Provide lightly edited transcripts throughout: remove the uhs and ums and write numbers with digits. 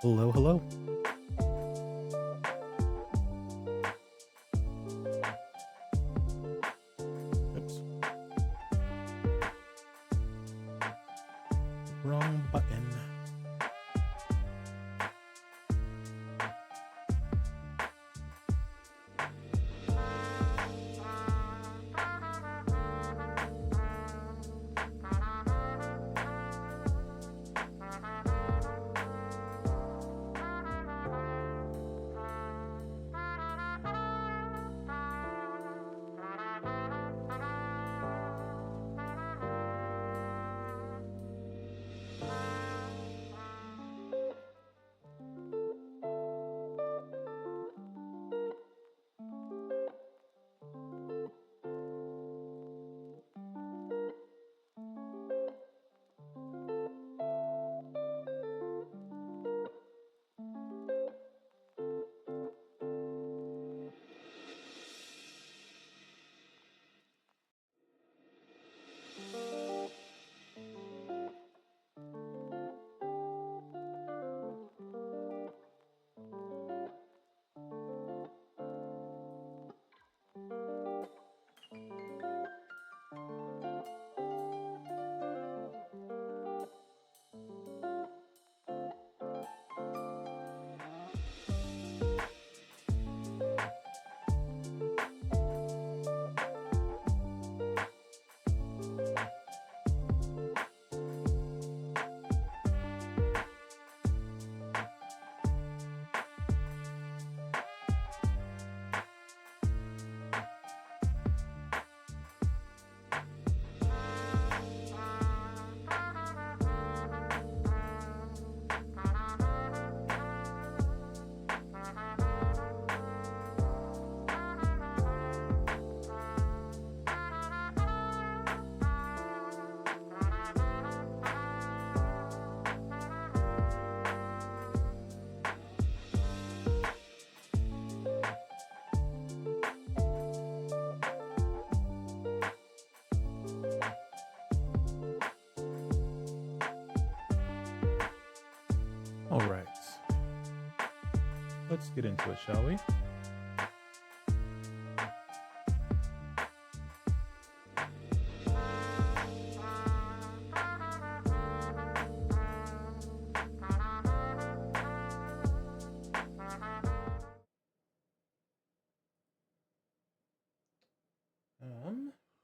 Hello, hello. Oops. Wrong button. All right. Let's get into it, shall we?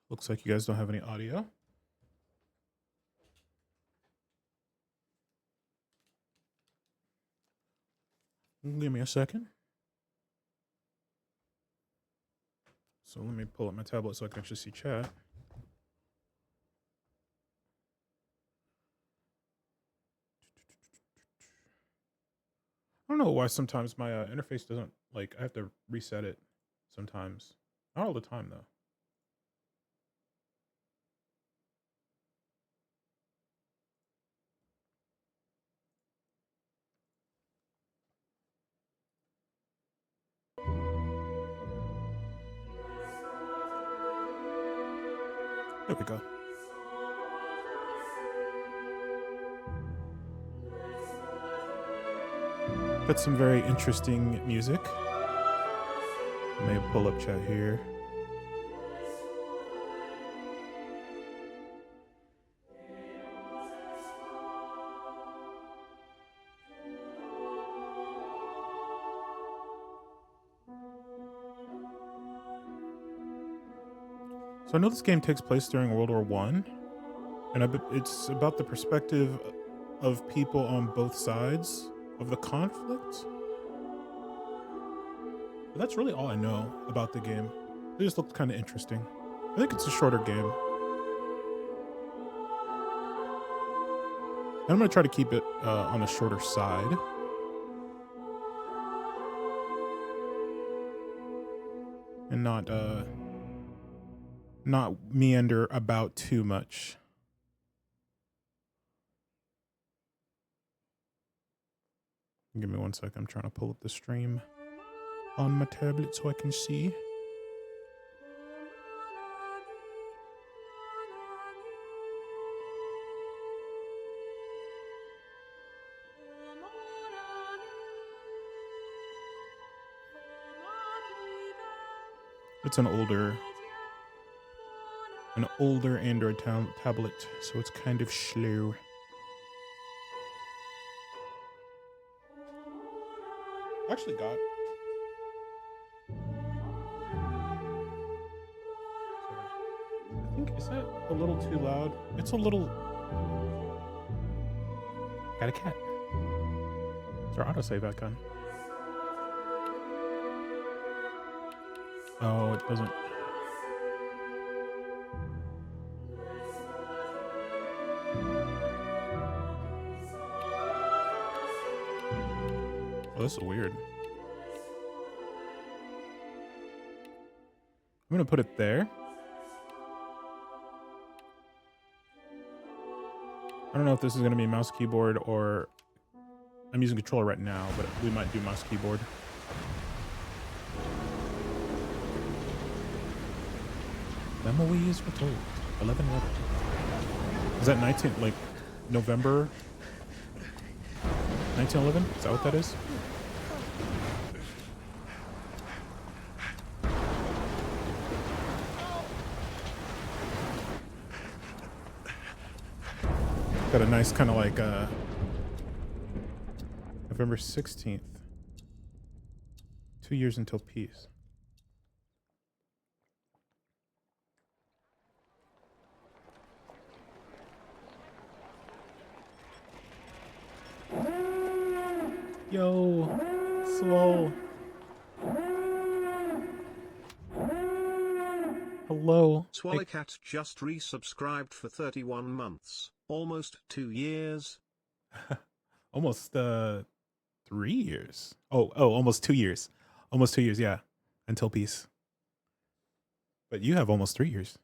Looks like you guys don't have any audio. Give me a second. So let me pull up my tablet so I can actually see chat. I don't know why sometimes my interface doesn't, like, I have to reset it sometimes. Not all the time, though. There we go. Got some very interesting music. Let me pull up chat here. So I know this game takes place during World War I, and it's about the perspective of people on both sides of the conflict. But that's really all I know about the game. It just looked kind of interesting. I think it's a shorter game. And I'm going to try to keep it on the shorter side. And not meander about too much. Give me 1 second. I'm trying to pull up the stream on my tablet so I can see. It's an older Android tablet, so it's kind of slow. I actually got. Sorry. I think, is that a little too loud? It's a little. Got a cat. Is our autosave icon? Oh, it doesn't. Oh, this is weird. I'm gonna put it there. I don't know if this is gonna be mouse keyboard or I'm using controller right now, but we might do mouse keyboard. Memories Retold. 11/11. Is that 19 like November 1911? Is that what that is? Got a nice kind of like November 16th. 2 years until peace. Yo, slow. Hello. Swallycat just resubscribed for 31 months, almost 2 years. Almost 3 years. Oh, almost 2 years. Almost 2 years, yeah. Until peace. But you have almost 3 years.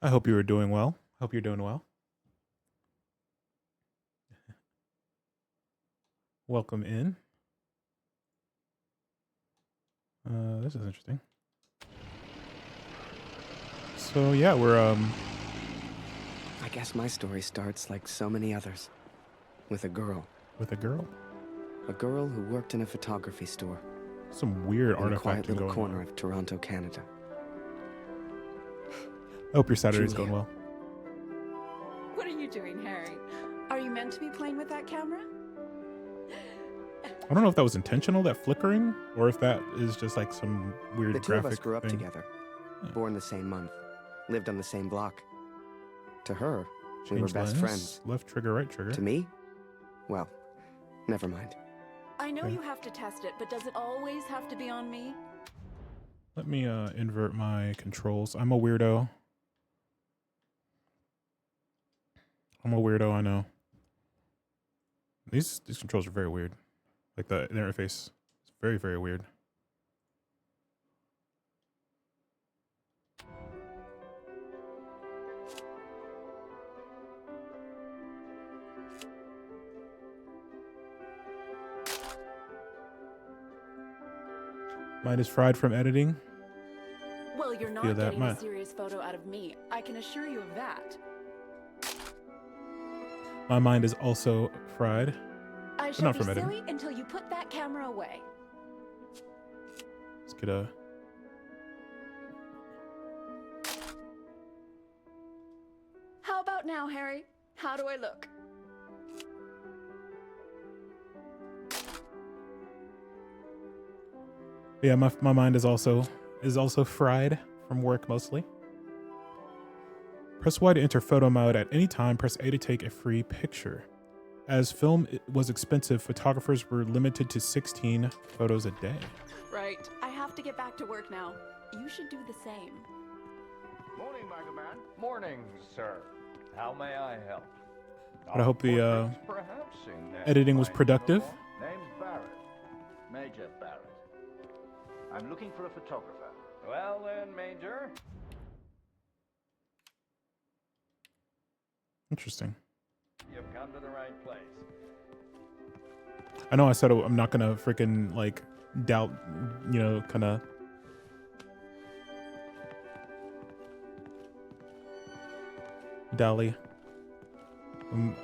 I hope you were doing well. Hope you're doing well. Welcome in. This is interesting. So yeah, we're I guess my story starts like so many others. With a girl. with a girl. A girl who worked in a photography store. Some weird In a quiet artifacting little going corner on. of Toronto, Canada. I hope your Saturday's Julia. going well. What are you doing, Harry? Are you meant to be playing with that camera? I don't know if that was intentional, that flickering, or if that is just like some weird The two of graphic us grew up thing. together. Born the same month. Lived on the same block. To her, we were Change best lens, friends. left trigger, right trigger. To me? Well, never mind. I know Okay. you have to test it, but does it always have to be on me? Let me invert my controls. I'm a weirdo. I know. These controls are very weird. Like the interface is very, very weird. Mine is fried from editing. Well, you're Feel not that getting much. a serious photo out of me. I can assure you of that. My mind is also fried. I not shall be from editing. silly until you put that camera away. Let's get a... How about now, Harry? How do I look? Yeah, my mind is also fried from work mostly. Press Y to enter photo mode at any time. Press A to take a free picture. As film was expensive, photographers were limited to 16 photos a day. Right. I have to get back to work now. You should do the same. Morning, Magaman. Morning, sir. How may I help? But I hope the Perhaps in editing was fine productive. uniform. Name's Barrett. Major Barrett. I'm looking for a photographer. Well then, Major. Interesting. You've come come to the right place. I know I said I'm not gonna freaking like doubt, you know, kind of. Dally. I'm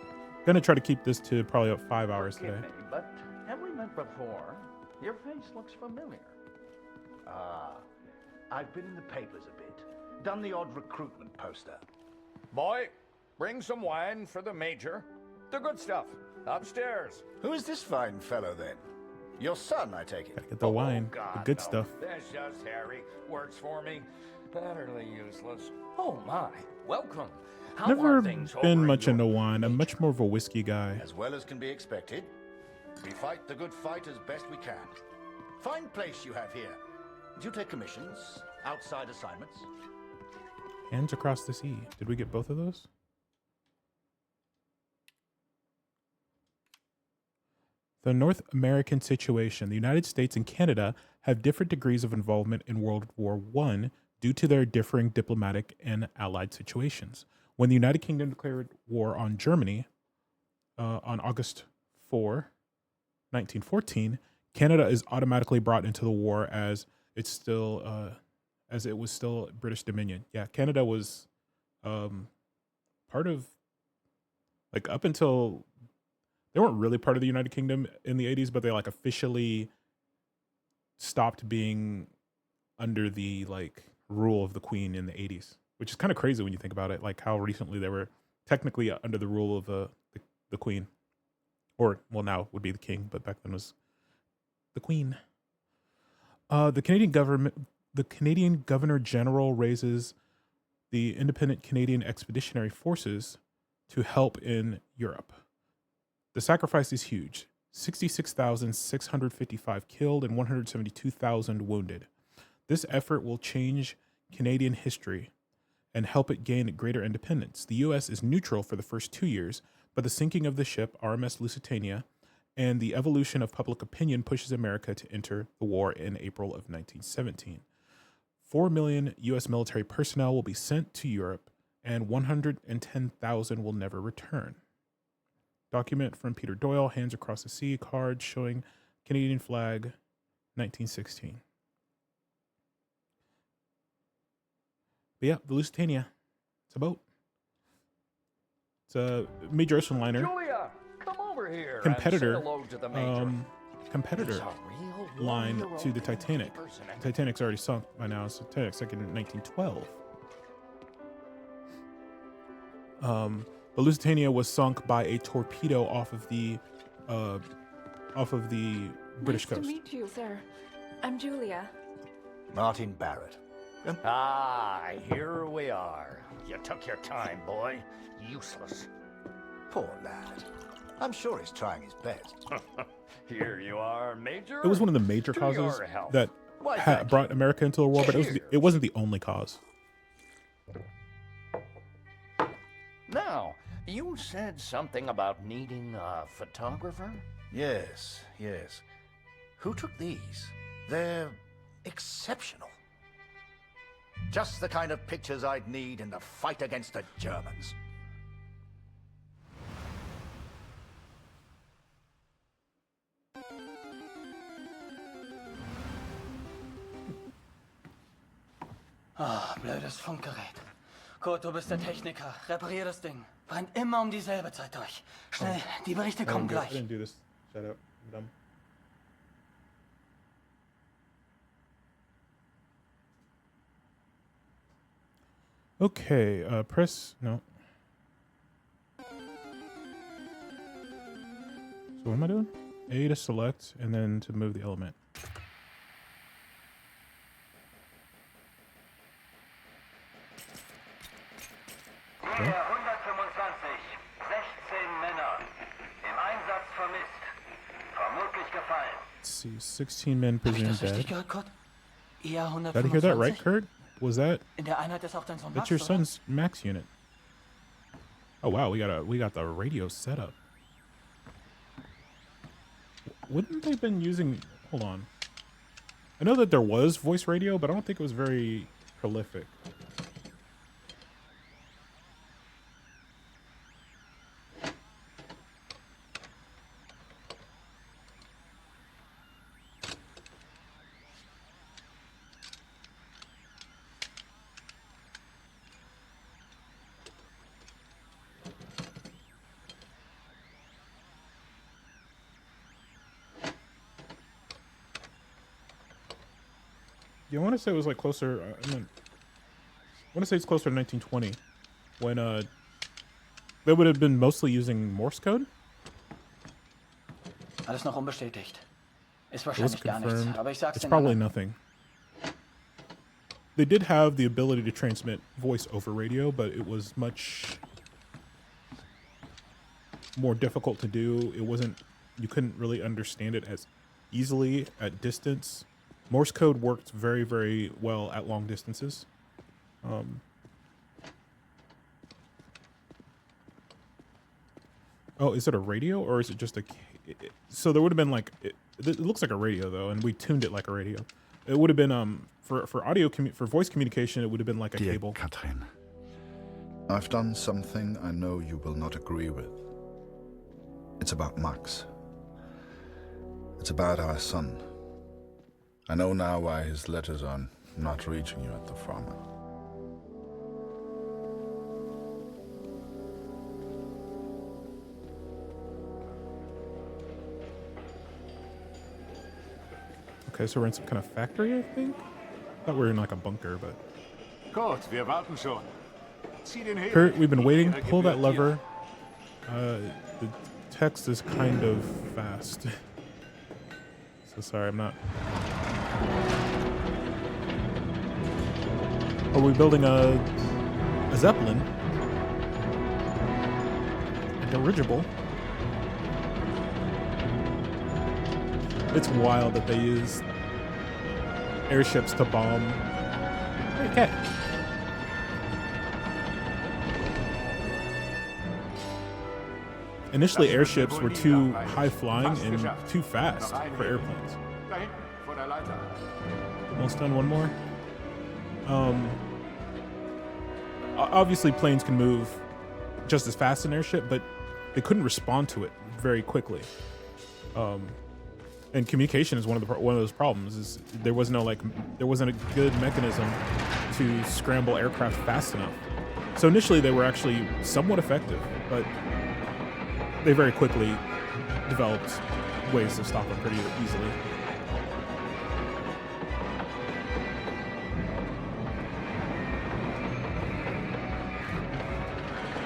gonna try to keep this to probably up 5 hours Forgive today. me, but have we met before? Your face looks familiar. Ah, I've been in the papers a bit. Done the odd recruitment poster. Boy, bring some wine for the major. The good stuff. Upstairs. Who is this fine fellow, then? Your son, I take it. Gotta get the wine, God, the good no. stuff. That's just Harry. Works for me. Utterly useless. Oh my. Welcome. How Never are things been over much in into your wine. I'm major? much more of a whiskey guy. As well as can be expected. We fight the good fight as best we can. Fine place you have here. Do you take commissions? Outside assignments? Hands Across the Sea. Did we get both of those? The North American situation. The United States and Canada have different degrees of involvement in World War I due to their differing diplomatic and allied situations. When the United Kingdom declared war on Germany on August 4, 1914, Canada is automatically brought into the war as it was still British Dominion. Yeah, Canada was part of, like, up until they weren't really part of the United Kingdom in the 80s, but they like officially stopped being under the like rule of the Queen in the 80s, which is kind of crazy when you think about it, like how recently they were technically under the rule of the Queen, or well, now would be the King, but back then was the Queen. The Canadian Governor General raises the Independent Canadian Expeditionary Forces to help in Europe. The sacrifice is huge. 66,655 killed and 172,000 wounded. This effort will change Canadian history and help it gain greater independence. The U.S. is neutral for the first 2 years, but the sinking of the ship RMS Lusitania and the evolution of public opinion pushes America to enter the war in April of 1917. 4 million U.S. military personnel will be sent to Europe, and 110,000 will never return. Document from Peter Doyle, Hands Across the Sea, card showing Canadian flag, 1916. But yeah, the Lusitania. It's a boat. It's a major ocean liner. Julia, come over here. Competitor, And say hello to the major. competitor He's a real line one-year-old to the Titanic. person. The Titanic's already sunk by now. So Titanic sank in 1912. The Lusitania was sunk by a torpedo off of the British Nice coast. to meet you, sir. I'm Julia. Martin Barrett. Ah, here we are. You took your time, boy. Useless. Poor lad. I'm sure he's trying his best. Here you are, Major. It was one of the major To causes your health. that Why, thank brought you. America into the war, but it wasn't the only cause. Now, you said something about needing a photographer? Yes, yes. Who took these? They're exceptional. Just the kind of pictures I'd need in the fight against the Germans. Ah, blödes Funkgerät. Kurt, du bist der Techniker. Reparier das Ding. Brennt immer um dieselbe Zeit durch. Schnell, die Berichte kommen I gleich. didn't do this. Shut up. I'm dumb. Okay, press, no. So what am I doing? A to select, and then to move the element. Linie 125, 16 Männer. Im Einsatz vermisst. Vermutlich gefallen. Let's see, 16 men Hab ich presumed das richtig dead. gehört, Kurt? ER Did I hear that right, 125? Kurt? Was that? In der Einheit ist auch dein Sohn That's Max, your oder? son's max unit. Oh wow, we got the radio set up. Wouldn't they been using? Hold on. I know that there was voice radio, but I don't think it was very prolific. Yeah, I want to say it was like closer. I want to say it's closer to 1920, when they would have been mostly using Morse code. Alles noch unbestätigt. Ist It wasn't wahrscheinlich gar nichts, confirmed. aber ich sag's It's den probably anderen. nothing. They did have the ability to transmit voice over radio, but it was much more difficult to do. It wasn't, you couldn't really understand it as easily at distance. Morse code worked very, very well at long distances. Oh, is it a radio or is it just a? So there would have been like it looks like a radio though, and we tuned it like a radio. It would have been for audio for voice communication. It would have been like a Dear cable. Katrin, I've done something I know you will not agree with. It's about Max. It's about our son. I know now why his letters are not reaching you at the farm. Okay, so we're in some kind of factory, I think. Thought we were in like a bunker, but. Gut, wir warten schon. Zieh den Hebel. Kurt, we've been waiting. Pull that lever. The text is kind of fast. So sorry, I'm not. Are we building a Zeppelin? A dirigible? It's wild that they use airships to bomb. Okay. Initially, airships were too high flying and too fast for airplanes. Da hinten, vor der Leiter. Almost done. One more. Obviously, planes can move just as fast as an airship, but they couldn't respond to it very quickly. And communication is one of those problems. Is there wasn't a good mechanism to scramble aircraft fast enough. So initially, they were actually somewhat effective, but they very quickly developed ways to stop them pretty easily.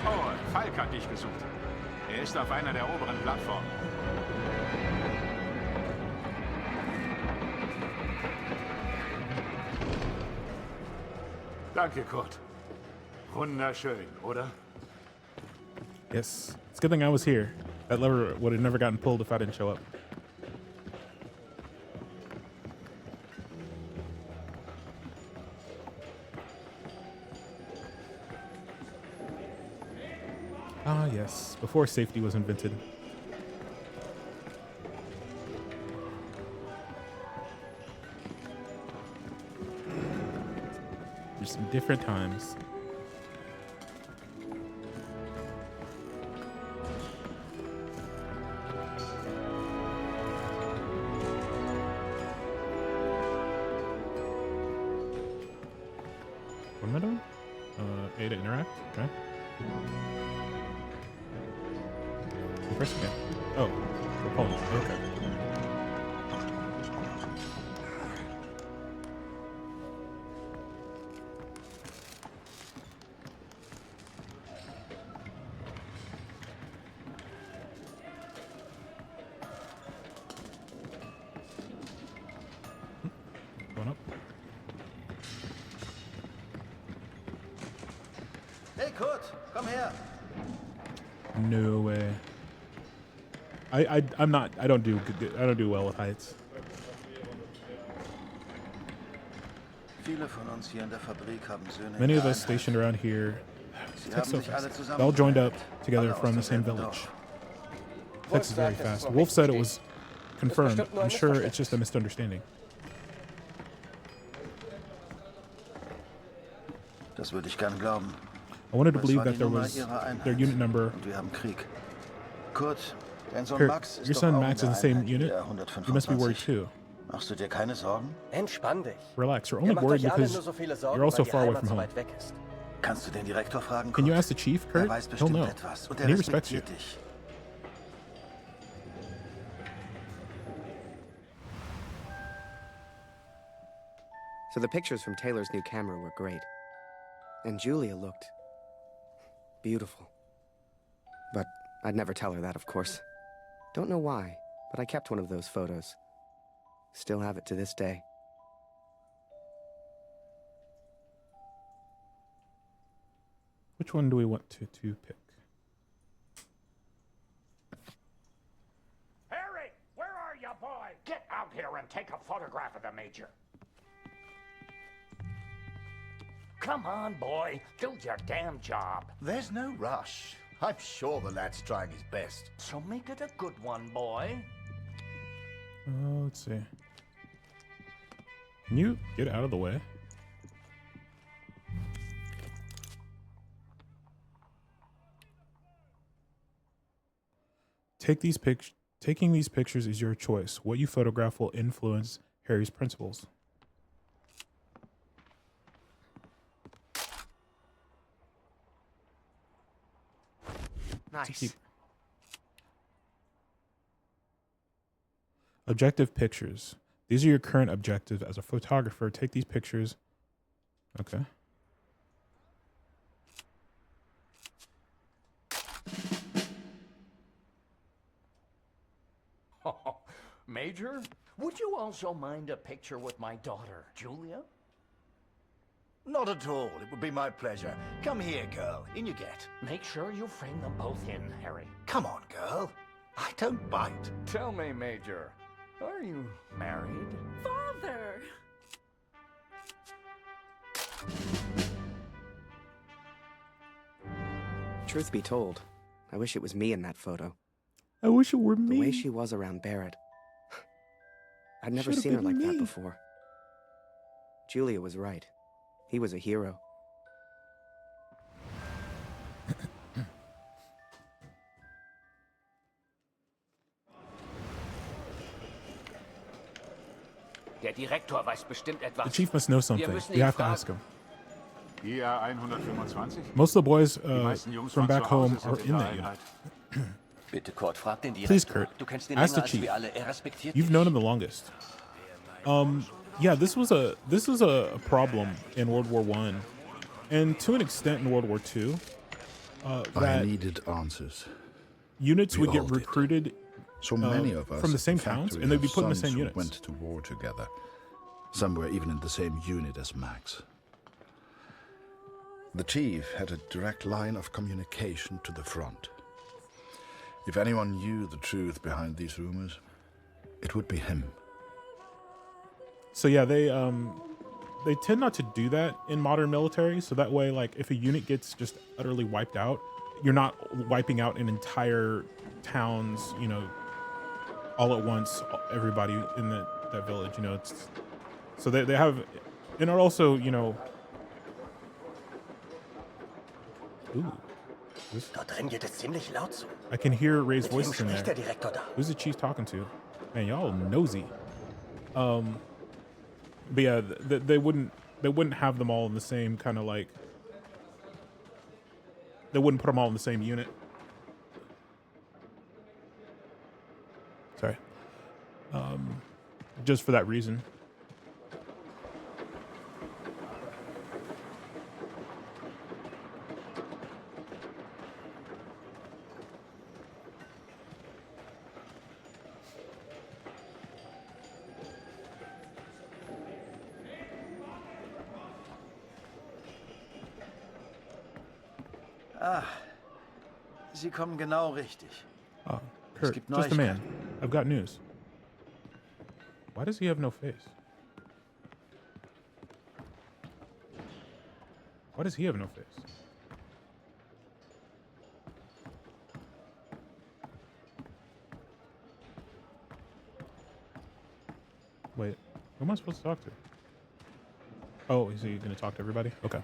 Oh, Falk hat dich gesucht. Ist auf einer der oberen Plattformen. Danke, Kurt. Wunderschön, oder? Yes. It's a good thing I was here. That lever would have never gotten pulled if I didn't show up. Ah, yes. Before safety was invented. There's some different times. What am I doing? A to interact? Okay. Press again. Oh, proponent. Okay. Going up. Hey Kurt, komm her. No way. I'm not. I don't do well with heights. Viele von uns hier in der Fabrik haben Söhne. Many of us stationed around here. Text so fast. They all joined up together from the same village. Text is very fast. Wolf said it was confirmed. I'm sure it's just a misunderstanding. Das würde ich gern glauben. I wanted to Das believe war that die there Nummer was ihrer Einheit. their unit number. Und wir haben Krieg. Kurt, dein Sohn Kurt, Max ist your doch son auch Max in is der the same Einheit wie unit. der You must be worried 125. too. Machst du dir keine Sorgen? Entspann dich. Relax. You're Ihr only macht worried euch alle because nur so viele Sorgen, you're also weil die far away Heimat from so home. weit weg ist. Kannst du den Direktor fragen, Can you Kurt? ask the chief, Er Kurt? weiß He'll bestimmt know. etwas und And er he respects you. respektiert dich. So the pictures from Taylor's new camera were great. And Julia looked beautiful. But I'd never tell her that, of course. Don't know why, but I kept one of those photos. Still have it to this day. Which one do we want to pick? Harry, where are you, boy? Get out here and take a photograph of the Major. Come on, boy. Do your damn job. There's no rush. I'm sure the lad's trying his best. So make it a good one, boy. Let's see. Can you get out of the way? Taking these pictures is your choice. What you photograph will influence Harry's principles. Nice. Objective pictures. These are your current objectives as a photographer. Take these pictures. Okay. Major, would you also mind a picture with my daughter, Julia? Not at all. It would be my pleasure. Come here, girl. In you get. Make sure you frame them both in, Harry. Come on, girl. I don't bite. Tell me, Major, are you married? Father! Truth be told, I wish it was me in that photo. I wish it were me. The way she was around Barrett. I'd never Should've seen her been like that me. before. Julia was right. He was a hero. Der Direktor weiß bestimmt etwas. The chief must know something. müssen You ihn have to fragen. ask him. IA 125? Most of the boys Die meisten Jungs from von back zu home Hause are sind in der that unit. Einheit. Bitte, Kurt, frag den Direktor. Please, Kurt. Du kennst ihn Ask länger the als chief. wir alle. Respektiert You've dich. known him the longest. Yeah, this was a problem in World War One, and to an extent in World War Two. I That needed answers. units We would get all did. recruited So many of us from the at same factory towns, and they'd be have put in the sons same who units. went to war together. Some were even in the same unit as Max. The chief had a direct line of communication to the front. If anyone knew the truth behind these rumors, it would be him. So yeah, they tend not to do that in modern military. So that way, like, if a unit gets just utterly wiped out, you're not wiping out an entire town's, you know, all at once, everybody in that village. You know, it's so they have, and are also, you know. Ooh, Dort drin geht es ziemlich laut zu. I can hear Ray's Mit wem voices in spricht der there. Direktor da? Who's the chief talking to? Man, y'all nosy. But yeah, they wouldn't have them all in the same kind of like. They wouldn't put them all in the same unit. Sorry. Just for that reason. Sie kommen genau richtig. Oh, Kurt, gibt just a man. Neuigkeiten. I've got news. Why does he have no face? Why does he have no face? Wait, who am I supposed to talk to? Oh, is he going to talk to everybody? Okay.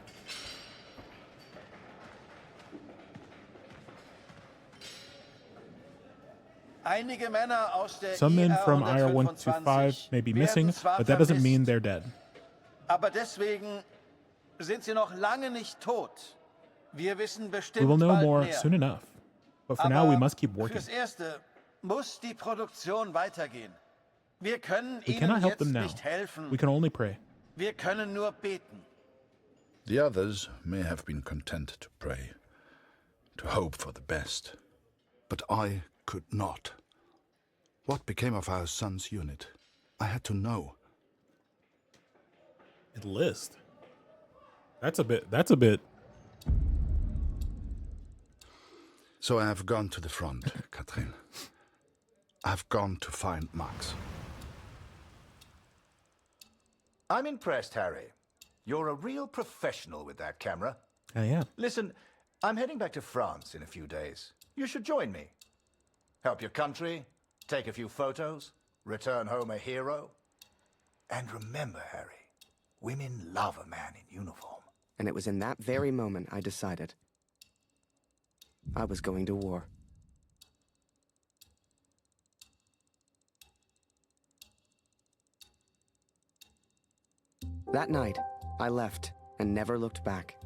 Einige Männer aus der Some men IR from IR 125 may be missing, werden zwar but that doesn't vermisst, mean they're dead. aber deswegen sind sie noch lange nicht tot. Wir wissen We bestimmt will know bald more mehr. soon enough. But for now, we must keep working. Fürs Erste muss die Produktion weitergehen. Wir können We ihnen cannot help jetzt them now. nicht helfen. We can only pray. Wir können nur beten. The others may have been content to pray, to hope for the best. But I could not. What became of our son's unit? I had to know. Enlist. That's a bit. So I have gone to the front, Katrin. I've gone to find Max. I'm impressed, Harry. You're a real professional with that camera. I am. Listen, I'm heading back to France in a few days. You should join me. Help your country, take a few photos, return home a hero. And remember, Harry, women love a man in uniform. And it was in that very moment I decided I was going to war. That night, I left and never looked back.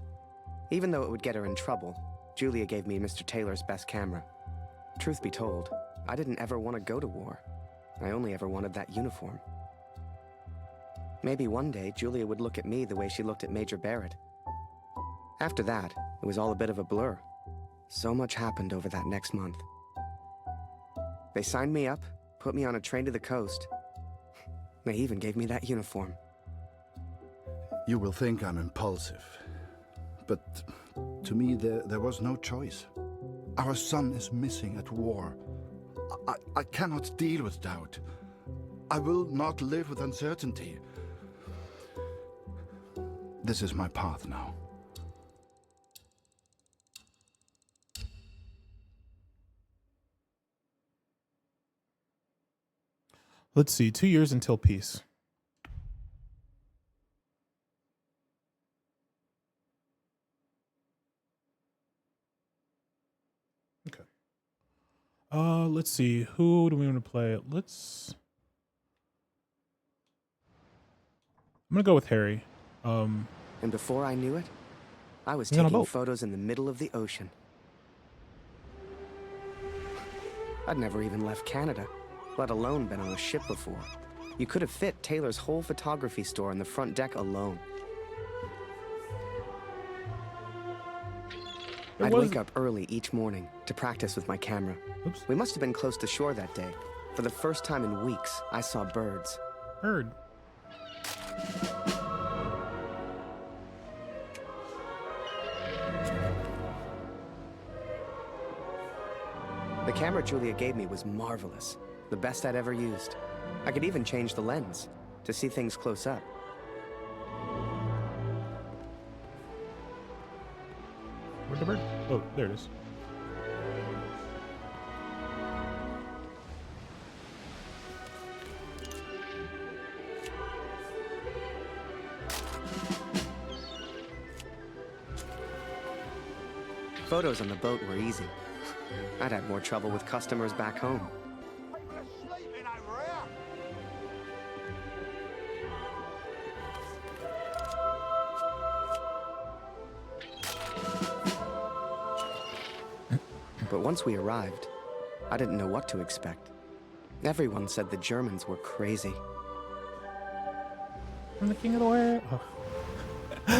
Even though it would get her in trouble, Julia gave me Mr. Taylor's best camera. Truth be told, I didn't ever want to go to war. I only ever wanted that uniform. Maybe one day Julia would look at me the way she looked at Major Barrett. After that, it was all a bit of a blur. So much happened over that next month. They signed me up, put me on a train to the coast. They even gave me that uniform. You will think I'm impulsive, but to me there was no choice. Our son is missing at war. I cannot deal with doubt. I will not live with uncertainty. This is my path now. Let's see. 2 years until peace. Okay. Let's see. Who do we want to play? I'm gonna go with Harry. And before I knew it, I was He's on a taking boat. photos in the middle of the ocean. I'd never even left Canada, let alone been on a ship before. You could have fit Taylor's whole photography store on the front deck alone. I'd wake up early each morning to practice with my camera. Oops. We must have been close to shore that day. For the first time in weeks, I saw birds. Bird. The camera Julia gave me was marvelous, the best I'd ever used. I could even change the lens to see things close up. Where'd the bird? Oh, there it is. Photos on the boat were easy. I'd had more trouble with customers back home. But once we arrived, I didn't know what to expect. Everyone said the Germans were crazy. I'm the king of the world. Oh.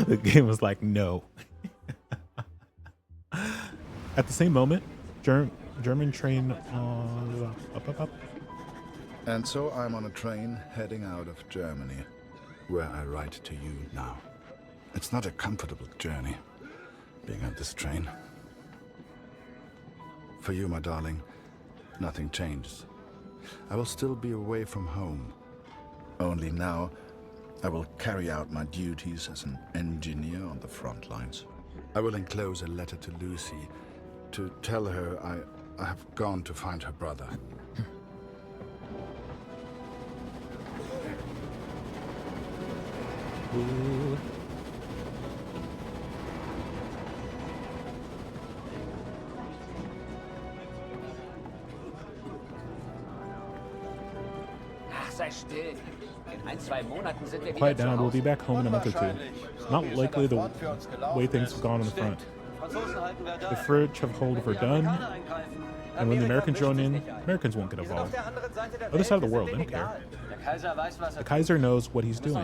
The game was like, no. At the same moment, German train up. And so I'm on a train heading out of Germany, where I write to you now. It's not a comfortable journey, being on this train. For you, my darling, nothing changes. I will still be away from home. Only now, I will carry out my duties as an engineer on the front lines. I will enclose a letter to Lucy to tell her I have gone to find her brother. Ooh. Ach, sei still. In 1-2 Monaten sind wir Quiet wieder down. zu We'll be Hause. back home in a month or two. Not likely the way things have gone on the front. The fridge have hold of her done. And when the Americans join in, Americans won't get involved. Other side of the world, they don't care. The Kaiser knows what he's doing. You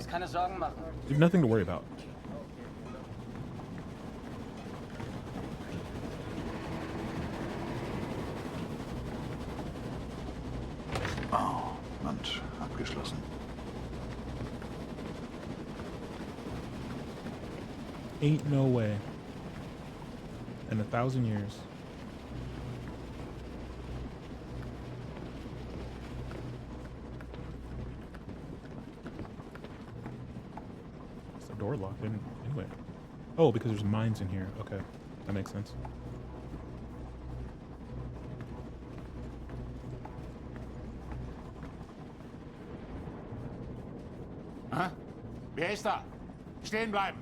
have nothing to worry about. Oh, Mensch, abgeschlossen. Ain't no way. In 1,000 years. Is the door locked in anyway? Oh, because there's mines in here. Okay, that makes sense. Aha. Wer ist da? Stehen bleiben.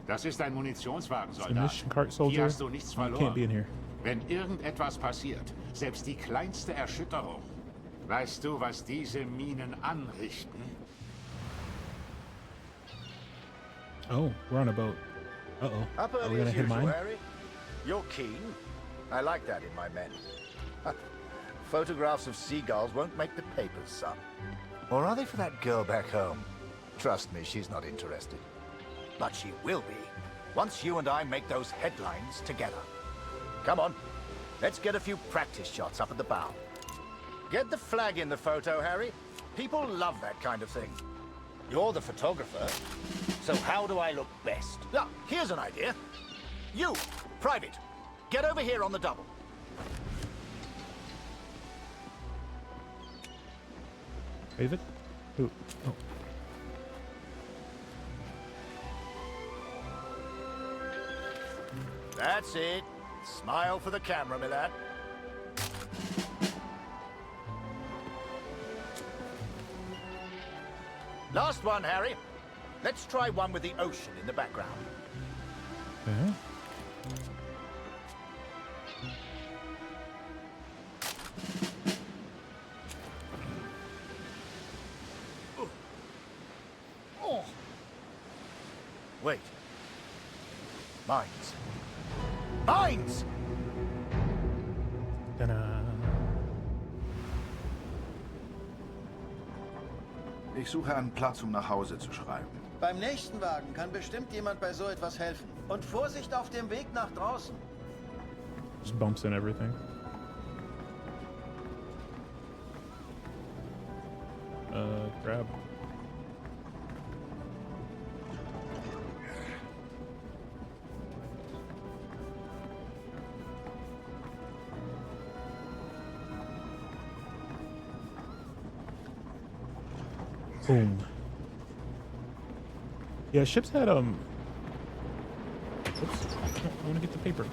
Das ist ein Munitionswagen, It's a Soldat. mission cart soldier. Hier hast du nichts You can't verloren. be in here. Wenn irgendetwas passiert, selbst die kleinste Erschütterung, weißt du, was diese Minen anrichten? Oh, we're on a boat. Uh-oh. Up Are we early gonna as hit usual, mine? Harry. You're keen. I like that in my men. Photographs of seagulls won't make the papers, son. Or are they for that girl back home? Trust me, she's not interested. But she will be, once you and I make those headlines together. Come on, let's get a few practice shots up at the bow. Get the flag in the photo, Harry. People love that kind of thing. You're the photographer, so how do I look best? Ah, here's an idea. You, Private, get over here on the double. David? Who? Oh. That's it. Smile for the camera, my lad. Last one, Harry. Let's try one with the ocean in the background. Okay. Oh. Wait. Mines. Mines! Ta-da. Ich suche einen Platz, um nach Hause zu schreiben. Beim nächsten Wagen kann bestimmt jemand bei so etwas helfen. Und Vorsicht auf dem Weg nach draußen. Just bumps and everything. Grab. Boom. Yeah, ships had oops. I want to get the paper.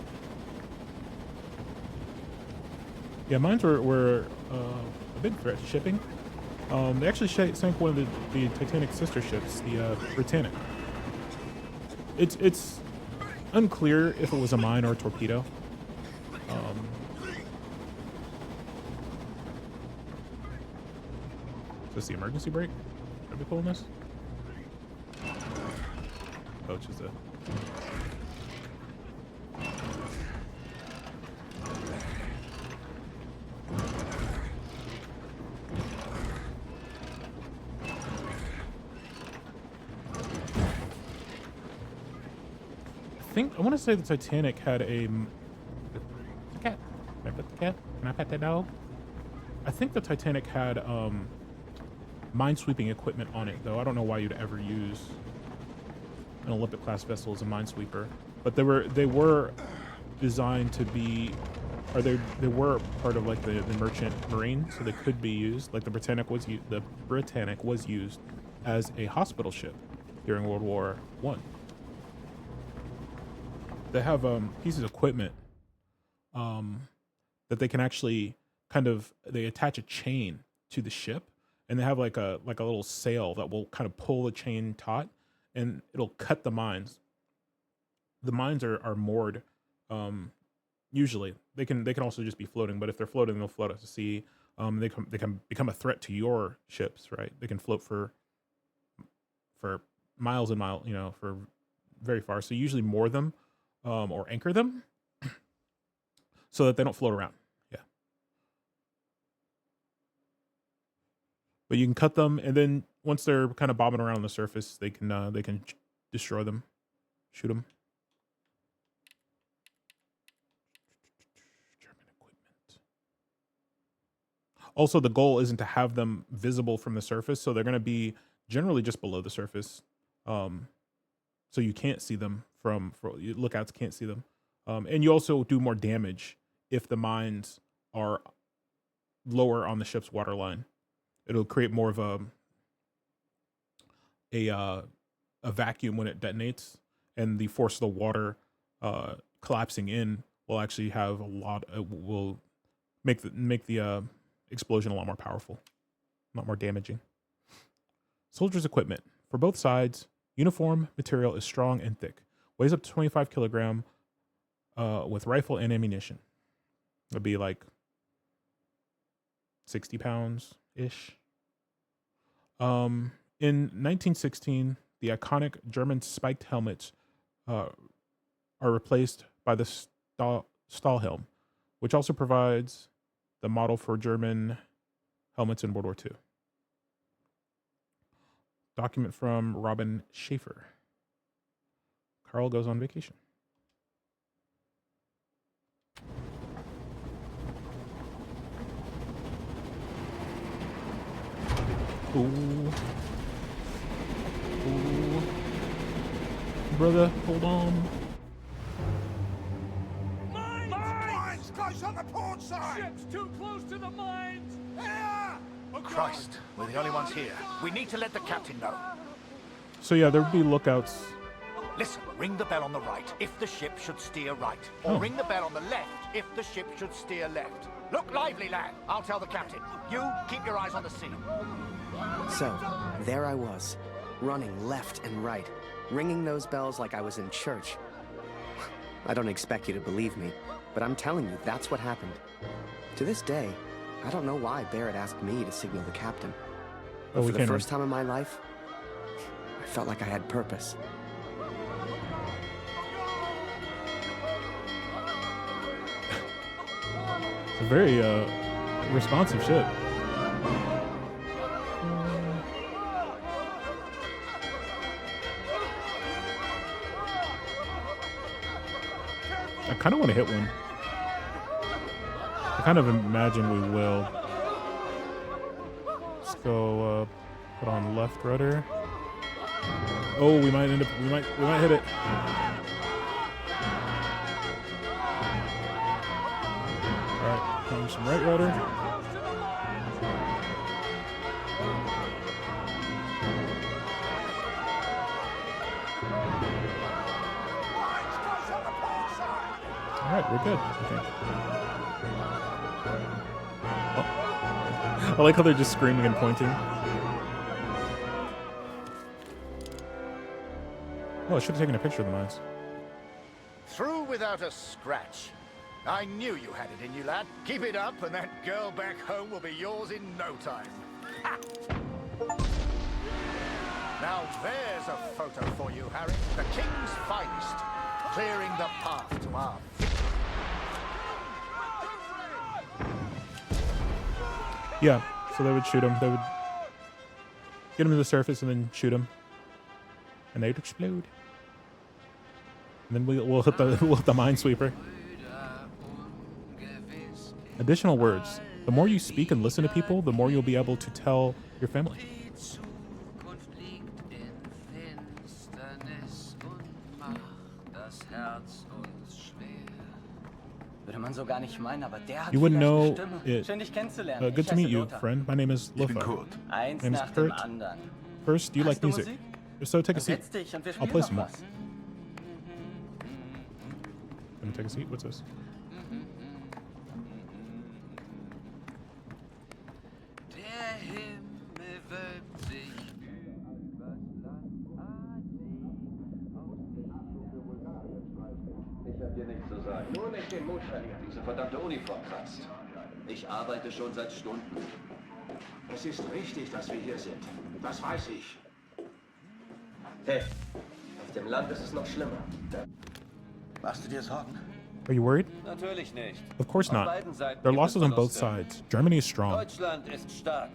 Yeah, mines were a big threat to shipping. They actually sank one of the Titanic's sister ships, the Britannic. It's unclear if it was a mine or a torpedo. Is this the emergency brake? Are we pulling this? Oh, it's just a... I want to say the Titanic had a... The cat. Can I pet the cat? Can I pet that dog? I think the Titanic had minesweeping equipment on it, though. I don't know why you'd ever use an Olympic class vessel as a minesweeper, but they were designed to be, or they were part of like the merchant marine, so they could be used. Like the Britannic was used as a hospital ship during World War I. They have pieces of equipment that they can actually they attach a chain to the ship, and they have like a little sail that will kind of pull the chain taut, and it'll cut the mines. The mines are moored. Usually they can also just be floating, but if they're floating, they'll float out to sea. They can become a threat to your ships, right? They can float for miles and miles, for very far. So you usually moor them or anchor them so that they don't float around. Yeah. But you can cut them, and then once they're kind of bobbing around on the surface, they can destroy them, shoot them. German equipment. Also, the goal isn't to have them visible from the surface, so they're going to be generally just below the surface, so you can't see them lookouts can't see them, and you also do more damage if the mines are lower on the ship's waterline. It'll create more of a vacuum when it detonates, and the force of the water collapsing in will actually have will make the explosion a lot more powerful, a lot more damaging. Soldiers' equipment for both sides. Uniform material is strong and thick. Weighs up to 25 kilogram with rifle and ammunition. It'd be like 60 pounds ish. In 1916, the iconic German spiked helmets are replaced by the Stahlhelm, which also provides the model for German helmets in World War II. Document from Robin Schaefer. Carl goes on vacation. Ooh. Ooh. Brother, hold on. Mines! Close on the port side! Ship's too close to the mines! Here! Christ, we're the only ones here. We need to let the captain know. So yeah, there would be lookouts. Listen, ring the bell on the right if the ship should steer right. Or ring the bell on the left if the ship should steer left. Look lively, lad. I'll tell the captain. You, keep your eyes on the sea. So, there I was, running left and right, ringing those bells like I was in church. I don't expect you to believe me, but I'm telling you, that's what happened. To this day, I don't know why Barrett asked me to signal the captain. But for the first time in my life, I felt like I had purpose. It's a very responsive ship. I kind of want to hit one. I kind of imagine we will. Let's go put on left rudder. Oh, we might hit it. All right, put on some right rudder. All right, we're good, I think. Oh. I like how they're just screaming and pointing. Oh, I should have taken a picture of the mines. Through without a scratch. I knew you had it in you, lad. Keep it up, and that girl back home will be yours in no time. Ha! Now there's a photo for you, Harry. The King's finest, clearing the path to our victory. Yeah, so they would shoot him. They would get him to the surface and then shoot him, and they'd explode. And then we'll hit the minesweeper. Additional words: the more you speak and listen to people, the more you'll be able to tell your family. You wouldn't know it. Good to meet you, friend. My name is Lothar. My name is Kurt. First, do you like music? If so, take a seat. I'll play some more. Let me take a seat. What's this? Ich hab dir nichts zu sagen. Nur nicht den Mut verlieren. Diese verdammte Uniform kratzt. Ich arbeite schon seit Stunden. Es ist richtig, dass wir hier sind. Das weiß ich. Hey, auf dem Land ist es noch schlimmer. Machst du dir Sorgen? Are you worried? Natürlich nicht. Of course Auf not. beiden Seiten There are gibt es losses on both Verluste. sides. Germany is strong. Deutschland ist stark.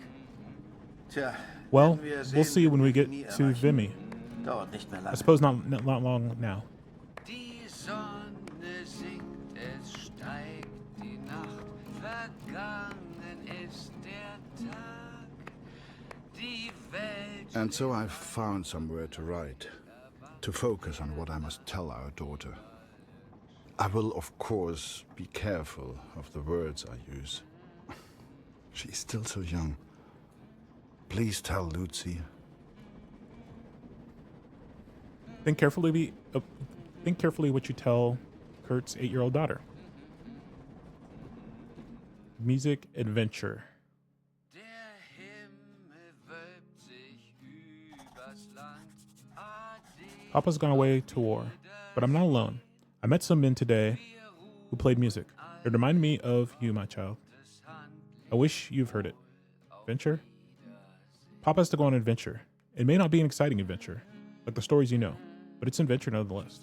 Tja, Well, werden wir we'll sehen, see when we wenn wir get Vimy to erreichen. Vimy. Dauert nicht mehr I lange. suppose not long now. Die Sonne sinkt, es steigt die Nacht, vergangen ist der Tag. Die Welt. And so I've found somewhere to write, to focus on what I must tell our daughter. I will, of course, be careful of the words I use. She's still so young. Please tell Lucy. Think carefully what you tell Kurt's 8-year-old daughter. Music adventure. Papa's gone away to war, but I'm not alone. I met some men today who played music. It reminded me of you, my child. I wish you've heard it. Adventure? Papa has to go on an adventure. It may not be an exciting adventure, like the stories you know, but it's an adventure nonetheless.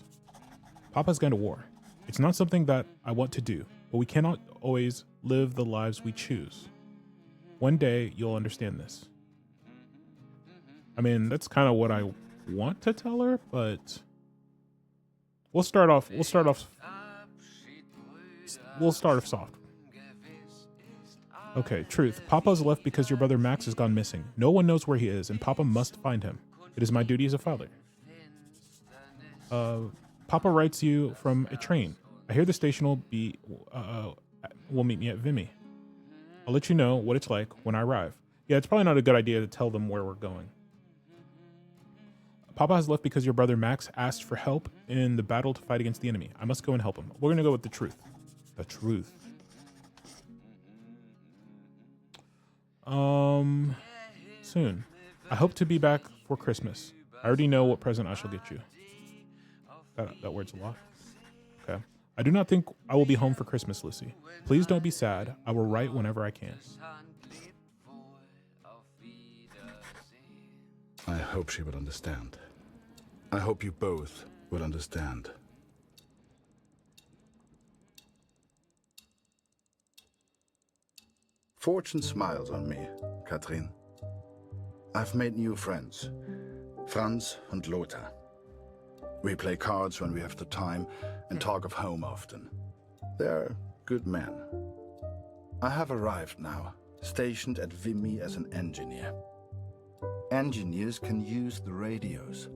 Papa's gone to war. It's not something that I want to do, but we cannot always live the lives we choose. One day you'll understand this. I mean, that's kind of what I want to tell her, but we'll start off soft. Okay, truth. Papa's left because your brother Max has gone missing. No one knows where he is, and Papa must find him. It is my duty as a father. Papa writes you from a train. I hear the station will meet me at Vimy. I'll let you know what it's like when I arrive. Yeah, it's probably not a good idea to tell them where we're going. Papa has left because your brother Max asked for help in the battle to fight against the enemy. I must go and help him. We're going to go with the truth. The truth. Soon. I hope to be back for Christmas. I already know what present I shall get you. That word's a lot. Okay. I do not think I will be home for Christmas, Lucy. Please don't be sad. I will write whenever I can. I hope she will understand. I hope you both will understand. Fortune smiles on me, Katrin. I've made new friends, Franz and Lothar. We play cards when we have the time and talk of home often. They're good men. I have arrived now, stationed at Vimy as an engineer. Engineers can use the radios,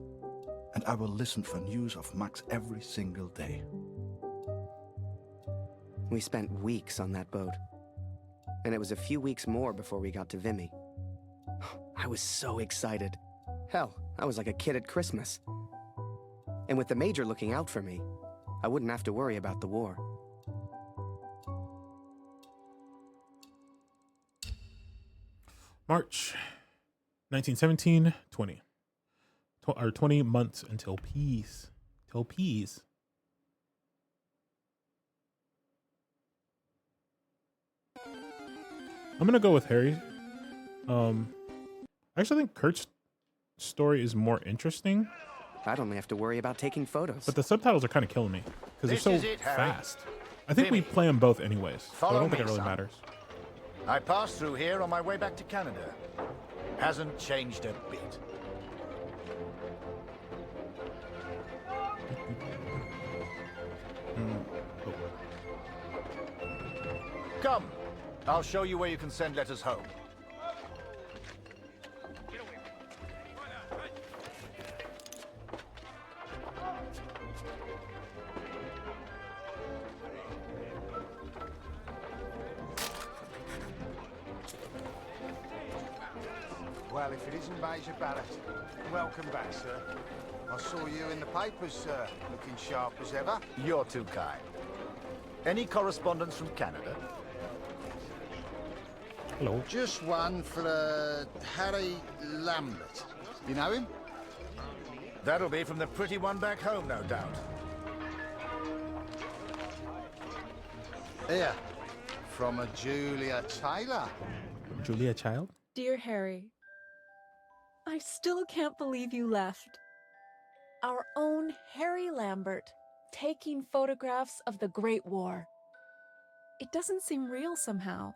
and I will listen for news of Max every single day. We spent weeks on that boat, and it was a few weeks more before we got to Vimy. I was so excited. Hell, I was like a kid at Christmas. And with the Major looking out for me, I wouldn't have to worry about the war. March 1917, 20. 20 months until peace. Till peace. I'm gonna go with Harry. I actually think Kurt's story is more interesting. I'd only have to worry about taking photos. But the subtitles are kind of killing me because they're so fast. I think we play them both anyways, so I don't think it really matters. I passed through here on my way back to Canada. Hasn't changed a bit. Come, I'll show you where you can send letters home. Well, if it isn't Major Barrett, welcome back, sir. I saw you in the papers, sir, looking sharp as ever. You're too kind. Any correspondence from Canada? Hello. Just one for Harry Lambert. You know him? That'll be from the pretty one back home, no doubt. Here, from a Julia Taylor. Julia Child? Dear Harry, I still can't believe you left. Our own Harry Lambert, taking photographs of the Great War. It doesn't seem real somehow.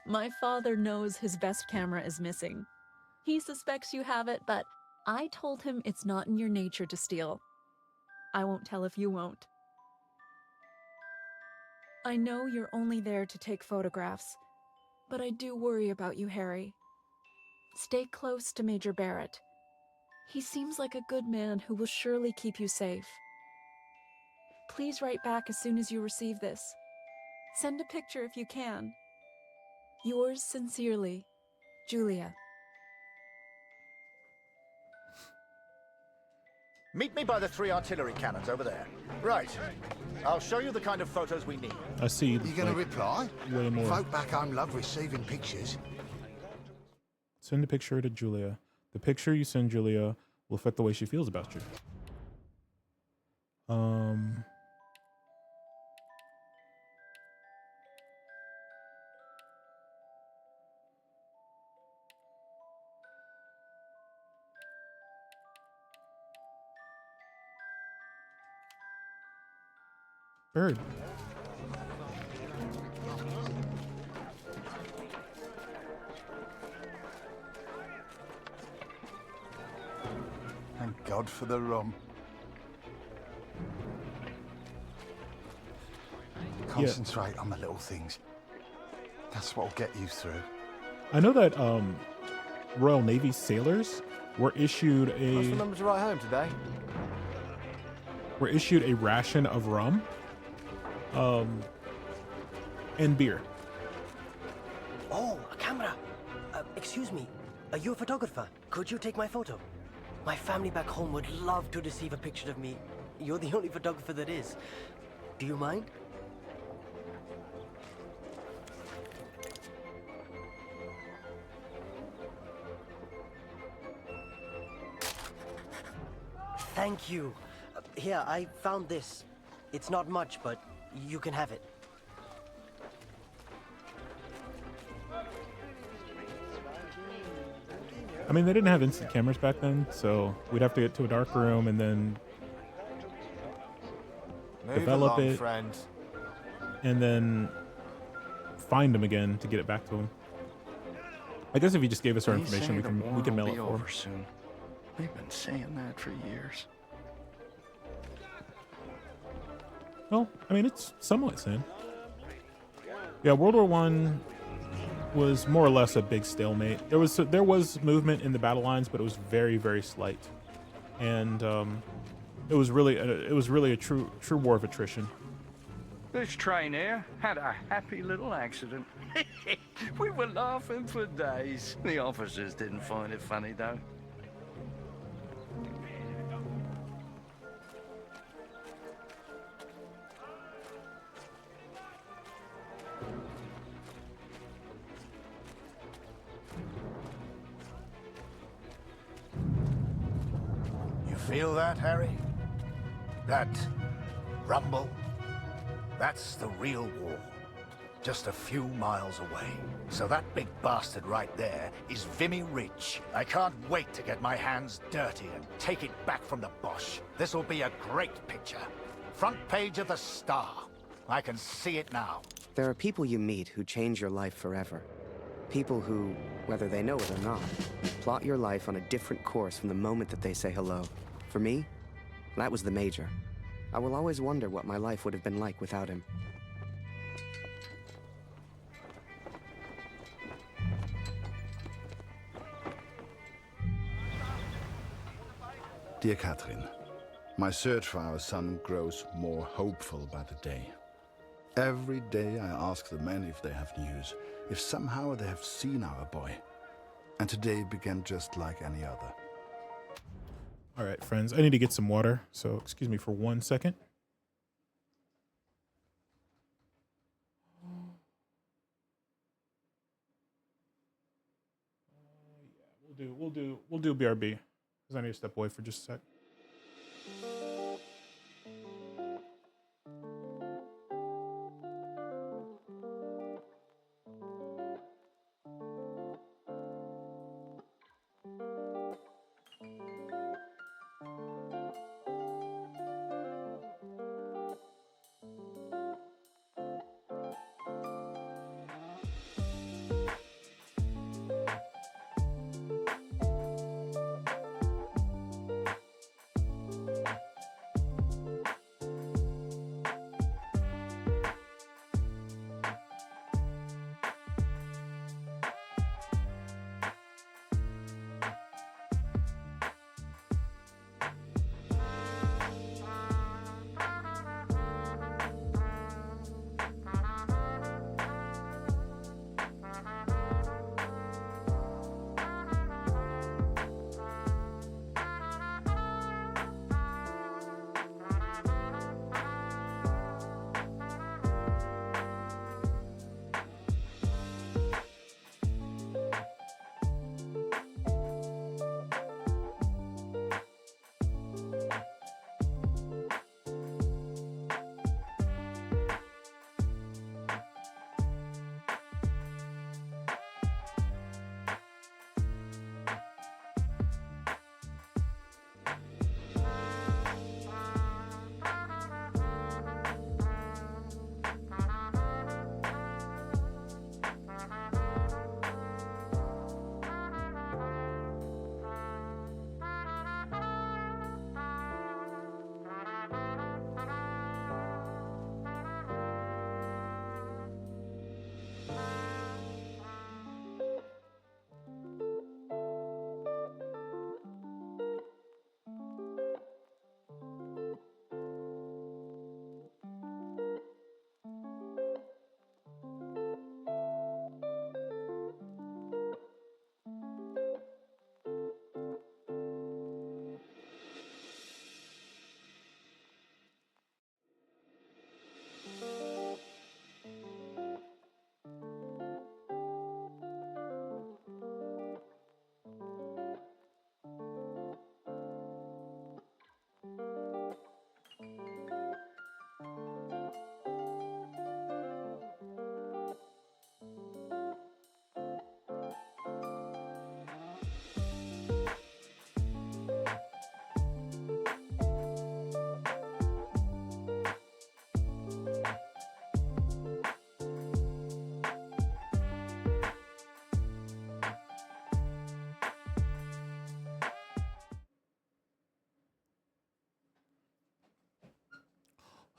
My father knows his best camera is missing. He suspects you have it, but I told him it's not in your nature to steal. I won't tell if you won't. I know you're only there to take photographs, but I do worry about you, Harry. Stay close to Major Barrett. He seems like a good man who will surely keep you safe. Please write back as soon as you receive this. Send a picture if you can. Yours sincerely, Julia. Meet me by the 3 artillery cannons over there. Right. I'll show you the kind of photos we need. I see. You gonna reply? Way more. Folk back home love receiving pictures. Send a picture to Julia. The picture you send Julia will affect the way she feels about you. Bird. Thank God for the rum. Concentrate on the little things. That's what'll get you through. I know that Royal Navy sailors were issued Must remember to write home today. a ration of rum and beer. Oh, a camera. Excuse me, are you a photographer? Could you take my photo? My family back home would love to receive a picture of me. You're the only photographer that is. Do you mind? Thank you. Here, I found this. It's not much, but you can have it. I mean, they didn't have instant cameras back then, so we'd have to get to a dark room and then develop along, it, friend. and then find him again to get it back to him. I guess if he just gave us our information, we can mail it for him. Soon. We've been saying that for years. Well, I mean, it's somewhat soon. Yeah, World War One was more or less a big stalemate. There was movement in the battle lines, but it was very, very slight, and it was really a true war of attrition. This train here had a happy little accident. We were laughing for days. The officers didn't find it funny, though. You feel that, Harry? That rumble? That's the real war. Just a few miles away. So that big bastard right there is Vimy Ridge. I can't wait to get my hands dirty and take it back from the Boche. This'll be a great picture. Front page of the Star. I can see it now. There are people you meet who change your life forever. People who, whether they know it or not, plot your life on a different course from the moment that they say hello. For me, that was the Major. I will always wonder what my life would have been like without him. Dear Catherine, my search for our son grows more hopeful by the day. Every day I ask the men if they have news, if somehow they have seen our boy. And today began just like any other. All right, friends, I need to get some water, so excuse me for 1 second. We'll do BRB because I need to step away for just a sec.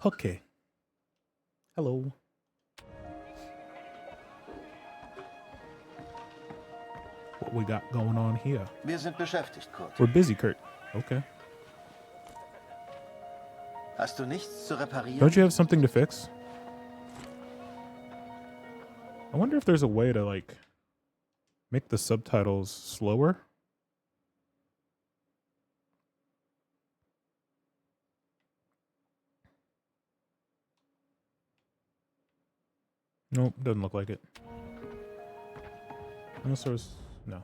Okay. Hello. What we got going on here? Wir sind beschäftigt, Kurt. We're busy, Kurt. Okay. Hast du nichts zu reparieren? Don't you have something to fix? I wonder if there's a way to, like, make the subtitles slower. Nope, doesn't look like it. Unless there was... no.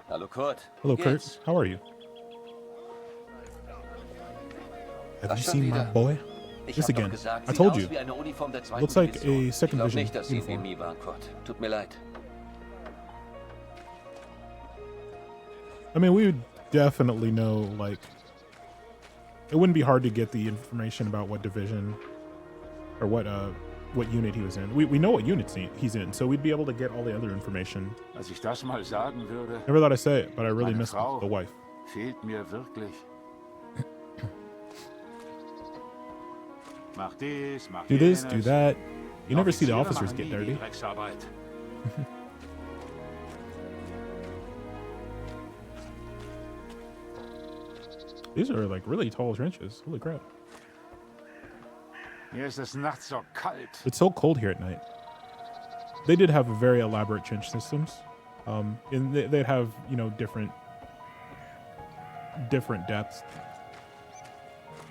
Hallo Kurt. Hello, Wie Kurt. geht's? How are you? Have you seen my boy? Ich This hab doch again. gesagt, I sieht told aus you. wie eine Uniform der zweiten Looks like Division. a second Ich glaub division nicht, dass sie wie uniform. mir waren, Kurt. Tut mir leid. I mean, we would definitely know, like, it wouldn't be hard to get the information about what division or what unit he was in. We know what units he's in, so we'd be able to get all the other information. Als ich das mal sagen würde. Never thought I'd say it, but I really Meine miss Frau the wife. Fehlt mir wirklich. Mach dies, mach Do this, jenes. do that. You never see the Offiziere officers machen get nie die dirty. Drecksarbeit. These are like really tall trenches. Holy crap. Mir ist es nachts so kalt. It's so cold here at night. They did have very elaborate trench systems. And they'd have, you know, different depths.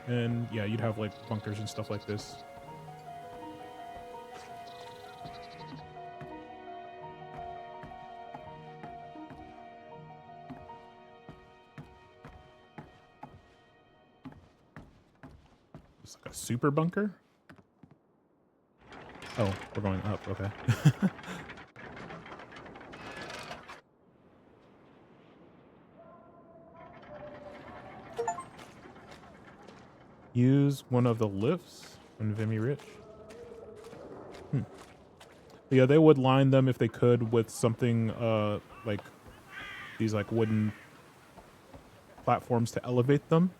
And yeah, you'd have like bunkers and stuff like this. It's like a super bunker. Oh, we're going up. Okay. Use one of the lifts in Vimy Ridge. Yeah, they would line them if they could with something like these like wooden platforms to elevate them.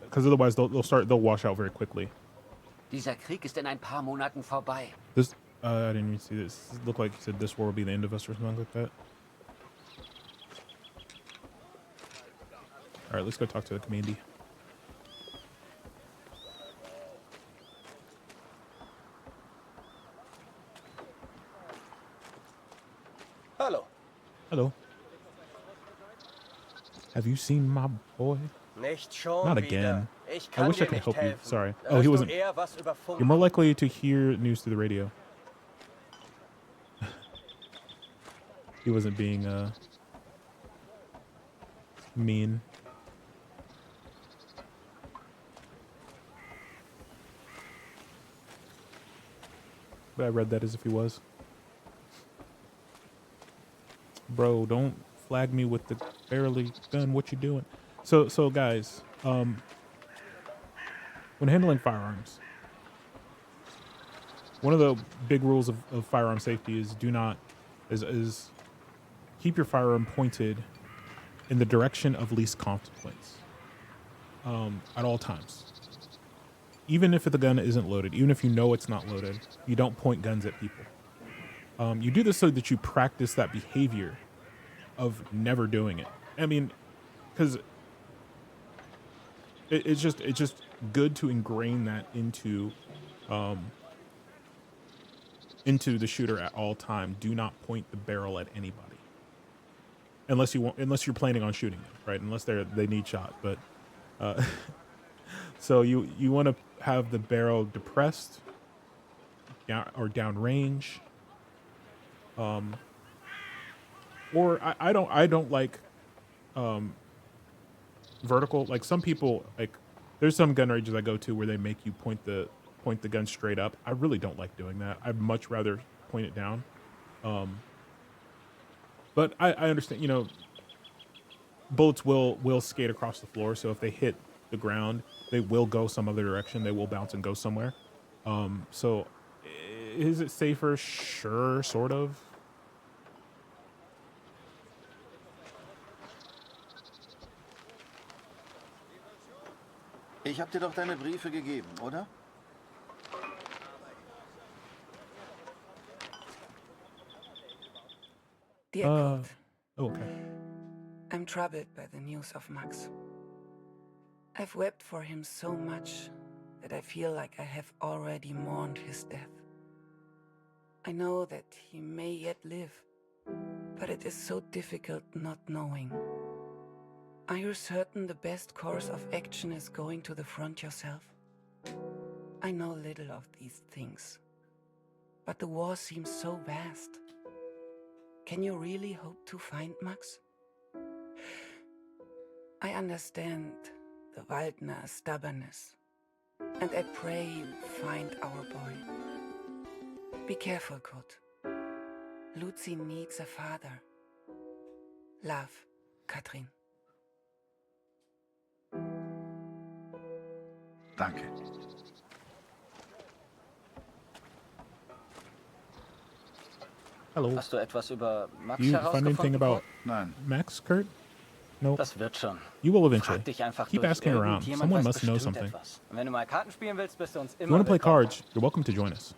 Because otherwise they'll wash out very quickly. Dieser Krieg ist in ein paar Monaten vorbei. This I didn't even see this. It looked like you said this war will be the end of us or something like that. All right, let's go talk to the commandy. Hallo. Hello. Have you seen my boy? Nicht schon Not wieder. again. Ich I kann wish I dir could nicht help you. helfen. Sorry. Oh, Hörst he du wasn't. eher was über Funk? You're more likely to hear news through the radio. He wasn't being mean. But I read that as if he was. Bro, don't flag me with the barely gun. What you doing? So guys, when handling firearms, one of the big rules of firearm safety is is keep your firearm pointed in the direction of least consequence at all times. Even if the gun isn't loaded, even if you know it's not loaded, you don't point guns at people. You do this so that you practice that behavior of never doing it. I mean, because it's just good to ingrain that into the shooter at all time. Do not point the barrel at anybody, unless you're planning on shooting them, right? Unless they need shot, but so you want to have the barrel depressed, down range. Or I don't like vertical. Like some people, like there's some gun ranges I go to where they make you point the gun straight up. I really don't like doing that. I'd much rather point it down. But I understand, bullets will skate across the floor. So if they hit the ground, they will go some other direction. They will bounce and go somewhere. So is it safer? Sure, sort of. Ich habe dir doch deine Briefe gegeben, oder? Dear Kurt, okay. I'm troubled by the news of Max. I've wept for him so much that I feel like I have already mourned his death. I know that he may yet live, but it is so difficult not knowing. Are you certain the best course of action is going to the front yourself? I know little of these things, but the war seems so vast. Can you really hope to find Max? I understand the Waldner stubbornness, and I pray you find our boy. Be careful, Kurt. Lucy needs a father. Love, Katrin. Danke. Hello. Hast du etwas über Max You find anything herausgefunden? about Nein. Max, Kurt? No. Das wird schon. You will eventually. Frag dich einfach Keep durch. asking around. Irgendjemand Someone weiß must know bestimmt something. etwas. Wenn du mal Karten spielen willst, bist du uns If you immer want to play willkommen. cards, you're welcome to join us.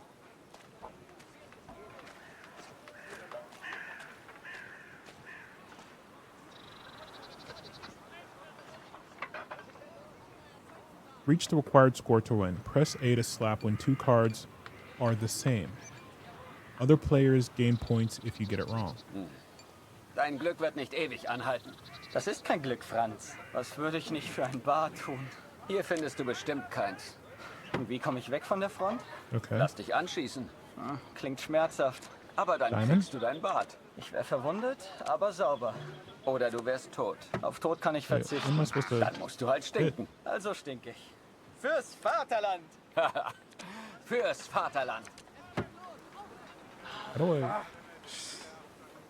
Reach the required score to win. Press A to slap when two cards are the same. Other players gain points if you get it wrong. Dein Glück wird nicht ewig anhalten. Das ist kein Glück, Franz. Was würde ich nicht für ein Bad tun? Hier findest du bestimmt keins. Und wie komme ich weg von der Front? Okay. Lass dich anschießen. Klingt schmerzhaft. Aber dann Diamond? kriegst du dein Bad. Ich wäre verwundet, aber sauber. Oder du wärst tot. Auf Tod kann ich Wait, verzichten. when am I supposed to- Dann musst du halt stinken. Also stink ich. Fürs Vaterland! Fürs Vaterland. How do I...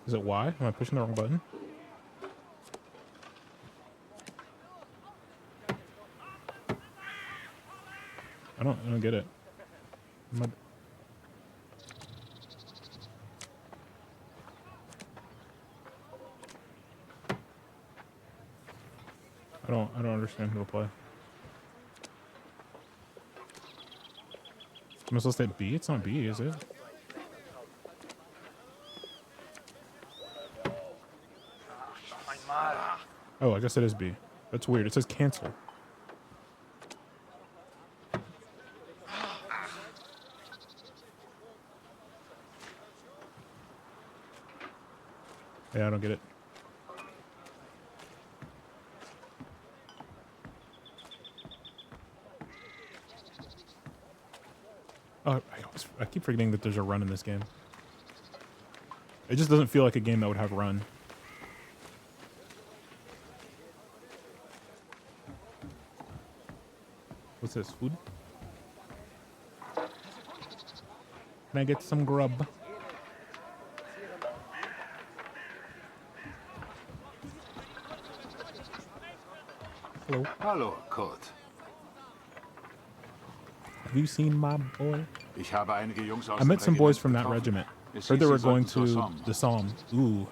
Is it Y? Am I pushing the wrong button? I don't get it. Am I don't understand how to play. Am I supposed to hit B? It's not B, is it? Oh, I guess it is B. That's weird. It says cancel. Yeah, I don't get it. Oh, I keep forgetting that there's a run in this game. It just doesn't feel like a game that would have run. What's this? Food? Can I get some grub? Hello. Hallo, Kurt. Have you seen my boy? Ich habe einige Jungs aus I met dem some boys Regiment from that getroffen. regiment. Es Heard they hieß, were sie going sollten zur to Somme. the Somme. Ooh.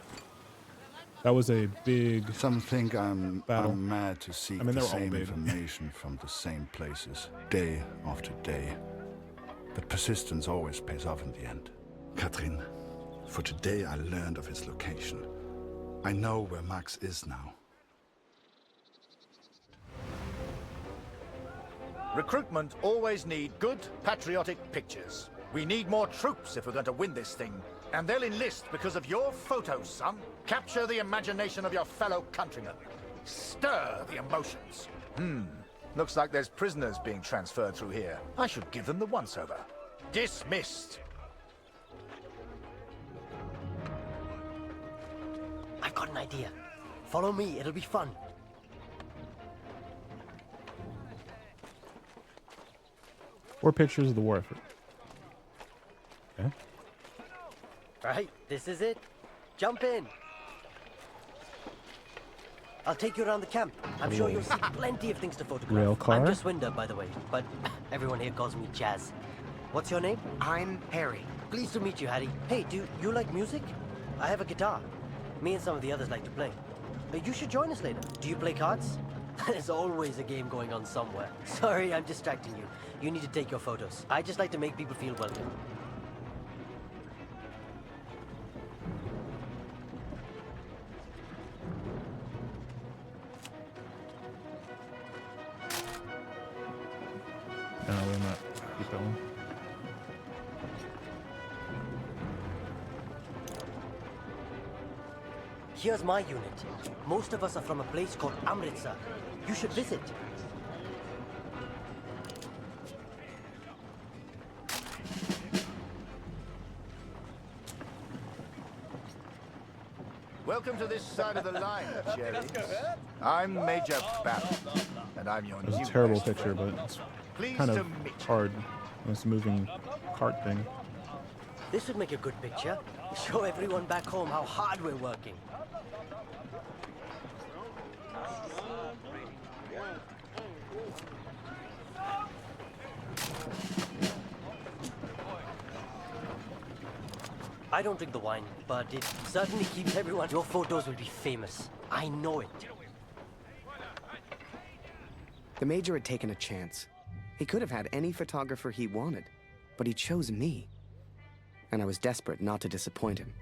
That was a big Some think I'm battle. mad to seek I mean, the they're all same big. information from the same places, day after day. But persistence always pays off in the end. Katrin, for today I learned of his location. I know where Max is now. Recruitment always need good, patriotic pictures. We need more troops if we're going to win this thing. And they'll enlist because of your photos, son. Capture the imagination of your fellow countrymen. Stir the emotions. Looks like there's prisoners being transferred through here. I should give them the once-over. Dismissed. I've got an idea. Follow me, it'll be fun. Or pictures of the war effort. Okay. Right, this is it. Jump in. I'll take you around the camp. I'm sure you'll see plenty of things to photograph. Rail car? I'm just Winder, by the way, but everyone here calls me Jazz. What's your name? I'm Harry. Pleased to meet you, Harry. Hey, do you like music? I have a guitar. Me and some of the others like to play. You should join us later. Do you play cards? There's always a game going on somewhere. Sorry, I'm distracting you. You need to take your photos. I just like to make people feel welcome. No, we're not. Keep going. Here's my unit. Most of us are from a place called Amritsar. You should visit. Welcome to this side of the line, Jerry. I'm Major Barrett, and I'm your It was new a terrible best picture, friend. but it's Pleased kind to of meet you. hard. This moving cart thing. This would make a good picture. Show everyone back home how hard we're working. I don't drink the wine, but it certainly keeps everyone. Your photos will be famous. I know it. The Major had taken a chance. He could have had any photographer he wanted, but he chose me. And I was desperate not to disappoint him.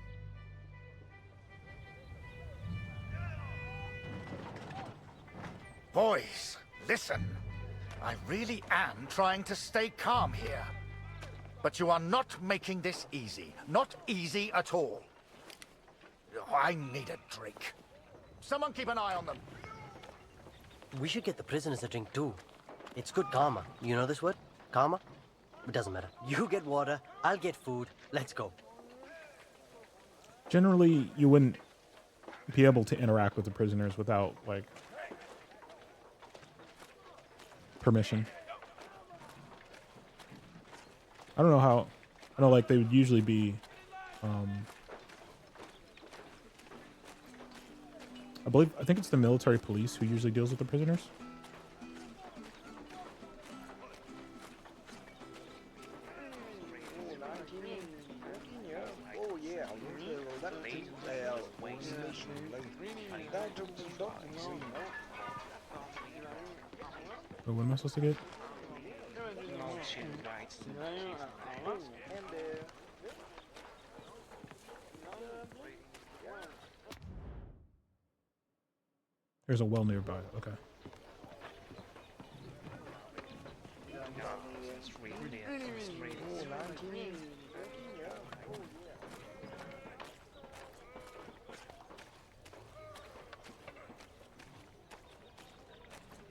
Boys, listen. I really am trying to stay calm here. But you are not making this easy. Not easy at all. I need a drink. Someone keep an eye on them. We should get the prisoners a drink too. It's good karma. You know this word? Karma? It doesn't matter. You get water, I'll get food. Let's go. Generally, you wouldn't be able to interact with the prisoners without, like, permission. I don't know how. I know, like, they would usually be. I think it's the military police who usually deals with the prisoners. But what am I supposed to get? There's a well nearby. Okay.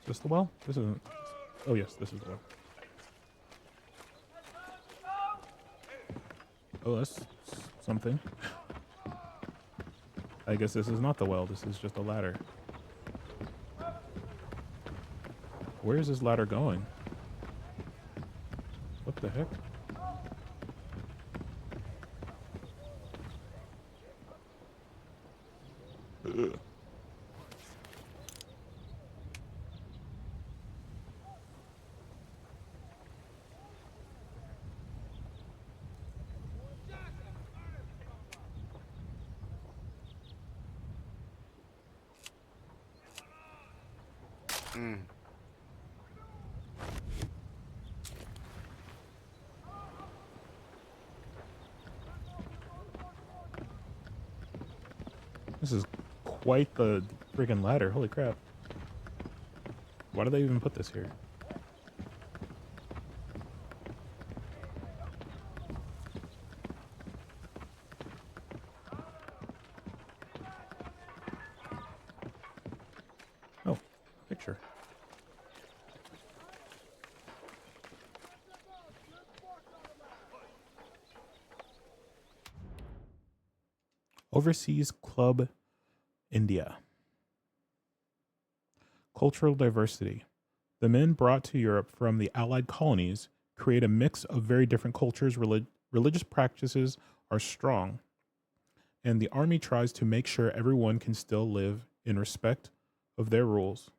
Is this the well? This isn't. Oh yes, this is the well. Oh, that's something. I guess this is not the well. This is just a ladder. Where is this ladder going? What the heck? Ugh. This is quite the friggin' ladder. Holy crap. Why do they even put this here? Oh, picture. Overseas Club India. Cultural diversity. The men brought to Europe from the Allied colonies create a mix of very different cultures. Religious practices are strong, and the army tries to make sure everyone can still live in respect of their rules.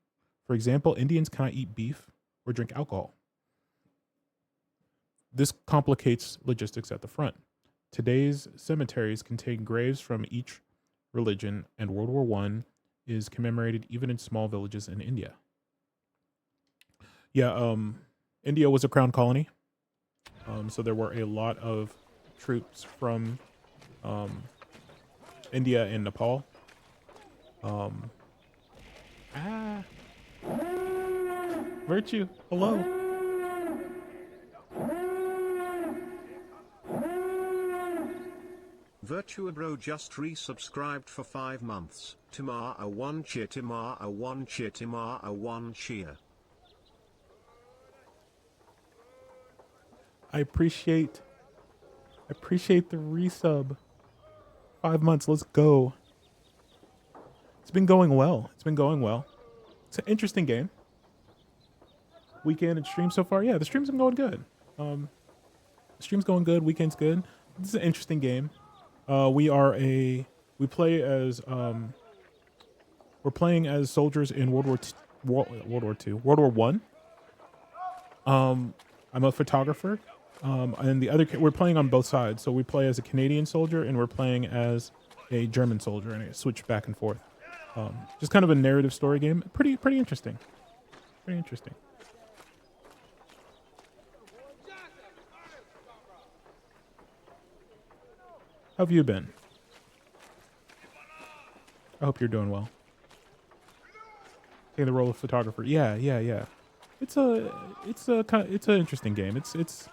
For example, Indians cannot eat beef or drink alcohol. This complicates logistics at the front. Today's cemeteries contain graves from each religion, and World War I is commemorated even in small villages in India. Yeah, India was a crown colony. So there were a lot of troops from India and Nepal. Virtue, hello. Virtua Bro just resubscribed for 5 months. Timar a 1 cheer, Timar a 1 cheer, Timar a 1 cheer. I appreciate the resub. 5 months, let's go. It's been going well. It's an interesting game. Weekend and stream so far. Yeah, the stream's been going good. The stream's going good, weekend's good. This is an interesting game. We're playing as soldiers in World War One. I'm a photographer. And we're playing on both sides. So we play as a Canadian soldier and we're playing as a German soldier, and I switch back and forth. Just kind of a narrative story game. Pretty interesting. Pretty interesting. How have you been? I hope you're doing well. Taking the role of photographer. Yeah. It's an interesting game. It's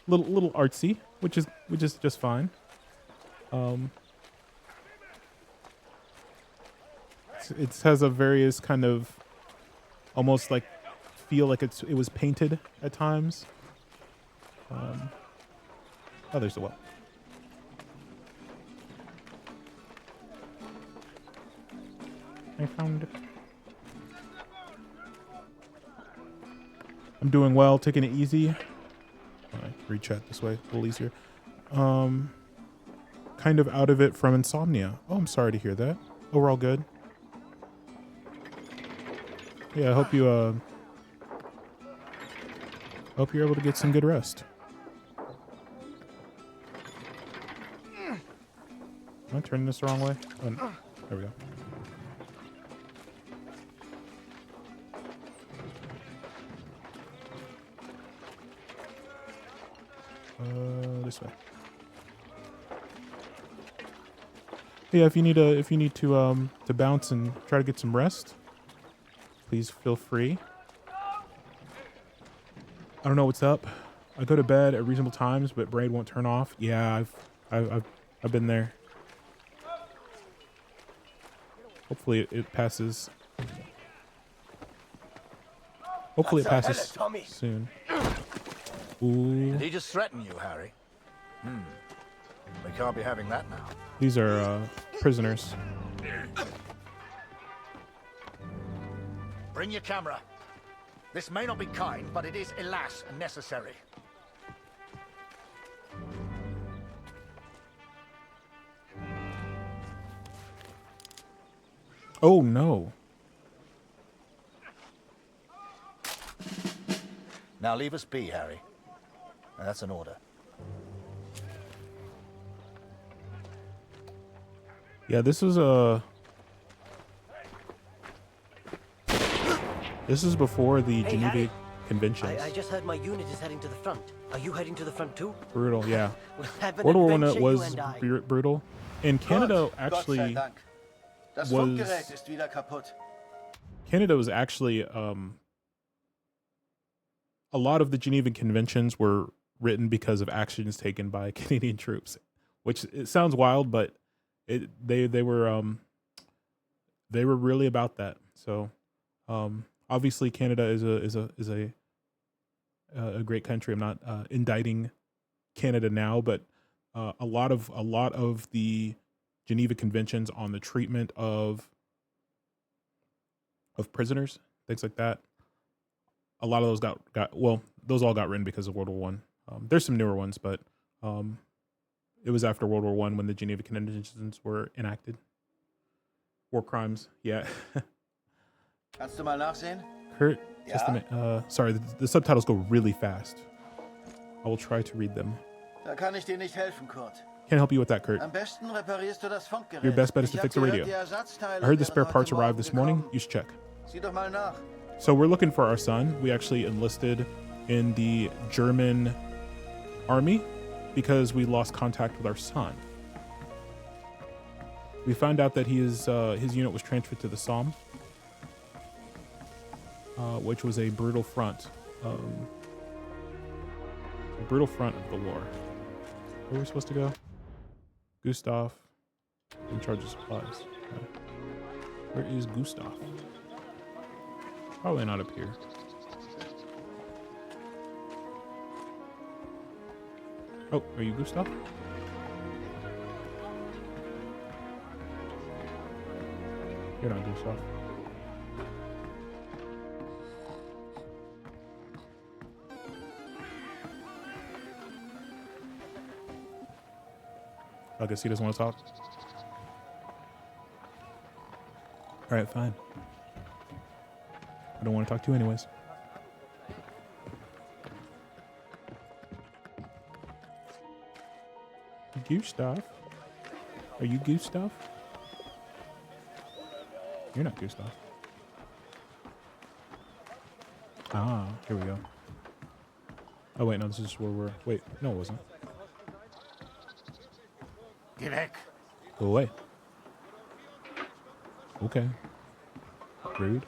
little artsy, which is just fine. It has a various kind of almost like feel like it was painted at times. Oh, there's the well. I found it. I'm doing well, taking it easy. Reach out this way, a little easier. Kind of out of it from insomnia. Oh, I'm sorry to hear that. Overall good. Yeah, I hope you're able to get some good rest. Am I turning this the wrong way? Oh, no. There we go. This way. Yeah, if you need to bounce and try to get some rest, please feel free. I don't know what's up. I go to bed at reasonable times, but brain won't turn off. Yeah, I've been there. Hopefully it passes. Hopefully it passes soon. Ooh. Did he just threaten you, Harry? We can't be having that now. These are prisoners. Bring your camera. This may not be kind, but it is, alas, necessary. Oh, no. Now leave us be, Harry. Now, that's an order. Yeah, this is before the Geneva Conventions. I just heard my unit is heading to the front. Are you heading to the front too? Brutal, yeah. We'll have an World War I adventure, was you and I. brutal. And Canada actually Das was... Funkgerät ist wieder kaputt. Canada was actually... a lot of the Geneva Conventions were written because of actions taken by Canadian troops, which it sounds wild, but they were really about that. So obviously Canada is a great country. I'm not indicting Canada now, but a lot of the Geneva Conventions on the treatment of prisoners, things like that. A lot of those those all got written because of World War One. There's some newer ones, but it was after World War One when the Geneva Conventions were enacted. War crimes, yeah. Kannst du mal nachsehen? Kurt, just a minute. Sorry, the subtitles go really fast. I will try to read them. Da kann ich dir nicht helfen, Kurt. Can't help you with that, Kurt. Am besten reparierst du das Funkgerät. Your best bet is to Ich fix hab the gehört, radio. die Ersatzteile I heard the wären spare heute parts arrived Morgen this morning. gekommen. You should check. Sieh doch mal nach. So we're looking for our son. We actually enlisted in the German army because we lost contact with our son. We found out that his unit was transferred to the Somme, which was a brutal front. A brutal front of the war. Where are we supposed to go? Gustav, in charge of supplies. Where is Gustav? Probably not up here. Oh, are you Gustav? You're not Gustav. I guess he doesn't want to talk. Alright, fine. I don't want to talk to you anyways. Gustav? Are you Gustav? You're not Gustav. Ah, here we go. Oh wait, no, this is where we're... Wait, no it wasn't. Geh weg. Go away. Okay. Rude.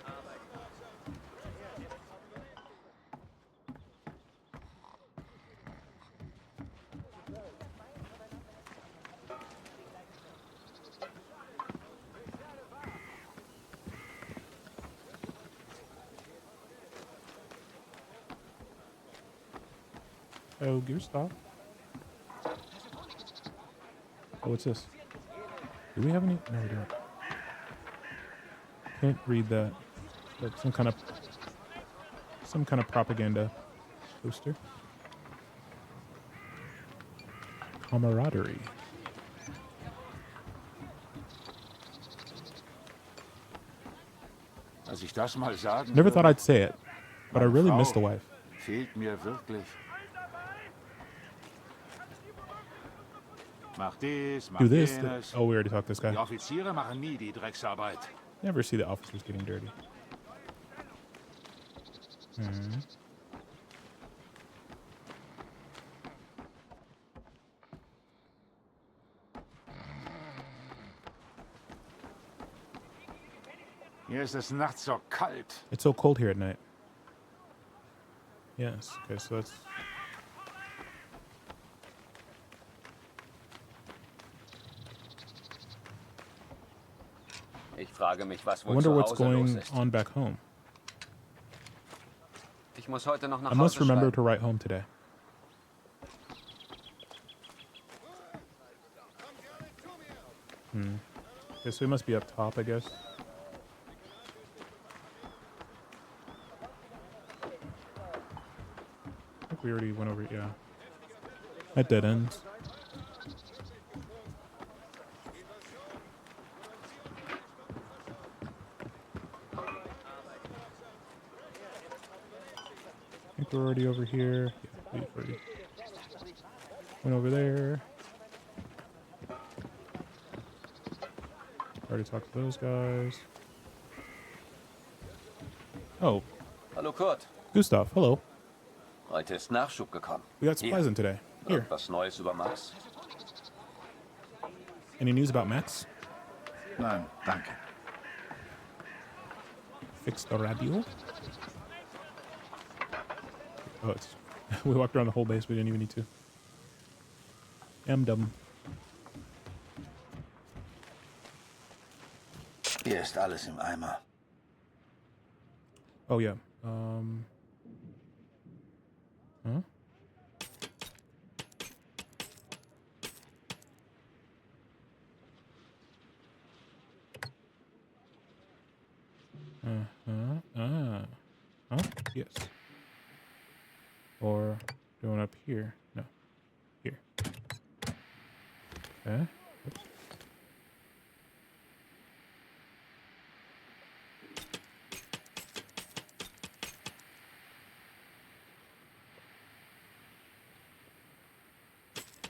Oh, Gustav. Oh, what's this? Do we have any? No, we don't. Can't read that. That's some kind of propaganda poster. Camaraderie. Als ich das mal sagen Never thought würde, I'd say it, but I meine really Frau miss the wife. fehlt mir wirklich. Mach dies, mach Do this. jenes. Oh, we already talked to this guy. Die Offiziere machen nie die Drecksarbeit. Never see the officers getting dirty. Hier ist es nachts so kalt. It's so cold here at night. Yes. Okay, so that's... Ich frage mich, was I wohl wonder zu what's Hause los going ist. on back home. Ich muss heute noch nach I must Hause remember schreiben. to write home today. Okay, so he must be up top, I guess. I think we already went over it, yeah. At dead ends. I think we're already over here. Yeah, we already went over there. Already talked to those guys. Oh. Hallo Kurt. Gustav, hello. Heute ist Nachschub gekommen. We got supplies in today. Here. Irgendwas Neues über Max? Any news about Max? Nein, danke. Fix the radio? Oh, it's... we walked around the whole base. We didn't even need to. I'm dumb. Hier ist alles im Eimer. Oh, yeah. Huh? Huh? Yes. Or going up here. No. Here. Okay. Oops.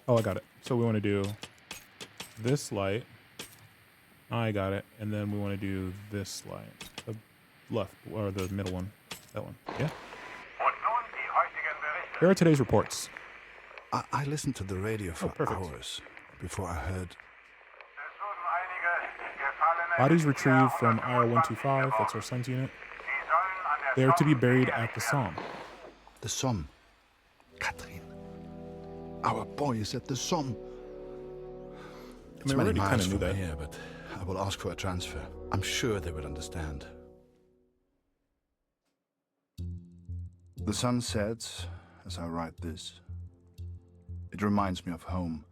Oh, I got it. So we want to do this light. I got it. And then we want to do this light. left, or the middle one. That one. Yeah. Here are today's reports. I listened to the radio for hours before I heard. Bodies retrieved from IR-125, that's our son's unit. They are to be buried at the Somme. The Somme. Catherine. Our boy is at the Somme. It's we many already miles kinda knew from that. here, but I will ask for a transfer. I'm sure they will understand. The sun sets as I write this. It reminds me of home,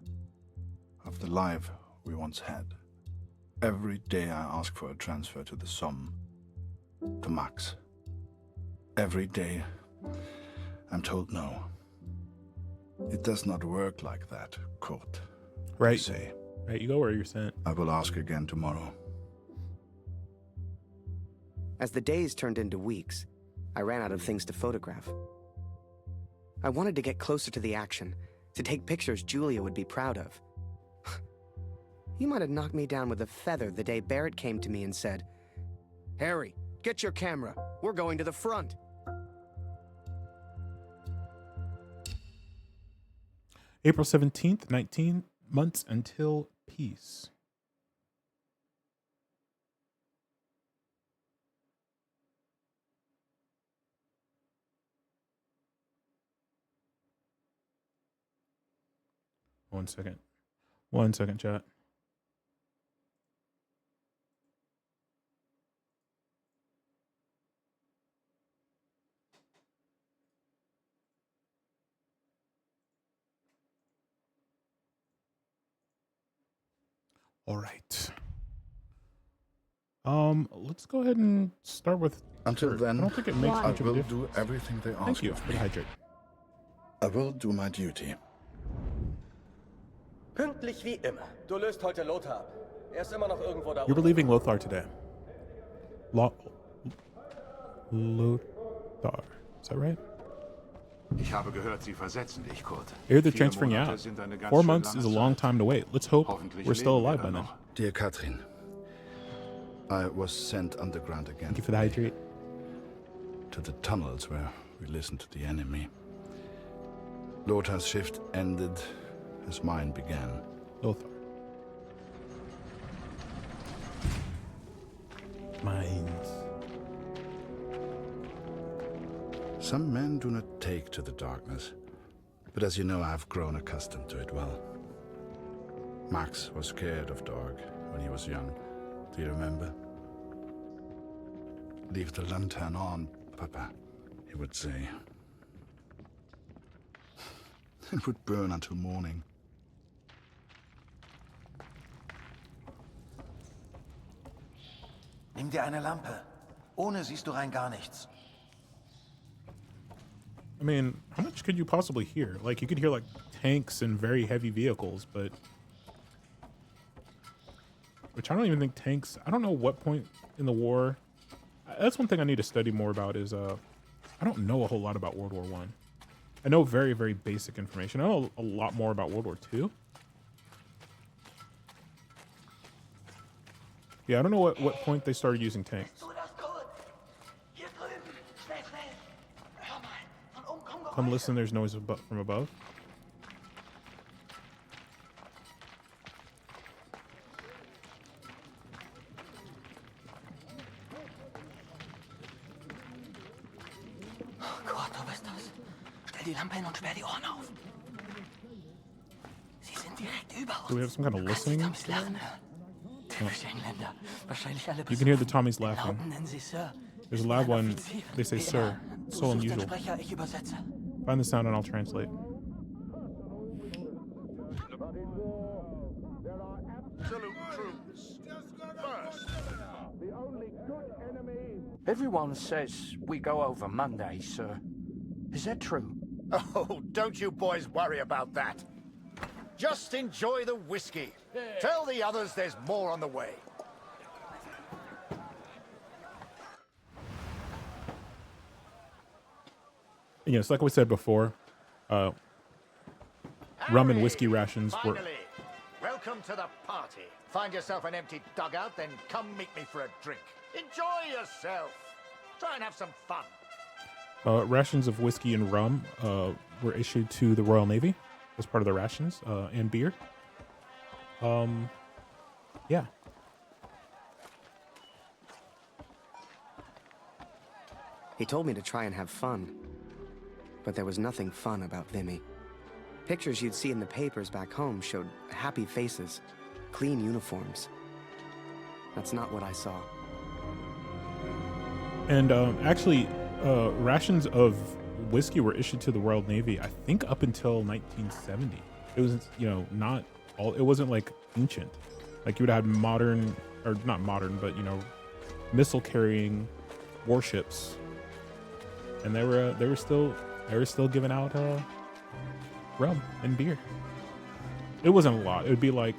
of the life we once had. Every day I ask for a transfer to the Somme, to Max. Every day I'm told no. It does not work like that, Kurt. Right. You say. Right, you go where you're sent. I will ask again tomorrow. As the days turned into weeks, I ran out of things to photograph. I wanted to get closer to the action, to take pictures Julia would be proud of. You might have knocked me down with a feather the day Barrett came to me and said, "Harry, get your camera. We're going to the front." April 17th, 19 months until peace. One second. 1 second, chat. All right. Let's go ahead and start with. Until Kurt. then, I don't think it makes I much of a will difference. do everything they ask Thank you of for the me. hydrate. I will do my duty. Pünktlich wie immer. Du löst heute Lothar ab. Er ist immer noch irgendwo da You're oben. relieving Lothar today. Lothar. Is that right? Ich habe gehört, Sie versetzen dich, Kurt. Here they're 4 transferring you Monate out. sind eine ganz 4 schön months lange is a long Zeit. time to wait. Let's hope Hoffentlich we're still leben wir alive by dann then. noch. Dear Katrin, I was sent underground again. Thank you for the hydrate. To the tunnels where we listened to the enemy. Lothar's shift ended as mine began. Lothar. Mines. Some men do not take to the darkness, but as you know, I have grown accustomed to it well. Max was scared of dark when he was young. Do you remember? Leave the lantern on, Papa, he would say. It would burn until morning. Nimm dir eine Lampe. Ohne siehst du rein gar nichts. I mean, how much could you possibly hear? Like, you could hear, like, tanks and very heavy vehicles, but... Which I don't even think tanks... I don't know what point in the war... That's one thing I need to study more about is, I don't know a whole lot about World War I. I know very, very basic information. I know a lot more about World War II. Yeah, I don't know what point they started using tanks. Come listen, there's noise from above. Oh Gott, du bist das. Stell die Lampe hin und sperr die Ohren auf. Sie sind direkt über uns. Do we have some kind of listening? Tommys Lachen hören. Typische Engländer. Wahrscheinlich alle You can hear the besoffen. Tommies laughing. Lauten nennen sie Sir. There's a loud one. They say, sir. It's so Du suchst den unusual. Sprecher, ich übersetze. Find the sound and I'll translate. Absolute truths. First, the only good enemy. Everyone says we go over Monday, sir. Is that true? Oh, don't you boys worry about that. Just enjoy the whiskey. Tell the others there's more on the way. Yes, like we said before, rum and whiskey rations were... Finally, welcome to the party. Find yourself an empty dugout, then come meet me for a drink. Enjoy yourself. Try and have some fun. Rations of whiskey and rum were issued to the Royal Navy as part of the rations, and beer. Yeah. He told me to try and have fun, but there was nothing fun about Vimy. Pictures you'd see in the papers back home showed happy faces, clean uniforms. That's not what I saw. And actually, rations of whiskey were issued to the Royal Navy, I think, up until 1970. It was, not all. It wasn't like ancient. Like you would have modern, or not modern, but missile-carrying warships, and they were still giving out rum and beer. It wasn't a lot. It would be like,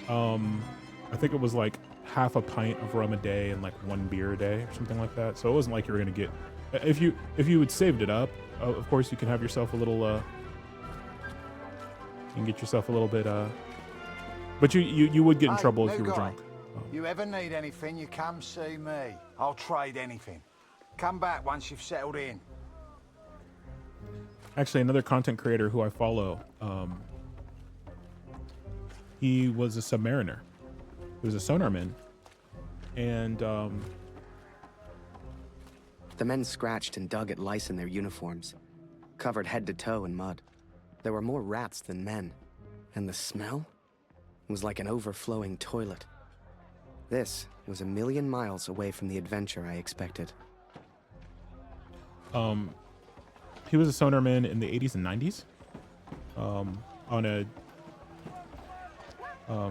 I think it was like half a pint of rum a day and like one beer a day or something like that. So it wasn't like you were gonna get, if you had saved it up, of course you can have yourself a little, you can get yourself a little bit, but you would get in trouble if you were drunk. You ever need anything, you come see me. I'll trade anything. Come back once you've settled in. Actually, another content creator who I follow, he was a submariner. He was a sonarman. And the men scratched and dug at lice in their uniforms, covered head to toe in mud. There were more rats than men, and the smell was like an overflowing toilet. This was a million miles away from the adventure I expected. He was a sonarman in the 80s and 90s. On a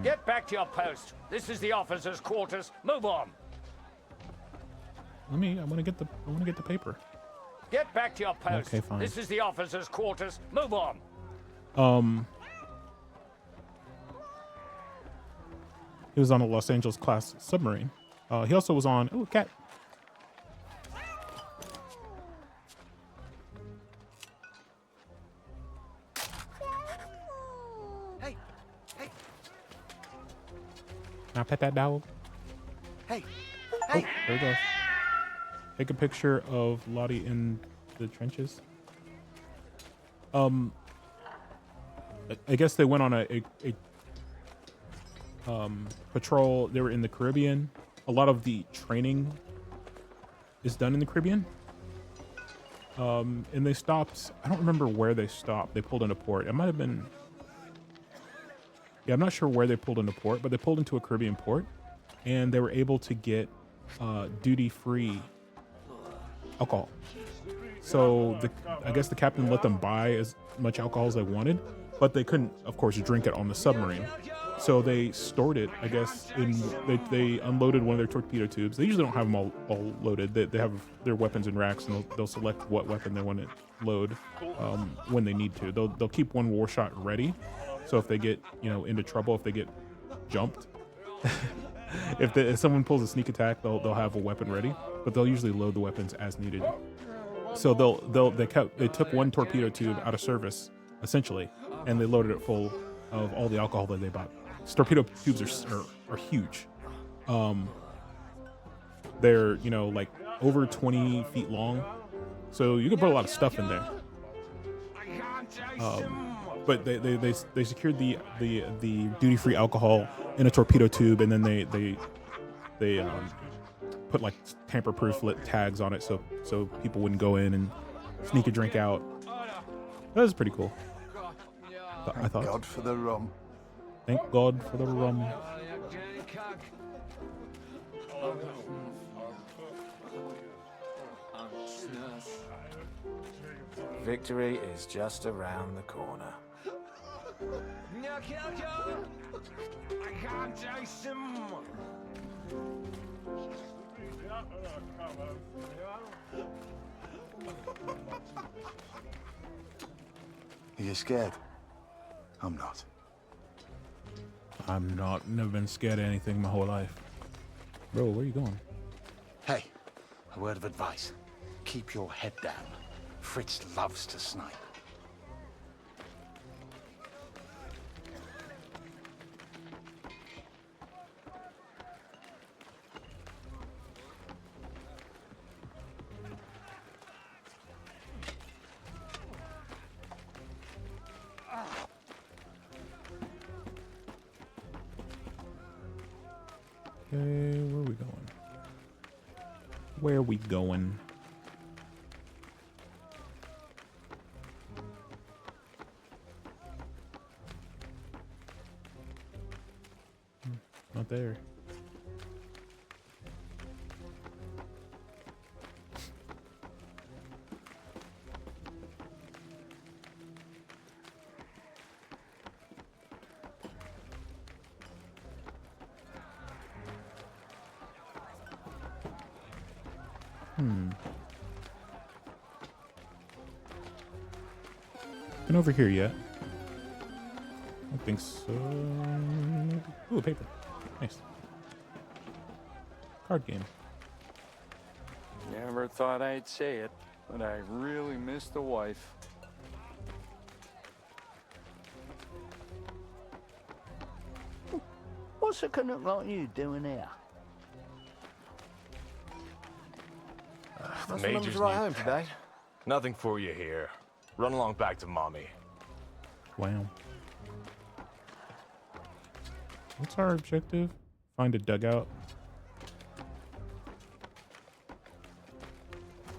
Get back to your post. This is the officers' quarters. Move on. I want to get the paper. Get back to your post. Okay, fine. This is the officers' quarters. Move on. He was on a Los Angeles class submarine. He also was on, cat. Hey, hey, Can I pet that dog? hey, Oh, there he goes. Take a picture of Lottie in the trenches. I guess they went on a patrol. They were in the Caribbean. A lot of the training is done in the Caribbean. And they stopped. I don't remember where they stopped. They pulled into port. It might have been. Yeah, I'm not sure where they pulled into port, but they pulled into a Caribbean port, and they were able to get duty-free alcohol. So I guess the captain let them buy as much alcohol as they wanted, but they couldn't, of course, drink it on the submarine. So they stored it, I guess, they unloaded one of their torpedo tubes. They usually don't have them all loaded. They have their weapons in racks, and they'll select what weapon they want to load when they need to. They'll keep one war shot ready. So if they get, into trouble, if they get jumped, if someone pulls a sneak attack, they'll have a weapon ready, but they'll usually load the weapons as needed. So they took one torpedo tube out of service, essentially, and they loaded it full of all the alcohol that they bought. These torpedo tubes are huge. They're like over 20 feet long, so you can put a lot of stuff in there. But they secured the duty-free alcohol in a torpedo tube, and then they put like tamper-proof tags on it so people wouldn't go in and sneak a drink out. That was pretty cool. I thought. Thank God for the rum. Thank God for the rum. Victory is just around the corner. I can't taste him. Are you scared? I'm not. I'm not. Never been scared of anything my whole life. Bro, where you going? Hey, a word of advice. Keep your head down. Fritz loves to snipe. Okay, where are we going? Where are we going? Not there. Been over here yet? I don't think so. Ooh, a paper. Nice. Card game. Never thought I'd say it, but I really miss the wife. What's a canuck like you doing here? The Major's right home today. Nothing for you here. Run along back to Mommy. Wow. What's our objective? Find a dugout.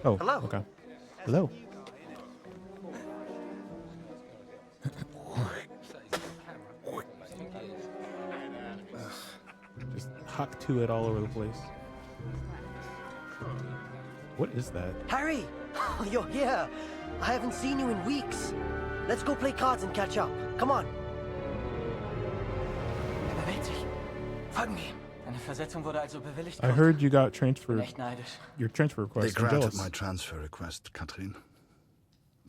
Oh, Hello. Okay. Hello. Just huck to it all over the place. What is that? Harry! Oh, you're here! I haven't seen you in weeks. Let's go play cards and catch up. Come on. Er bewegt sich. Folgen wir ihm. Eine Versetzung wurde also bewilligt. I heard you got transferred. Bin echt neidisch. Your transfer They request. I'm granted jealous. my transfer request, Katrin.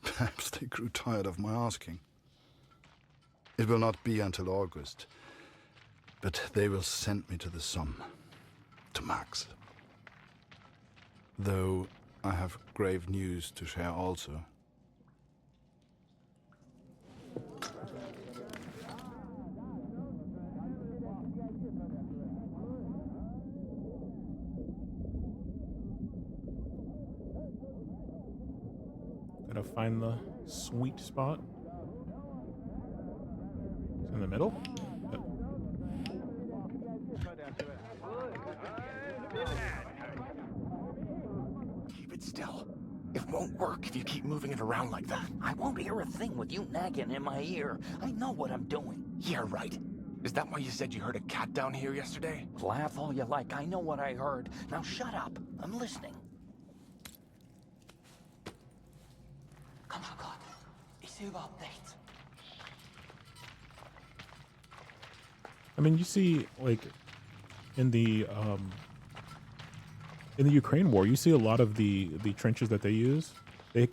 Perhaps they grew tired of my asking. It will not be until August, but they will send me to the Somme, to Max. Though I have grave news to share also. Gotta find the sweet spot. It's in the middle. Yep. Keep it still. It won't work if you keep moving it around like that. I won't hear a thing with you nagging in my ear. I know what I'm doing. Yeah, right. Is that why you said you heard a cat down here yesterday? Laugh all you like. I know what I heard. Now shut up. I'm listening. Komm schon, Gott. Ich sehe überhaupt nichts. I mean, you see, like, in the Ukraine war, you see a lot of the trenches that they use. They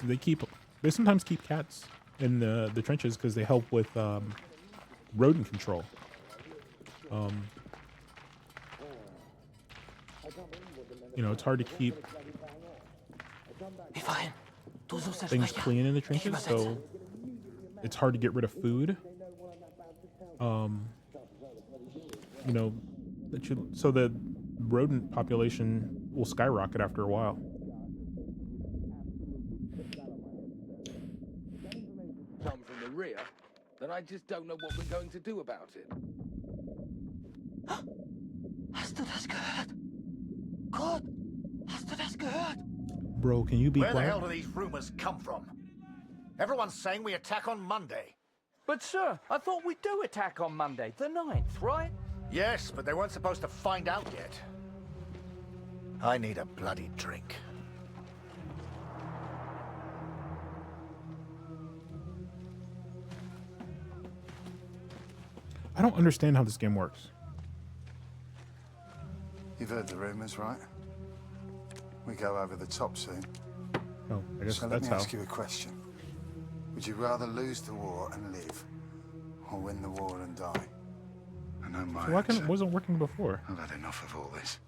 sometimes keep cats in the trenches because they help with rodent control. You know, it's hard to keep things clean in the trenches, so it's hard to get rid of food. You know, so the rodent population will skyrocket after a while. Come from the rear, then I just don't know what we're going to do about it. Hast du das gehört? Gott, hast du das gehört? Bro, can you be Where the quiet? hell do these rumors come from? Everyone's saying we attack on Monday. But sir, I thought we do attack on Monday, the 9th, right? Yes, but they weren't supposed to find out yet. I need a bloody drink. I don't understand how this game works. You've heard the rumors, right? We go over the top soon. Oh, I guess so let that's me how. ask you a question. Would you rather lose the war and live, or win the war and die? I know my So why answer. it wasn't working before? I've had enough of all this.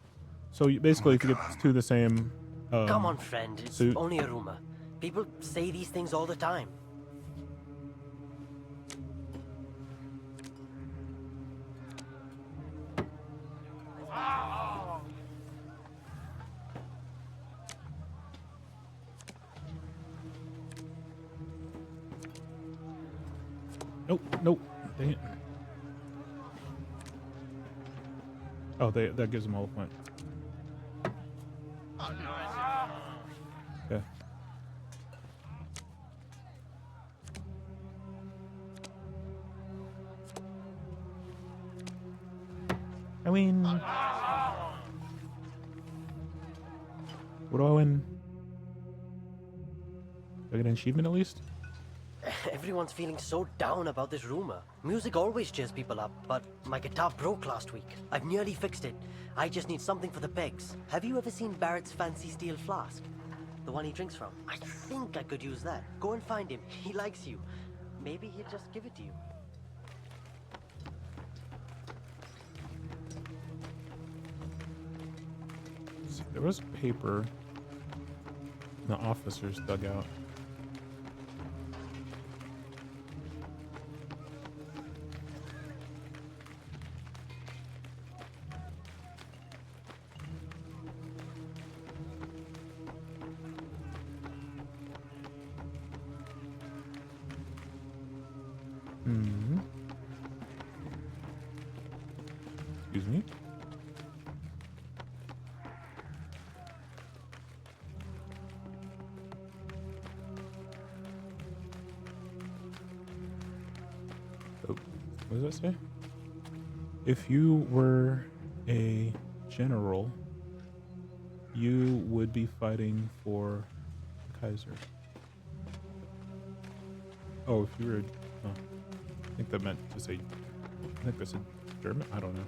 So you, basically, if you get to the same Come on, friend. It's suit. only a rumor. People say these things all the time. Nope, nope. Dang it. Oh, that gives them all a point. Okay. I mean, what do I win? Do I get an achievement at least? Everyone's feeling so down about this rumor. Music always cheers people up, but my guitar broke last week. I've nearly fixed it. I just need something for the pegs. Have you ever seen Barrett's fancy steel flask? The one he drinks from? I think I could use that. Go and find him. He likes you. Maybe he'd just give it to you. See, there was paper in the officer's dugout. Excuse me. Oh, what does that say? If you were a general, you would be fighting for Kaiser. Oh, if you were, oh, I think that meant to say, I think that's a German. I don't know.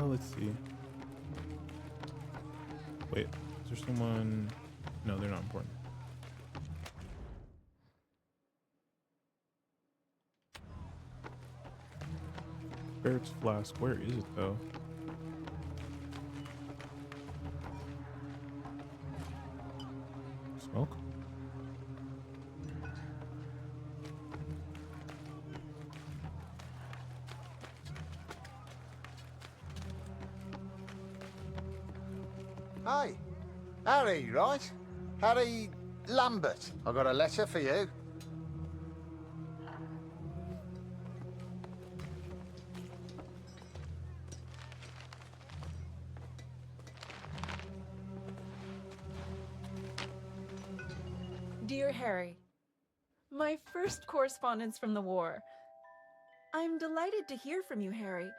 Let's see. Wait, is there someone? No, they're not important. Barrett's flask. Where is it though? Smoke? Hey, Harry, right? Harry Lambert. I got a letter for you. Dear Harry, my first correspondence from the war. I'm delighted to hear from you, Harry,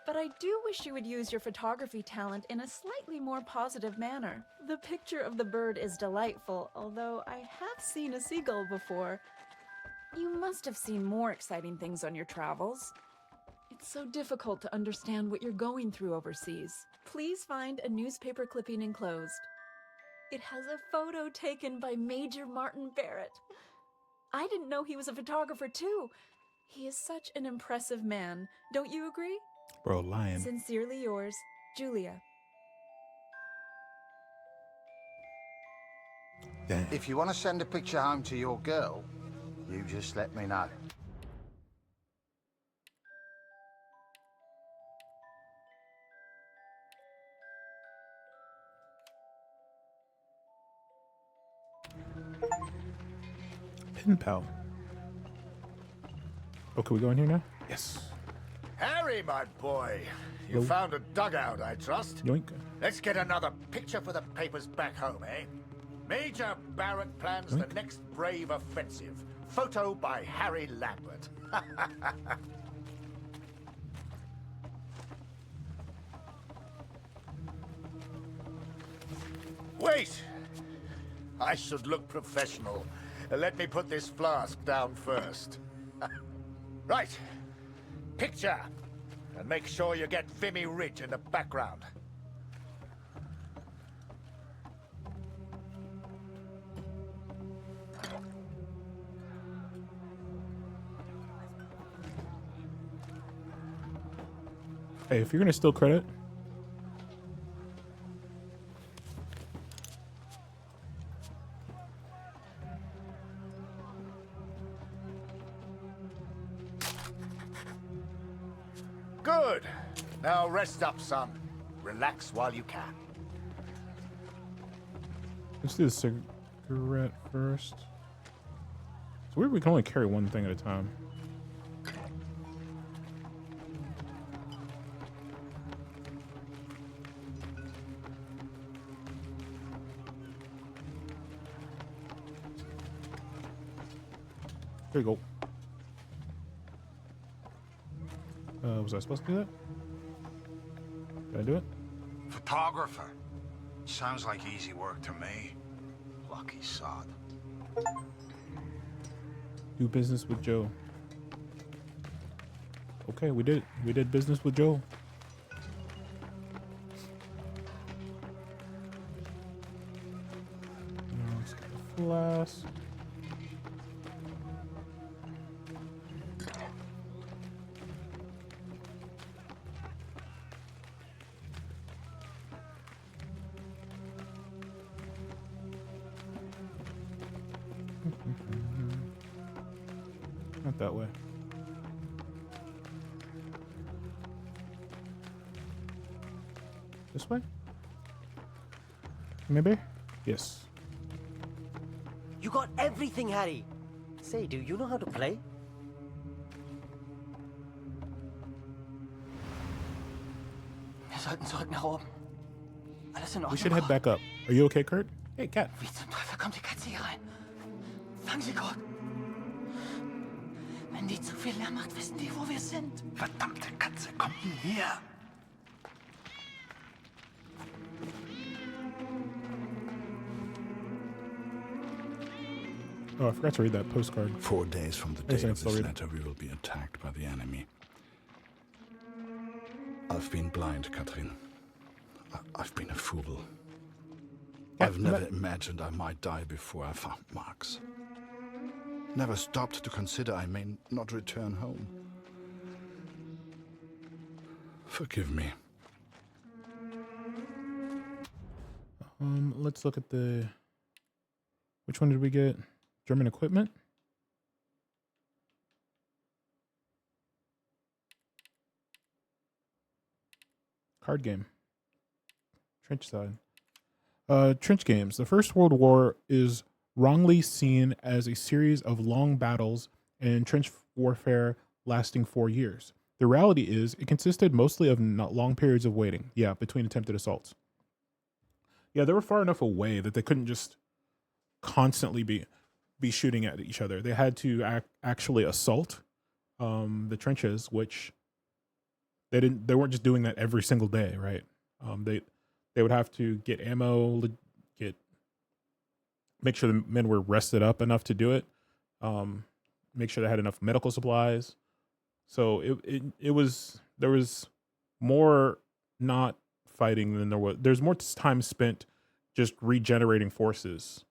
but I do wish you would use your photography talent in a slightly more positive manner. The picture of the bird is delightful, although I have seen a seagull before. You must have seen more exciting things on your travels. It's so difficult to understand what you're going through overseas. Please find a newspaper clipping enclosed. It has a photo taken by Major Martin Barrett. I didn't know he was a photographer too. He is such an impressive man. Don't you agree? Bro, lying. Sincerely yours, Julia. Damn. If you want to send a picture home to your girl, you just let me know. Pen pal. Oh, can we go in here now? Yes. Harry, my boy. You Hello. found a dugout, I trust. Yoink. Let's get another picture for the papers back home, eh? Major Barrett plans the next brave offensive. Photo by Harry Lambert. Wait! I should look professional. Let me put this flask down first. Right. Picture. And make sure you get Vimy Ridge in the background. Hey, if you're gonna steal credit, Good. Now rest up, son. Relax while you can. Let's do the cigarette first. It's weird we can only carry one thing at a time. There you go. Was I supposed to do that? Did I do it? Photographer. Sounds like easy work to me. Lucky sod. Do business with Joe. Okay, we did it. We did business with Joe. Now let's get the flask. Not that way. This way? Maybe? Yes. You got everything, Harry. Say, do you know how to play? Wir sollten zurück nach oben. Alles in We Ordnung? should head back up. Are you okay, Kurt? Hey, Cat. Wie zum Teufel kommt die Katze hier rein? Fangen Sie Kurt. Wenn die zu viel Lärm macht, wissen die, wo wir sind. Verdammte Katze, komm her! Oh, I forgot to read that postcard. 4 days from the Yes, I day can of still this read it. letter, we will be attacked by the enemy. I've been blind, Katrin. I've been a fool. I've never imagined I might die before I found Max. Never stopped to consider I may not return home. Forgive me. Let's look at the... Which one did we get? German equipment? Card game. Trench side. Trench games. The First World War is wrongly seen as a series of long battles and trench warfare lasting 4 years. The reality is it consisted mostly of not long periods of waiting. Yeah, between attempted assaults. Yeah, they were far enough away that they couldn't just constantly be shooting at each other. They had to actually assault the trenches, which they weren't just doing that every single day, right? They would have to get ammo, make sure the men were rested up enough to do it, make sure they had enough medical supplies. So there was more not fighting than there's more time spent just regenerating forces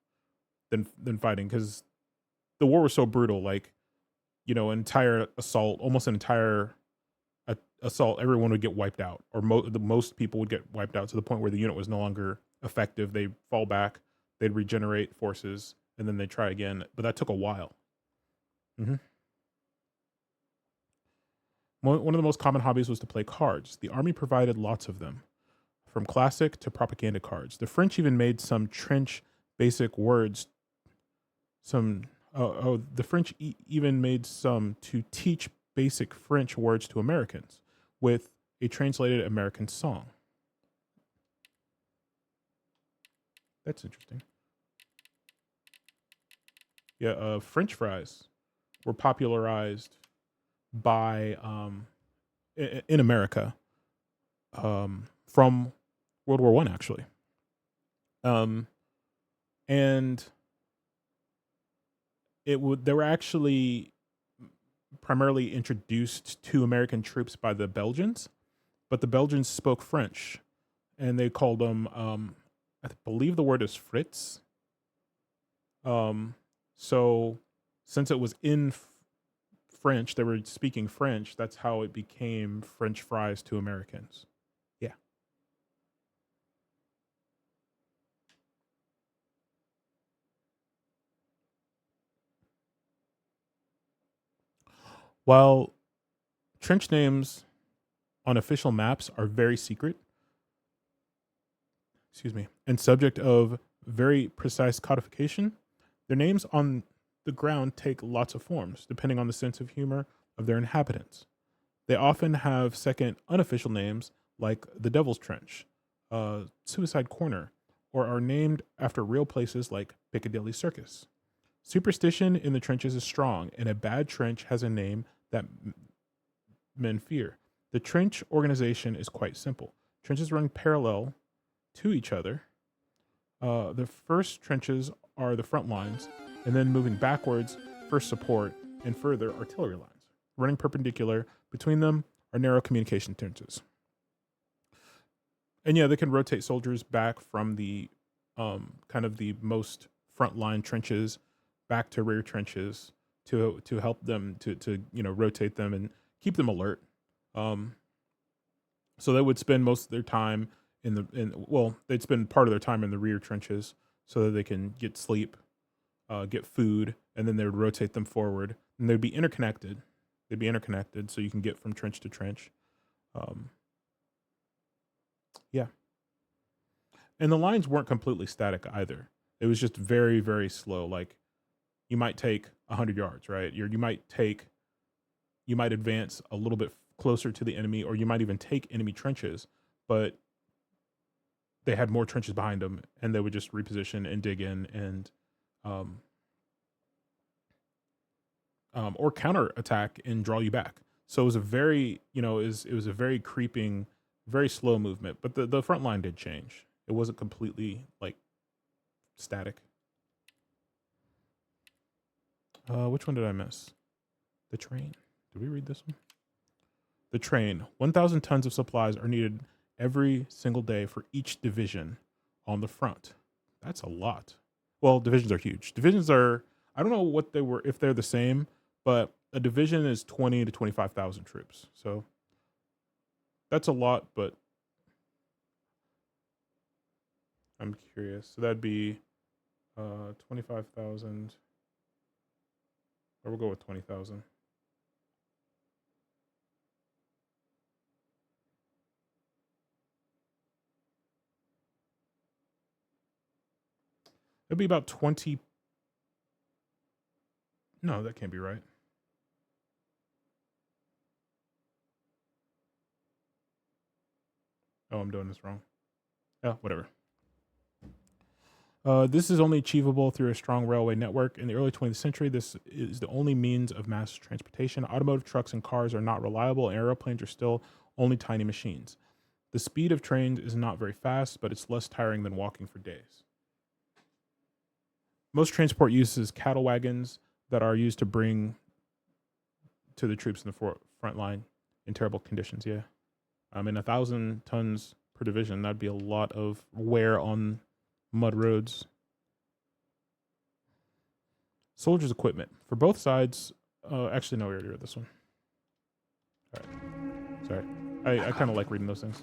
than fighting, because the war was so brutal. Like, you know, entire assault, almost an entire assault, everyone would get wiped out, or most people would get wiped out to the point where the unit was no longer effective. They'd fall back, they'd regenerate forces, and then they'd try again. But that took a while. One of the most common hobbies was to play cards. The army provided lots of them, from classic to propaganda cards. The French even made some trench basic words. The French even made some to teach basic French words to Americans with a translated American song. That's interesting. Yeah, French fries were popularized by in America from World War I, actually. And they were actually primarily introduced to American troops by the Belgians, but the Belgians spoke French, and they called them, I believe the word is Fritz. So since it was in French, they were speaking French, that's how it became French fries to Americans. Yeah. While trench names on official maps are very secret, and subject of very precise codification. Their names on the ground take lots of forms, depending on the sense of humor of their inhabitants. They often have second unofficial names like the Devil's Trench, Suicide Corner, or are named after real places like Piccadilly Circus. Superstition in the trenches is strong, and a bad trench has a name that men fear. The trench organization is quite simple. Trenches run parallel to each other. The first trenches are the front lines, and then moving backwards, first support, and further artillery lines. Running perpendicular between them are narrow communication trenches. And yeah, they can rotate soldiers back from the kind of the most frontline trenches back to rear trenches to help them to rotate them and keep them alert. So they would spend most of their time they'd spend part of their time in the rear trenches so that they can get sleep, get food, and then they would rotate them forward, and they'd be interconnected. They'd be interconnected, so you can get from trench to trench. Yeah. And the lines weren't completely static either. It was just very, very slow. Like, you might take 100 yards, right? You might advance a little bit closer to the enemy, or you might even take enemy trenches, but they had more trenches behind them, and they would just reposition and dig in and or counter attack and draw you back. So it was a very, it was a very creeping, very slow movement. But the front line did change. It wasn't completely like static. Which one did I miss? The train. Did we read this one? The train. 1,000 tons of supplies are needed every single day for each division on the front. That's a lot. Well, divisions are huge. Divisions are, I don't know what they were, if they're the same, but a division is 20 to 25,000 troops. So that's a lot, but I'm curious. So that'd be 25,000, or we'll go with 20,000. It'd be about 20. No, that can't be right. Oh, I'm doing this wrong. Oh, whatever. This is only achievable through a strong railway network. In the early 20th century, this is the only means of mass transportation. Automotive trucks and cars are not reliable, and aeroplanes are still only tiny machines. The speed of trains is not very fast, but it's less tiring than walking for days. Most transport uses cattle wagons that are used to bring to the troops in the front line in terrible conditions, yeah. 1,000 tons per division, that'd be a lot of wear on mud roads. Soldiers' equipment. For both sides, actually, no, we already read this one. All right. Sorry. I kind of like reading those things.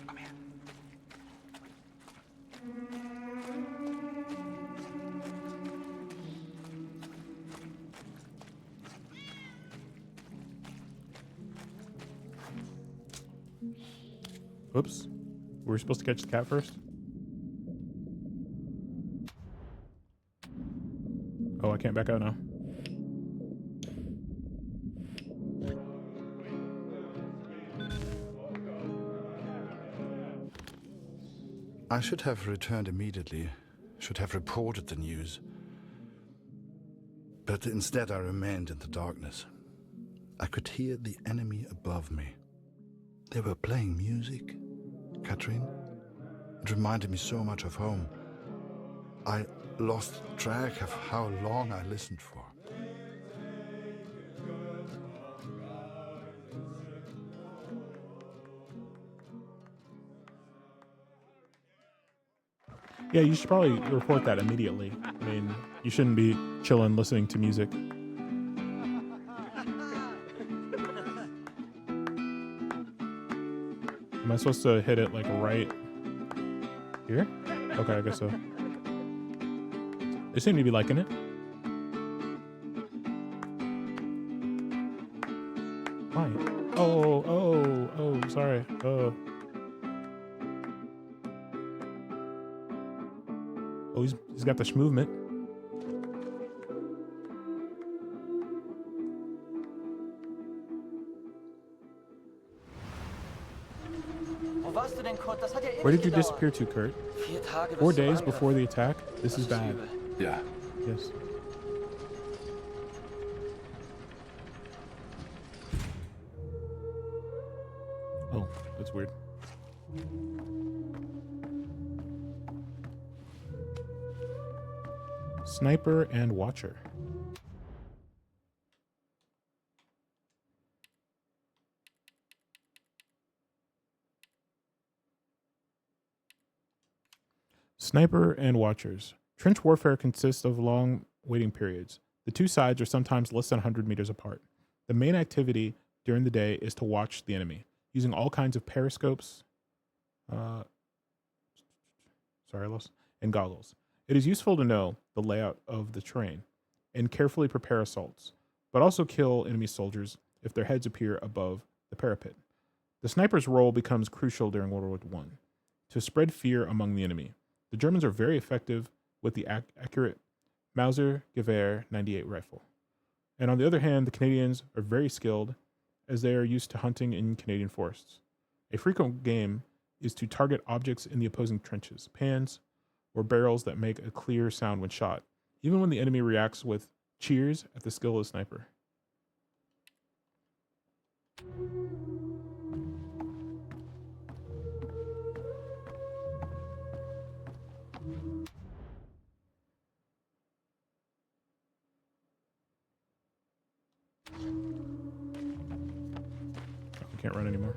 Oops. Were we supposed to catch the cat first? Oh, I can't back out now. I should have returned immediately, should have reported the news. But instead I remained in the darkness. I could hear the enemy above me. They were playing music. Catherine, it reminded me so much of home. I lost track of how long I listened for. Yeah, you should probably report that immediately. I mean, you shouldn't be chilling listening to music. Am I supposed to hit it like right here? Okay, I guess so. They seem to be liking it. Why? Oh, Oh, sorry. Oh, he's got the movement. Wo warst du denn, Kurt? Das hat ja Where ewig did you gedauert. disappear to, Kurt? 4 Tage 4 bis zum days Angriff. before the attack? This Das is bad. übel. Yeah. Yes. Oh, that's weird. Sniper and Watcher. Sniper and Watchers. Trench warfare consists of long waiting periods. The two sides are sometimes less than 100 meters apart. The main activity during the day is to watch the enemy, using all kinds of periscopes, and goggles. It is useful to know the layout of the terrain and carefully prepare assaults, but also kill enemy soldiers if their heads appear above the parapet. The sniper's role becomes crucial during World War I to spread fear among the enemy. The Germans are very effective with the accurate Mauser Gewehr 98 rifle. And on the other hand, the Canadians are very skilled as they are used to hunting in Canadian forests. A frequent game is to target objects in the opposing trenches, pans, or barrels that make a clear sound when shot, even when the enemy reacts with cheers at the skill of the sniper. I can't run anymore.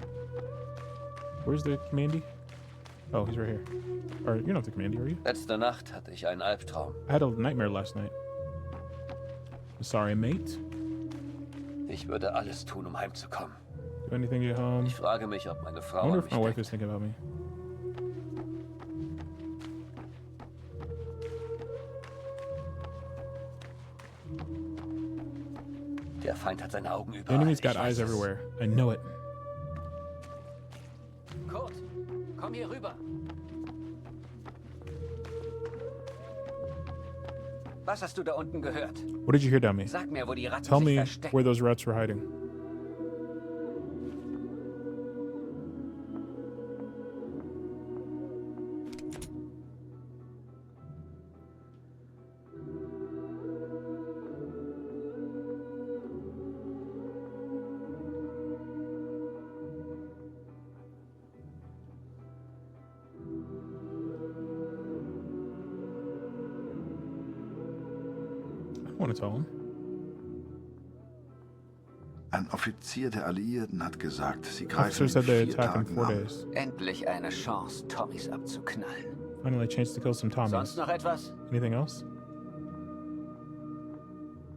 Where's the commandy? Oh, he's right here. Or you're not the commandy, are you? Letzte Nacht hatte ich einen Albtraum. I had a nightmare last night. Sorry, mate. Ich würde alles tun, um heimzukommen. Do anything to get home. Ich frage mich, ob meine I Frau wonder an if mich my wife denkt. is thinking about me. Der Feind hat seine Augen The überall. enemy's got Ich weiß eyes es. everywhere. I know it. Kurt, komm hier rüber. Was hast du da unten gehört? What did you hear, dummy? Sag mir, wo die Ratten Tell sich me verstecken. where those rats were hiding. I want to tell him. Ein Offizier der Alliierten hat gesagt, sie Officer greifen in said they 4 attack in Tagen 4 an. days. Endlich eine Chance, Tommys abzuknallen. Finally, a chance to kill some Tommies. Sonst noch etwas? Anything else?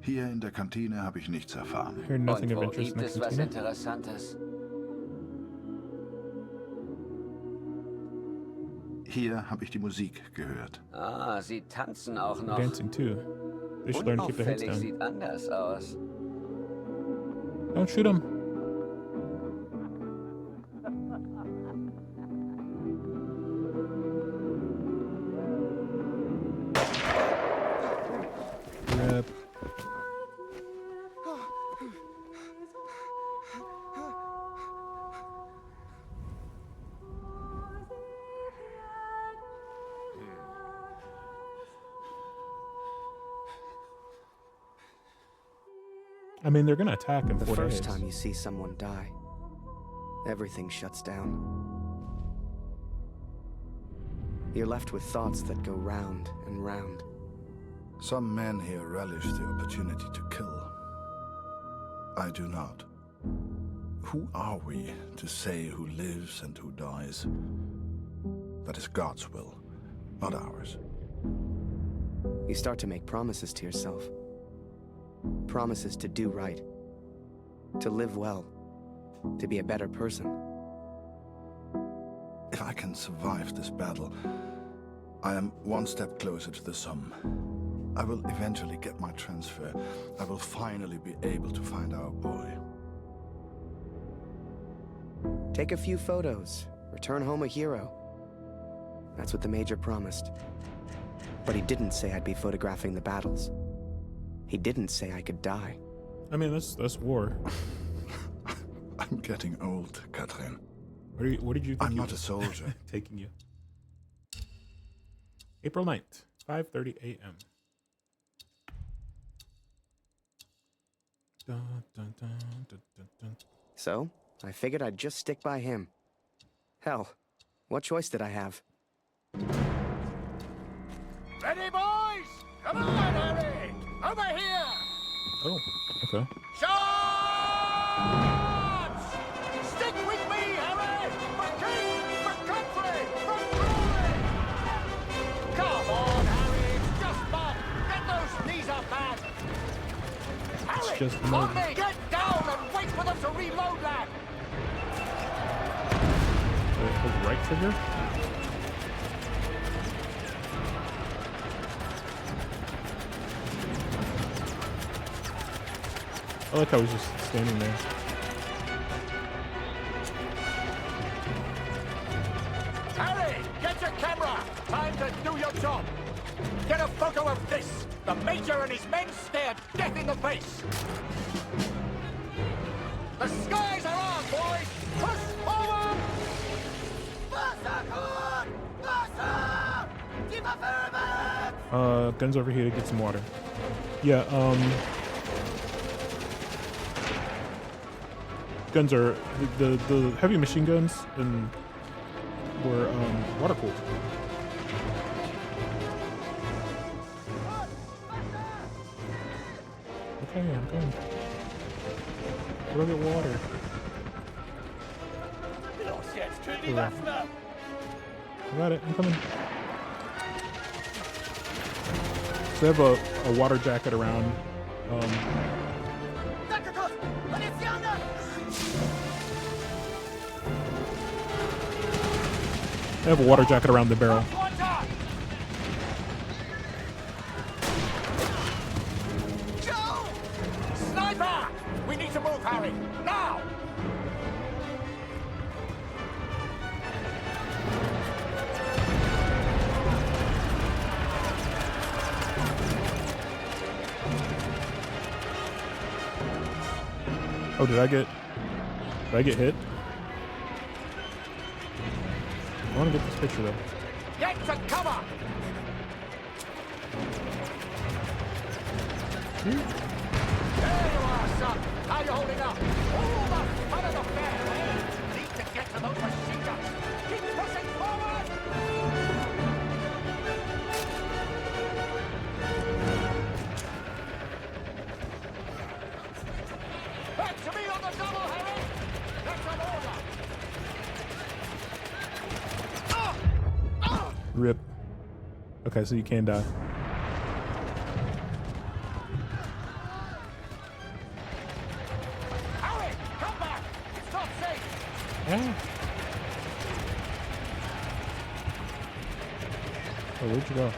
Hier in der Kantine habe ich nichts erfahren. I heard nothing Und of wo interest in gibt the es was cantina. Interessantes? Hier habe ich die Musik gehört. Ah, sie tanzen auch noch. Dancing too. They should learn to keep their heads Unauffällig down. sieht anders aus. Don't shoot him. Rip. I mean, they're gonna attack in The 4 first days. time you see someone die, everything shuts down. You're left with thoughts that go round and round. Some men here relish the opportunity to kill. I do not. Who are we to say who lives and who dies? That is God's will, not ours. You start to make promises to yourself. Promises to do right. To live well. To be a better person. If I can survive this battle, I am one step closer to the Somme. I will eventually get my transfer. I will finally be able to find our boy. Take a few photos. Return home a hero. That's what the Major promised. But he didn't say I'd be photographing the battles. He didn't say I could die. I mean, that's war. I'm getting old, Catherine. What did you think? I'm not a soldier. Taking you. April 9th, 5:30 a.m. Dun, dun, dun, dun, dun, dun. So, I figured I'd just stick by him. Hell, what choice did I have? Ready, boys? Come on, Harry! Over here! Oh, okay. Charge! Stick with me, Harry! For king, for country, for glory! Come on, Harry, it's just fun! Get those knees up, man! Harry, just on mud. me! Get down and wait for them to reload that! Hold right trigger. I like how he's just standing there. Harry, get your camera! Time to do your job! Get a photo of this! The Major and his men stare death in the face! The skies are on, boys! Push forward! Guns over here to get some water. Yeah, guns are the heavy machine guns and were water cooled. Okay, I'm going. Go get water. I got it. I'm coming. So they have a water jacket around. They have a water jacket around the barrel. Joe! Sniper! We need to move, Harry! Now! Oh, did I get hit? I want to get this picture though. Get to cover! There you are, son! How you holding up? All the fun of the fair, eh? Need to get to those machine guns! Keep pushing forward! Back to me on the double, Harry! That's an order! Rip. Okay, so you can die. Harry, come back! It's not safe! Yeah. Oh, where'd you go?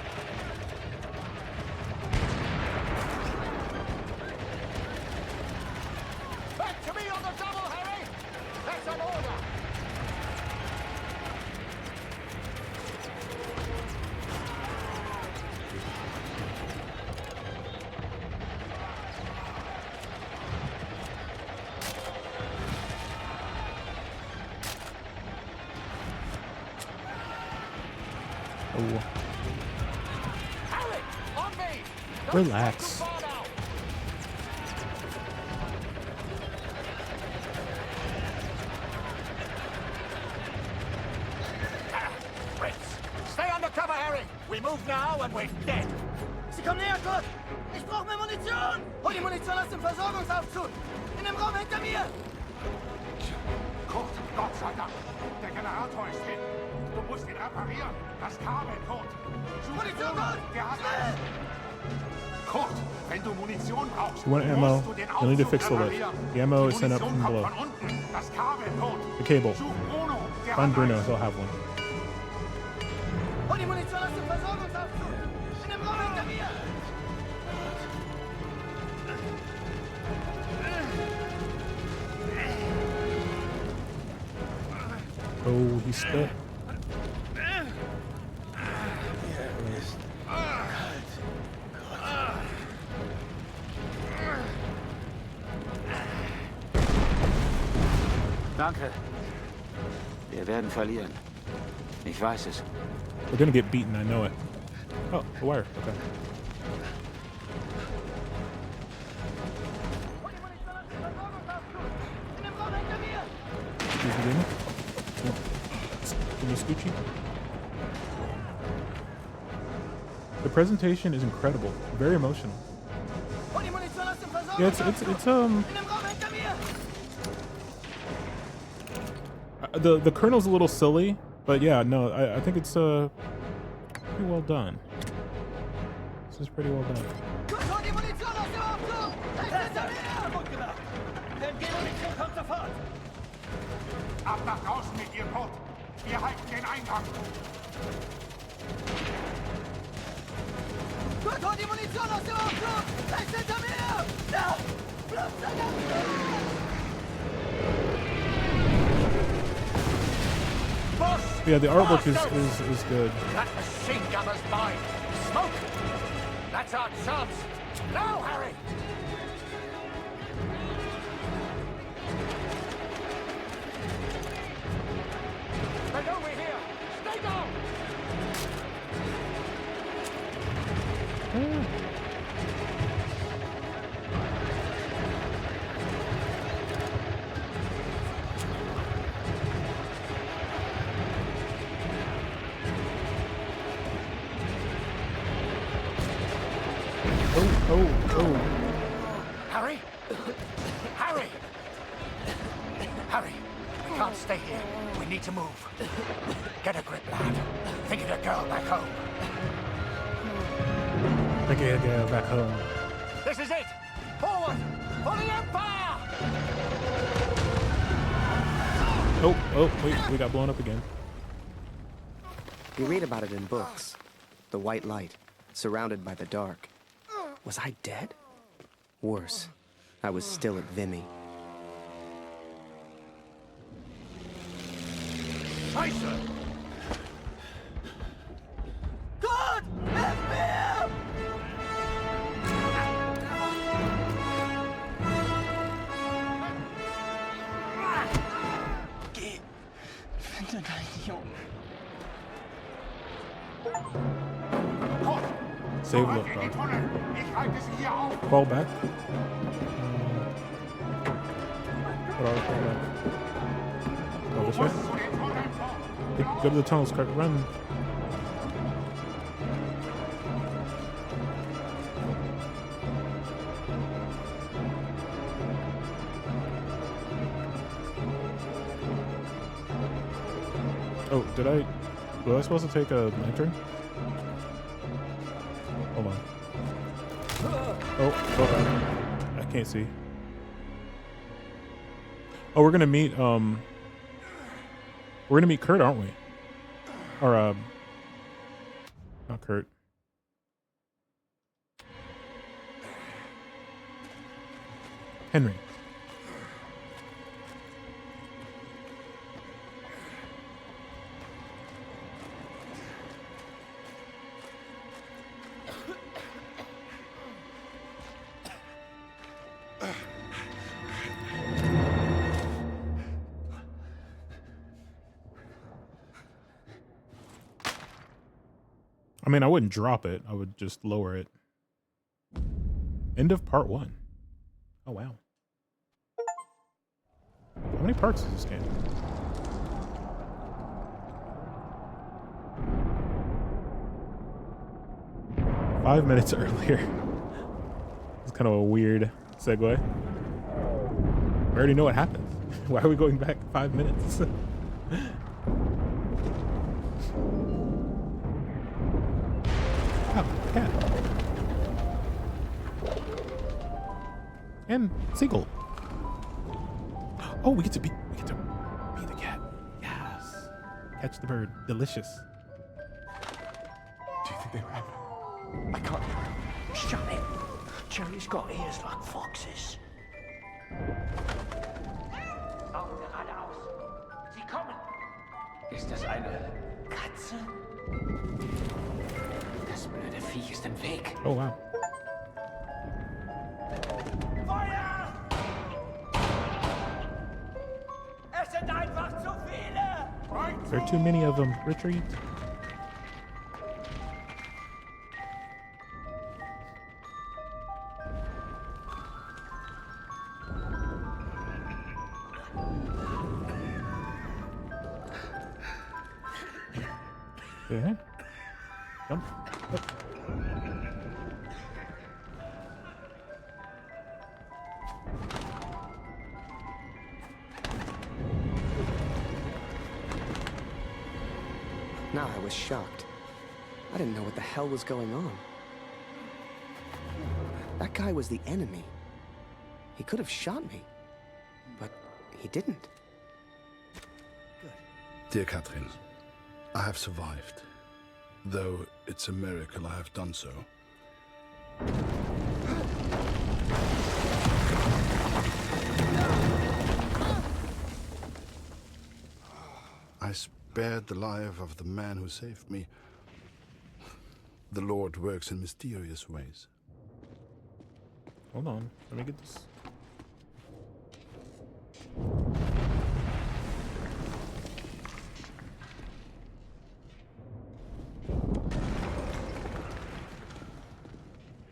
Back to me on the double, Harry! That's an order! Oh, Harry, on me! relax. Far now! Fritz, stay under cover, Harry! We move now and we're dead! Sie kommen näher, Kurt! Ich brauche mehr Munition! Hol die Munition aus dem Versorgungsaufzug! In dem Raum hinter mir! Kurt, Gott sei Dank. Der Generator ist hin. Du musst ihn reparieren. Das Kabel, Kurt. Munition, Kurt! Der hat alles. Kurt, wenn du Munition brauchst, You want ammo? musst du den You'll need to Aufzug fix the lift. reparieren. The ammo Die is sent up Munition from kommt below. von unten. Das Kabel, Kurt. The cable. Such Bruno. Der Find hat Bruno, eins. he'll have one. Hol die Munition aus dem Versorgungsaufzug! In dem Raum hinter mir! Oh, he's stuck. Danke. Wir werden verlieren. Ich weiß es. We're gonna get beaten, I know it. Oh, a wire. Okay. Excuse me, Damon. Can you scoochie? The presentation is incredible. Very emotional. Yeah, the Colonel's a little silly, but yeah, no, I think it's pretty well done. This is pretty well done. Ab nach draußen mit dir, Kurt. Wir halten den Eingang. Gut, hol die Munition aus dem Aufzug! Rechts hinter mir! Da! Yeah, the artwork is good. That machine gunner's mine. Smoke! That's our chance. Now, Harry! Stay over here! Stay down! Oh. Harry? Harry! Harry, we can't stay here. We need to move. Get a grip, lad. Think of the girl back home. Okay, back home. This is it! Forward! For the Empire! Oh, wait, we got blown up again. You read about it in books. The white light, surrounded by the dark. Was I dead? Worse, I was still at Vimy. Scheiße! God! Help me! Geh! Finde deinen Jungen. Save look, in die Tunnel! Ich halte sie hier auf! Fall back. Fall back. Oh, this way? Go to the tunnels, quick, run. Oh, was I supposed to take a lantern? Hold on. Oh, I can't see. Oh, we're gonna meet Kurt, aren't we? Or not Kurt. Henry. I mean, I wouldn't drop it. I would just lower it. End of part 1. Oh, wow. How many parts is this game? Five minutes earlier. It's kind of a weird segue. I already know what happens. Why are we going back 5 minutes? Oh, cat. And seagull. Oh, we get to be the cat. Yes. Catch the bird. Delicious. Do you think they were having? I can't hear him. Shut it. Jerry's got ears like foxes. Augen geradeaus. Sie kommen. Ist das eine Katze? Das blöde Viech ist im Weg. Oh, wow. Feuer! Es sind einfach zu viele! There are too many of them. Retreat. Okay. Jump. Up. Now I was shocked. I didn't know what the hell was going on. That guy was the enemy. He could have shot me, but he didn't. Dear Catherine, I have survived. Though it's a miracle I have done so. I spared the life of the man who saved me. The Lord works in mysterious ways. Hold on. Let me get this.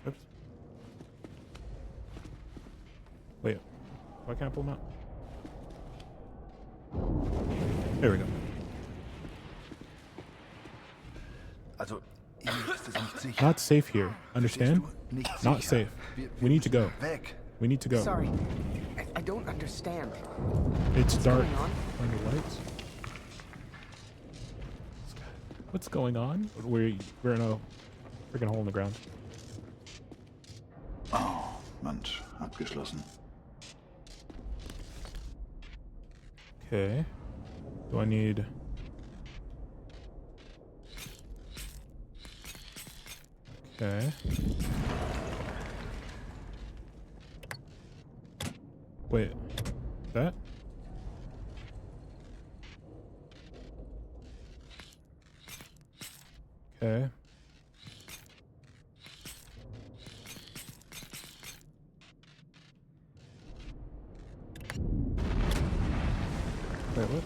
Oops. Wait. Why can't I pull them out? There we go. Also, hier ist es nicht sicher. Not safe here. Understand? Nicht Not sicher. safe. We need to go. Weg. We need to go. Sorry, I don't understand. It's What's dark going on? under lights. What's going on? We're in a freaking hole in the ground. Oh, Mensch, abgeschlossen. Okay. Do I need... Okay. Wait. That? Okay. Wait, what?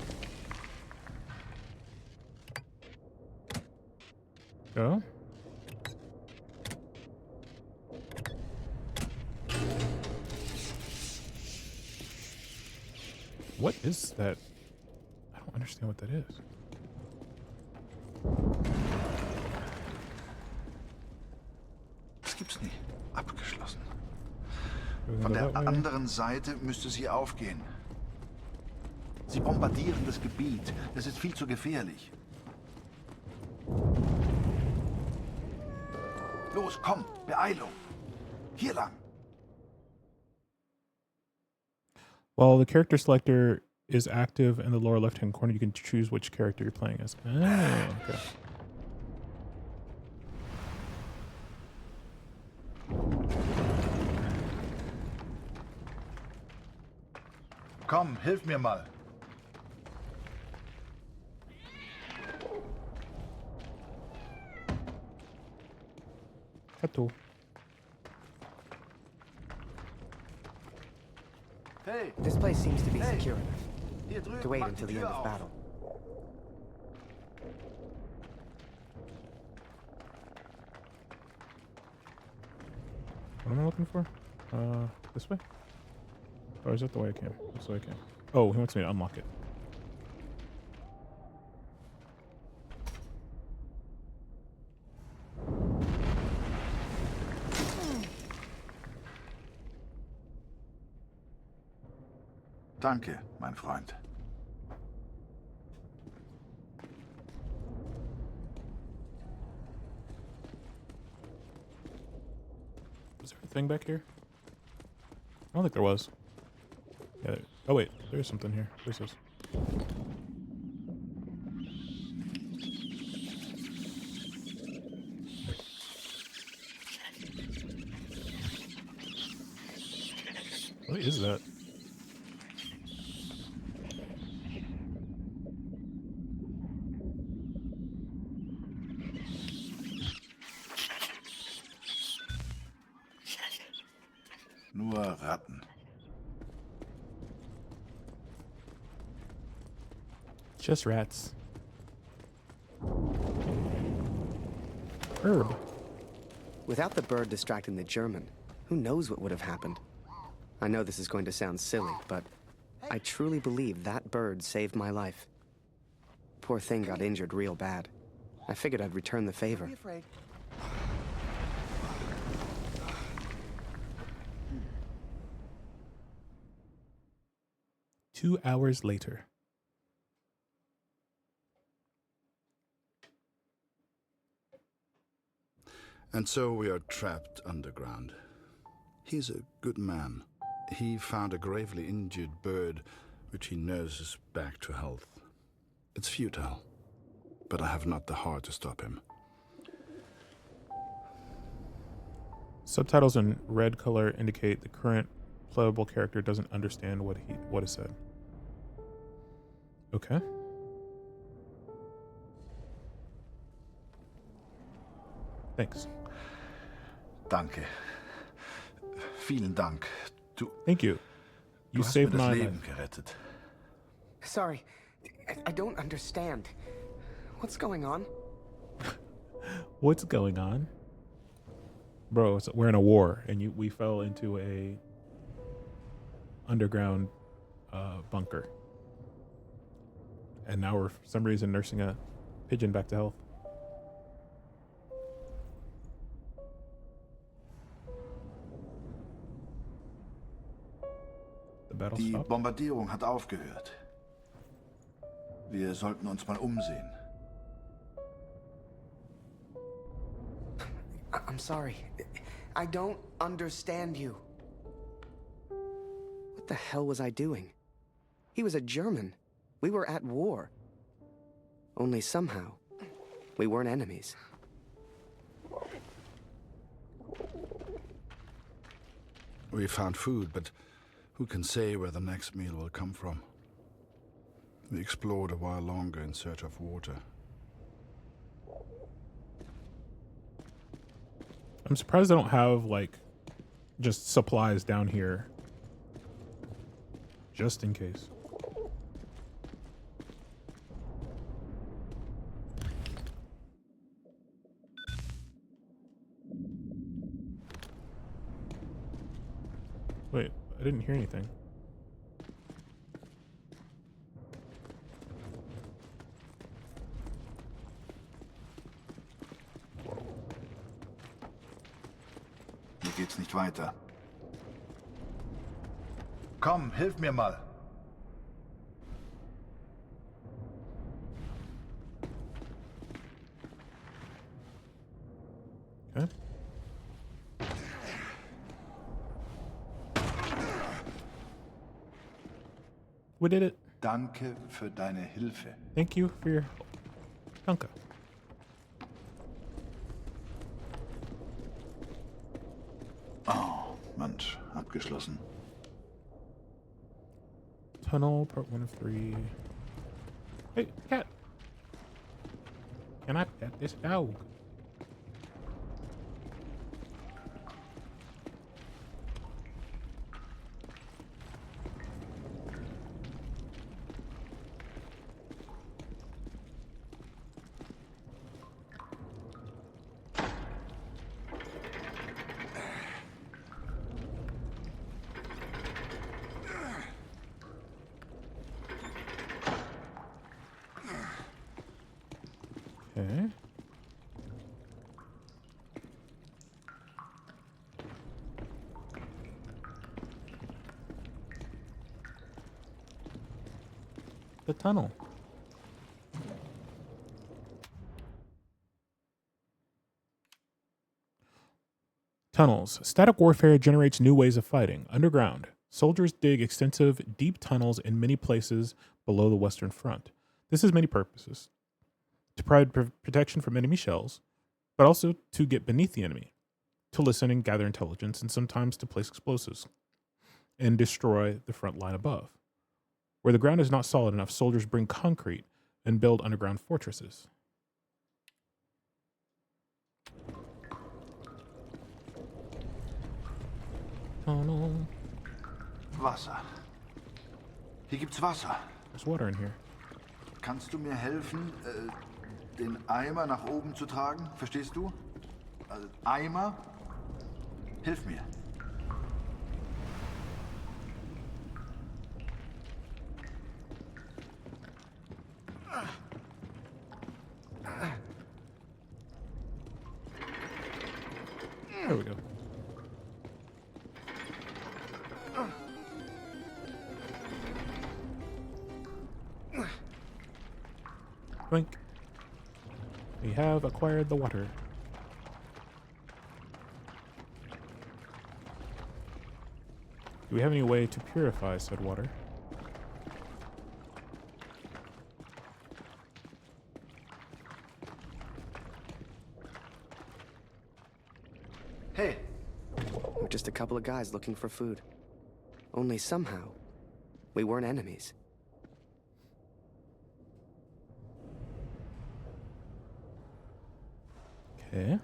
Go. What is that? I don't understand what that is. Das gibt's nicht. Abgeschlossen. We're Von gonna der go that way. anderen Seite müsste sie aufgehen. Sie bombardieren das Gebiet. Das ist viel zu gefährlich. Los, komm, Beeilung. Hier lang. While the character selector is active in the lower left-hand corner, you can choose which character you're playing as. Oh, okay. Komm, hilf mir mal. Kato. Hey. This place seems to be Hey. secure Hier enough drüben, to wait mach until die the Tür end of auf. battle. What am I looking for? This way? Or is that the way I came? That's the way I came. Oh, he wants me to unlock it. Danke, mein Freund. Was there a thing back here? I don't think there was. Yeah. Oh wait, there's something here. What is this? What is that? Nur Ratten. Just rats. Herb. Without the bird distracting the German, who knows what would have happened? I know this is going to sound silly, but I truly believe that bird saved my life. Poor thing got injured real bad. I figured I'd return the favor. Don't be afraid. 2 hours later. And so we are trapped underground. He's a good man. He found a gravely injured bird, which he nurses back to health. It's futile, but I have not the heart to stop him. Subtitles in red color indicate the current playable character doesn't understand what is said. Okay. Thanks. Danke. Vielen Dank. Thank you. You saved my Leben life. gerettet. Sorry, I don't understand. What's going on? What's going on? Bro, we're in a war, and we fell into a underground bunker. And now we're, for some reason, nursing a pigeon back to health. The battle Die stopped. Bombardierung hat aufgehört. Wir sollten uns mal umsehen. I'm sorry. I don't understand you. What the hell was I doing? He was a German. We were at war. Only somehow, we weren't enemies. We found food, but who can say where the next meal will come from? We explored a while longer in search of water. I'm surprised I don't have, like, just supplies down here. Just in case. Wait, I didn't hear anything. Hier geht's nicht weiter. Komm, hilf mir mal. Okay. We did it. Danke für deine Hilfe. Thank you for your help. Danke. Oh, Mensch, abgeschlossen. Tunnel, part 1 of 3. Hey, cat. Can I pet this dog? Okay. The tunnel. Tunnels. Static warfare generates new ways of fighting. Underground. Soldiers dig extensive, deep tunnels in many places below the Western Front. This has many purposes. To provide protection from enemy shells, but also to get beneath the enemy, to listen and gather intelligence, and sometimes to place explosives and destroy the front line above. Where the ground is not solid enough, soldiers bring concrete and build underground fortresses. tunnel. Wasser. Hier gibt's Wasser. There's water in here. Kannst du mir helfen, den Eimer nach oben zu tragen? Verstehst du? Eimer? Hilf mir. There we go. Blink. We have acquired the water. Do we have any way to purify said water? Hey. We're just a couple of guys looking for food. Only somehow, we weren't enemies. Okay.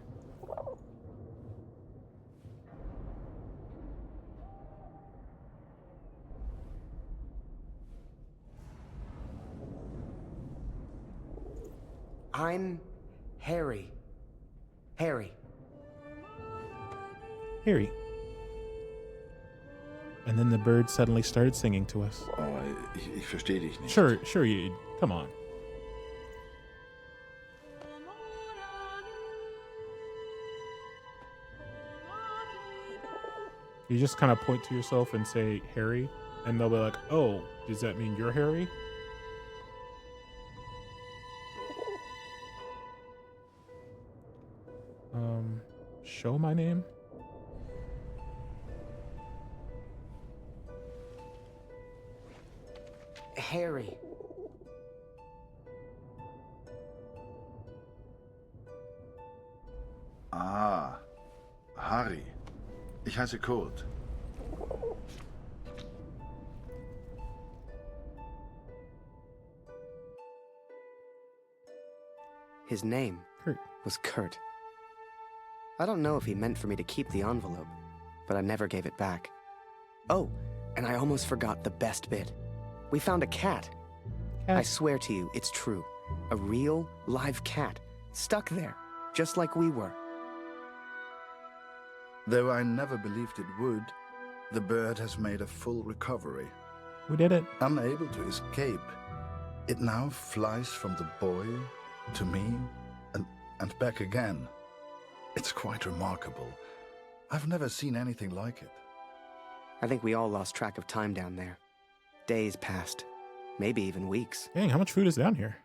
I'm Harry. Harry. Harry. And then the bird suddenly started singing to us. Oh, ich verstehe dich nicht. Sure, you. Come on. You just kind of point to yourself and say Harry, and they'll be like, "Oh, does that mean you're Harry?" Show my name. Harry. Ah, Harry. Ich heiße Kurt. His name was Kurt. I don't know if he meant for me to keep the envelope, but I never gave it back. Oh, and I almost forgot the best bit. We found a cat. I swear to you, it's true. A real, live cat, stuck there, just like we were. Though I never believed it would, the bird has made a full recovery. We did it. Unable to escape, it now flies from the boy to me and back again. It's quite remarkable. I've never seen anything like it. I think we all lost track of time down there. Days passed, maybe even weeks. Dang, how much food is down here?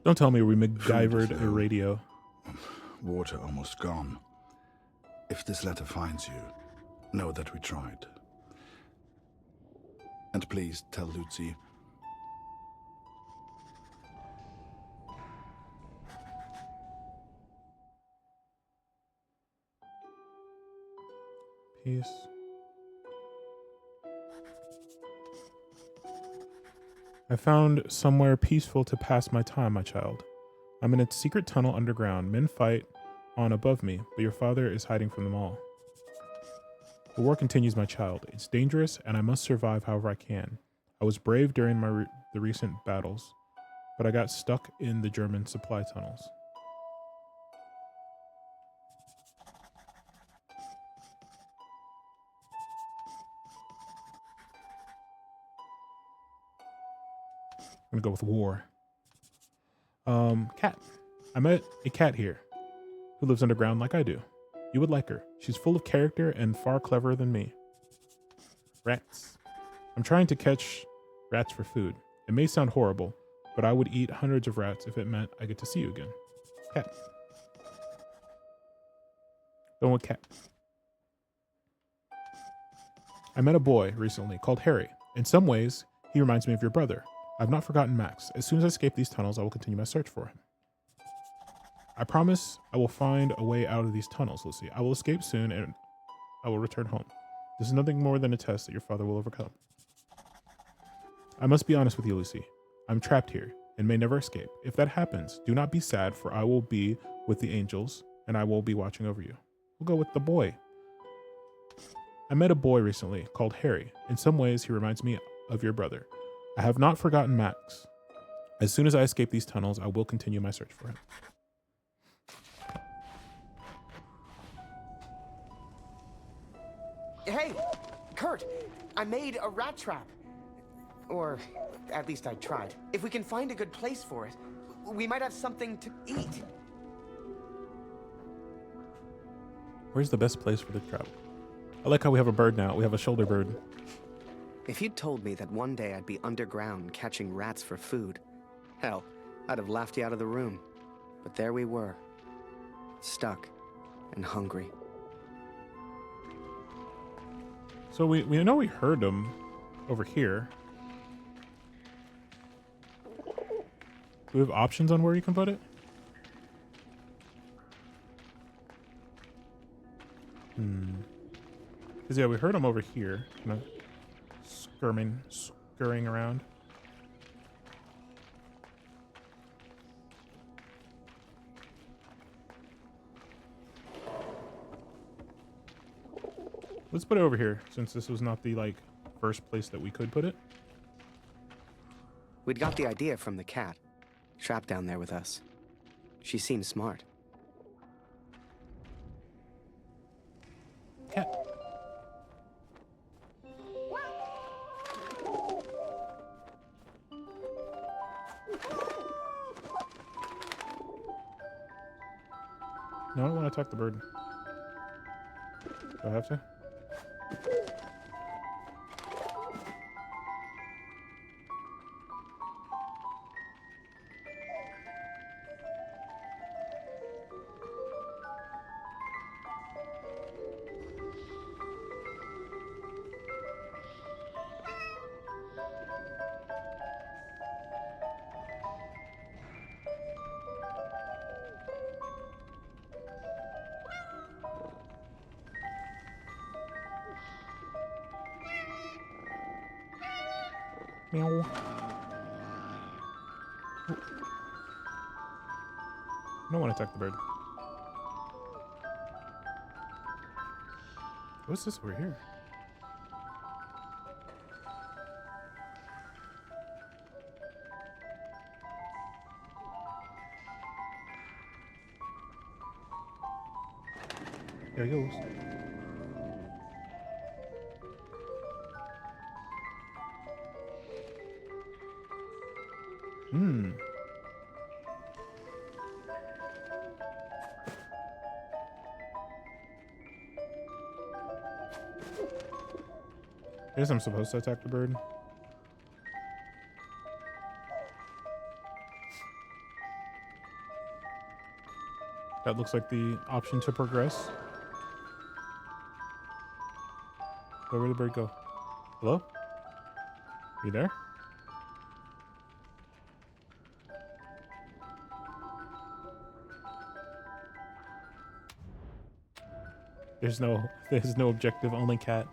Don't tell me we MacGyvered a radio. Water almost gone. If this letter finds you, know that we tried. And please tell Lucy. Peace. I found somewhere peaceful to pass my time, my child. I'm in a secret tunnel underground. Men fight on above me, but your father is hiding from them all. The war continues, my child. It's dangerous, and I must survive however I can. I was brave during the recent battles, but I got stuck in the German supply tunnels. I'm gonna go with war. Cat. I met a cat here who lives underground like I do. You would like her. She's full of character and far cleverer than me. Rats. I'm trying to catch rats for food. It may sound horrible, but I would eat hundreds of rats if it meant I get to see you again. Cat. Going with cat. I met a boy recently called Harry. In some ways, he reminds me of your brother. I've not forgotten Max. As soon as I escape these tunnels, I will continue my search for him. I promise I will find a way out of these tunnels, Lucy. I will escape soon and I will return home. This is nothing more than a test that your father will overcome. I must be honest with you, Lucy. I'm trapped here and may never escape. If that happens, do not be sad, for I will be with the angels and I will be watching over you. We'll go with the boy. I met a boy recently called Harry. In some ways, he reminds me of your brother. I have not forgotten Max. As soon as I escape these tunnels, I will continue my search for him. Hey, Kurt, I made a rat trap. Or at least I tried. If we can find a good place for it, we might have something to eat. Where's the best place for the trap? I like how we have a bird now. We have a shoulder bird. If you'd told me that one day I'd be underground catching rats for food, hell, I'd have laughed you out of the room. But there we were, stuck and hungry. So we know we heard them over here. Do we have options on where you can put it? Because yeah, we heard them over here. Kind of scurrying around. Let's put it over here, since this was not the, first place that we could put it. We'd got the idea from the cat, trapped down there with us. She seems smart. Cat. No, I don't want to attack the bird. Do I have to? Meow. Oh. I don't want to attack the bird. What's this over here? There he goes. I guess I'm supposed to attack the bird. That looks like the option to progress. Where did the bird go? Hello? You there? There's no objective, only cat.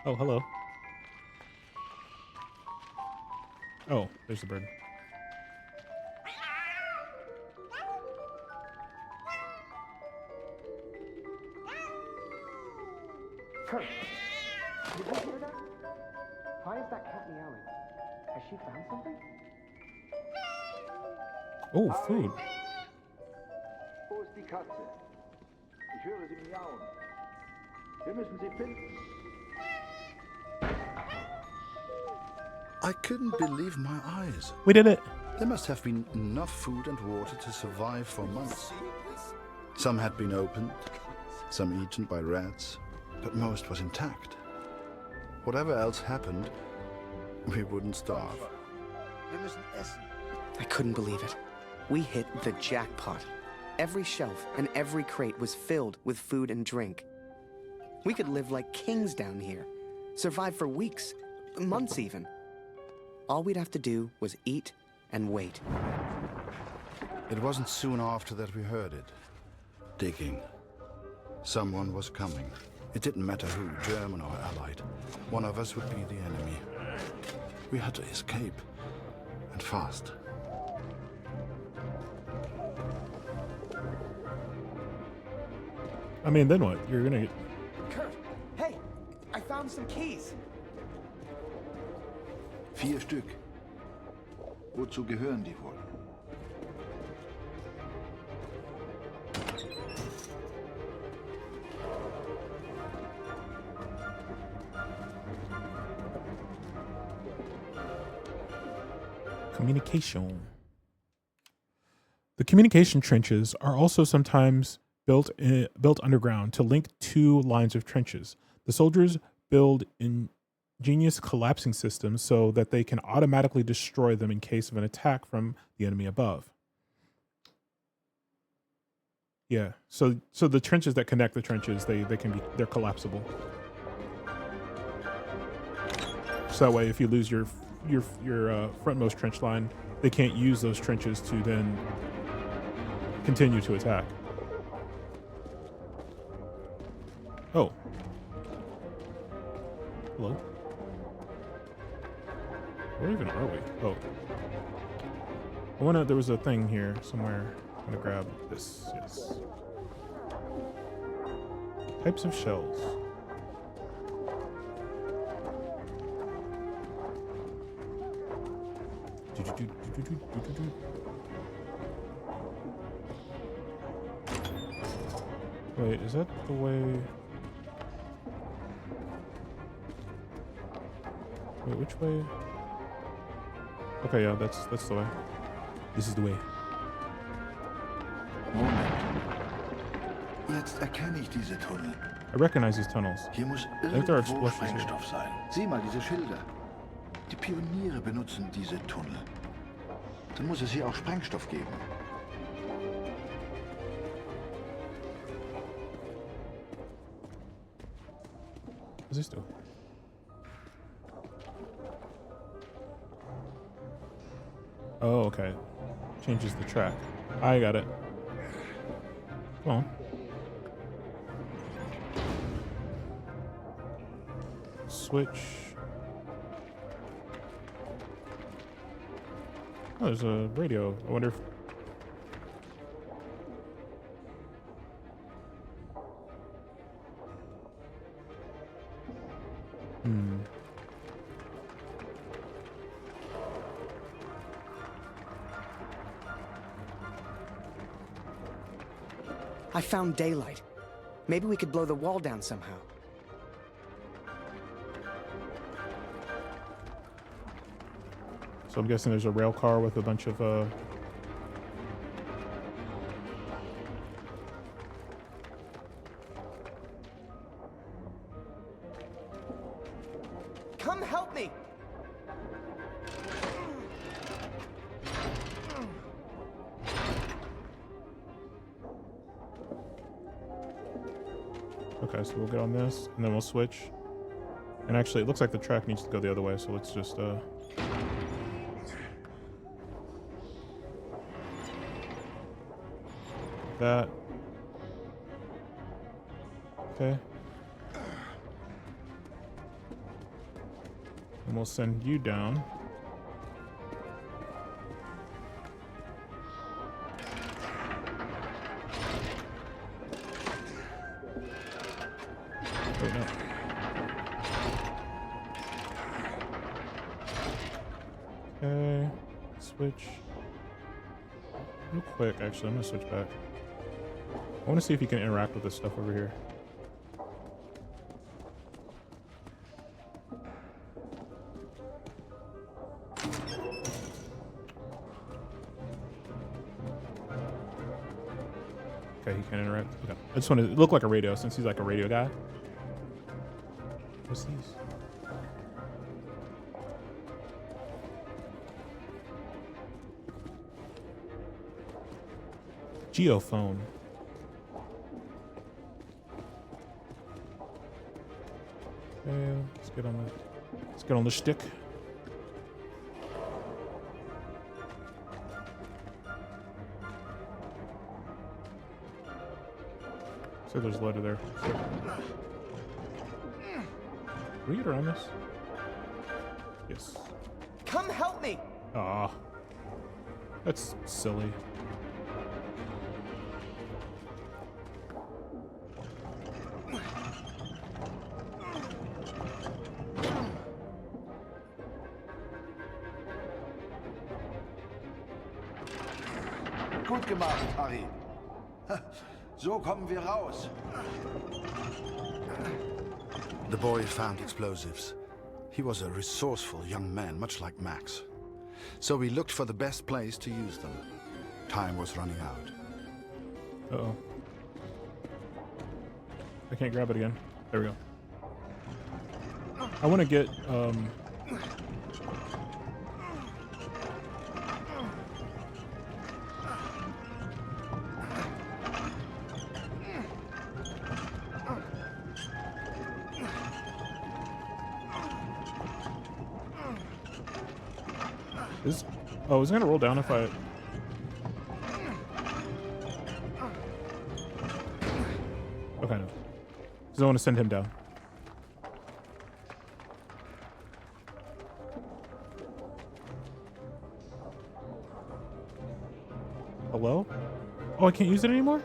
Oh, hello. Oh, there's the bird. Kurt, did you hear that? Why is that cat meowing? Has she found something? Oh, food. Wo ist die Katze? Ich höre sie miauen. Wir müssen sie finden. I couldn't believe my eyes. We did it. There must have been enough food and water to survive for months. Some had been opened, some eaten by rats, but most was intact. Whatever else happened, we wouldn't starve. Wir müssen essen. I couldn't believe it. We hit the jackpot. Every shelf and every crate was filled with food and drink. We could live like kings down here, survive for weeks, months even. All we'd have to do was eat and wait. It wasn't soon after that we heard it. Digging. Someone was coming. It didn't matter who, German or Allied. One of us would be the enemy. We had to escape. And fast. I mean, then what? You're gonna get... Kurt, hey, I found some keys. 4 Stück. Wozu gehören die wohl? Communication. The communication trenches are also sometimes built underground to link two lines of trenches. The soldiers build ingenious collapsing systems so that they can automatically destroy them in case of an attack from the enemy above. Yeah, so the trenches that connect the trenches, they're collapsible. So that way, if you lose your frontmost trench line, they can't use those trenches to then continue to attack. Oh. Hello? Where even are we? Oh. There was a thing here somewhere. I'm gonna grab this, yes. Types of shells. Wait, is that the way? Wait, which way? Okay, yeah, that's the way. This is the way. Moment. Jetzt erkenne ich diese Tunnel. I recognize these tunnels. Hier muss I think there are irgendwo explosions here. Sprengstoff sein. Sieh mal diese Schilder. Die Pioniere benutzen diese Tunnel. Dann muss es hier auch Sprengstoff geben. Was siehst du? Oh, okay. Changes the track. I got it. Come on. Switch. Oh, there's a radio. I wonder if... I found daylight. Maybe we could blow the wall down somehow. So I'm guessing there's a rail car with a bunch of Come help me! Okay, so we'll get on this, and then we'll switch. And actually, it looks like the track needs to go the other way, so let's just, that. Okay. And we'll send you down. Wait, no. Okay. Switch. Real quick, actually, I'm gonna switch back. I want to see if you can interact with this stuff over here. Okay, he can interact. Okay. I just want to look like a radio since he's like a radio guy. What's these? Geophone. Okay, let's get on the stick. So there's a letter there. Can we get around this? Yes. come help me! Aw. That's silly. Gut gemacht, Harry. So kommen wir raus. The boy found explosives. He was a resourceful young man, much like Max. So we looked for the best place to use them. Time was running out. Uh-oh. I can't grab it again. There we go. I want to get, Oh, is it gonna roll down if I... Okay, no. Because I want to send him down. Hello? Oh, I can't use it anymore?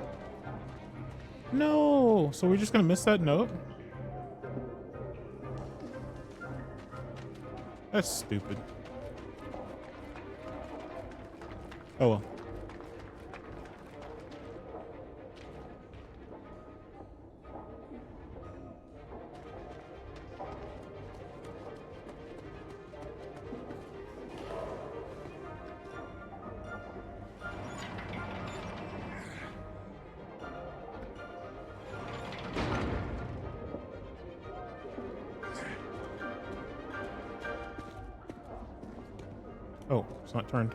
No! So we're just gonna miss that note? That's stupid. Oh well. Oh, it's not turned.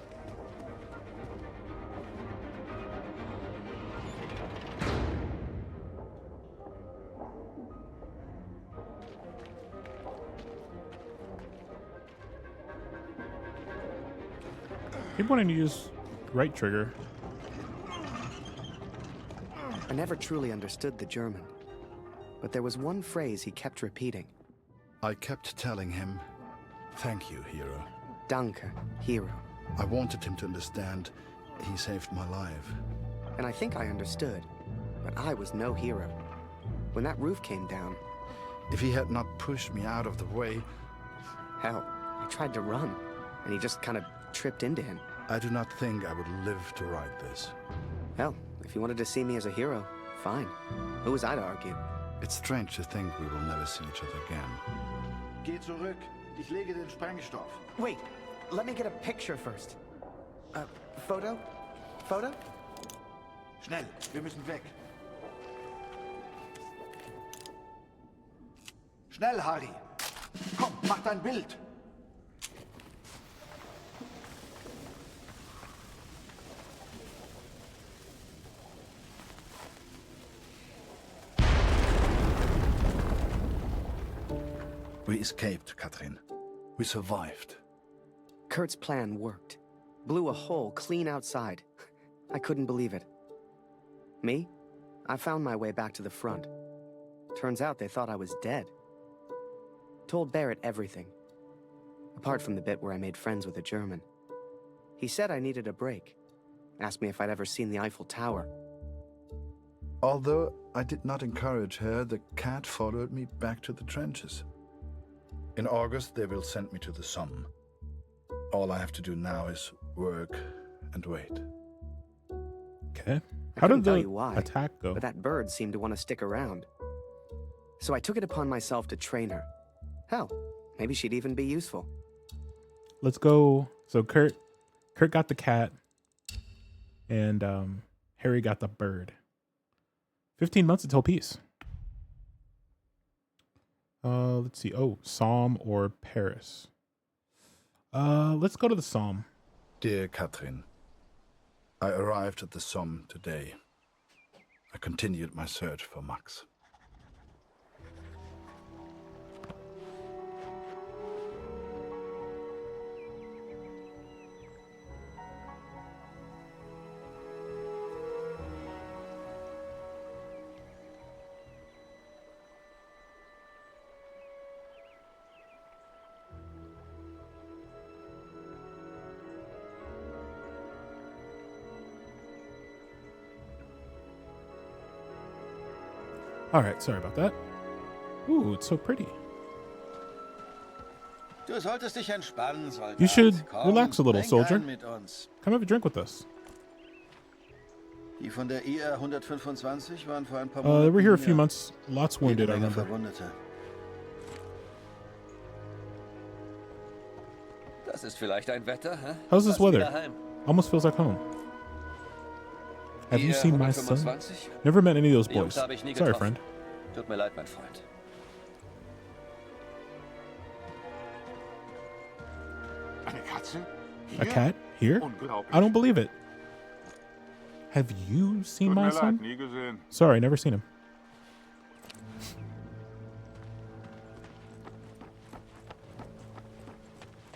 Keep wanting to use right trigger. I never truly understood the German, but there was one phrase he kept repeating. I kept telling him, "Thank you, hero." Danke, hero. I wanted him to understand he saved my life. And I think I understood, but I was no hero. When that roof came down... If he had not pushed me out of the way... Hell, I tried to run, and he just kind of tripped into him. I do not think I would live to write this. Hell, if you wanted to see me as a hero, fine. Who was I to argue? It's strange to think we will never see each other again. Geh zurück. Ich lege den Sprengstoff. Wait, let me get a picture first. Photo? Photo? Schnell, wir müssen weg. Schnell, Harry. Komm, mach dein Bild. We escaped, Katrin. We survived. Kurt's plan worked. Blew a hole clean outside. I couldn't believe it. Me? I found my way back to the front. Turns out they thought I was dead. Told Barrett everything. Apart from the bit where I made friends with a German. He said I needed a break. Asked me if I'd ever seen the Eiffel Tower. Although I did not encourage her, the cat followed me back to the trenches. In August, they will send me to the Somme. All I have to do now is work and wait. Okay. I How couldn't did tell the you why, attack go? but that bird seemed to want to stick around. So I took it upon myself to train her. Hell, maybe she'd even be useful. Let's go. So Kurt got the cat, and Harry got the bird. 15 months until peace. Let's see. Oh, Somme or Paris. Let's go to the Somme. Dear Katrin, I arrived at the Somme today. I continued my search for Max. All right, sorry about that. Ooh, it's so pretty. Du solltest dich entspannen, Soldat. You should Komm, relax a little, trink soldier. ein mit uns. Come have a drink with us. Die von der IR 125 waren vor ein paar They Monaten were here a few hier. months. Lots wounded, I Jede Menge remember. Verwundete. Das ist vielleicht ein Wetter, hä? How's this Fast wieder weather? heim. Almost feels like home. Have you IR seen my son? 125? Never met any of those Die Jungs boys. habe ich nie Sorry, getroffen. friend. Tut mir leid, mein Freund. Eine Katze? A cat? Here? Unglaublich. I don't believe it. Have you seen Tut my mir son? leid, nie gesehen. Sorry, never seen him.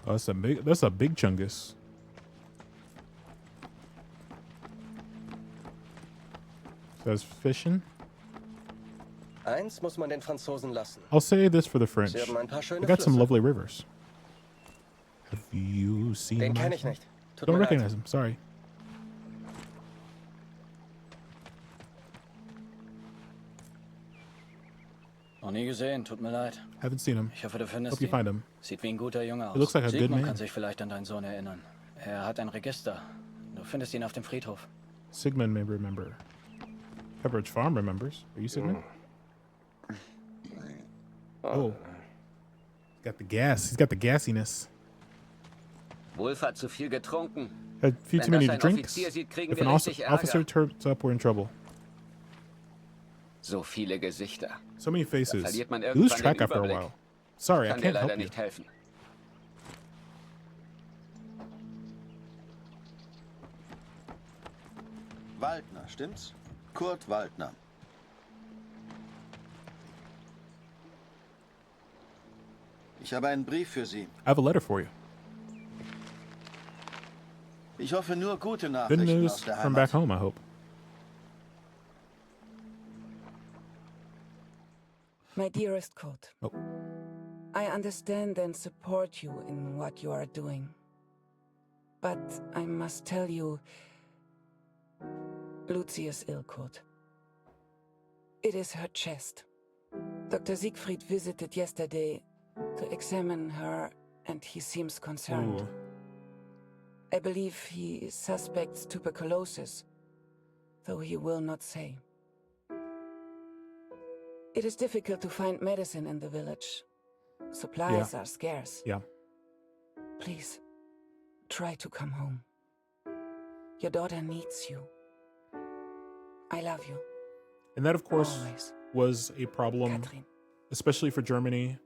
Oh, that's a big chungus. Says fishing. Eins muss man den Franzosen lassen. I'll say this for the French. Sie haben ein paar schöne They got some Flüsse. lovely rivers. Have you seen Den my kenn ich son? nicht. Tut Don't mir leid. recognize him. Sorry. Noch nie gesehen, tut mir leid. Haven't seen him. Ich hoffe, du findest Hope you ihn. find him. Sieht wie ein guter Junge aus. He looks like a good Sigmund man. kann sich vielleicht an deinen Sohn erinnern. Er hat ein Register. Du findest ihn auf dem Friedhof. Sigmund may remember. Pepperidge Farm remembers. Are you Sigmund? Oh. He's got the gas. He's got the gassiness. Wohlfahrt zu viel getrunken. Had a few Wenn too many das ein drinks. Offizier sieht, kriegen If wir an richtig officer Ärger. turns up, we're in trouble. So viele Gesichter. So many Da faces. verliert man You lose irgendwann track den after a Überblick. while. Sorry, I Kann dir can't leider help you. nicht helfen. Waldner, stimmt's? Kurt Waldner. Ich habe einen Brief für Sie. I have a letter for you. Ich hoffe nur gute Good Nachrichten news aus der from back Heimat. home, I hope. My dearest Kurt, Oh. I understand and support you in what you are doing. But I must tell you, Lucy is ill, Kurt. It is her chest. Dr. Siegfried visited yesterday to examine her, and he seems concerned. Ooh. I believe he suspects tuberculosis, though he will not say. It is difficult to find medicine in the village. Supplies Yeah. are scarce. Yeah. Please, try to come home. Your daughter needs you. I love you. And that, of course, Always. was a problem, Katrin. especially for Germany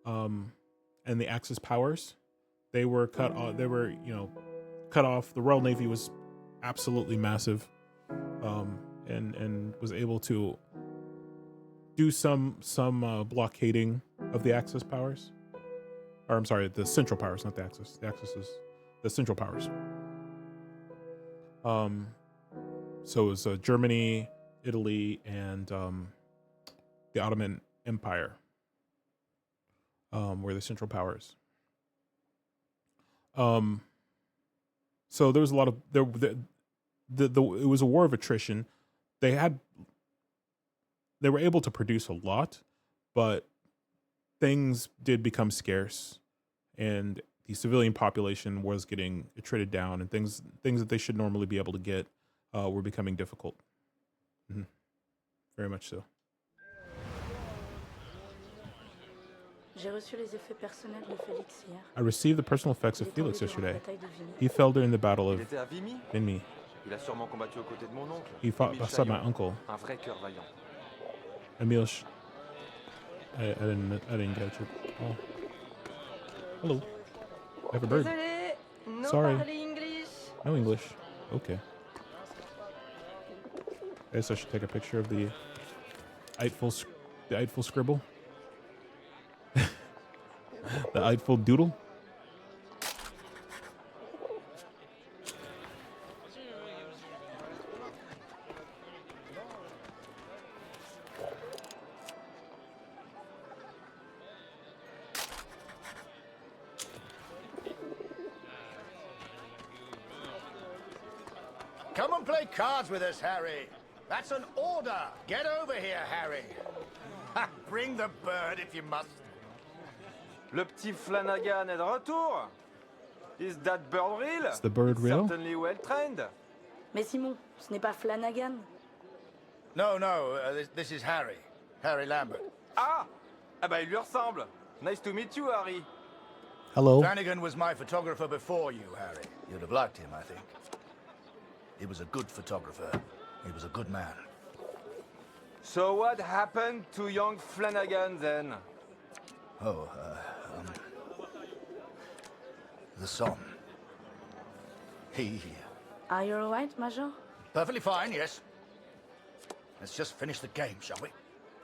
and the Axis powers. They were cut off. They were, cut off. The Royal Navy was absolutely massive, and was able to do some blockading of the Axis powers. Or I'm sorry, the Central powers, not the Axis. The Axis is the Central powers. So it was Germany, Italy, and the Ottoman Empire were the Central powers. So there was a lot of it was a war of attrition. They were able to produce a lot, but things did become scarce, and the civilian population was getting attrited down, and things that they should normally be able to get were becoming difficult. Mm-hmm. Very much so. J'ai reçu les effets personnels de Félix hier. I received the personal effects of Felix yesterday. He fell during the battle of Il était à Vimy. Vimy. Il a sûrement combattu aux côtés de mon oncle. He fought Émile beside my Chaillot. uncle. Un vrai cœur vaillant. Emil. I didn't get you. Oh. Hello. I have a bird. Désolé, no Sorry. parler English. No English. Okay. I guess I should take a picture of the Eightful scribble. The Eightful doodle. Come and play cards with us, Harry. That's an order. Get over here, Harry. bring the bird if you must. Le petit Flanagan est de retour. Is that bird real? Is the bird real? Certainly well trained. Mais Simon, ce n'est pas Flanagan. No, this is Harry. Harry Lambert. Ah! Ah bah il lui ressemble. Nice to meet you, Harry. Hello. Flanagan was my photographer before you, Harry. You'd have liked him, I think. He was a good photographer. He was a good man. So what happened to young Flanagan then? Oh, the son. He... Are you alright, Major? Perfectly fine, yes. Let's just finish the game, shall we?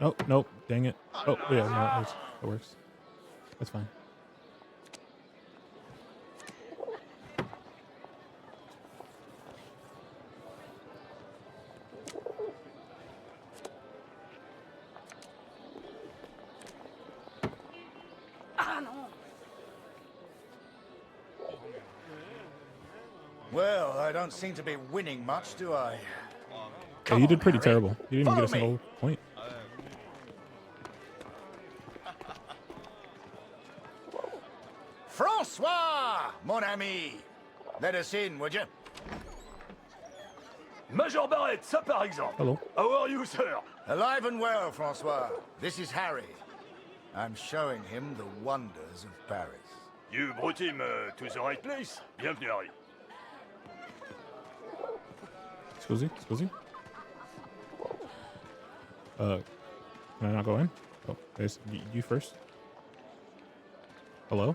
Oh, nope. Dang it. Oh, yeah, no, it works. That's fine. Ah non! Well, I don't seem to be winning much, do I? Yeah, you did pretty Harry. terrible. You didn't even get a Follow me. single point. Francois, mon ami! Let us in, would you? Major Barrett, ça par exemple. Hello. How are you, sir? Alive and well, Francois. This is Harry. I'm showing him the wonders of Paris. You brought him to the right place. Bienvenue, Harry. Excuse me. Can I not go in? Oh, there's you first. Hello?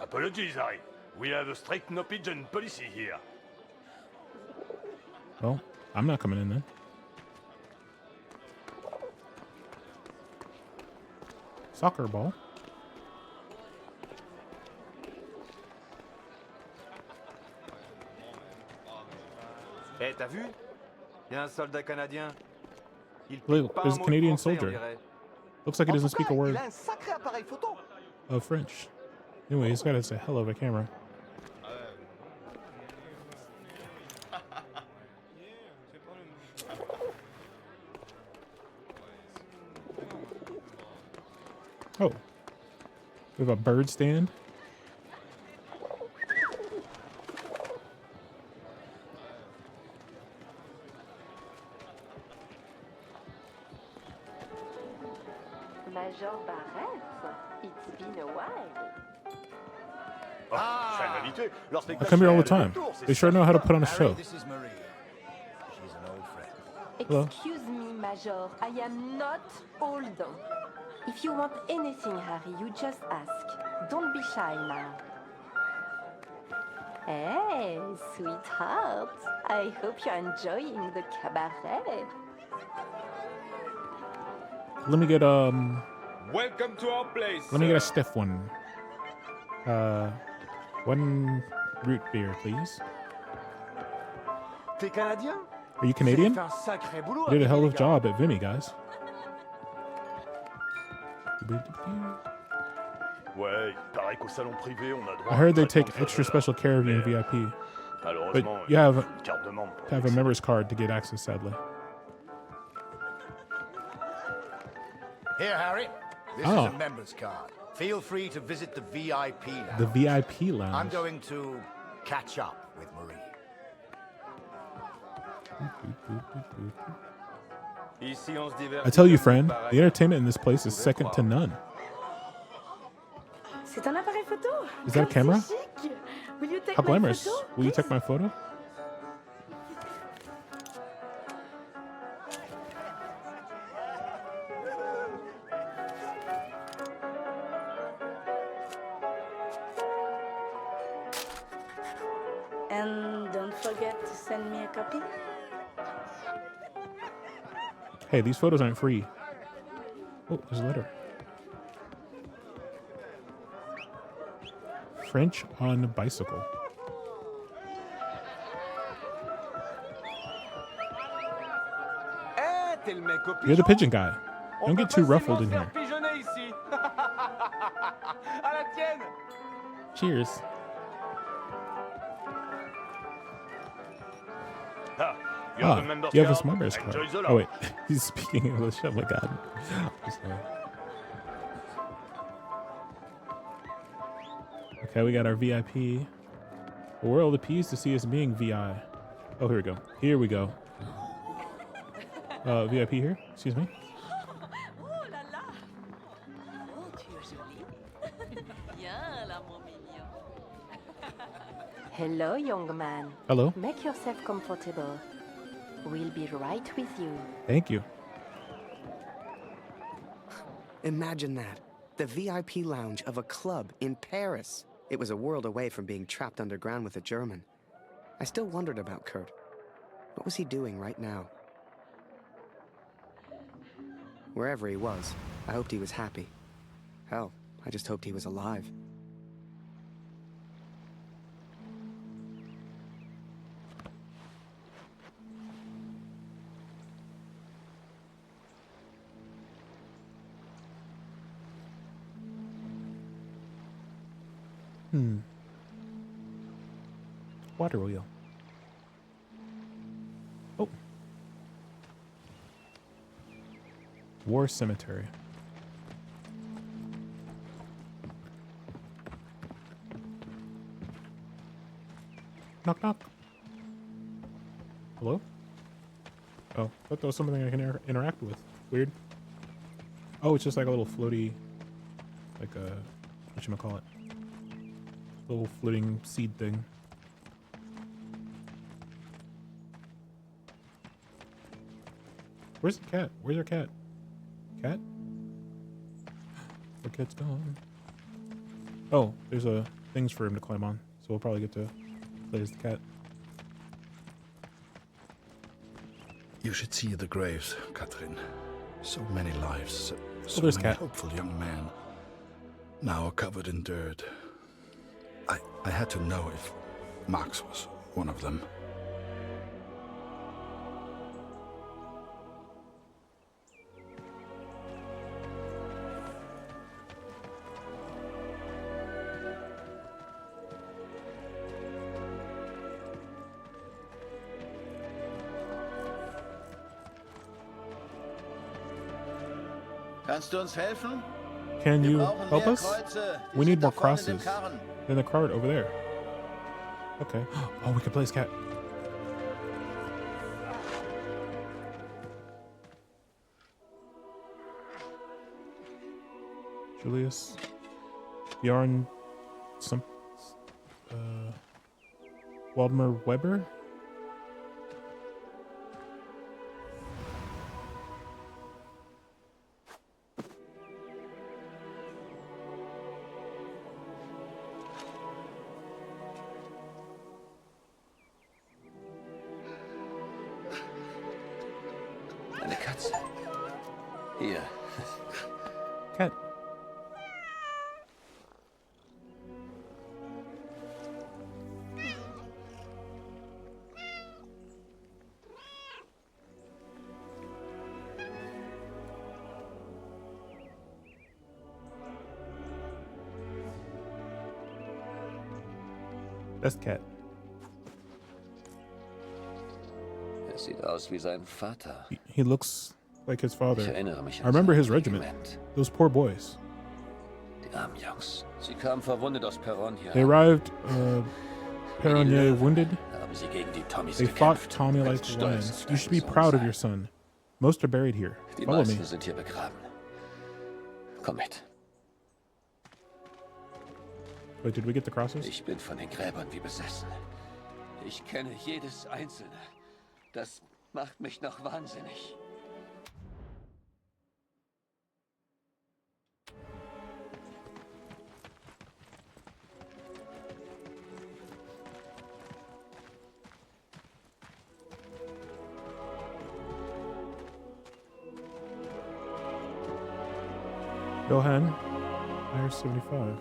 Apologies, Harry. We have a strict no pigeon policy here. Well, I'm not coming in then. Soccer ball. Eh, t'as vu? Il y a un soldat canadien. Il Look, pique pas there's un a mot de Canadian français, on soldier. dirait. Looks like he En doesn't tout speak cas, a word il a un sacré appareil photo. of French. Anyway, he's got a hell of a camera. Oh, we have a bird stand. Major Barrett, it's been a while. Finalité, leur I spectacle come here all the est de time. retour, c'est They sure know how to put on a Harry, show. this is Marie. She's an old friend. Hello. Excuse me, Major, I am not old. If you want anything, Harry, you just ask. Don't be shy now. Hey, sweetheart. I hope you're enjoying the cabaret. Let me get Welcome to our place. let me get a stiff one. One root beer, please. T'es Canadien? Are you Canadian? Vous avez fait un sacré boulot You did a avec hell les of a gars. job at Vimy, guys. Ouais, il paraît qu'au salon privé, on a droit I à heard un they traitement take de extra faveur. special care of you in VIP. But Malheureusement, you have il faut une carte de membre pour to have a member's card to get access, sadly. Here, Harry. This Oh. is a member's card. Feel free to visit the VIP lounge. The VIP I'm lounge. going to catch up with Marie. Ici, on se divert. I tell you, friend, the entertainment in this place is second to none. C'est un appareil photo. Is that a Comme camera? c'est chic. Will you take How my glamorous. photo? Will you take my photo? And don't forget to send me a copy. Hey, these photos aren't free. Oh, there's a letter. French on bicycle. Eh, t'es le mec au You're the pigeon. pigeon guy. On Don't peut get too ruffled facilement in se here. faire pigeonner ici. À la tienne. Cheers. Ah, You have a member's you have a card? member's card. Enjoy the Oh wait, lounge. he's speaking English. Oh my god. I'm sorry. Okay, we got our VIP. The world appears to see us being VI. Oh, here we go. Here we go. VIP here. Excuse me. Oh là là! Oh, tu es jolie. Bien, là, mon mignon. Hello, young man. Hello. Make yourself comfortable. We'll be right with you. Thank you. Imagine that. The VIP lounge of a club in Paris. It was a world away from being trapped underground with a German. I still wondered about Kurt. What was he doing right now? Wherever he was, I hoped he was happy. Hell, I just hoped he was alive. Water wheel. Oh. War cemetery. Knock knock. Hello? Oh, I thought that was something I can interact with. Weird. Oh, it's just like a little floaty, like a, whatchamacallit? Little floating seed thing. Where's the cat? Where's our cat? Cat? Our cat's gone. Oh, there's things for him to climb on, so we'll probably get to play as the cat. You should see the graves, Catherine. So many lives, so there's many Cat. hopeful young men. Now covered in dirt. I had to know if Max was one of them. Kannst du uns helfen? Can Wir you brauchen help mehr us? Kreuze. Die We sind need da more vorne in dem crosses. Karren. In the cart over there. Okay. Oh, we can play as cat. Julius. Bjorn. Waldemar Weber. Eine Katze. Hier. Cat. That's Cat. Er sieht aus wie sein Vater. He looks like his father. Ich erinnere mich I an remember sein his regiment. Regiment. Those poor boys. Die armen Jungs. Sie kamen verwundet aus Peron hier. They arrived, Perronnier wounded. Haben sie gegen die Tommies They fought gekämpft. Tommy like Stolz lions. auf You should be deinen Sohn proud of sein. your son. Most are buried here. Die Follow me. meisten sind hier begraben. Komm mit. Wait, did we get the crosses? Ich bin von den Gräbern wie besessen. Ich kenne jedes einzelne. Das macht mich noch wahnsinnig. Johan, Iron 75.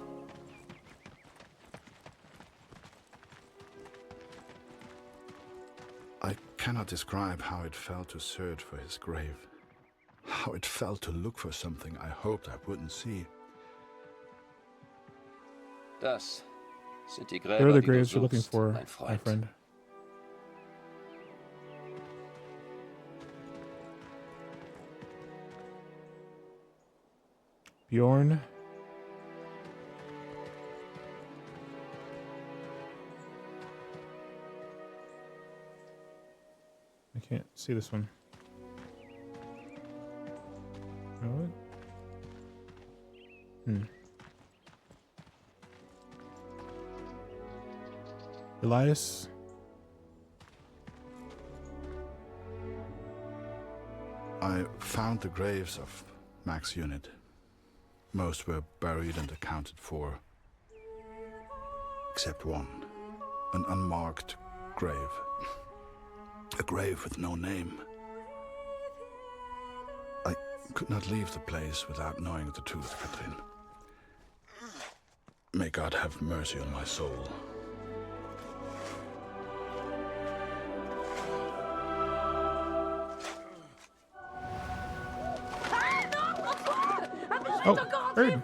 I cannot describe how it felt to search for his grave. How it felt to look for something I hoped I wouldn't see. Das sind die There are Gräber, the die du graves you're looking suchst, for, mein my Freund. friend. Bjorn. I can't see this one. What? Elias. I found the graves of Mac's unit. Most were buried and accounted for, except one, an unmarked grave. A grave with no name. I could not leave the place without knowing the truth, Katrin. May God have mercy on my soul. Oh, bird.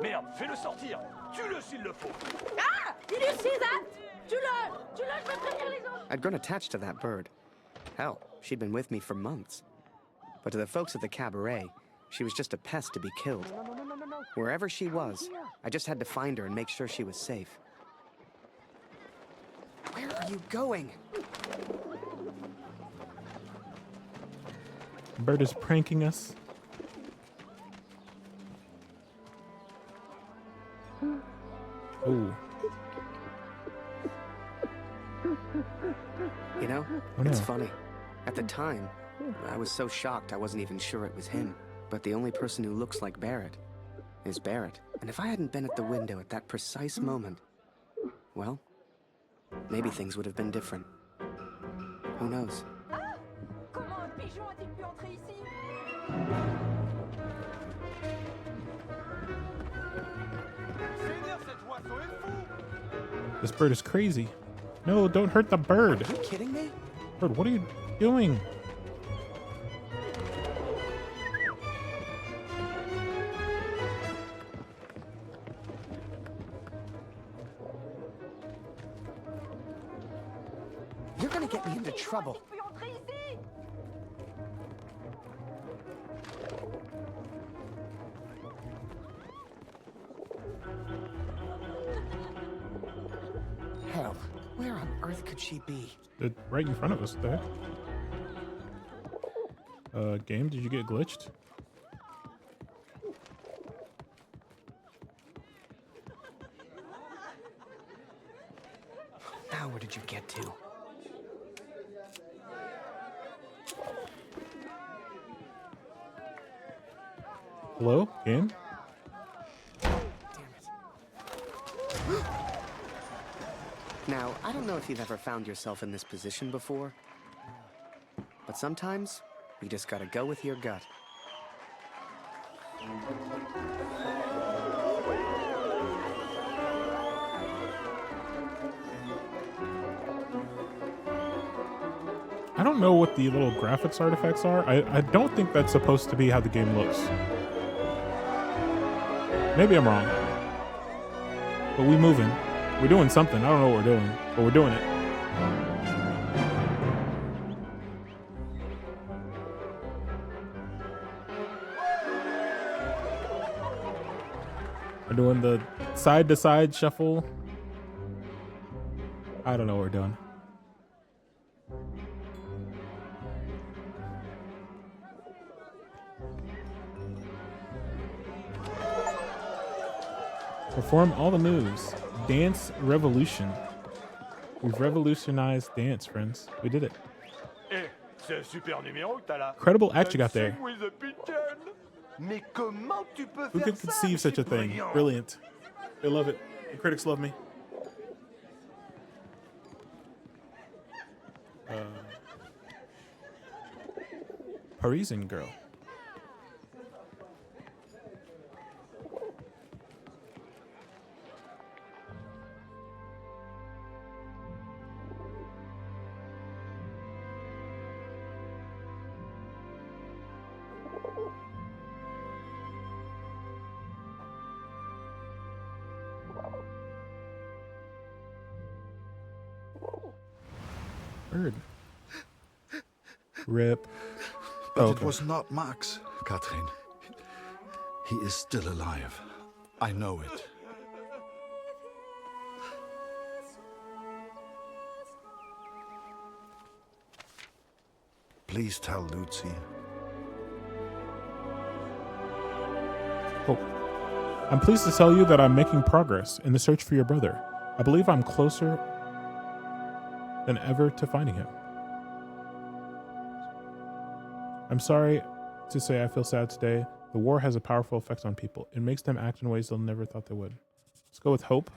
Merde, fais-le sortir. Tue-le s'il le faut. Ah! Did you see that? Tue-le! Tue-le, je vais prévenir les autres! I'd grown attached to that bird. Hell, she'd been with me for months. But to the folks at the cabaret, she was just a pest to be killed. Wherever she was, I just had to find her and make sure she was safe. Where are you going? Bird is pranking us. Ooh. You know, Oh, no. it's funny. At the time, I was so shocked I wasn't even sure it was him. But the only person who looks like Barrett is Barrett. And if I hadn't been at the window at that precise moment, well, maybe things would have been different. Who knows? Comment un pigeon a-t-il pu entrer ici? This bird is crazy. No, don't hurt the bird. Are you kidding me? Bird, what are you doing? You're gonna get me into trouble. Hell, where on earth could she be? They're right in front of us there. Game, did you get glitched? Now where did you get to? Hello, game? Now, I don't know if you've ever found yourself in this position before, but sometimes you just gotta go with your gut. I don't know what the little graphics artifacts are. I don't think that's supposed to be how the game looks. Maybe I'm wrong. But we moving. We're doing something. I don't know what we're doing, but we're doing it. We're doing the side-to-side shuffle. I don't know what we're doing. Perform all the moves. Dance revolution. We've revolutionized dance, friends. We did it. Eh, c'est un super numéro que t'as là. Incredible act you got there. Dancing with a pigeon. Mais comment tu peux Who faire could ça? conceive such a thing? Brilliant. Brilliant. They love it. The critics love me. Parisian girl. Bird. Rip. But Oh, it okay. was not Max, Katrin. He is still alive. I know it. Please tell Lucy. Hope. I'm pleased to tell you that I'm making progress in the search for your brother. I believe I'm closer than ever to finding him. I'm sorry to say I feel sad today. The war has a powerful effect on people. It makes them act in ways they'll never thought they would. Let's go with hope.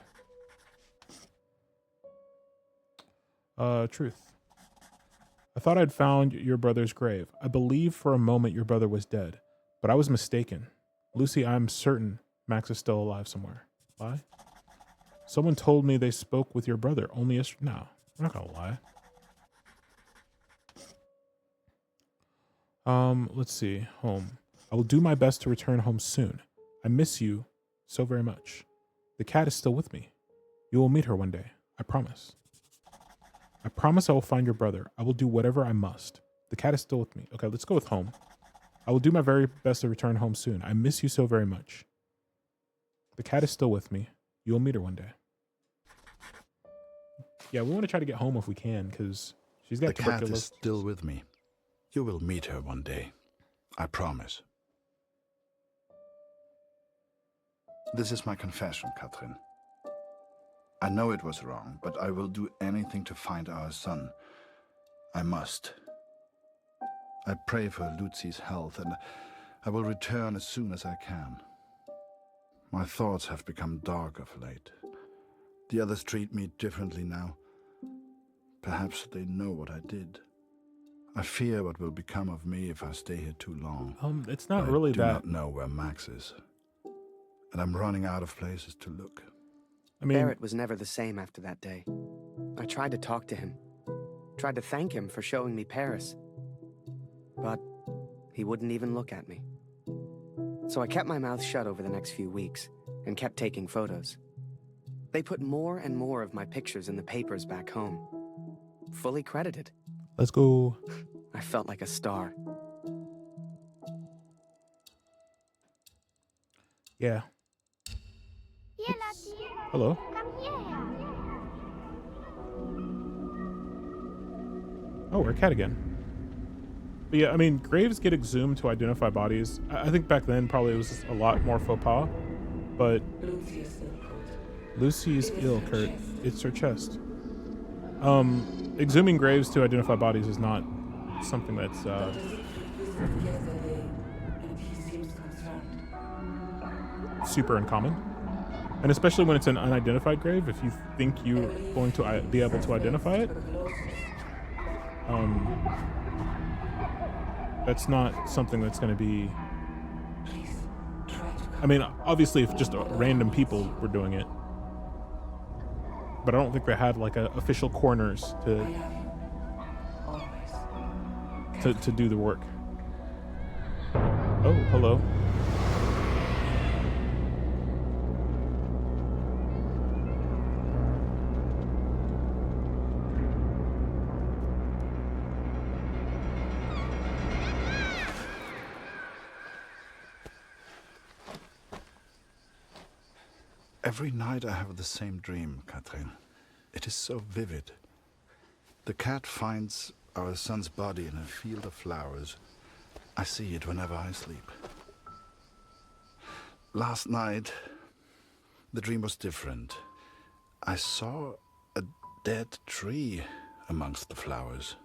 Truth. I thought I'd found your brother's grave. I believed for a moment your brother was dead, but I was mistaken. Lucy, I'm certain Max is still alive somewhere. Lie? Someone told me they spoke with your brother only yesterday. No, I'm not gonna lie. Let's see. Home. I will do my best to return home soon. I miss you so very much. The cat is still with me. You will meet her one day. I promise. I promise I will find your brother. I will do whatever I must. The cat is still with me. Okay, let's go with home. I will do my very best to return home soon. I miss you so very much. The cat is still with me. You will meet her one day. Yeah, we want to try to get home if we can, because she's got tuberculosis. The cat is still with me. You will meet her one day. I promise. This is my confession, Catherine. I know it was wrong, but I will do anything to find our son. I must. I pray for Lucy's health, and I will return as soon as I can. My thoughts have become dark of late. The others treat me differently now. Perhaps they know what I did. I fear what will become of me if I stay here too long. It's not really that. I do not know where Max is, and I'm running out of places to look. I mean, Barrett was never the same after that day. I tried to talk to him, tried to thank him for showing me Paris, but he wouldn't even look at me. So I kept my mouth shut over the next few weeks and kept taking photos. They put more and more of my pictures in the papers back home, fully credited. Let's go. I felt like a star. Yeah. Here, Lassie. Hello. Come here. Oh, we're a cat again. But yeah, I mean, graves get exhumed to identify bodies. I think back then probably it was a lot more faux pas, but Lucy is ill, Kurt. It's her chest. Exhuming graves to identify bodies is not something that's super uncommon. And especially when it's an unidentified grave, if you think you're going to be able to identify it, that's not something that's going to be... I mean, obviously if just random people were doing it, but I don't think they had like official coroners to do the work. Oh, hello. Every night I have the same dream, Catherine. It is so vivid. The cat finds our son's body in a field of flowers. I see it whenever I sleep. Last night, the dream was different. I saw a dead tree amongst the flowers.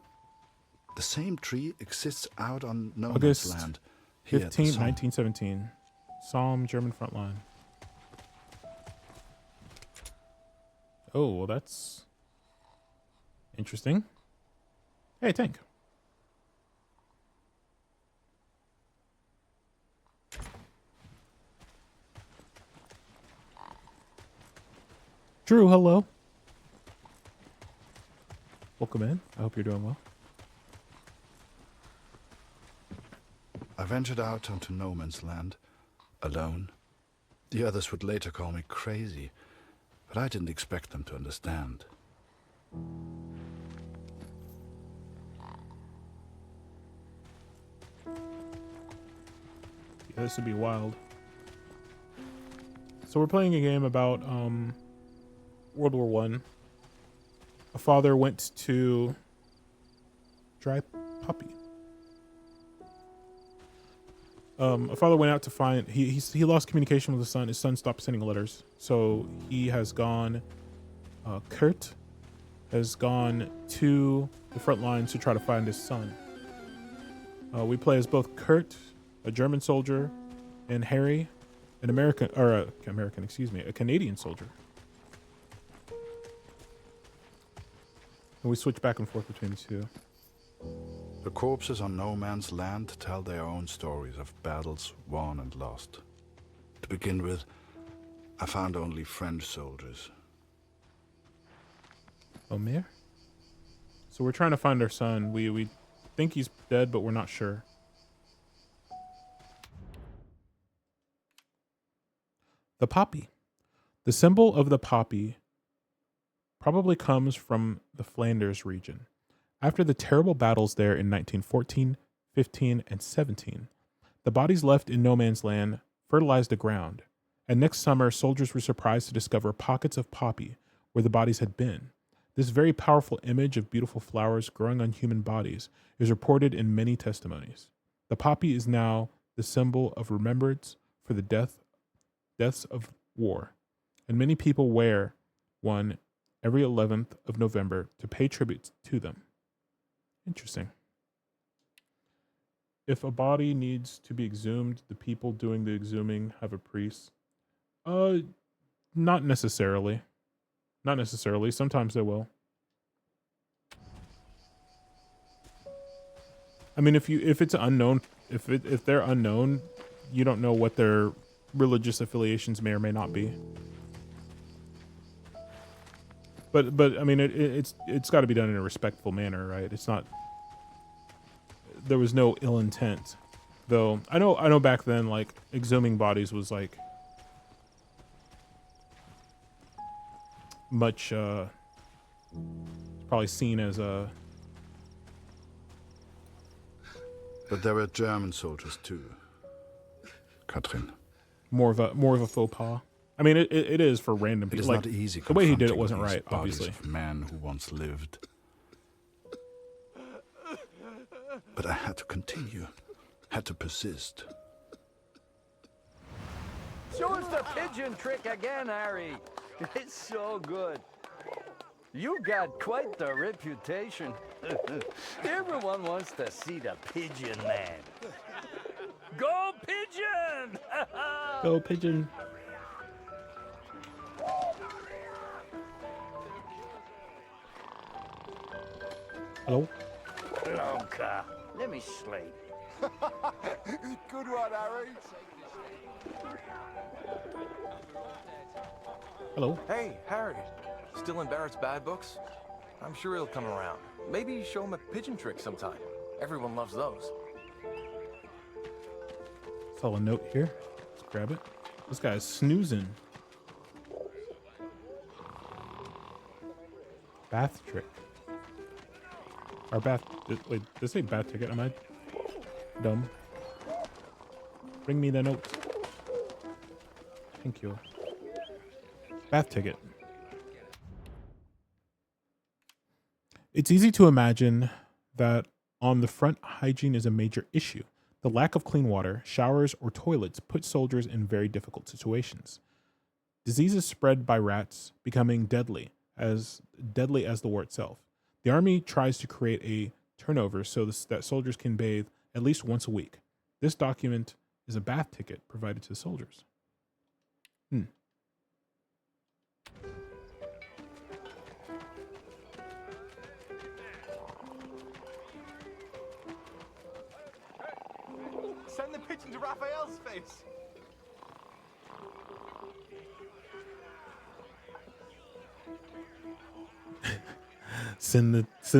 The same tree exists out on no man's land. August 15th, 1917. Somme, German front line. Oh, well, that's interesting. Hey, Tank. Drew, hello. Welcome in. I hope you're doing well. I ventured out onto no man's land, alone. The others would later call me crazy, but I didn't expect them to understand. Yeah, this would be wild. So we're playing a game about World War One. A father went to dry puppy. A father went out to find he lost communication with his son. His son stopped sending letters, so he has gone. Kurt has gone to the front lines to try to find his son. We play as both Kurt, a German soldier, and Harry, an a Canadian soldier. And we switch back and forth between the two. The corpses on no man's land tell their own stories of battles won and lost. To begin with, I found only French soldiers. Omer? So we're trying to find our son. We think he's dead, but we're not sure. The poppy. The symbol of the poppy probably comes from the Flanders region. After the terrible battles there in 1914, 15, and 17, the bodies left in no man's land fertilized the ground, and next summer soldiers were surprised to discover pockets of poppy where the bodies had been. This very powerful image of beautiful flowers growing on human bodies is reported in many testimonies. The poppy is now the symbol of remembrance for the deaths of war, and many people wear one every 11th of November to pay tribute to them. Interesting. If a body needs to be exhumed, the people doing the exhuming have a priest? Not necessarily. Not necessarily. Sometimes they will. I mean, if it's unknown, if they're unknown, you don't know what their religious affiliations may or may not be. But I mean, it's got to be done in a respectful manner, right? It's not. There was no ill intent, though. I know back then, like, exhuming bodies was like much probably seen as a. But there were German soldiers too, Katrin. More of a faux pas. I mean, it is for random people. It is like, not easy. The way he did it confronting wasn't these right, bodies obviously. Of men who once lived. But I had to continue, had to persist. Show us the pigeon trick again, Harry. It's so good. You got quite the reputation. Everyone wants to see the pigeon man. Go pigeon! Go pigeon. Hello? Blanca, let me slate. Good one, Harry. Hello? Hey, Harry. Still in Barrett's bad books? I'm sure he'll come around. Maybe show him a pigeon trick sometime. Everyone loves those. Saw a note here. Let's grab it. This guy's snoozing. Bath trick. Our bath. Wait, this ain't bath ticket. Am I dumb? Bring me the note. Thank you. Bath ticket. It's easy to imagine that on the front, hygiene is a major issue. The lack of clean water, showers, or toilets put soldiers in very difficult situations. Diseases spread by rats becoming deadly as the war itself. The army tries to create a turnover so that soldiers can bathe at least once a week. This document is a bath ticket provided to the soldiers. Send the pigeon to Raphael's face. Send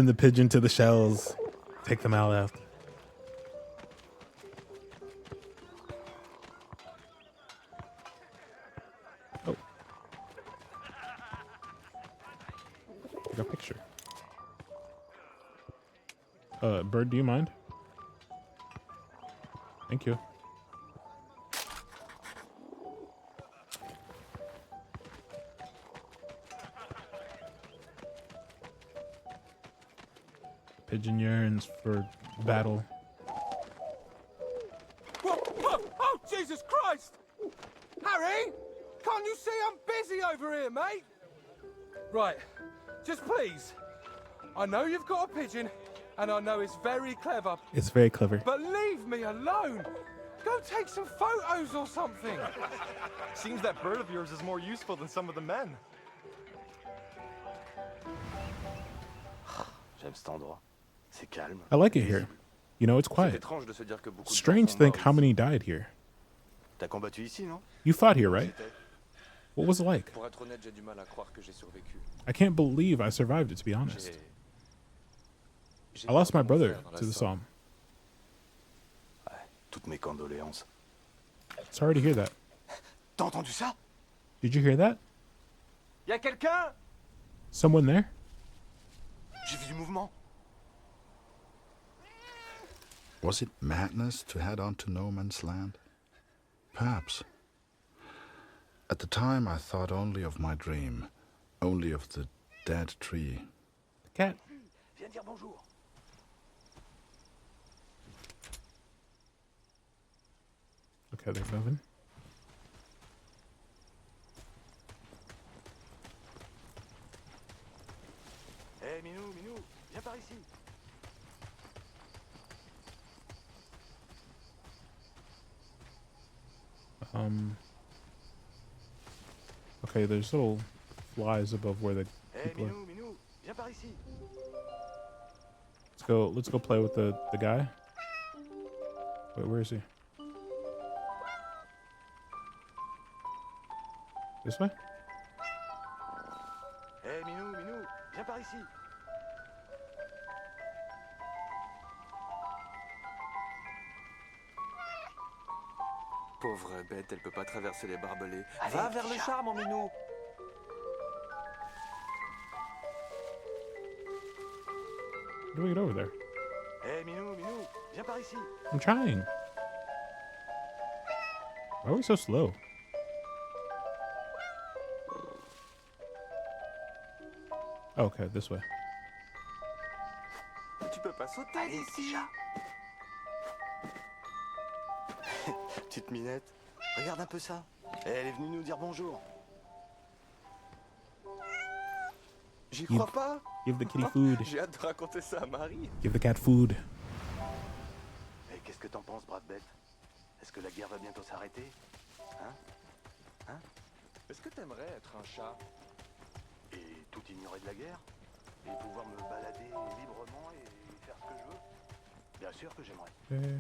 the pigeon to the shells. Take them out after. Oh. Take a picture. Bird, do you mind? Thank you. Pigeon yearns for battle. Oh, Jesus Christ! Harry! Can't you see I'm busy over here, mate? Right, just please. I know you've got a pigeon, and I know it's very clever. It's very clever. But leave me alone! Go take some photos or something! Seems that bird of yours is more useful than some of the men. J'aime cet endroit. C'est calme. I like it here. You know, it's quiet. Strange to think how many died here. T'as combattu ici, non? You fought here, right? What was it like? Pour être honnête, j'ai du mal à croire que j'ai survécu. I can't believe I survived it, to be honest. I lost my brother to the Somme. Toutes mes condoléances. Sorry to hear that. T'as entendu ça? Did you hear that? Y'a quelqu'un? Someone there? J'ai vu du mouvement. Was it madness to head on to no man's land? Perhaps. At the time, I thought only of my dream, only of the dead tree. The cat. Viens dire bonjour. Okay, they're moving. Hey, Minou, Minou, viens par ici. Okay, there's little flies above where the Hey, people are. Minou, Minou, viens par ici. Let's go play with the guy. Wait, where is he? This way? Hey, Minou, Minou, viens par ici. Pauvre bête, elle peut pas traverser les barbelés. Allez, Va vers le chat. char, mon minou. How do we get over there? Hey, Minou, Minou, viens par ici. I'm trying. Why are we so slow? Okay, this way. Tu peux pas sauter Allez, ici. petit chat. Petite minette, regarde un peu ça. Elle est venue nous dire bonjour. J'y Give- crois pas. Give the kitty food. J'ai hâte de raconter ça à Marie. Give the cat food. Et qu'est-ce que t'en penses, brave bête? Est-ce que la guerre va bientôt s'arrêter? Hein? Est-ce que t'aimerais être un chat? Et tout ignorer de la guerre? Et pouvoir me balader librement et faire ce que je veux? Bien sûr que j'aimerais. Okay.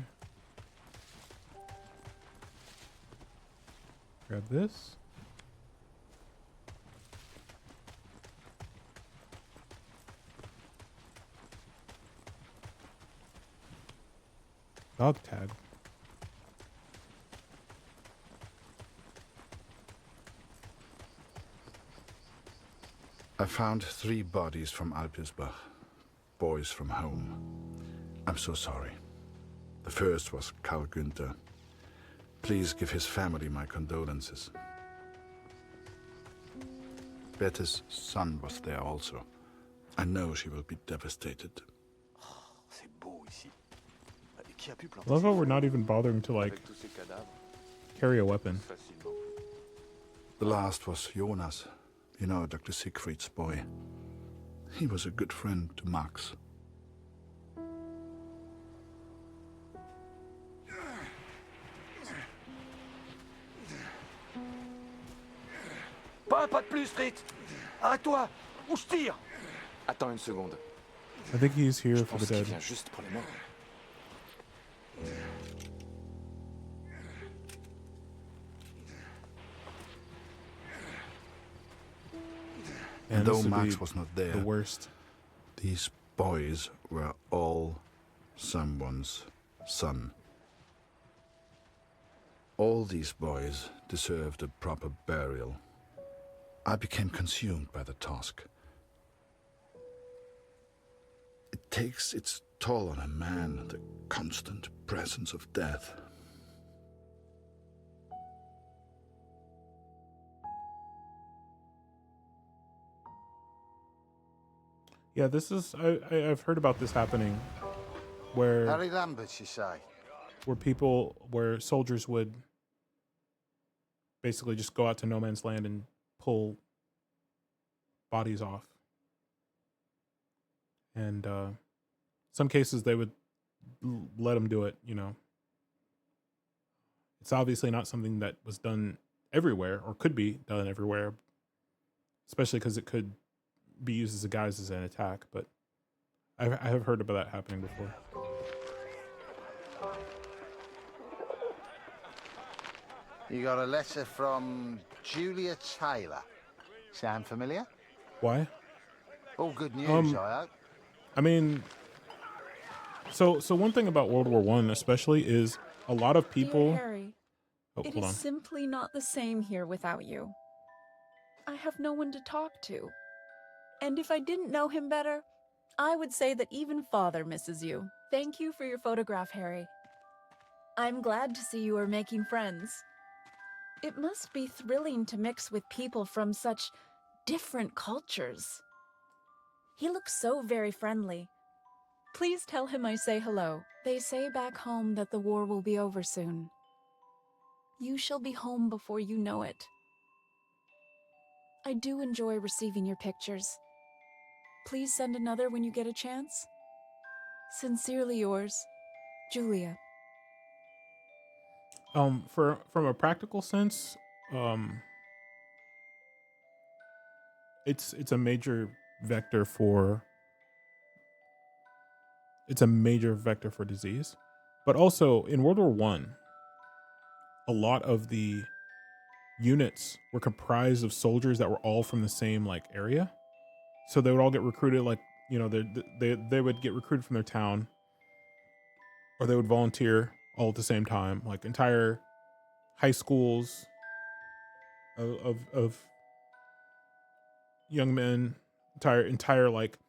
Grab this. Dog tag. I found 3 bodies from Alpirsbach, boys from home. I'm so sorry. The first was Karl Günther. Please give his family my condolences. Bette's son was there also. I know she will be devastated. C'est beau ici. Et qui a pu I planter love how ces we're not fleurs? even bothering to like Avec tous ces cadavres. carry a weapon. Facilement. The last was Jonas, you know, Dr. Siegfried's boy. He was a good friend to Max. Pas un pas de plus, Fritz. Arrête-toi, ou je tire. Attends une seconde. I think he's here Je for the pense qu'il dead. vient juste pour les morts. And And though this would Max be was not there, the worst. these boys were all someone's son. All these boys deserved a proper burial. I became consumed by the task. It takes its toll on a man, the constant presence of death. Yeah, this is I've heard about this happening, where Harry Lambert, you say? where soldiers would basically just go out to no man's land and pull bodies off, and some cases they would let them do it. You know, it's obviously not something that was done everywhere or could be done everywhere, especially because it could be used as a guise as an attack. But I have heard about that happening before. You got a letter from Julia Taylor. Sound familiar? Why? All good news, I hope. I mean, so one thing about World War One, especially, is a lot of people. Dear Harry, Oh, it hold is on. simply not the same here without you. I have no one to talk to. And if I didn't know him better, I would say that even Father misses you. Thank you for your photograph, Harry. I'm glad to see you are making friends. It must be thrilling to mix with people from such different cultures. He looks so very friendly. Please tell him I say hello. They say back home that the war will be over soon. You shall be home before you know it. I do enjoy receiving your pictures. Please send another when you get a chance. Sincerely yours, Julia. From a practical sense, it's a major vector for disease, but also in World War One, a lot of the units were comprised of soldiers that were all from the same like area, so they would all get recruited. Like, you know, they would get recruited from their town, or they would volunteer all at the same time. Like entire high schools of young men, entire like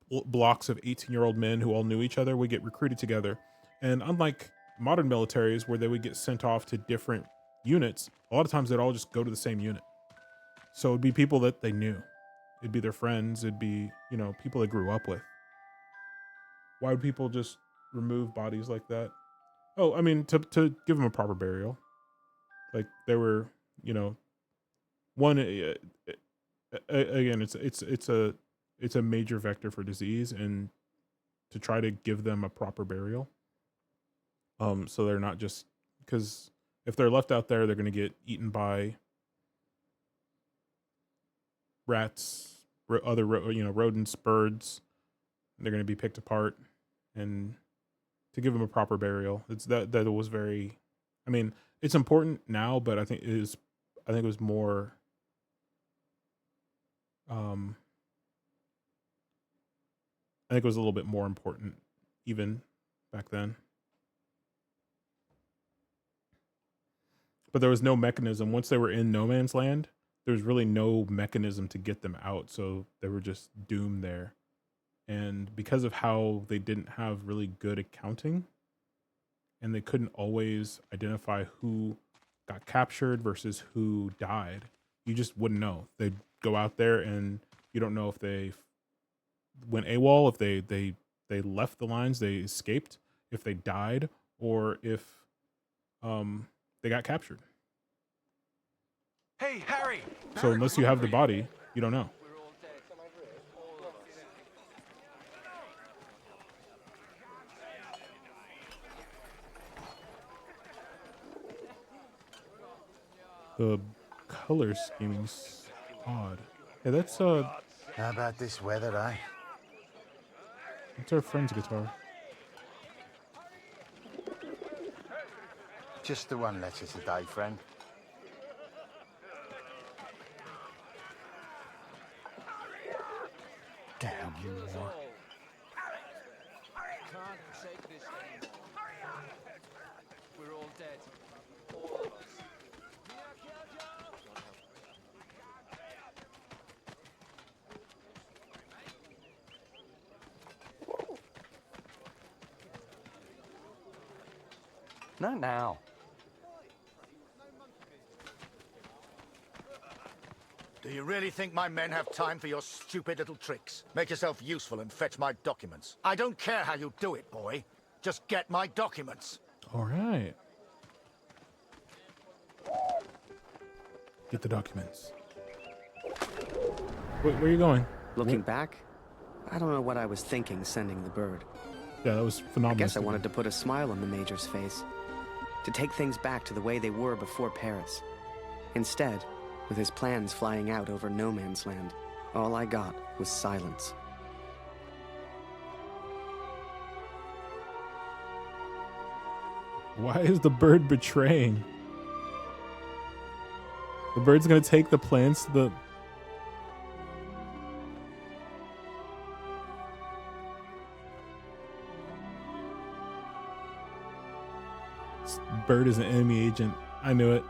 blocks of 18-year-old men who all knew each other would get recruited together. And unlike modern militaries where they would get sent off to different units, a lot of times they'd all just go to the same unit. So it'd be people that they knew. It'd be their friends. It'd be, you know, people they grew up with. Why would people just remove bodies like that? Oh, I mean, to give them a proper burial. Like, they were, you know, one, again, it's a major vector for disease, and to try to give them a proper burial. So they're not just, because if they're left out there, they're going to get eaten by rats, other rodents, birds. They're going to be picked apart, and to give them a proper burial, that was very. I mean, it's important now, but I think it was more. I think it was a little bit more important even back then. But there was no mechanism. Once they were in no man's land, there was really no mechanism to get them out. So they were just doomed there. And because of how they didn't have really good accounting, and they couldn't always identify who got captured versus who died, you just wouldn't know. They'd go out there and you don't know if they went AWOL, if they left the lines, they escaped, if they died, or if they got captured. Hey, Harry! So unless you have the body, you don't know. The color scheming's odd. Hey, that's How about this weather, eh? It's our friend's guitar. Just the one letter today, friend. Damn you, more. Can't take this anymore. We're all dead. Not now. Do you really think my men have time for your stupid little tricks? Make yourself useful and fetch my documents. I don't care how you do it, boy. Just get my documents. All right. Get the documents. Where are you going? Looking back, I don't know what I was thinking sending the bird. Yeah, that was phenomenal. I guess I wanted to put a smile on the Major's face. To take things back to the way they were before Paris. Instead, with his plans flying out over no man's land, all I got was silence. Why is the bird betraying? The bird's gonna take the plans to the... This bird is an enemy agent. I knew it.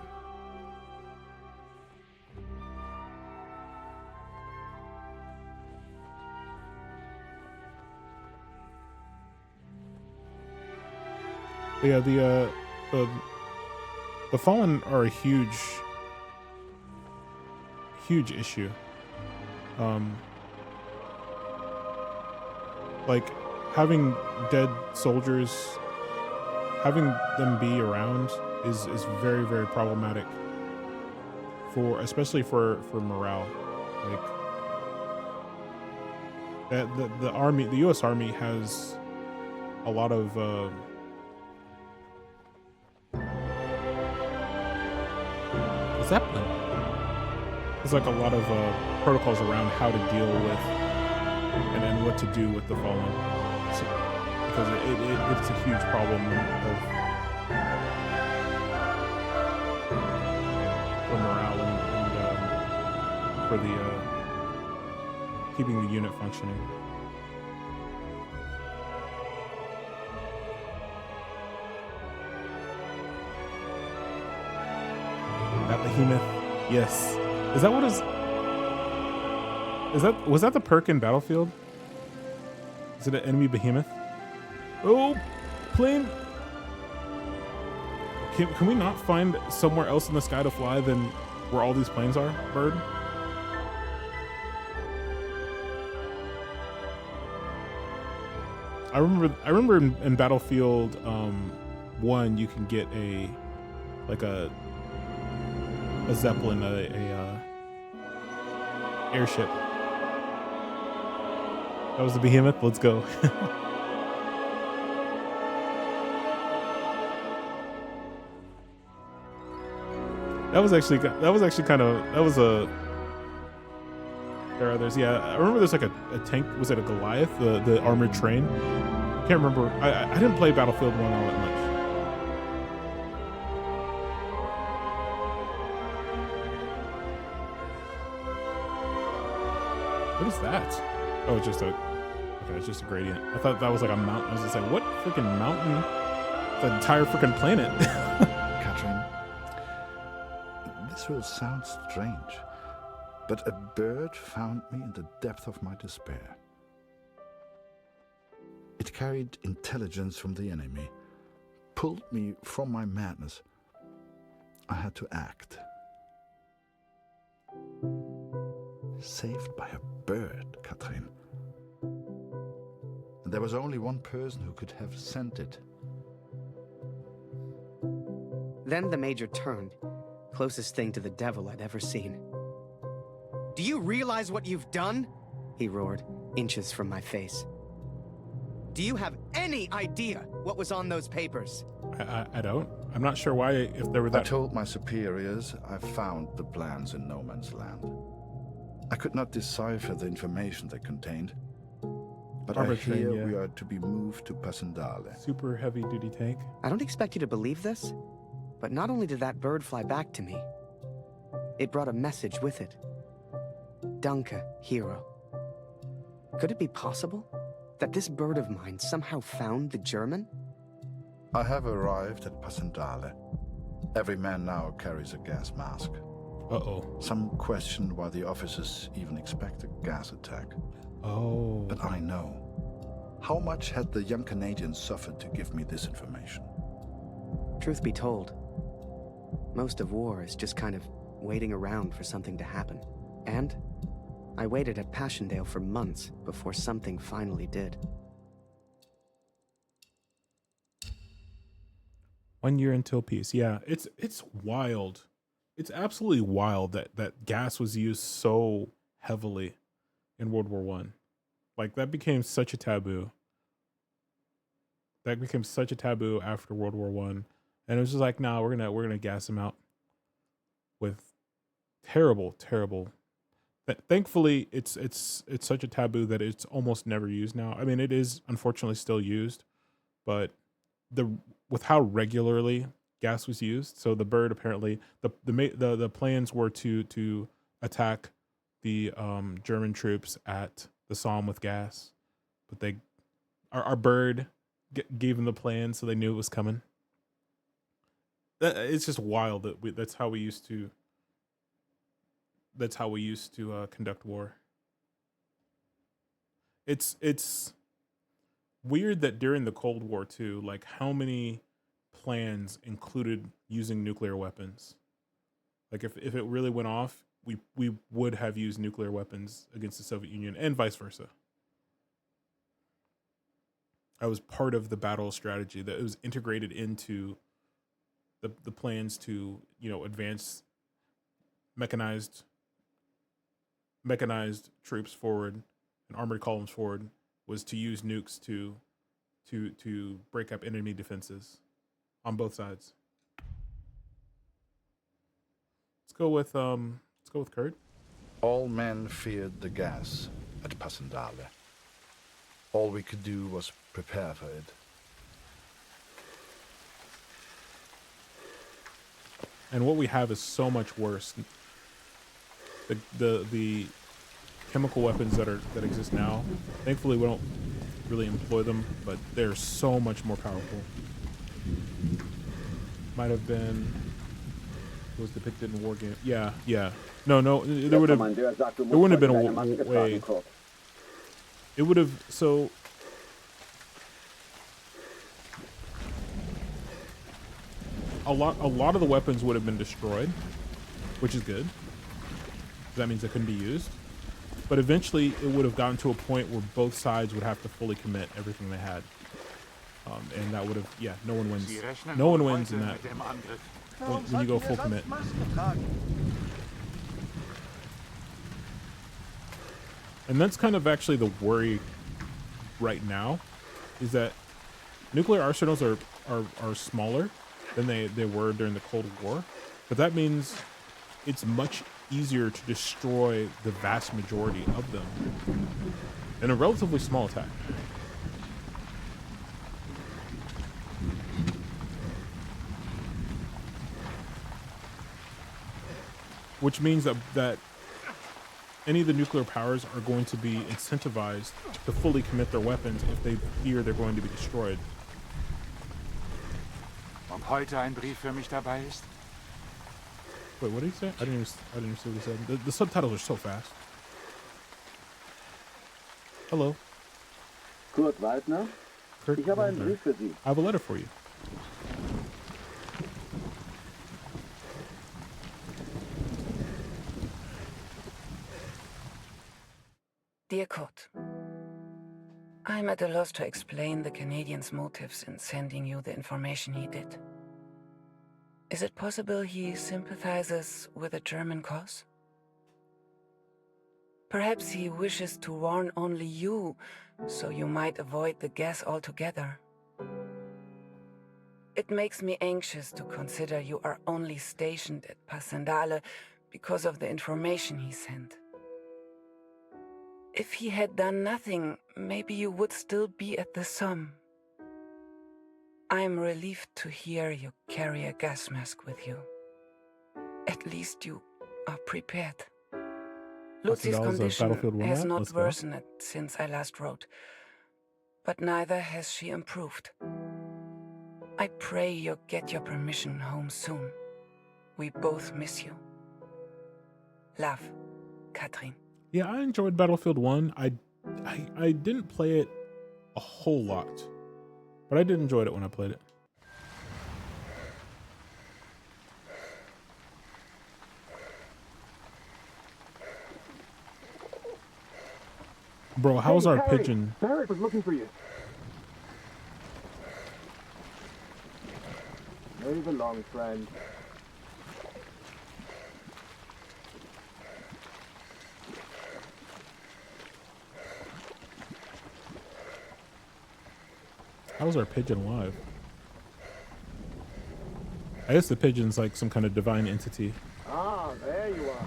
But yeah, the Fallen are a huge issue. Like having dead soldiers, having them be around is very, very problematic especially for morale. Like the army, the US Army has a lot of Zeppelin. There's like a lot of protocols around how to deal with and then what to do with the Fallen, because it's a huge problem for morale and for the keeping the unit functioning. That behemoth, yes. Is that what is? Was that the perk in Battlefield? Is it an enemy behemoth? Oh, plane! Can we not find somewhere else in the sky to fly than where all these planes are, bird? I remember in Battlefield 1 you can get a Zeppelin, a airship. That was the behemoth. Let's go. That was actually kind of, there are others. Yeah, I remember there's like a tank. Was it a Goliath? The armored train. Can't remember. I didn't play Battlefield 1 all that much. What is that? Oh, it's just it's just a gradient. I thought that was like a mountain. I was just like, what freaking mountain? The entire freaking planet. Catherine, this will sound strange, but a bird found me in the depth of my despair. It carried intelligence from the enemy, pulled me from my madness. I had to act. Saved by a bird, Catherine. And there was only one person who could have sent it. Then the Major turned, closest thing to the devil I'd ever seen. Do you realize what you've done? He roared, inches from my face. Do you have any idea what was on those papers? I don't. I'm not sure why, if there were that. I told my superiors I found the plans in no man's land. I could not decipher the information they contained. But I hear we are to be moved to Pasendale. Super heavy duty tank. I don't expect you to believe this, but not only did that bird fly back to me, it brought a message with it. Danke, hero. Could it be possible that this bird of mine somehow found the German? I have arrived at Pasendale. Every man now carries a gas mask. Uh-oh. Some question why the officers even expect a gas attack. Oh. But I know. How much had the young Canadian suffered to give me this information? Truth be told, most of war is just kind of waiting around for something to happen. And I waited at Passchendaele for months before something finally did. 1 year until peace. Yeah, it's wild. It's absolutely wild that gas was used so heavily in World War One. Like that became such a taboo. That became such a taboo after World War One, and it was just like, nah, we're gonna gas them out with terrible, terrible. Thankfully, it's such a taboo that it's almost never used now. I mean, it is unfortunately still used, but with how regularly gas was used, so the bird apparently the plans were to attack the German troops at the Somme with gas, but our bird gave them the plan, so they knew it was coming. It's just wild that that's how we used to conduct war. It's weird that during the Cold War too, like how many plans included using nuclear weapons. Like if it really went off, we would have used nuclear weapons against the Soviet Union and vice versa. That was part of the battle strategy, that it was integrated into the plans to, advance mechanized troops forward and armored columns forward, was to use nukes to break up enemy defenses on both sides. Let's go with Kurt. All men feared the gas at Passchendaele. All we could do was prepare for it. And what we have is so much worse. The chemical weapons that exist now, thankfully we don't really employ them, but they're so much more powerful. Might have been was depicted in War Game. Yeah. No, there wouldn't have been a way. It would have, so a lot of the weapons would have been destroyed, which is good. That means they couldn't be used. But eventually it would have gotten to a point where both sides would have to fully commit everything they had. And that would have, no one wins. No one wins in that when you go full commit. And that's kind of actually the worry right now, is that nuclear arsenals are smaller than they were during the Cold War. But that means it's much easier to destroy the vast majority of them in a relatively small attack. Which means that any of the nuclear powers are going to be incentivized to fully commit their weapons if they fear they're going to be destroyed. Ob heute ein Brief für mich dabei ist? Wait, what did he say? I didn't even see what he said. The subtitles are so fast. Hello. Kurt Waldner? Kurt Ich habe einen Waldner. Brief für Sie. I have a letter for you. Dear Kurt, I'm at a loss to explain the Canadian's motives in sending you the information he did. Is it possible he sympathizes with the German cause? Perhaps he wishes to warn only you, so you might avoid the gas altogether. It makes me anxious to consider you are only stationed at Passchendaele because of the information he sent. If he had done nothing, maybe you would still be at the Somme. I'm relieved to hear you carry a gas mask with you. At least you are prepared. Lucy's condition has not worsened since I last wrote, but neither has she improved. I pray you get your permission home soon. We both miss you. Love, Katrin. Yeah, I enjoyed Battlefield 1. I didn't play it a whole lot, but I did enjoy it when I played it. Bro, how's Hey, our Harry, pigeon? Barrett was looking for you. Move along, friend. How's our pigeon alive? I guess the pigeon's like some kind of divine entity. Ah, there you are.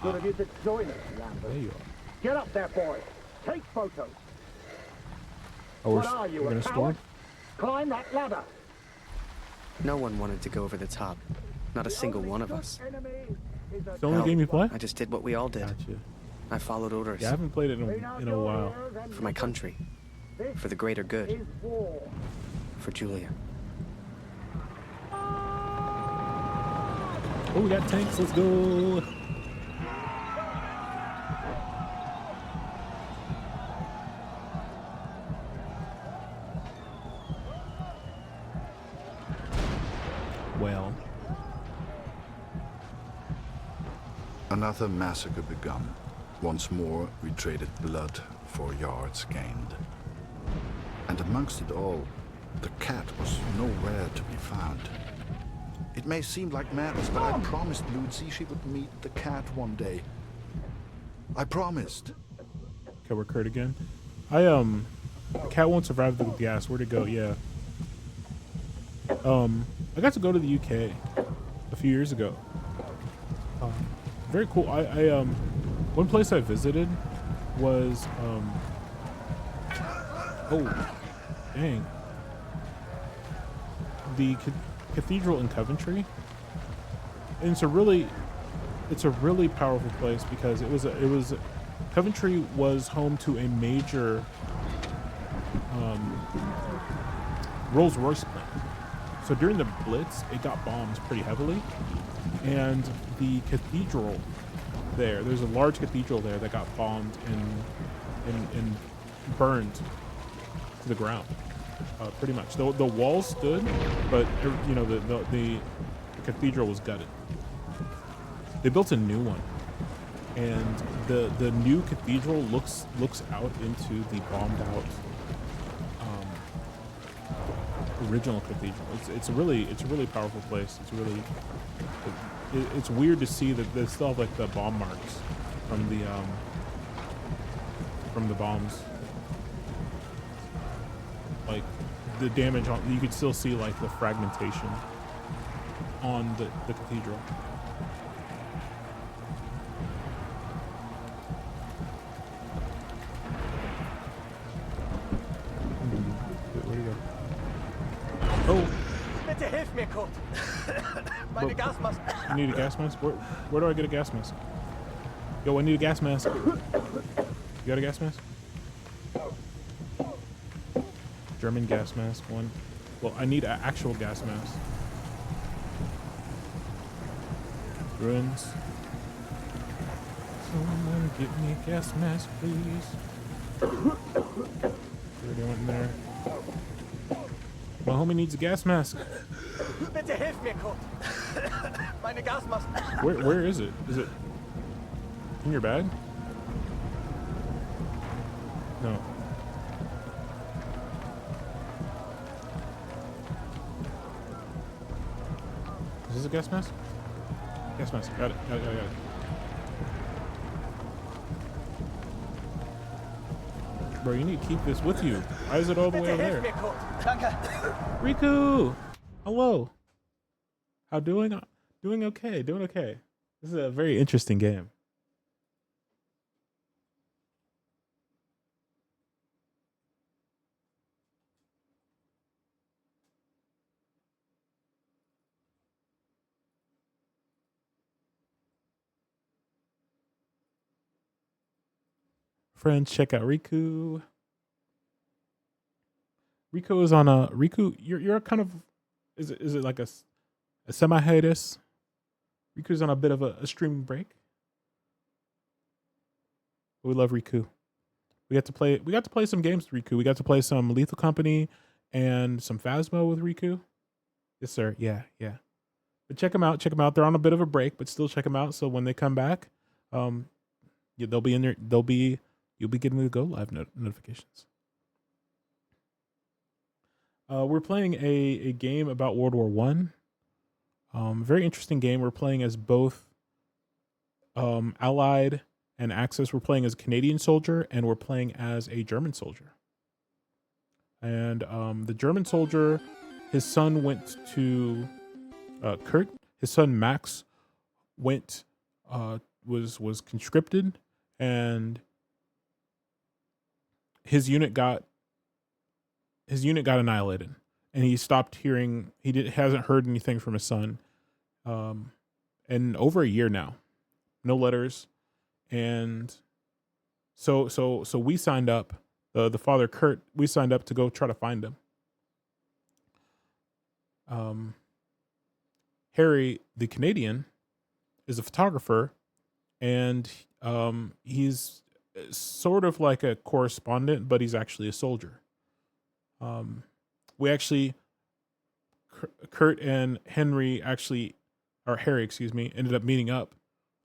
Good of you to join us, Lambert. There you are. Get up there, boy. Take photos. Oh, What are you, we're a gonna coward? storm? Climb that ladder. No one wanted to go over the top. Not a single one of us. It's the only game you play? I just did what we all did. Gotcha. I followed orders. Yeah, I haven't played it in a while. For my country. For the greater good. For Julia. Oh, we got tanks. Let's go. Well. Another massacre begun. Once more, we traded blood for yards gained. And amongst it all, the cat was nowhere to be found. It may seem like madness, but I promised Lucy she would meet the cat one day. I promised. Okay, we're Kurt again. Cat won't survive the gas. Where'd it go? Yeah. I got to go to the UK a few years ago. Very cool. One place I visited was, oh, dang. The cathedral in Coventry. And it's a really powerful place because Coventry was home to a major Rolls-Royce plant. So during the Blitz, it got bombed pretty heavily, and the cathedral there's a large cathedral there that got bombed and burned to the ground, pretty much. The walls stood, but you know the cathedral was gutted. They built a new one, and the new cathedral looks out into the bombed out original cathedral. It's a really powerful place. It's really it's weird to see that they still have like the bomb marks from the bombs. Like the damage on, you could still see like the fragmentation on the cathedral. Where'd he go? Oh. Bitte hilf mir, Kurt. Meine Gasmaske. You need a gas mask? Where do I get a gas mask? Yo, I need a gas mask. You got a gas mask? German gas mask, one. Well, I need an actual gas mask. Ruins. Someone get me a gas mask, please. Already went in there. My homie needs a gas mask. Bitte hilf mir, Kurt. Meine Gasmaske. Where is it? Is it in your bag? No. Is this a gas mask? Gas mask. Got it. Got it. Bro, you need to keep this with you. Why is it all the way over there? Riku! Hello. How doing? Doing okay. Doing okay. This is a very interesting game. Friends, check out Riku. Riku is on a You're kind of is it like a semi hiatus? Riku's on a bit of a streaming break. We love Riku. We got to play some games with Riku. We got to play some Lethal Company and some Phasmo with Riku. Yes, sir. Yeah. But check them out. They're on a bit of a break, but still check them out. So when they come back, they'll be in there. They'll be you'll be getting the Go Live notifications. We're playing a game about World War One. Very interesting game. We're playing as both Allied and Axis. We're playing as a Canadian soldier, and we're playing as a German soldier. And the German soldier, his son went to Kurt. His son Max went was conscripted, and his unit got annihilated, and he stopped hearing. Hasn't heard anything from his son, in over a year now. No letters, and so we signed up. The father Kurt, we signed up to go try to find him. Harry, the Canadian, is a photographer, and he's sort of like a correspondent, but he's actually a soldier. Kurt and Harry, excuse me, ended up meeting up,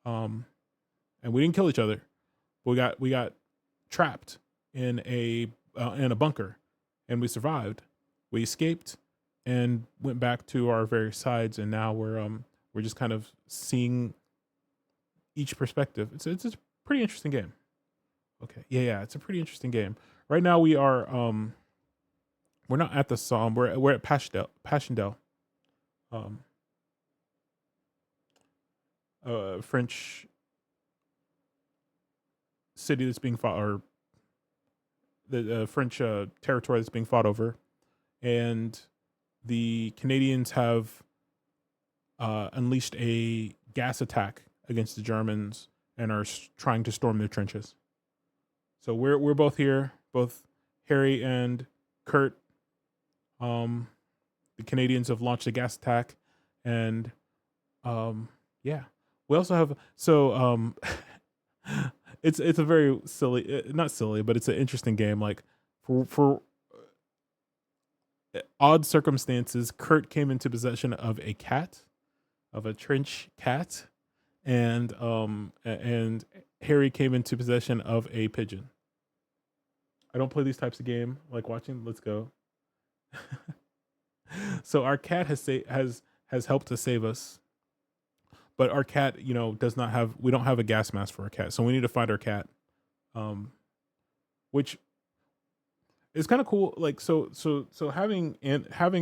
and we didn't kill each other. We got trapped in a bunker, and we survived. We escaped and went back to our various sides, and now we're just kind of seeing each perspective. It's a pretty interesting game. Okay, yeah, it's a pretty interesting game. Right now we are we're not at the Somme. We're at Passchendaele, French city that's being fought, or the French territory that's being fought over, and the Canadians have unleashed a gas attack against the Germans and are trying to storm their trenches. So we're both here, both Harry and Kurt. The Canadians have launched a gas attack, and yeah, we also have it's a very silly, not silly, but it's an interesting game. Like for odd circumstances, Kurt came into possession of a trench cat, and Harry came into possession of a pigeon. I don't play these types of game like watching. Let's go. So our cat has helped to save us, but our cat, we don't have a gas mask for our cat, so we need to find our cat, which is kind of cool. Like so having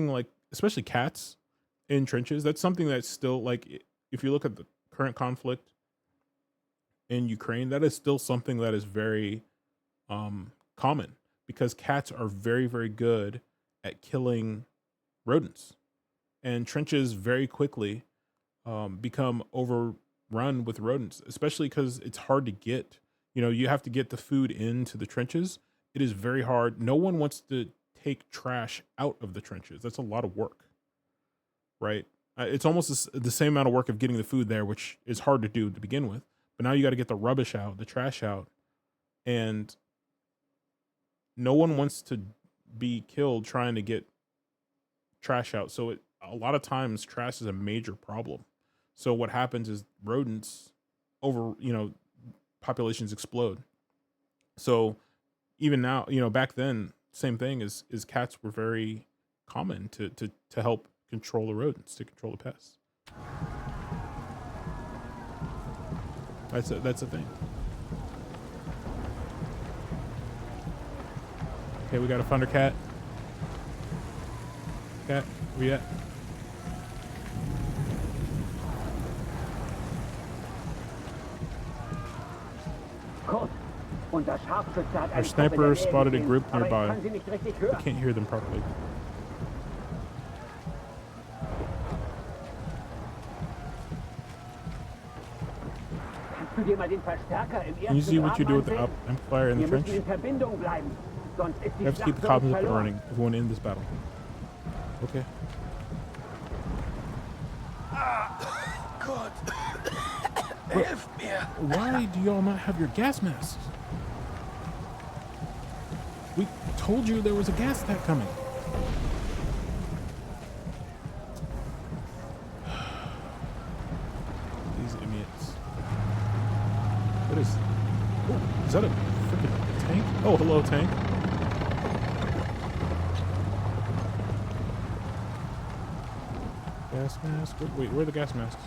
like, especially cats in trenches, that's something that's still, like, if you look at the current conflict in Ukraine, that is still something that is very common, because cats are very, very good at killing rodents, and trenches very quickly become overrun with rodents, especially because it's hard to get, you have to get the food into the trenches. It is very hard. No one wants to take trash out of the trenches. That's a lot of work, right? It's almost the same amount of work of getting the food there, which is hard to do to begin with. But now you got to get the rubbish out, the trash out, and no one wants to be killed trying to get trash out. So a lot of times trash is a major problem. So what happens is rodents populations explode. So even now, back then, same thing, is cats were very common to help control the rodents, to control the pests. That's a thing. Okay, we gotta find our cat. Cat, where you at? Our sniper spotted a group nearby. I can't hear them properly. Can you see what you do with the amplifier in the trench? You have to keep the comms up and running if we want to end this battle. Okay. God. Why do y'all not have your gas masks? We told you there was a gas attack coming. These idiots. What is that a freaking Oh, hello, tank. Gas mask. Wait, where are the gas masks?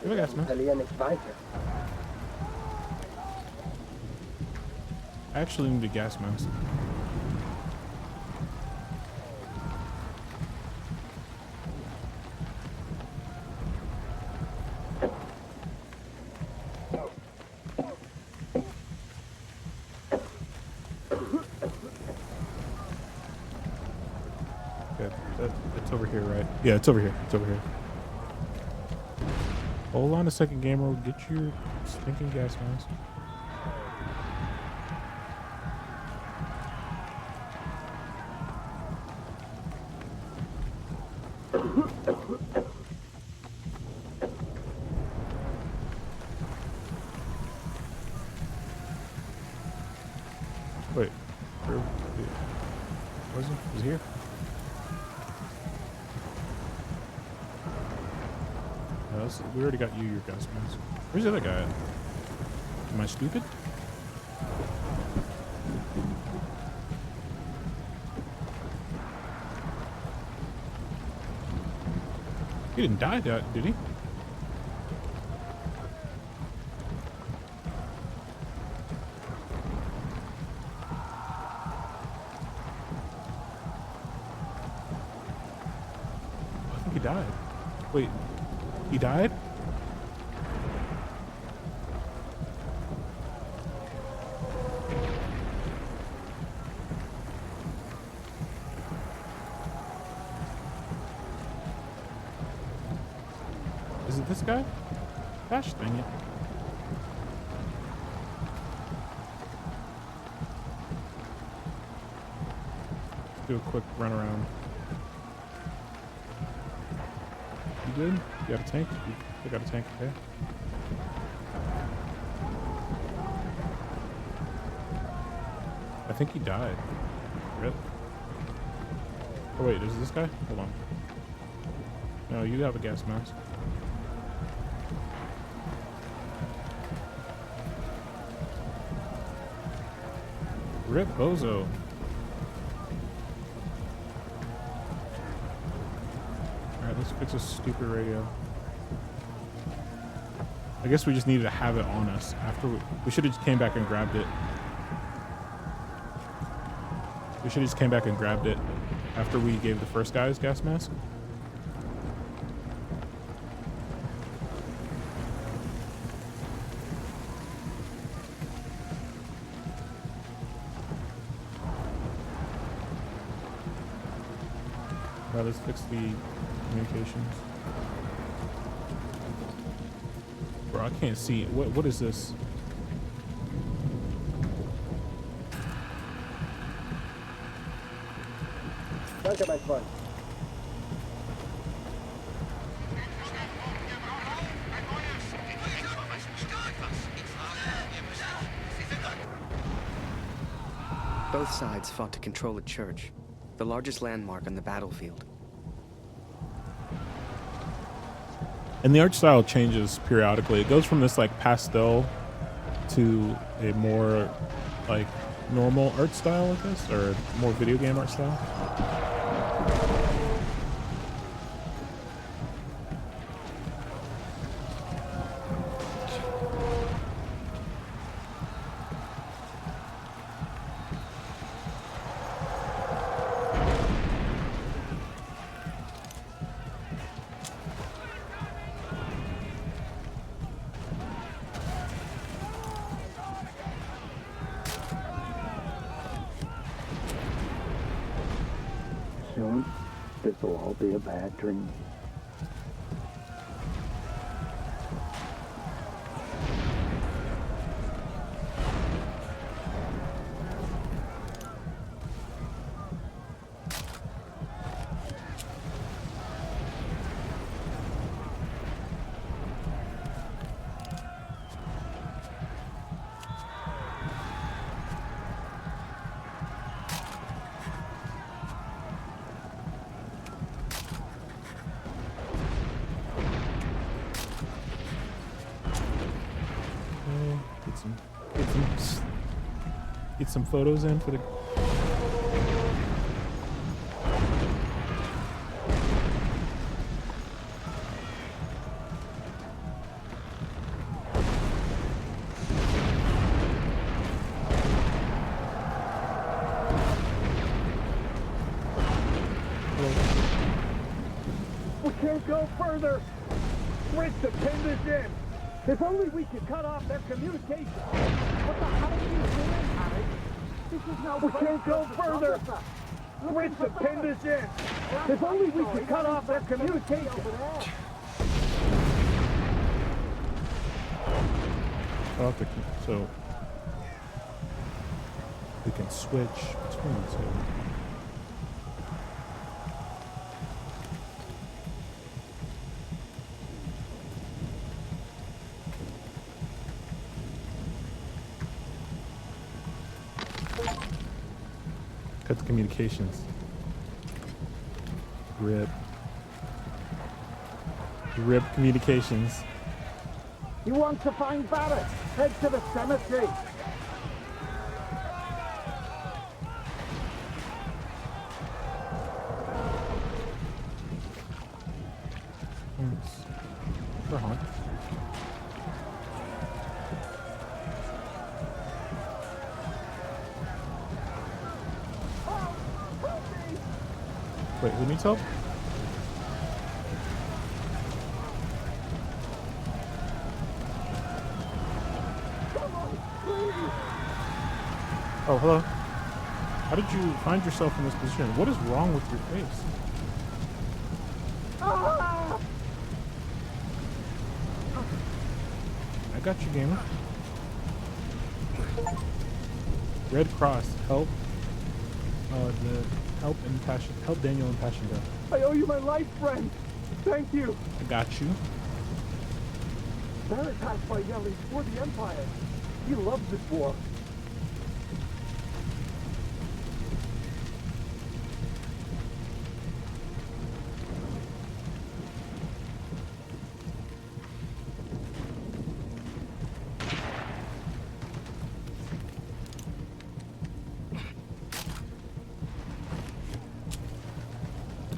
Where are the gas masks? I actually need a gas mask. It's over here, right? Yeah, it's over here. It's over here. Hold on a second, gamer. Get your stinking gas mask. Wait, where was he? Was he here? We already got you your gas mask. Where's the other guy at? Am I stupid? He didn't die, did he? I think he died. Wait, he died? Is it this guy? Gosh dang it. Let's do a quick run around. You good? You got a tank? You got a tank, okay. I think he died. Really? Oh wait, is this guy? Hold on. No, you have a gas mask. Rip Bozo. Alright, let's fix this stupid radio. I guess we just needed to have it on us after we should have just came back and grabbed it. We should have just came back and grabbed it after we gave the first guy his gas mask. Right, let's fix the communications. Bro, I can't see. What is this? Danke, mein Freund. Both sides fought to control a church, the largest landmark on the battlefield. And the art style changes periodically. It goes from this like pastel to a more like normal art style, I guess, or more video game art style. Soon, this will all be a bad dream. Get some photos in for the. We can't go further. Rick, to pin this in. If only we could cut off their communication. What the hell are you doing, Harry? This is no. We can't go further. Rick, to pin this in. If only we could cut off their communication. So we can switch between the two. Cut the communications. Rip communications. He wants to find Barrett. Head to the cemetery. For hunt. Wait, who needs help? Oh, hello. How did you find yourself in this position? What is wrong with your face? I got you, gamer. Red Cross, help. Help Daniel and Passion go. I owe you my life, friend. Thank you. I got you. Barrett passed by yelling for the Empire. He loves this war.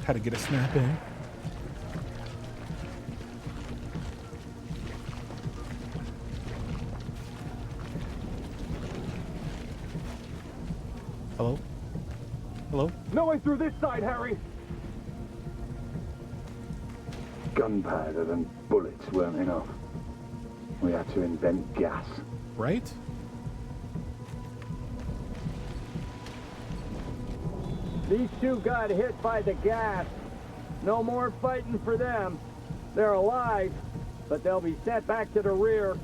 How to get a snap in. Hello? Hello? No way through this side, Harry. Gunpowder and bullets weren't enough. We had to invent gas. Right? These two got hit by the gas. No more fighting for them. They're alive, but they'll be sent back to the rear.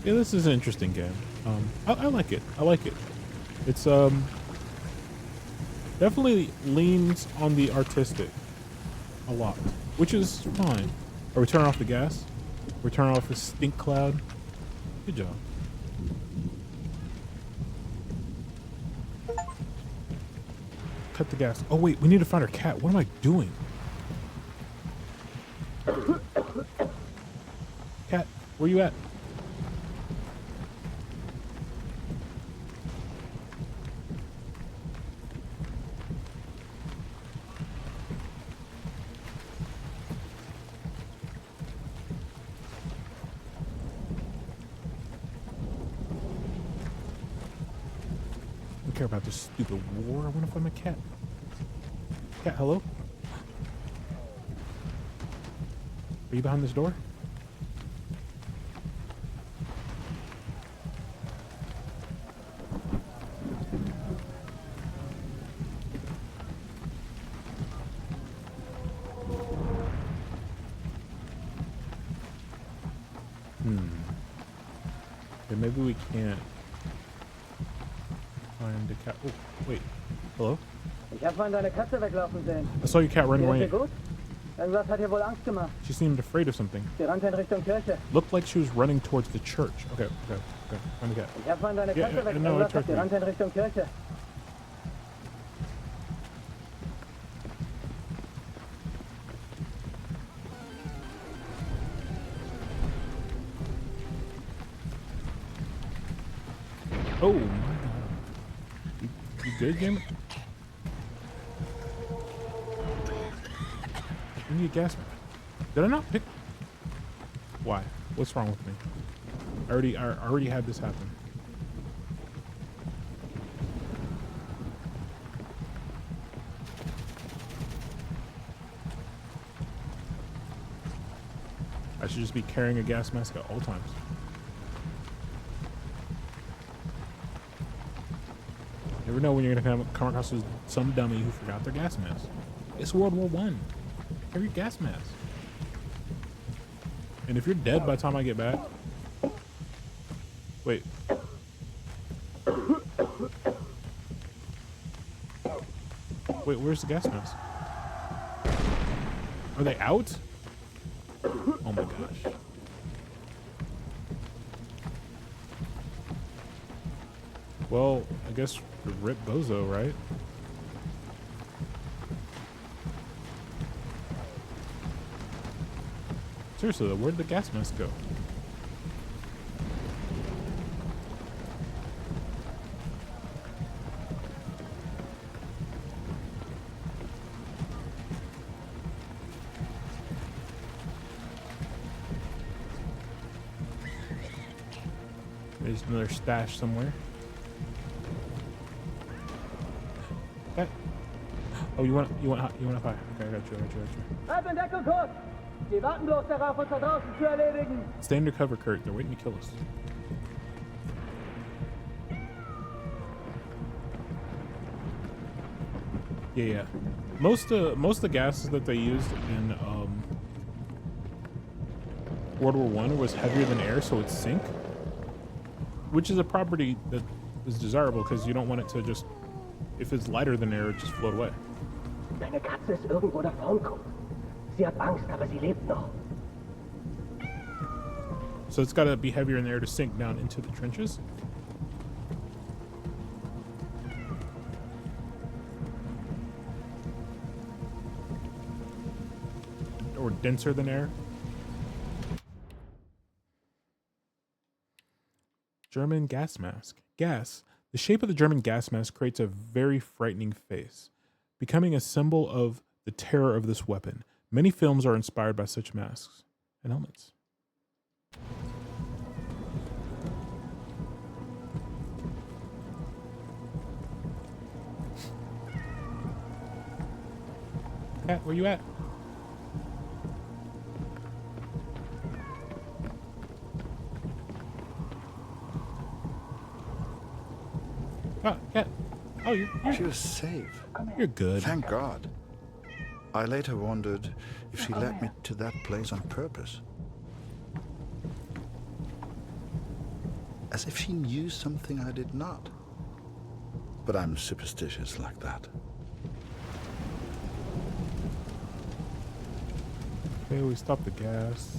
Yeah, this is an interesting game. I like it. I like it. It's definitely leans on the artistic a lot, which is fine. Are we turning off the gas? We're turning off the stink cloud. Good job. Cut the gas. Oh wait, we need to find our cat. What am I doing? Cat, where you at? Care about this stupid war. I want to find my cat. Cat, hello? Are you behind this door? Okay, maybe we can't find the cat. Oh, wait. Hello? Ich habe mal deine Katze weglaufen sehen. I saw your cat running Geht's away. dir gut? Irgendwas hat ihr wohl Angst gemacht. She seemed afraid of something. Sie rannte in Richtung Kirche. Looked like she was running towards the church. Okay. Find the cat. Ich hab mal deine Yeah, Kasse weg. no, Irgendwas it's hat sie right. rannte in Richtung Kirche. Oh my god. You good, game? I need a gas mask. Did I not pick? Why? What's wrong with me? I already had this happen. I should just be carrying a gas mask at all times. Never know when you're gonna come across some dummy who forgot their gas mask. It's World War I. Carry your gas mask. And if you're dead by the time I get back, wait. Wait, where's the gas mask? Are they out? Oh my gosh. Well, I guess rip Bozo, right? Seriously though, where did the gas mask go? There's another stash somewhere. Okay. Oh, you want a fire? Okay, I got you. Halt in Deckung kurz! Sie warten bloß darauf, uns da draußen zu erledigen. Stay undercover, Kurt. They're waiting to kill us. Yeah. Most of the gases that they used in World War I was heavier than air, so it'd sink, which is a property that is desirable because you don't want it to just, if it's lighter than air, it just float away. Deine Katze ist irgendwo da vorn kommt. Sie hat Angst, aber sie lebt noch. So it's got to be heavier in the air to sink down into the trenches. Or denser than air. German gas mask. Gas. The shape of the German gas mask creates a very frightening face, becoming a symbol of the terror of this weapon. Many films are inspired by such masks and helmets. Cat, where you at? Ah, Cat. Oh, you're She was safe. You're good. Thank God. I later wondered if she led me to that place on purpose. As if she knew something I did not. But I'm superstitious like that. Okay, we stopped the gas.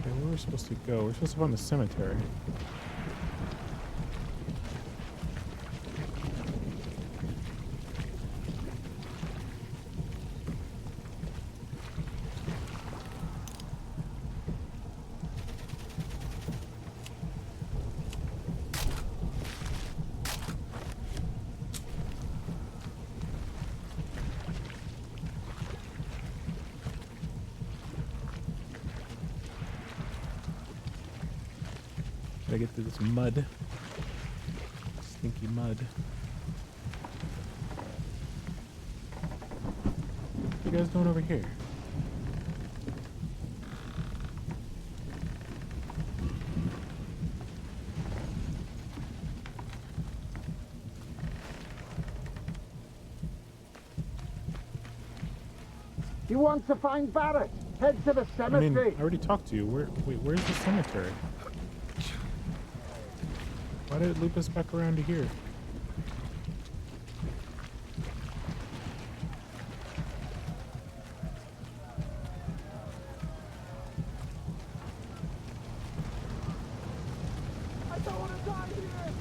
Okay, where are we supposed to go? We're supposed to find the cemetery. Gotta get through this mud. Stinky mud. What are you guys doing over here? You want to find Barrett? Head to the I mean, cemetery. I already talked to you. Where's the cemetery? Why did it loop us back around to here? I don't want to die here.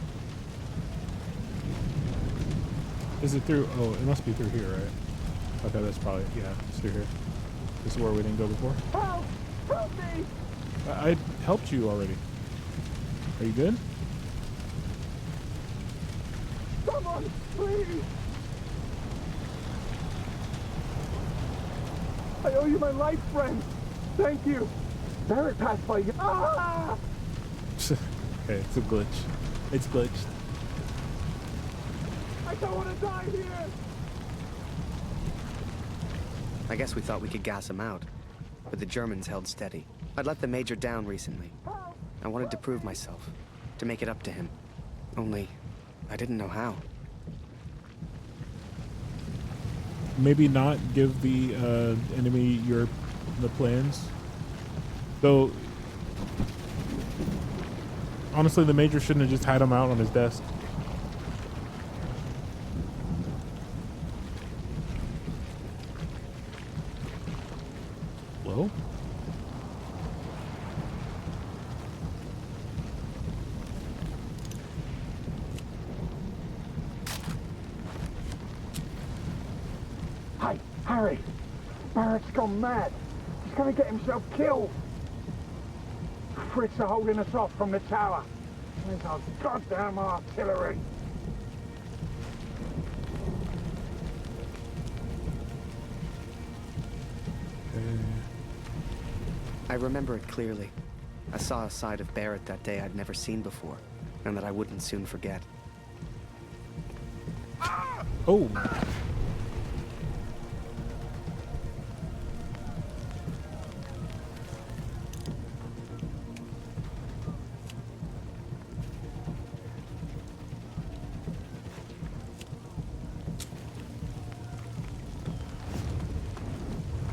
Is it through? Oh, it must be through here, right? Okay, that's probably, yeah, it's through here. This is where we didn't go before. Help! Help me! I helped you already. Are you good? Someone, please! I owe you my life, friend. Thank you. Barrett passed by you. Ah! Okay, it's a glitch. It's glitched. I don't want to die here. I guess we thought we could gas him out, but the Germans held steady. I'd let the Major down recently. I wanted to prove myself, to make it up to him. Only, I didn't know how. Maybe not give the enemy the plans. Though, honestly, the Major shouldn't have just had him out on his desk. Hello? Hey, Harry. Barrett's gone mad. He's gonna get himself killed. Fritz are holding us off from the tower. There's our goddamn artillery. I remember it clearly. I saw a side of Barrett that day I'd never seen before, and that I wouldn't soon forget. Oh!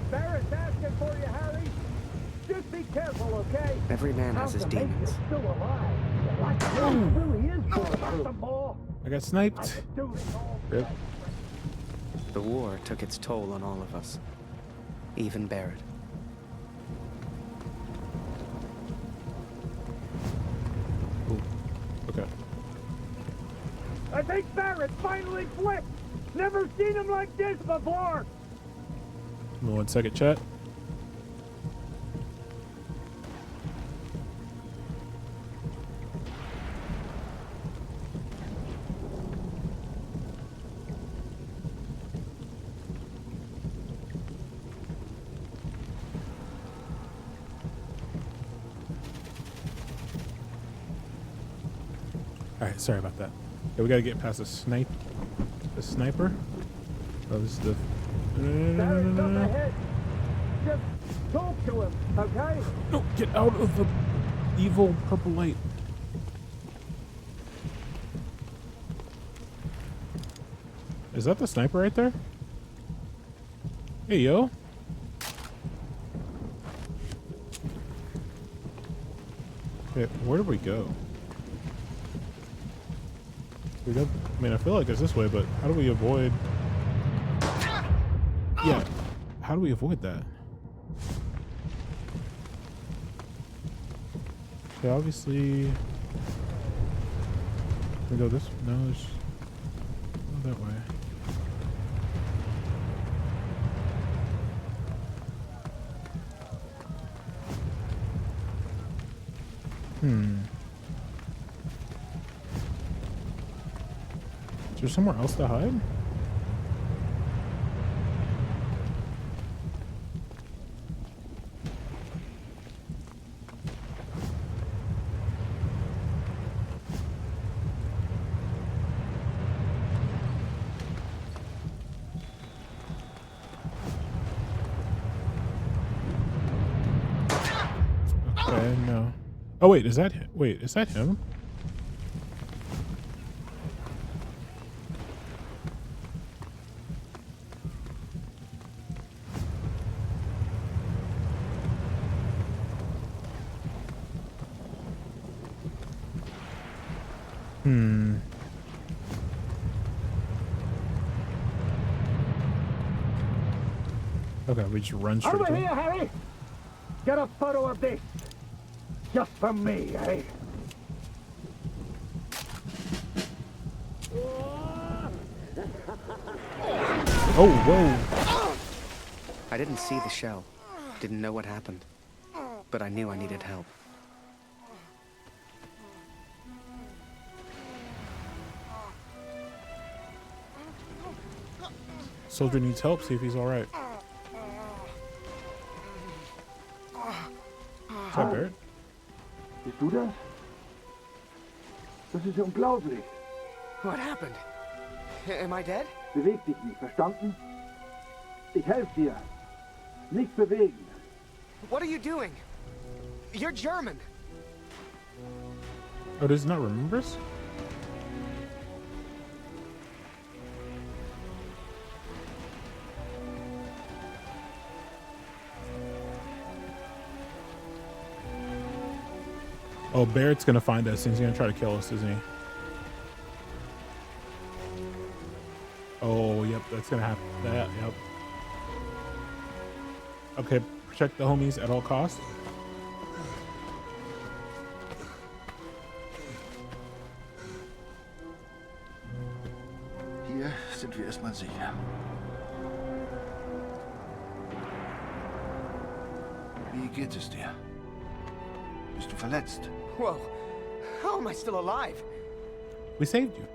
Barrett's asking for you, Harry. Just be careful, okay? Every man has his How's the Major demons. still alive? Like, he really is good about the ball. I got sniped. Rip. The war took its toll on all of us. Even Barrett. Ooh. Okay. I think Barrett finally flipped. Never seen him like this before. Give me 1 second, chat. Alright, sorry about that. Yeah, we gotta get past the sniper. Oh, this is the... Barrett's up ahead. Just talk to him, okay? No, get out of the evil purple light. Is that the sniper right there? Hey, yo. Okay, where do we go? We go, I mean, I feel like it's this way, but how do we avoid... Yeah, how do we avoid that? Okay, obviously... We go this... No, there's... Go that way. Is there somewhere else to hide? Okay, no. Oh wait, is that him? Wait, is that him? Okay, we just run straight Over to here, him. Harry! Get a photo of this! Just for me, eh? Oh, whoa. I didn't see the shell. Didn't know what happened. But I knew I needed help. Soldier needs help. See if he's all right. Is that Barrett? Bist du das? Das ist unglaublich. What happened? Am I dead? Beweg dich nicht, verstanden? Ich helfe dir. Nichts bewegen. What are you doing? You're German. Oh, does he not remember us? Oh, Barrett's gonna find us and he's gonna try to kill us, isn't he? Oh, yep, that's gonna happen. That, yep. Okay, protect the homies at all costs. Hier sind wir erstmal sicher. Wie geht es dir? Bist du verletzt? Whoa. How am I still alive? We saved you.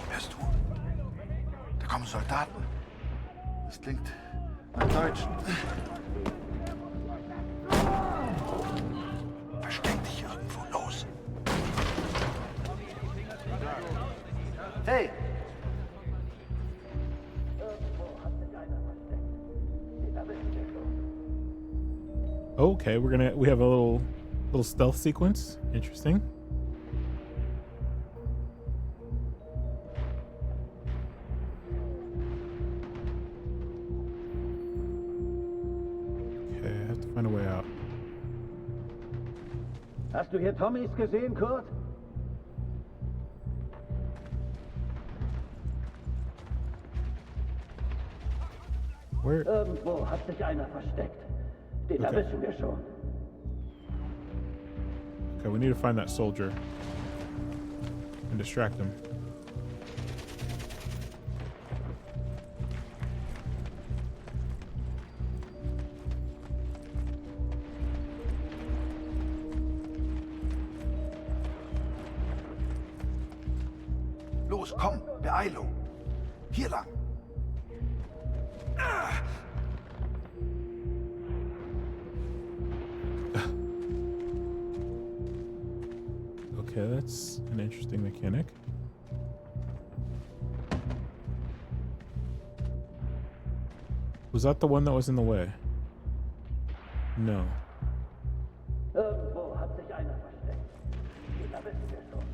Hörst du? Da kommen Soldaten. Das klingt nach Deutschen. Versteck dich irgendwo, los. Hey! Okay, we have a little stealth sequence. Interesting. Okay, I have to find a way out. Hast du hier Tommys gesehen, Kurt? Where? Irgendwo hat sich einer versteckt. Den erwischen wir schon. Okay, we need to find that soldier and distract him. Los, komm, Beeilung. Hier lang. Okay, that's an interesting mechanic. Was that the one that was in the way? No. Irgendwo hat sich einer versteckt. Den erwischen wir schon.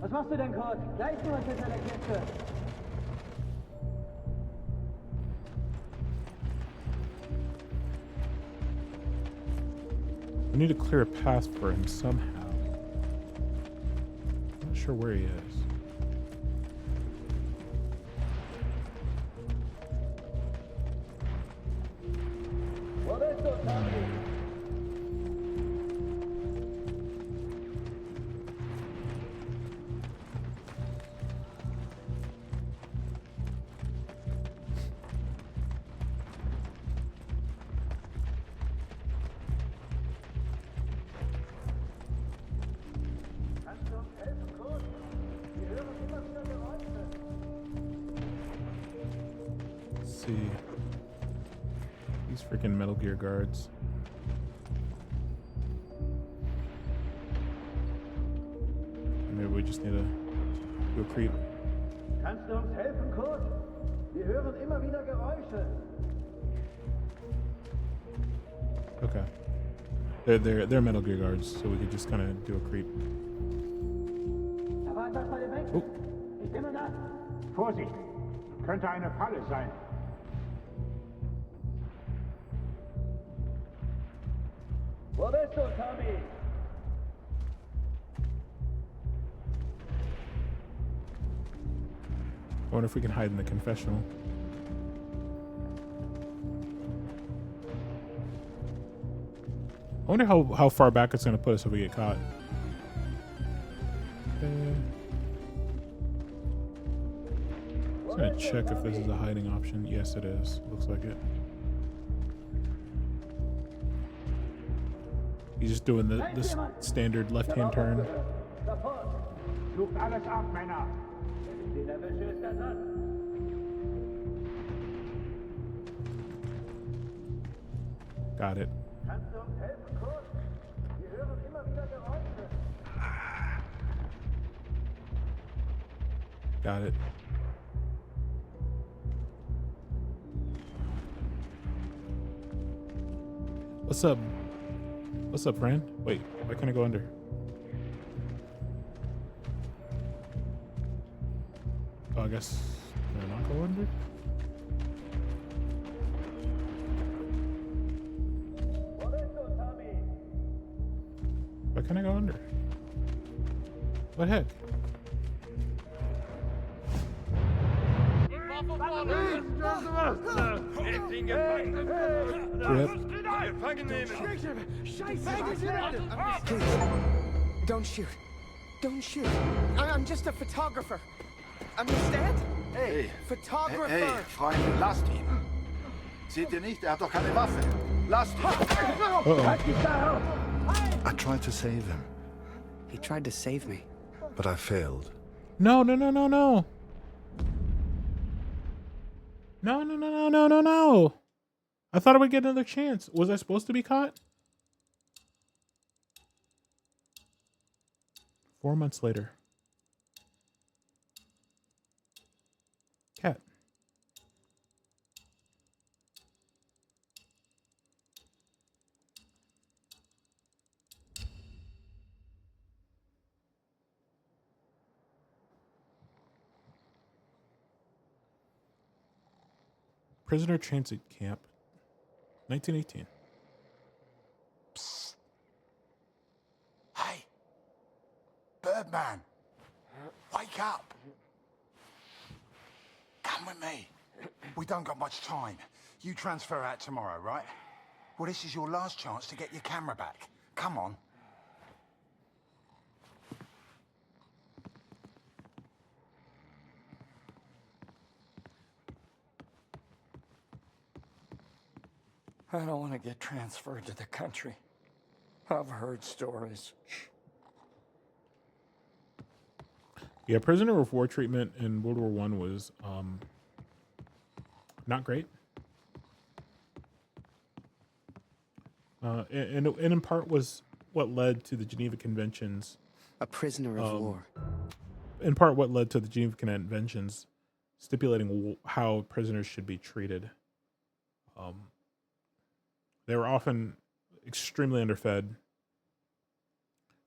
Was machst du denn, Kurt? Gleich nur hinter der Kiste. We need to clear a path for him somehow. Not sure where he is. Let's see. These freaking Metal Gear guards. Maybe we just need to do a creep. Kannst du uns helfen, Kurt? Wir hören immer wieder Geräusche. Okay. They're Metal Gear guards, so we could just kind of do a creep. Da war etwas bei dem Weg. Oh. Ich nehme das. Vorsicht! Könnte eine Falle sein. I wonder if we can hide in the confessional. I wonder how far back it's going to put us if we get caught. I'm going to check if this is a hiding option. Yes, it is. Looks like it. He's just doing the standard left-hand turn. Got it. Got it. What's up? What's up, friend? Wait, why can't I go under? Oh, I guess can I not go under? Why can't I go under? What heck? Please, don't shoot. Don't shoot. I'm just a photographer. Understand? Hey. Photographer. Hey, Freunde, lasst ihn. Seht ihr nicht? Er hat doch keine Waffe. Lasst ihn. I tried to save him. He tried to save me. But I failed. No. No. I thought I would get another chance. Was I supposed to be caught? 4 months later. Cat. Prisoner Transit Camp, 1918. Psst. Hey, Birdman, wake up. Come with me. We don't got much time. You transfer out tomorrow, right? Well, this is your last chance to get your camera back. Come on. I don't want to get transferred to the country. I've heard stories. Yeah, prisoner of war treatment in World War I was not great. And in part was what led to the Geneva Conventions. A prisoner of war. In part what led to the Geneva Conventions stipulating how prisoners should be treated. They were often extremely underfed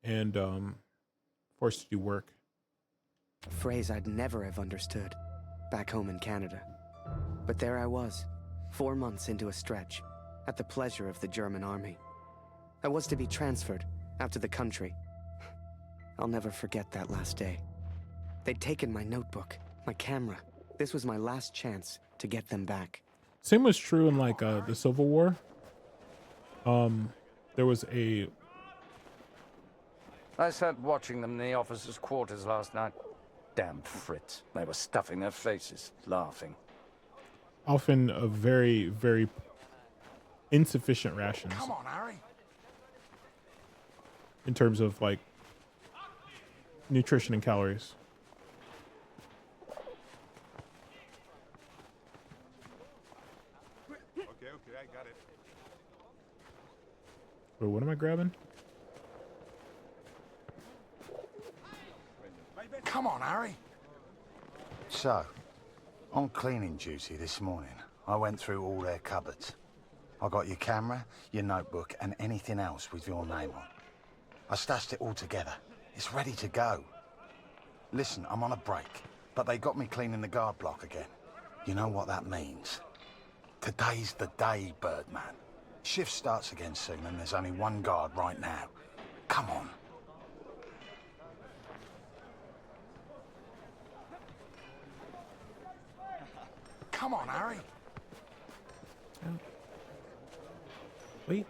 and forced to do work. A phrase I'd never have understood back home in Canada. But there I was, 4 months into a stretch, at the pleasure of the German army. I was to be transferred out to the country. I'll never forget that last day. They'd taken my notebook, my camera. This was my last chance to get them back. Same was true in like the Civil War. There was a... I sat watching them in the officers' quarters last night. Damn Fritz. They were stuffing their faces, laughing. Often a very, very insufficient rations. Come on, Harry. In terms of like nutrition and calories. Okay, I got it. Wait, what am I grabbing? Come on, Harry. So, on cleaning duty this morning, I went through all their cupboards. I got your camera, your notebook, and anything else with your name on. I stashed it all together. It's ready to go. Listen, I'm on a break, but they got me cleaning the guard block again. You know what that means? Today's the day, Birdman. Shift starts again soon, and there's only one guard right now. Come on. Come on, Harry. Wait.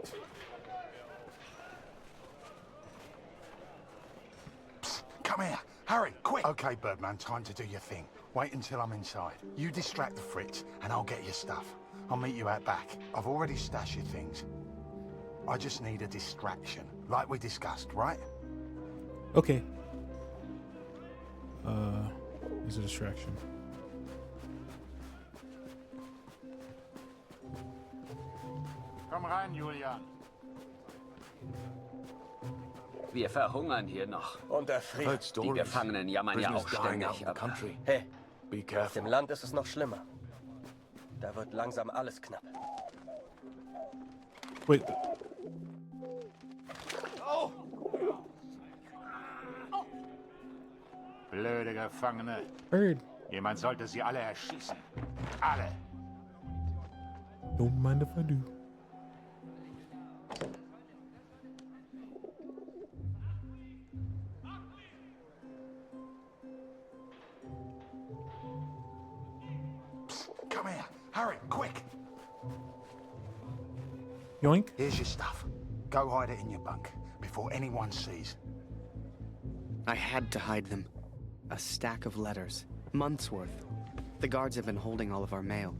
Psst, come here. Hurry, quick. Okay, Birdman, time to do your thing. Wait until I'm inside. You distract the Fritz, and I'll get your stuff. I'll meet you out back. I've already stashed your things. I just need a distraction, like we discussed, right? Okay. It's a distraction. Komm rein, Julian. Wir verhungern hier noch. Und erfrieren. Die Gefangenen jammern ja auch ständig. Aber Hey, auf dem Land ist es noch schlimmer. Da wird langsam alles knapp. Wait. Oh. Blöde Gefangene. Bird. Jemand sollte sie alle erschießen. Alle. Don't mind if I do. Come here. Hurry, quick. Yoink. Here's your stuff. Go hide it in your bunk before anyone sees. I had to hide them. A stack of letters. Months worth. The guards have been holding all of our mail.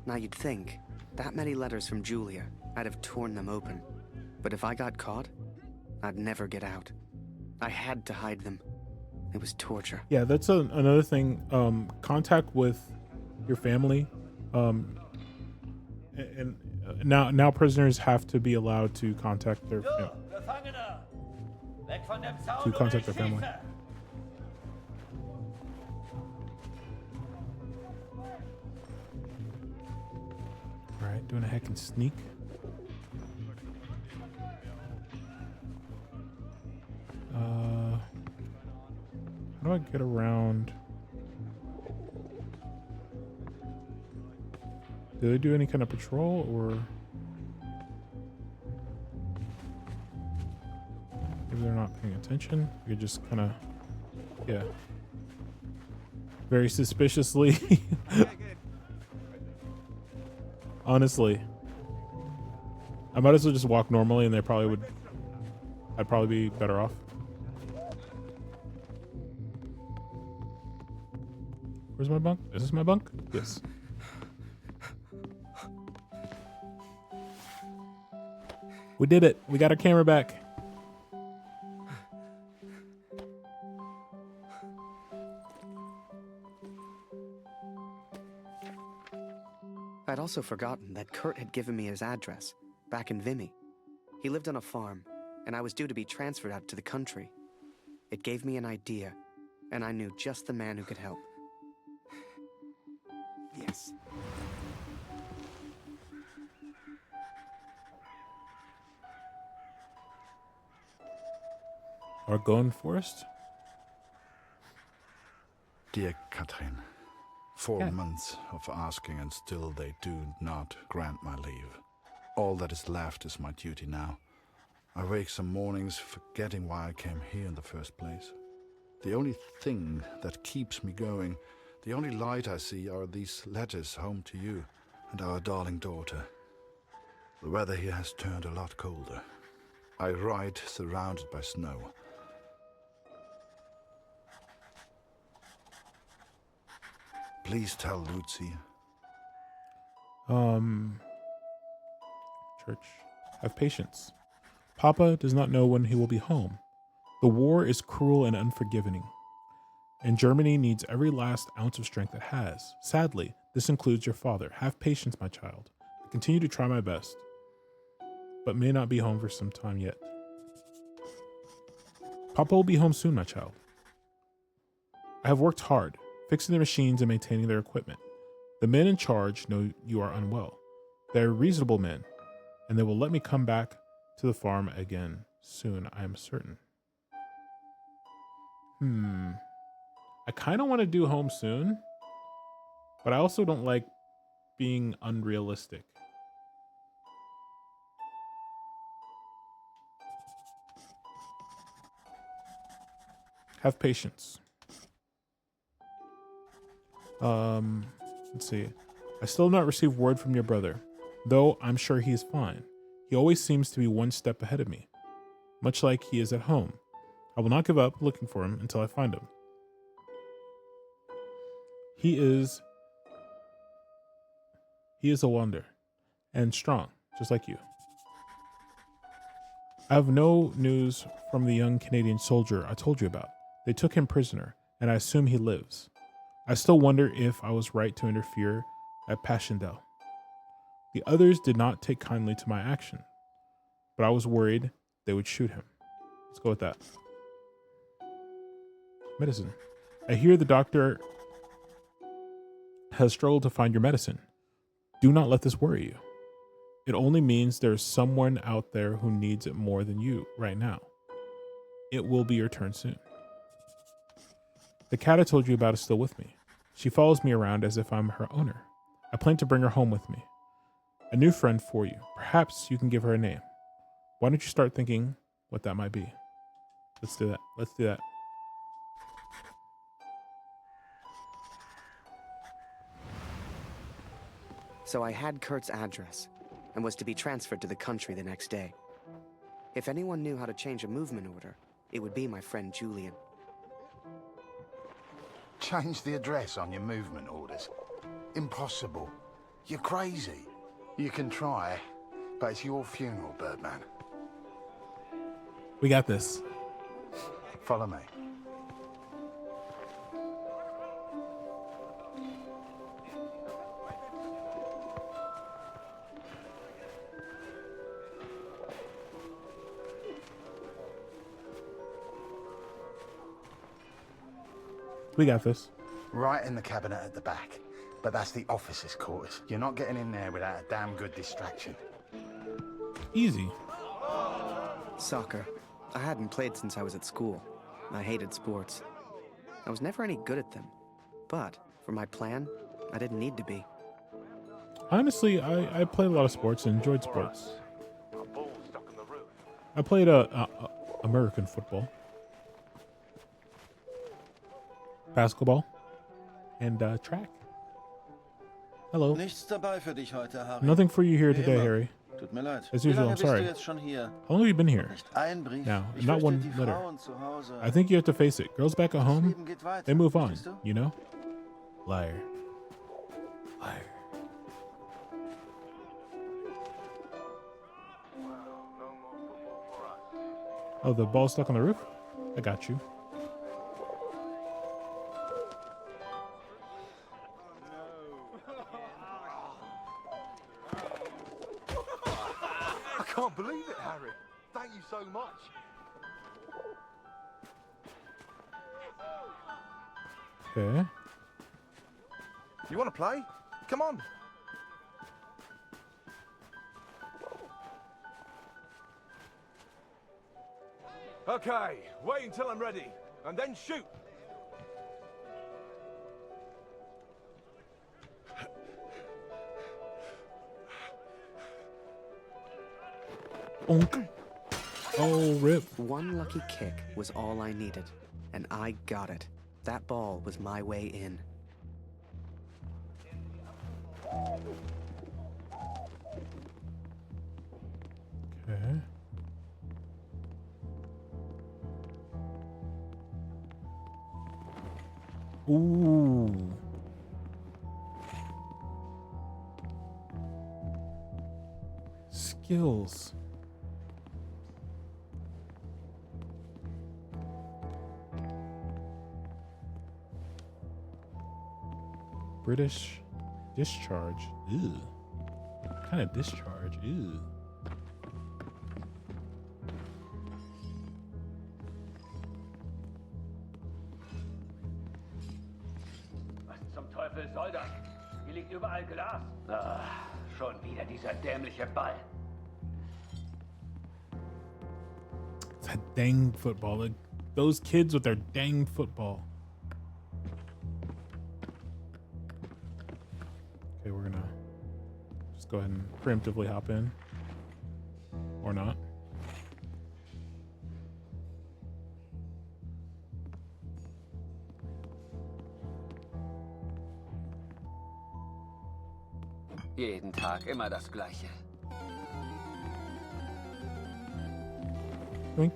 Now you'd think, that many letters from Julia, I'd have torn them open. But if I got caught, I'd never get out. I had to hide them. It was torture. Yeah, that's another thing. Contact with your family. And now prisoners have to be allowed to contact their family. Alright, doing a heck and sneak. How do I get around? Do they do any kind of patrol or maybe they're not paying attention? You just kind of, yeah, very suspiciously. Honestly, I might as well just walk normally, and they probably would. I'd probably be better off. Where's my bunk? Is this my bunk? Yes. We did it. We got our camera back. I'd also forgotten that Kurt had given me his address, back in Vimy. He lived on a farm, and I was due to be transferred out to the country. It gave me an idea, and I knew just the man who could help. Yes. Argonne Forest? Dear Katrin, 4 months of asking and still they do not grant my leave. All that is left is my duty now. I wake some mornings forgetting why I came here in the first place. The only thing that keeps me going, the only light I see are these letters home to you and our darling daughter. The weather here has turned a lot colder. I ride surrounded by snow. Please tell Lucy. Church. Have patience. Papa does not know when he will be home. The war is cruel and unforgiving, and Germany needs every last ounce of strength it has. Sadly, this includes your father. Have patience, my child. I continue to try my best, but may not be home for some time yet. Papa will be home soon, my child. I have worked hard, fixing the machines and maintaining their equipment. The men in charge know you are unwell. They are reasonable men, and they will let me come back to the farm again soon, I am certain. I kind of want to do home soon, but I also don't like being unrealistic. Have patience. Let's see. I still have not received word from your brother, though I'm sure he is fine. He always seems to be one step ahead of me, much like he is at home. I will not give up looking for him until I find him. He is a wonder and strong, just like you. I have no news from the young Canadian soldier I told you about. They took him prisoner, and I assume he lives. I still wonder if I was right to interfere at Passchendaele. The others did not take kindly to my action, but I was worried they would shoot him. Let's go with that. Medicine. I hear the doctor has struggled to find your medicine. Do not let this worry you. It only means there's someone out there who needs it more than you right now. It will be your turn soon. The cat I told you about is still with me. She follows me around as if I'm her owner. I plan to bring her home with me. A new friend for you. Perhaps you can give her a name. Why don't you start thinking what that might be? Let's do that. Let's do that. So I had Kurt's address and was to be transferred to the country the next day. If anyone knew how to change a movement order, it would be my friend Julian. Change the address on your movement orders? Impossible. You're crazy. You can try, but it's your funeral, Birdman. We got this. Follow me. We got this. Right in the cabinet at the back. But that's the officers' quarters. You're not getting in there without a damn good distraction. Easy. Soccer. I hadn't played since I was at school. I hated sports. I was never any good at them. But for my plan, I didn't need to be. Honestly, I played a lot of sports and enjoyed sports. I played American football, basketball, and track. Hello. Nichts dabei für dich heute, Harry. Nothing for you here Wie today, immer. Harry. Tut mir leid. As Wie usual, lange I'm bist sorry. du jetzt schon hier? How long have you been here? Nicht ein Brief. No, Ich not fürchte, one die letter. Frauen zu Hause. I think you have to face it. Girls back at home, Leben geht weiter, they move on, verstehst du? you know? Liar. Liar. Oh, the ball's stuck on the roof? I got you. I can't believe it, Harry. Thank you so much. Okay. You want to play? Come on. Okay, wait until I'm ready, and then shoot. Onk. Oh, rip. One lucky kick was all I needed, and I got it. That ball was my way in. Okay. Ooh. Skills. British discharge. Ew. What kind of discharge? Ew. Was zum Teufel soll das? Hier liegt überall Glas. Ah, schon wieder dieser dämliche Ball. That dang football. Like, those kids with their dang football. Okay, we're gonna just go ahead and preemptively hop in. Or not. Jeden Tag immer das Gleiche. Wink.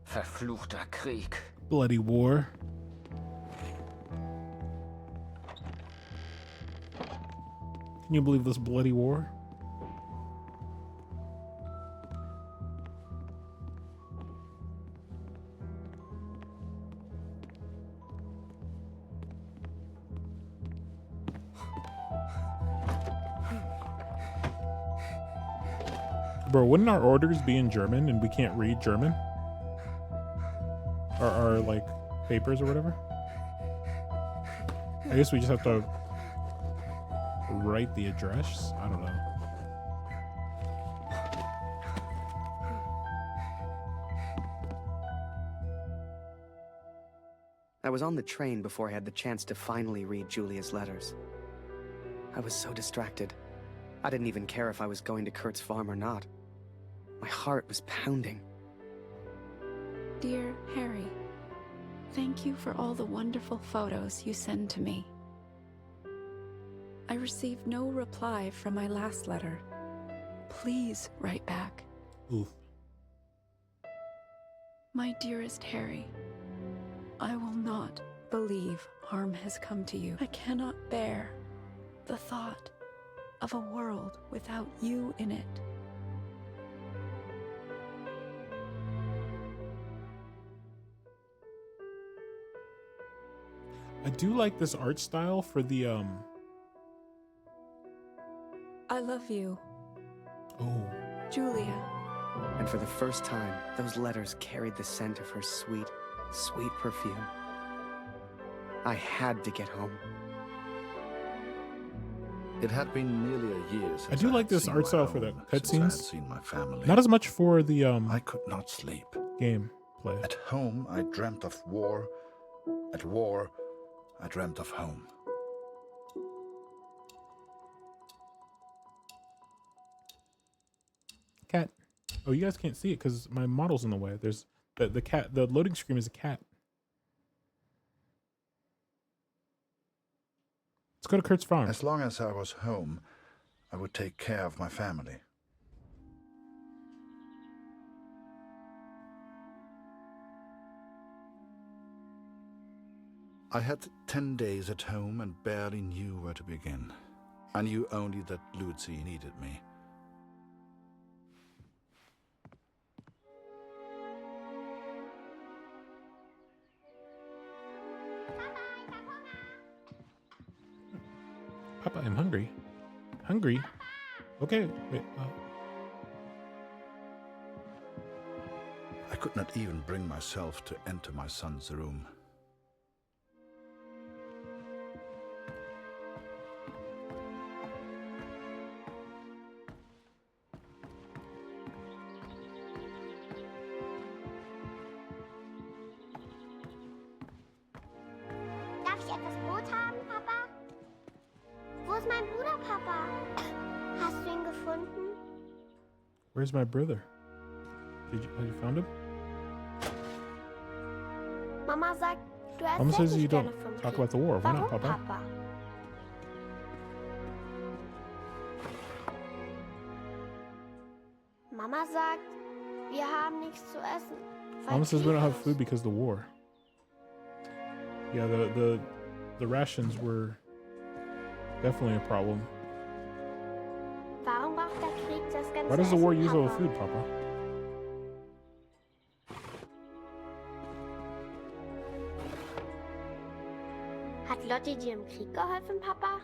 Verfluchter Krieg. Bloody war. Can you believe this bloody war? Bro, wouldn't our orders be in German and we can't read German? Or our, like, papers or whatever? I guess we just have to write the address? I don't know. I was on the train before I had the chance to finally read Julia's letters. I was so distracted. I didn't even care if I was going to Kurt's farm or not. My heart was pounding. Dear Harry, thank you for all the wonderful photos you send to me. I received no reply from my last letter. Please write back. Oof. My dearest Harry, I will not believe harm has come to you. I cannot bear the thought of a world without you in it. I do like this art style for the I love you. Oh. Julia. And for the first time, those letters carried the scent of her sweet, sweet perfume. I had to get home. It had been nearly a year since I do like this art style for the cutscenes. seen my family. Not as much for the I could not sleep. Game play. At home, I dreamt of war. At war, I dreamt of home. Cat. Oh, you guys can't see it because my model's in the way. There's the cat. The loading screen is a cat. Let's go to Kurt's farm. As long as I was home, I would take care of my family. I had 10 days at home and barely knew where to begin. I knew only that Lucy needed me. Papa, I'm hungry. Hungry? Okay. Wait. I could not even bring myself to enter my son's room. Darf ich etwas Brot haben, Papa? Wo ist mein Bruder, Papa? Hast du ihn gefunden? Where's my brother? Have you found him? Mama sagt, du Mama says erzählst you nicht gerne don't vom talk Krieg. about the war. Why not, Warum, Papa? Mama sagt, wir haben nichts zu essen. weil Mama says we Krieg don't have ist. food because of the war. Yeah, the rations were definitely a problem. Warum braucht der Krieg das ganze Why does the war Essen, use all the Papa? food, Papa? Hat Lotti dir im Krieg geholfen, Papa?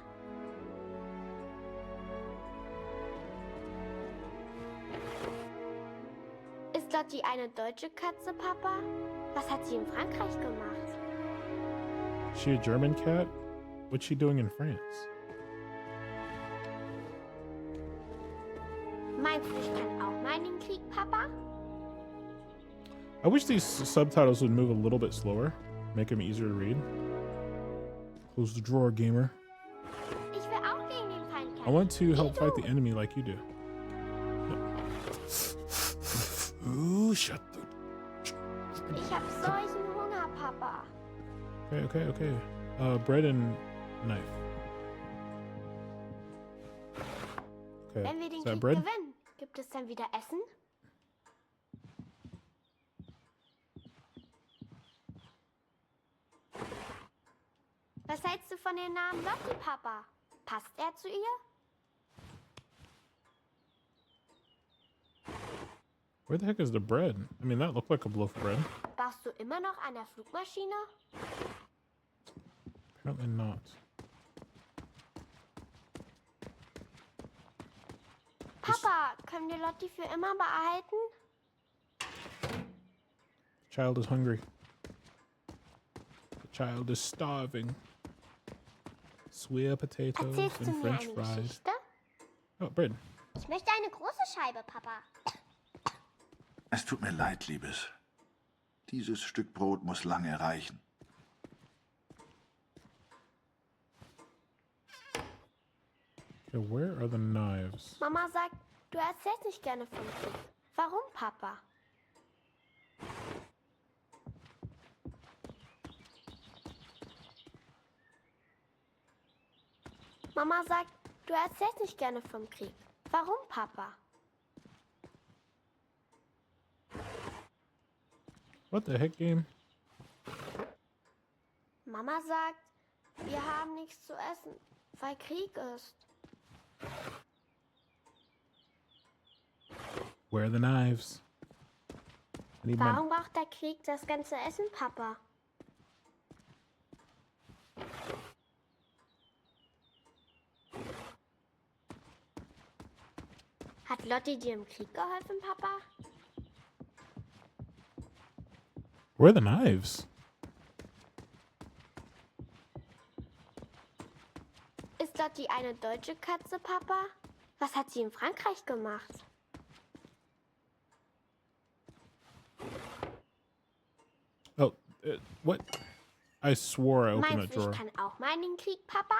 Ist Lotti eine deutsche Katze, Papa? Was hat sie in Frankreich gemacht? Is she a German cat? What's she doing in France? Meinst du, ich kann auch mal in den Krieg, Papa? I wish these subtitles would move a little bit slower, make them easier to read. Close the drawer, gamer. Ich will auch gegen den Feind kämpfen. I want to help fight the enemy like you do. Ooh, shut the... Ich hab solchen Hunger, Papa. Okay. Bread and knife. Okay. Wenn wir den Is that Krieg bread? gewinnen, gibt es dann wieder Essen? Was hältst du von dem Namen Lottie, Papa? Passt er zu ihr? Where the heck is the bread? I mean, that looked like a loaf of bread. Baust du immer noch an der Flugmaschine? Apparently not. Papa, können wir Lottie für immer behalten? The child is hungry. The child is starving. Sweet potatoes Erzählst du and mir French eine fries. Geschichte? Oh, bread. Ich möchte eine große Scheibe, Papa. Es tut mir leid, Liebes. Dieses Stück Brot muss lange reichen. Okay, where are the knives? Mama sagt, du erzählst nicht gerne vom Krieg. Warum, Papa? Mama sagt, du erzählst nicht gerne vom Krieg. Warum, Papa? What the heck, game? Mama sagt, wir haben nichts zu essen, weil Krieg ist. Where are the knives? I need Warum braucht der Krieg das ganze Essen, Papa? Hat Lottie dir im Krieg geholfen, Papa? Where are the knives? Ist Lottie eine deutsche Katze, Papa? Was hat sie in Frankreich gemacht? Oh, what? I swore I opened that Meinst du, drawer. ich kann auch mal in den Krieg, Papa?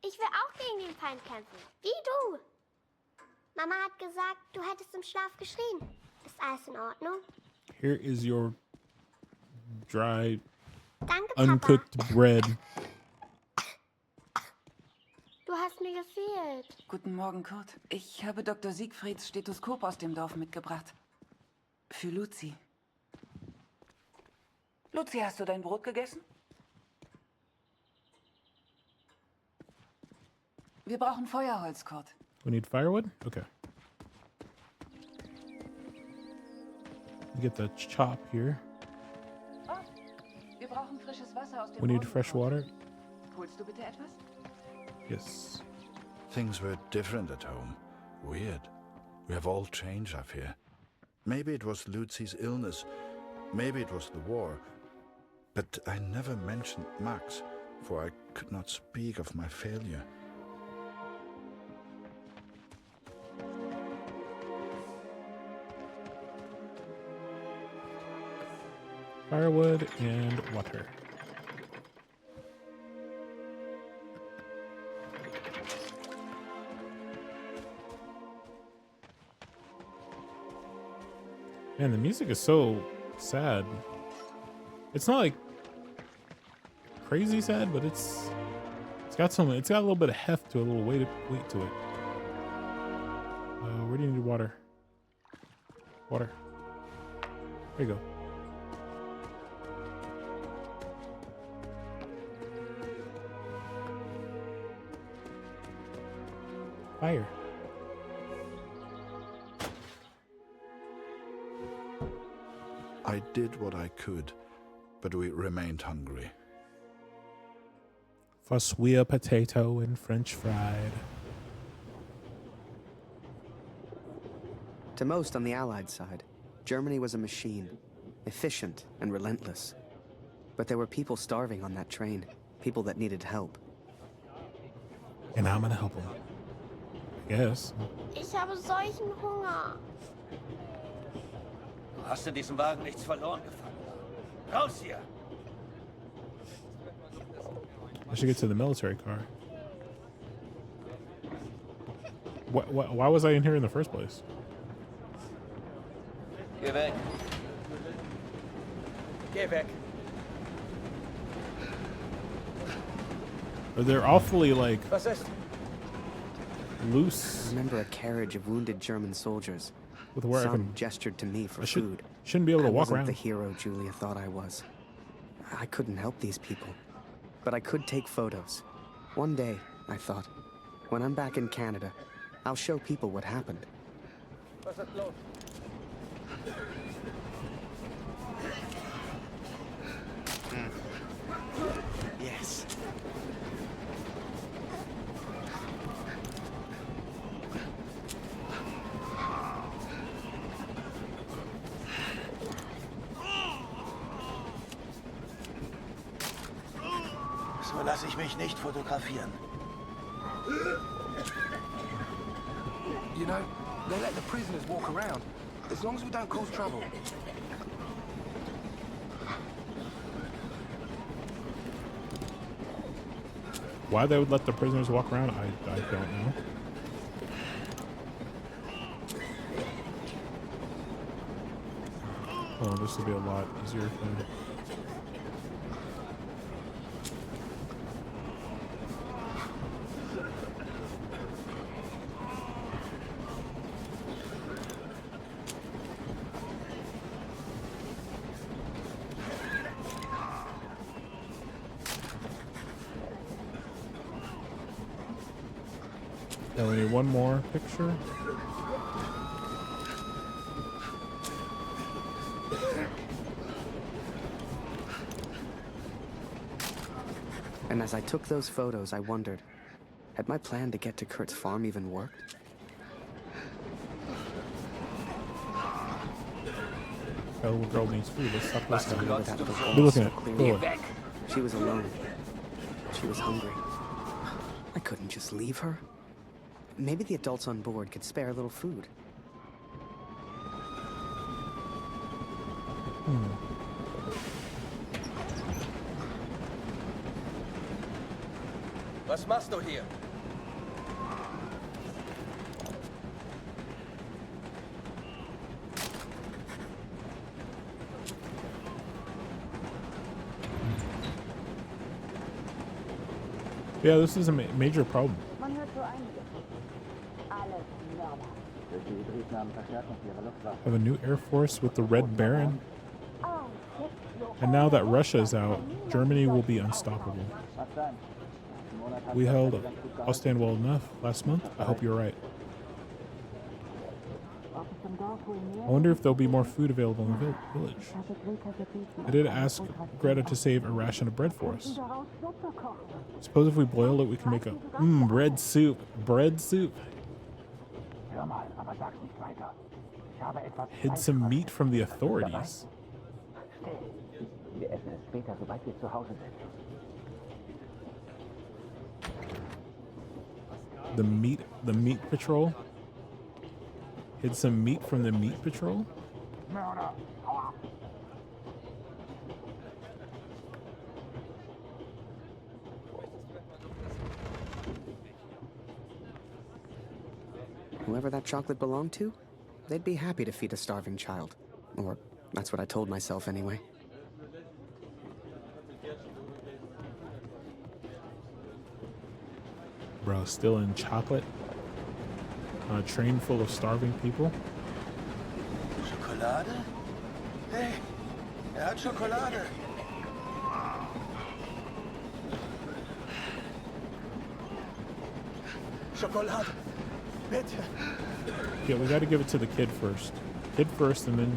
Ich will auch gegen den Feind kämpfen, wie du. Mama hat gesagt, du hättest im Schlaf geschrien. Ist alles in Ordnung? Here is your dry, Danke, uncooked bread. Du hast mir gefehlt. Guten Morgen, Kurt. Ich habe Dr. Siegfrieds Stethoskop aus dem Dorf mitgebracht. Für Luzi. Luzi, hast du dein Brot gegessen? Wir brauchen Feuerholz, Kurt. We need firewood? Okay. Get the chop here. Oh, wir brauchen frisches Wasser aus dem We need Brunnen, fresh Kurt. water. Holst du bitte etwas? Yes. Things were different at home. Weird. We have all changed, I fear. Maybe it was Lucy's illness. Maybe it was the war. But I never mentioned Max, for I could not speak of my failure. Firewood and water. Man, the music is so sad. It's not like crazy sad, but it's got a little bit of heft to it, a little weight to it. Where do you need water? Water. There you go. Fire. I did what I could, but we remained hungry. Foswea potato and French fried. To most on the Allied side, Germany was a machine, efficient and relentless. But there were people starving on that train, people that needed help. And I'm gonna help them. I guess. Ich habe solchen Hunger. Du hast in diesem Wagen nichts verloren gefangen. Raus hier! I should get to the military car. Why was I in here in the first place? Geh weg. Geh weg. They're awfully like Was ist? loose. I remember a carriage of wounded German soldiers. With where I Some can gestured to me for I food. shouldn't be able to I walk wasn't around. the hero Julia thought I was. I couldn't help these people, but I could take photos. One day, I thought, when I'm back in Canada, I'll show people what happened. Was ist los? Yes. So lasse ich mich nicht fotografieren. You know, they let the prisoners walk around, as long as we don't cause trouble. Why they would let the prisoners walk around, I don't know. Oh, this will be a lot easier for me. Now we need one more picture. And as I took those photos, I wondered, had my plan to get to Kurt's farm even worked? That little girl needs food. Let's stop listening. Be looking at it. She was alone. She was hungry. I couldn't just leave her. Maybe the adults on board could spare a little food. Was machst du hier? Yeah, this is a major problem. Man hört so einiges. Alles Mörder. Have a new air force with the Red Baron. And now that Russia is out, Germany will be unstoppable. We held Ostend well enough last month. I hope you're right. I wonder if there'll be more food available in the village. I did ask Greta to save a ration of bread for us. Suppose if we boil it, we can make a bread soup. Bread soup. Hid some meat from the authorities. Wir essen es später, sobald wir zu Hause sind. The meat patrol. Hid some meat from the meat patrol. Whoever that chocolate belonged to, they'd be happy to feed a starving child. Or that's what I told myself anyway. Bro, still in chocolate? On a train full of starving people? Schokolade? Hey, hat Schokolade. Schokolade. Bitte. Yeah, we gotta give it to the kid first. Kid first, and then...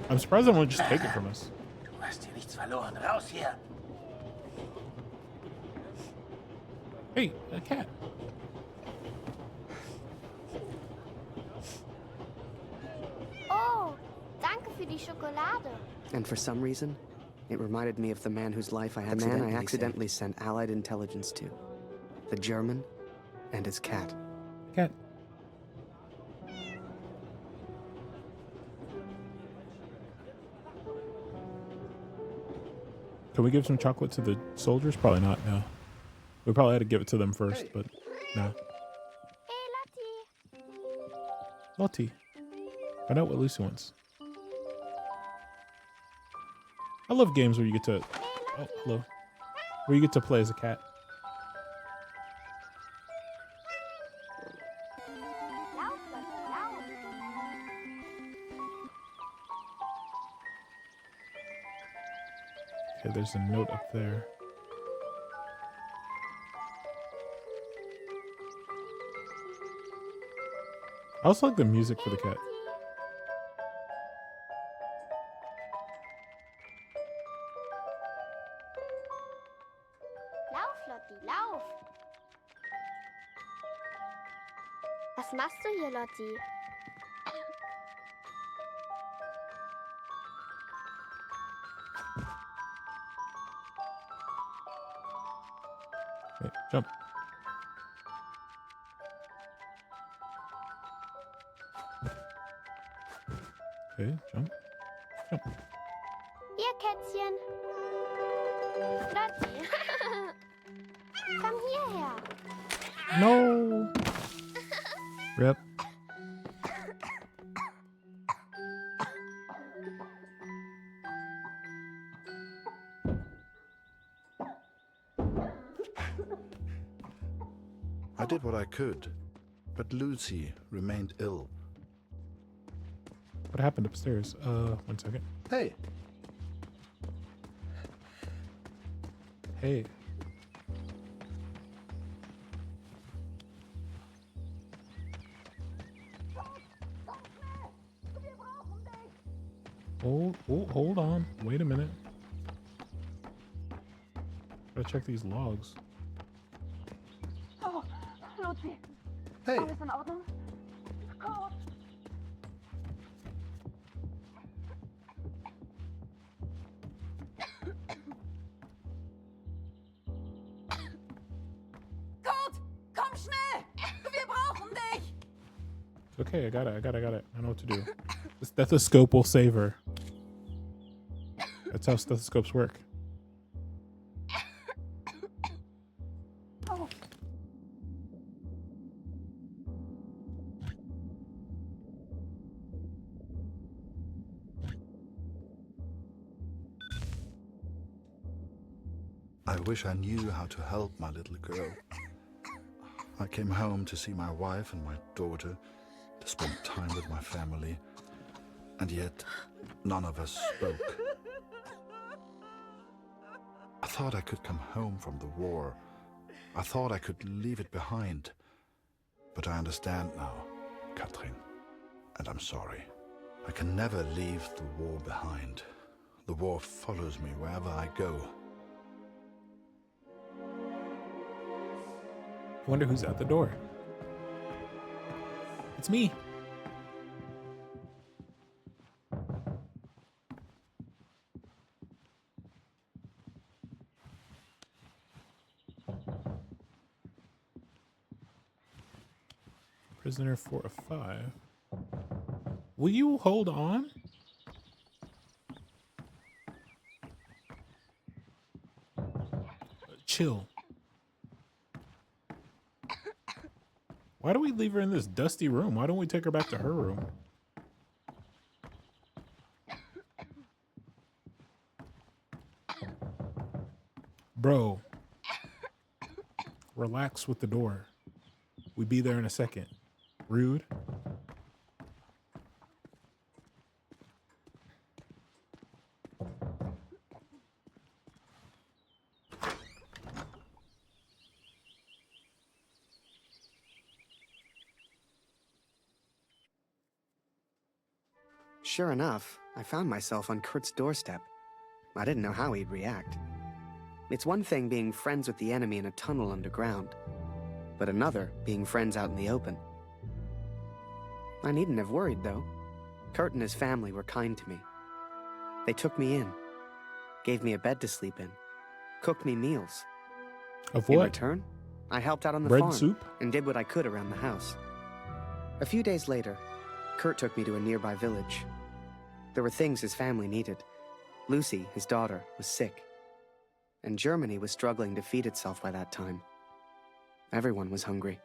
I'm surprised they won't just take it from us. Du hast hier nichts verloren. Raus hier. Hey, a cat. Oh, danke für die Schokolade. And for some reason, it reminded me of the man whose life I accidentally sent Allied intelligence to. The German and his cat. Cat. Can we give some chocolate to the soldiers? Probably not, no. We probably had to give it to them first, but no. Hey, Lottie. Find out what Lucy wants. I love games where you get to... Oh, hello. where you get to play as a cat. Okay, there's a note up there. I also like the music for the cat. Lauf, Lotti, lauf! Was machst du hier, Lotti? Wait, jump. Okay, jump. Jump. Hier, Kätzchen. Lotti. Komm hierher. No. Rip. I did what I could, but Lucy remained ill. What happened upstairs? 1 second. Hey. Hey. Hold on. Wait a minute. Gotta check these logs. Oh, Lucy. Hey. Alles in Ordnung? Kurt. Kurt, komm schnell! Wir brauchen dich! Okay, I got it. I know what to do. The stethoscope will save her. That's how stethoscopes work. Oh. I wish I knew how to help my little girl. I came home to see my wife and my daughter, to spend time with my family, and yet none of us spoke. I thought I could come home from the war. I thought I could leave it behind. But I understand now, Katrin, and I'm sorry. I can never leave the war behind. The war follows me wherever I go. I wonder who's at the door. It's me. Prisoner 4 of 5. Will you hold on? Chill. Why do we leave her in this dusty room? Why don't we take her back to her room? Bro. Relax with the door. We be there in a second. Rude. Sure enough, I found myself on Kurt's doorstep. I didn't know how he'd react. It's one thing being friends with the enemy in a tunnel underground, but another being friends out in the open. I needn't have worried, though. Kurt and his family were kind to me. They took me in, gave me a bed to sleep in, cooked me meals. Of In what? return, I helped out on the Bread farm soup? and did what I could around the house. A few days later, Kurt took me to a nearby village. There were things his family needed. Lucy, his daughter, was sick. And Germany was struggling to feed itself by that time. Everyone was hungry.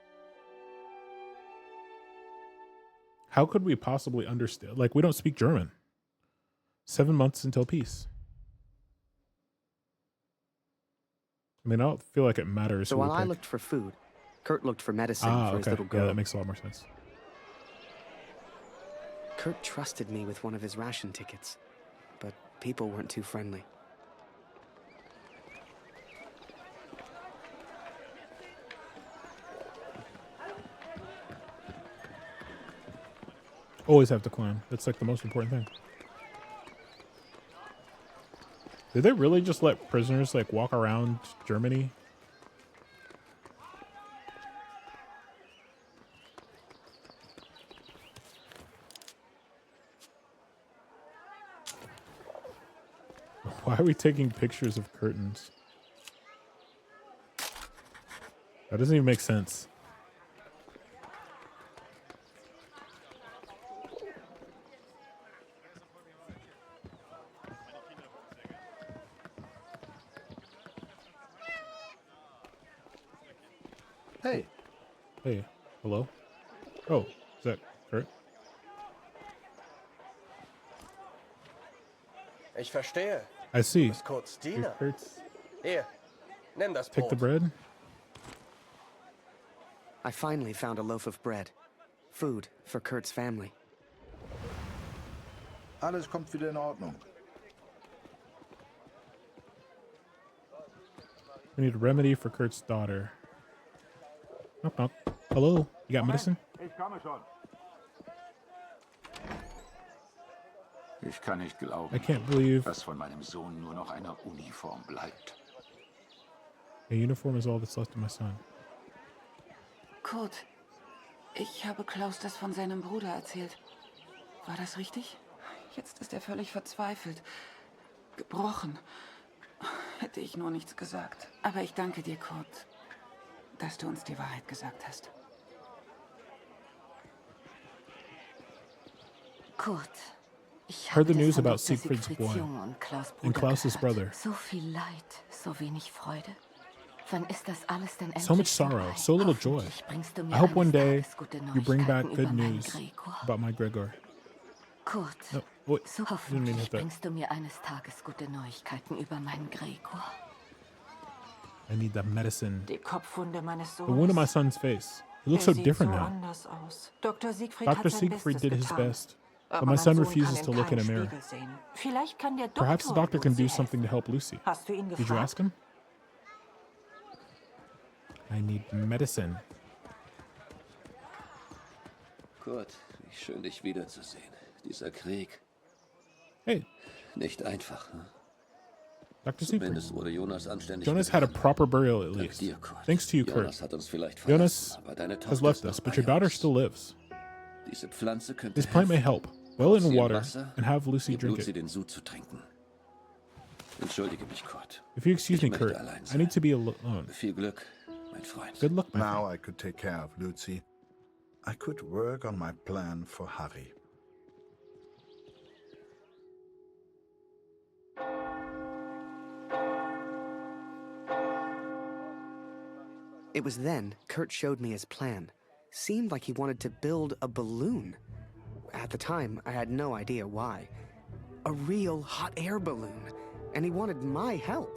How could we possibly understand? Like, we don't speak German. 7 months until peace. I mean, I don't feel like it matters. So who we while I pick. looked for food, Kurt looked for medicine for his little girl. Yeah, that makes a lot more sense. Kurt trusted me with one of his ration tickets, but people weren't too friendly. Always have to climb. That's like the most important thing. Did they really just let prisoners like walk around Germany? Why are we taking pictures of curtains? That doesn't even make sense. Hey. Hey. Hello? Oh, is that Kurt? Ich verstehe. I see. Du bist Kurts Diener. Kurt's... Hier, nimm das Take the Brot. bread. I finally found a loaf of bread. Food for Kurt's family. Alles kommt wieder in Ordnung. We need a remedy for Kurt's daughter. Knock, knock. Hello? You got medicine? Ich komme schon. Ich kann nicht glauben, I can't believe dass von meinem Sohn nur noch eine Uniform bleibt. a uniform is all that's left of my son. Kurt, ich habe Klaus das von seinem Bruder erzählt. War das richtig? Jetzt ist er völlig verzweifelt. Gebrochen. Hätte ich nur nichts gesagt. Aber ich danke dir, Kurt, dass du uns die Wahrheit gesagt hast. Kurt, ich Heard the habe news von about Dr. Siegfried's Siegfrieds boy Junge und Klaus' and Bruder Klaus's gehört. brother. So viel Leid, so wenig Freude. Wann ist das alles denn endlich So much sorrow, vorbei? so little joy. Hoffentlich bringst du mir I hope one eines day Tages gute you bring back Neuigkeiten good über meinen news Gregor. about my Gregor. Kurt, No, wait, so didn't mean to hit hoffentlich that. bringst du mir eines Tages gute Neuigkeiten über meinen Gregor. I need that medicine. Die Kopfwunde meines The wound on my son's face. He looks so sieht different so now. anders aus. Dr. Siegfried Dr. hat sein Siegfried Bestes did his getan. best, Aber but my mein son Sohn refuses kann to look in a keinen mirror. Spiegel sehen. Vielleicht kann der Perhaps the Doktor doctor can do Lucy something to helfen. help Lucy. Hast du ihn Did you gefragt? ask him? I need medicine. Kurt, wie schön dich wiederzusehen. Dieser Krieg. Hey. Nicht einfach, hm? Dr. Siegfried. Zumindest wurde Jonas anständig Jonas had a begraben. proper burial at Dank least. dir, Kurt. Thanks to you, Kurt. Jonas hat uns vielleicht Jonas verlassen, aber deine has Tochter left ist noch us, but bei your daughter uns. still lives. Diese Pflanze könnte This plant may helfen. help. Boil it Koch in sie water Wasser, and have Lucy gib drink Lucy it. den Sud zu trinken. Entschuldige mich, Kurt. If you excuse Ich me, möchte Kurt, allein I need to be sein. alone. Viel Glück, mein Freund. Good luck, my friend. Now I could take care of Lucy. I could work on my plan for Harry. It was then Kurt showed me his plan. Seemed like he wanted to build a balloon. At the time, I had no idea why. A real hot air balloon. And he wanted my help.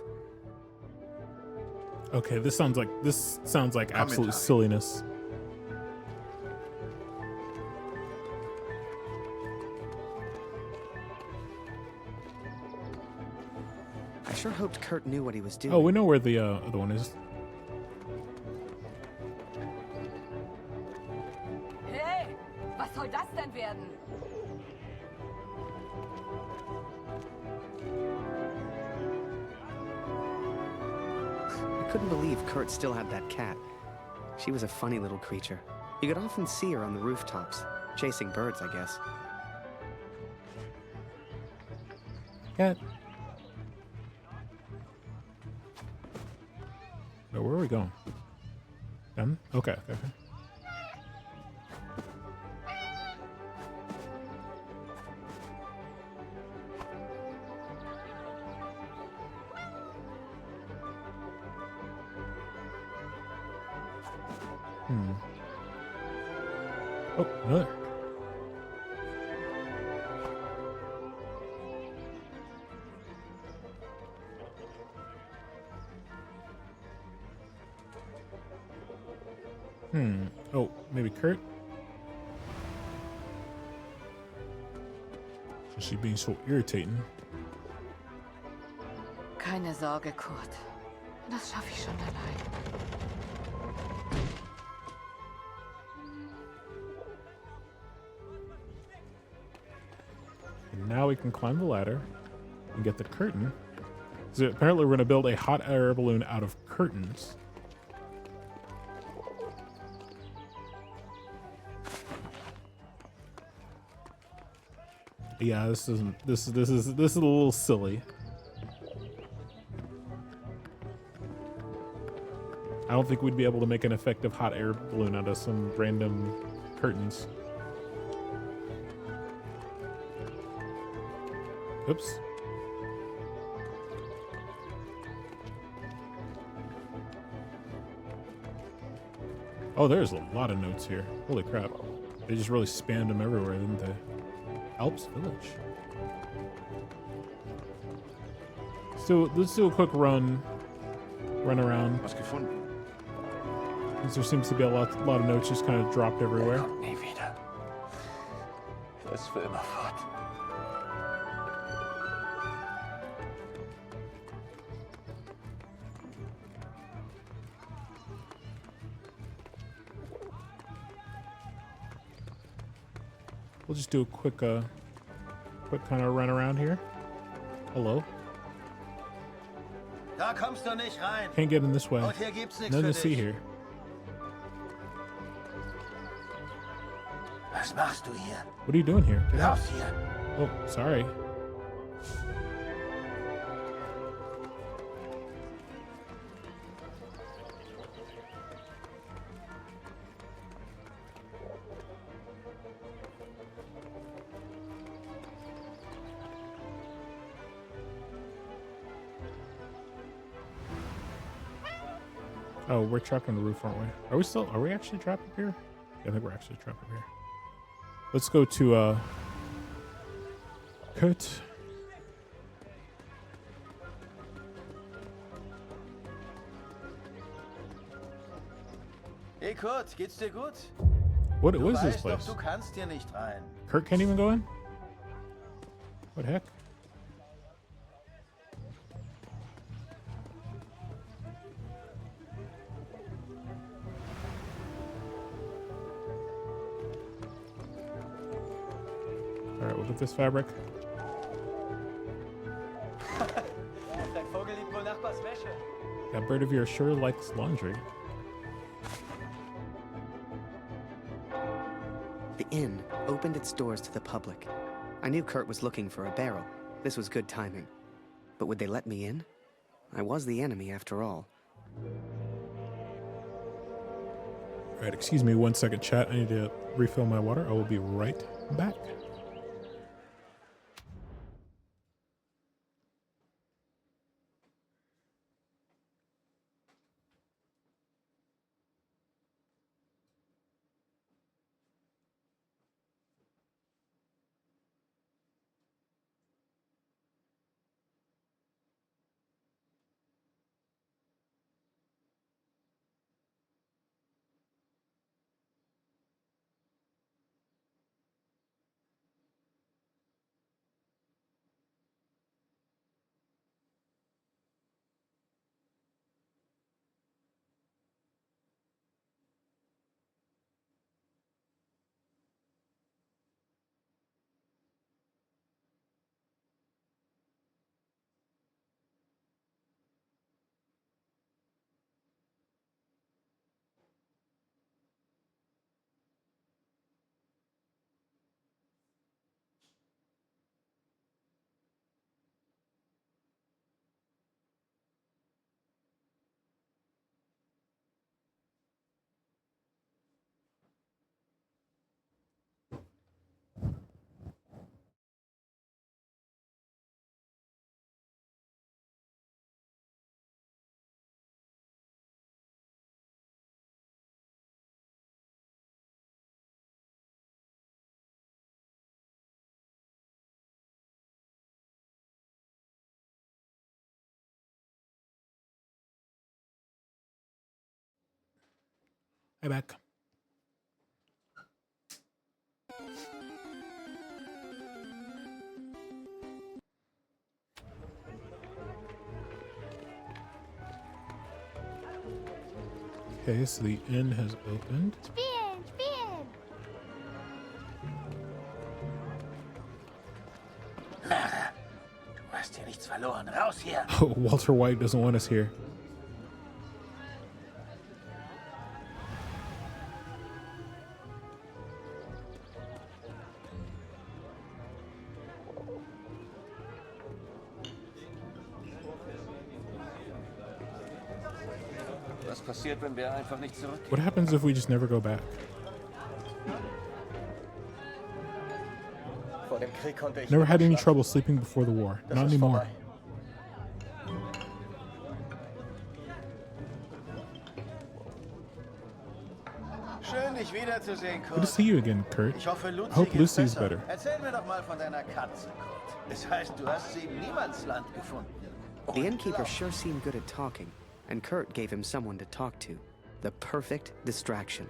Okay, this sounds like absolute silliness. I sure hoped Kurt knew what he was doing. Oh, we know where the other one is. Hey, was soll das denn werden? I couldn't believe Kurt still had that cat. She was a funny little creature. You could often see her on the rooftops, chasing birds, I guess. Cat. Oh, where are we going? Down? Okay, okay, okay. Oh, another. Oh, maybe Kurt? She's being so irritating. Keine Sorge, Kurt. Das schaffe ich schon allein. And now we can climb the ladder and get the curtain. So apparently we're going to build a hot air balloon out of curtains. Yeah, this is a little silly. I don't think we'd be able to make an effective hot air balloon out of some random curtains. Oops. Oh, there's a lot of notes here. Holy crap. They just really spanned them everywhere, didn't they? Alps Village. So let's do a quick run around. Because there seems to be a lot of notes just kind of dropped everywhere. Nie wieder. Das für immer fort. We'll just do a quick kind of run around here. Hello. Da kommst du nicht rein. Can't get in this way. Und hier gibt's nichts Nothing für to see dich. here. Was machst du hier? What are you doing here? Get out. Raus hier. Oh, sorry. Oh, we're trapped on the roof, aren't we? Are we actually trapped up here? Yeah, I think we're actually trapped up here. Let's go to, Kurt. Hey Kurt, geht's dir gut? What Du is this weißt doch, place? du kannst hier nicht rein. Kurt can't even go in? What the heck? Alright, we'll get this fabric. Dein Vogel liebt wohl Nachbars Wäsche. That bird of yours sure likes laundry. The inn opened its doors to the public. I knew Kurt was looking for a barrel. This was good timing. But would they let me in? I was the enemy after all. Alright, excuse me 1 second, chat. I need to refill my water. I will be right back. Hi, back. Okay, so the inn has opened. Spielen, spielen. Du hast hier nichts verloren. Raus hier! Oh, Walter White doesn't want us here. Was passiert, wenn wir einfach nicht zurückgehen? What happens if we just never go back? Vor dem Krieg konnte ich Never had any schlafen. trouble sleeping before the war. Das Not ist anymore. vorbei. Schön, dich wiederzusehen, Kurt. Good to see you again, Kurt. Ich hoffe, I Lucy hope geht's Lucy's besser. better. Erzähl mir doch mal von deiner Katze, Kurt. Es heißt, du hast sie im Niemandsland gefunden. The innkeeper sure seemed good at talking, and Kurt gave him someone to talk to. The perfect distraction.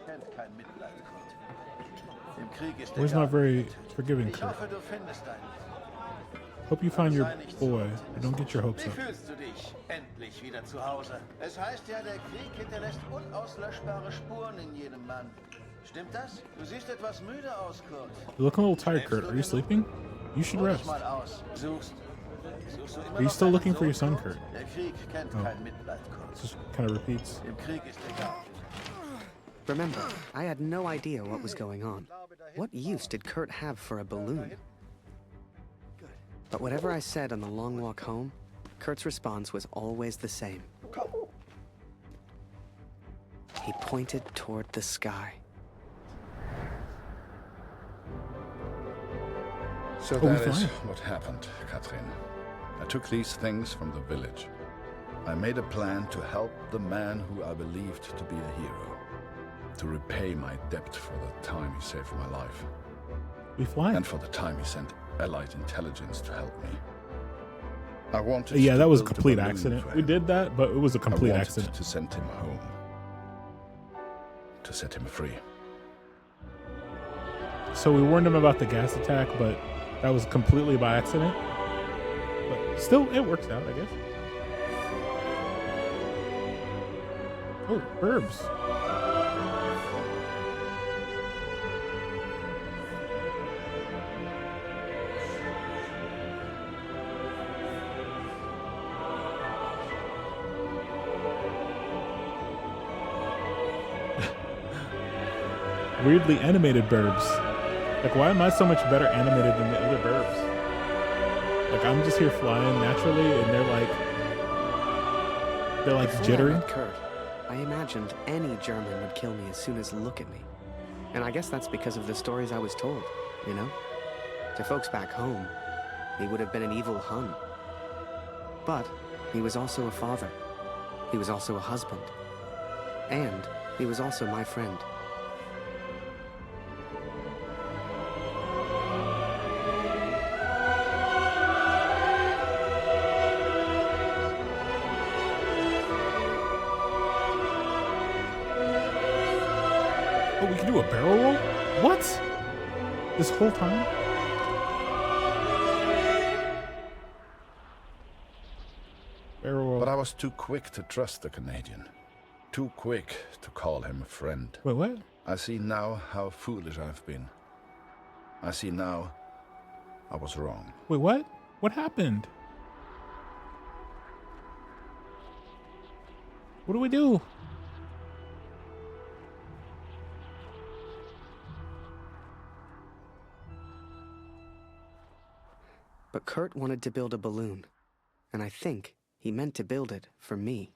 Kennt kein Mitleid, Kurt. Im Krieg ist Where's egal. my very forgiving Ich Kurt? hoffe, du findest deinen. Hope you find your boy, but don't get your hopes Wie up. fühlst du dich? Endlich wieder zu Hause. Es heißt ja, der Krieg hinterlässt unauslöschbare Spuren in jedem Mann. Stimmt das? Du siehst etwas müde aus, Kurt. You look a little tired, Kurt. Are you sleeping? You should Ruh dich rest. mal aus. Suchst du immer Are you noch still deinen looking for your Sohn, son, Kurt? Der Krieg kennt Oh. kein Mitleid, Kurt. Just kind of repeats. Im Krieg ist egal. Remember, I had no idea what was going on. What use did Kurt have for a balloon? But whatever I said on the long walk home, Kurt's response was always the same. He pointed toward the sky. So we that is flying? what happened, Katrin. I took these things from the village. I made a plan to help the man who I believed to be a hero. To repay my debt for the time he saved my life. We fly? And for the time he sent Allied intelligence to help me. I wanted Yeah, to that was a build complete balloon accident. for We him. did that, but it was a complete I wanted accident. to send him home. To set him free. So we warned him about the gas attack, but that was completely by accident. But still, it works out, I guess. Oh, herbs. Weirdly animated burbs. Like, why am I so much better animated than the other burbs? Like, I'm just here flying naturally, and they're like Before I jittery. met Kurt, I imagined any German would kill me as soon as look at me. And I guess that's because of the stories I was told, you know? To folks back home, he would have been an evil Hun. But he was also a father. He was also a husband. And he was also my friend. Oh, we can do a barrel roll? What? This whole time? Barrel roll. But I was too quick to trust the Canadian. Too quick to call him a friend. Wait, what? I see now how foolish I've been. I see now I was wrong. Wait, what? What happened? What do we do? But Kurt wanted to build a balloon, and I think he meant to build it for me.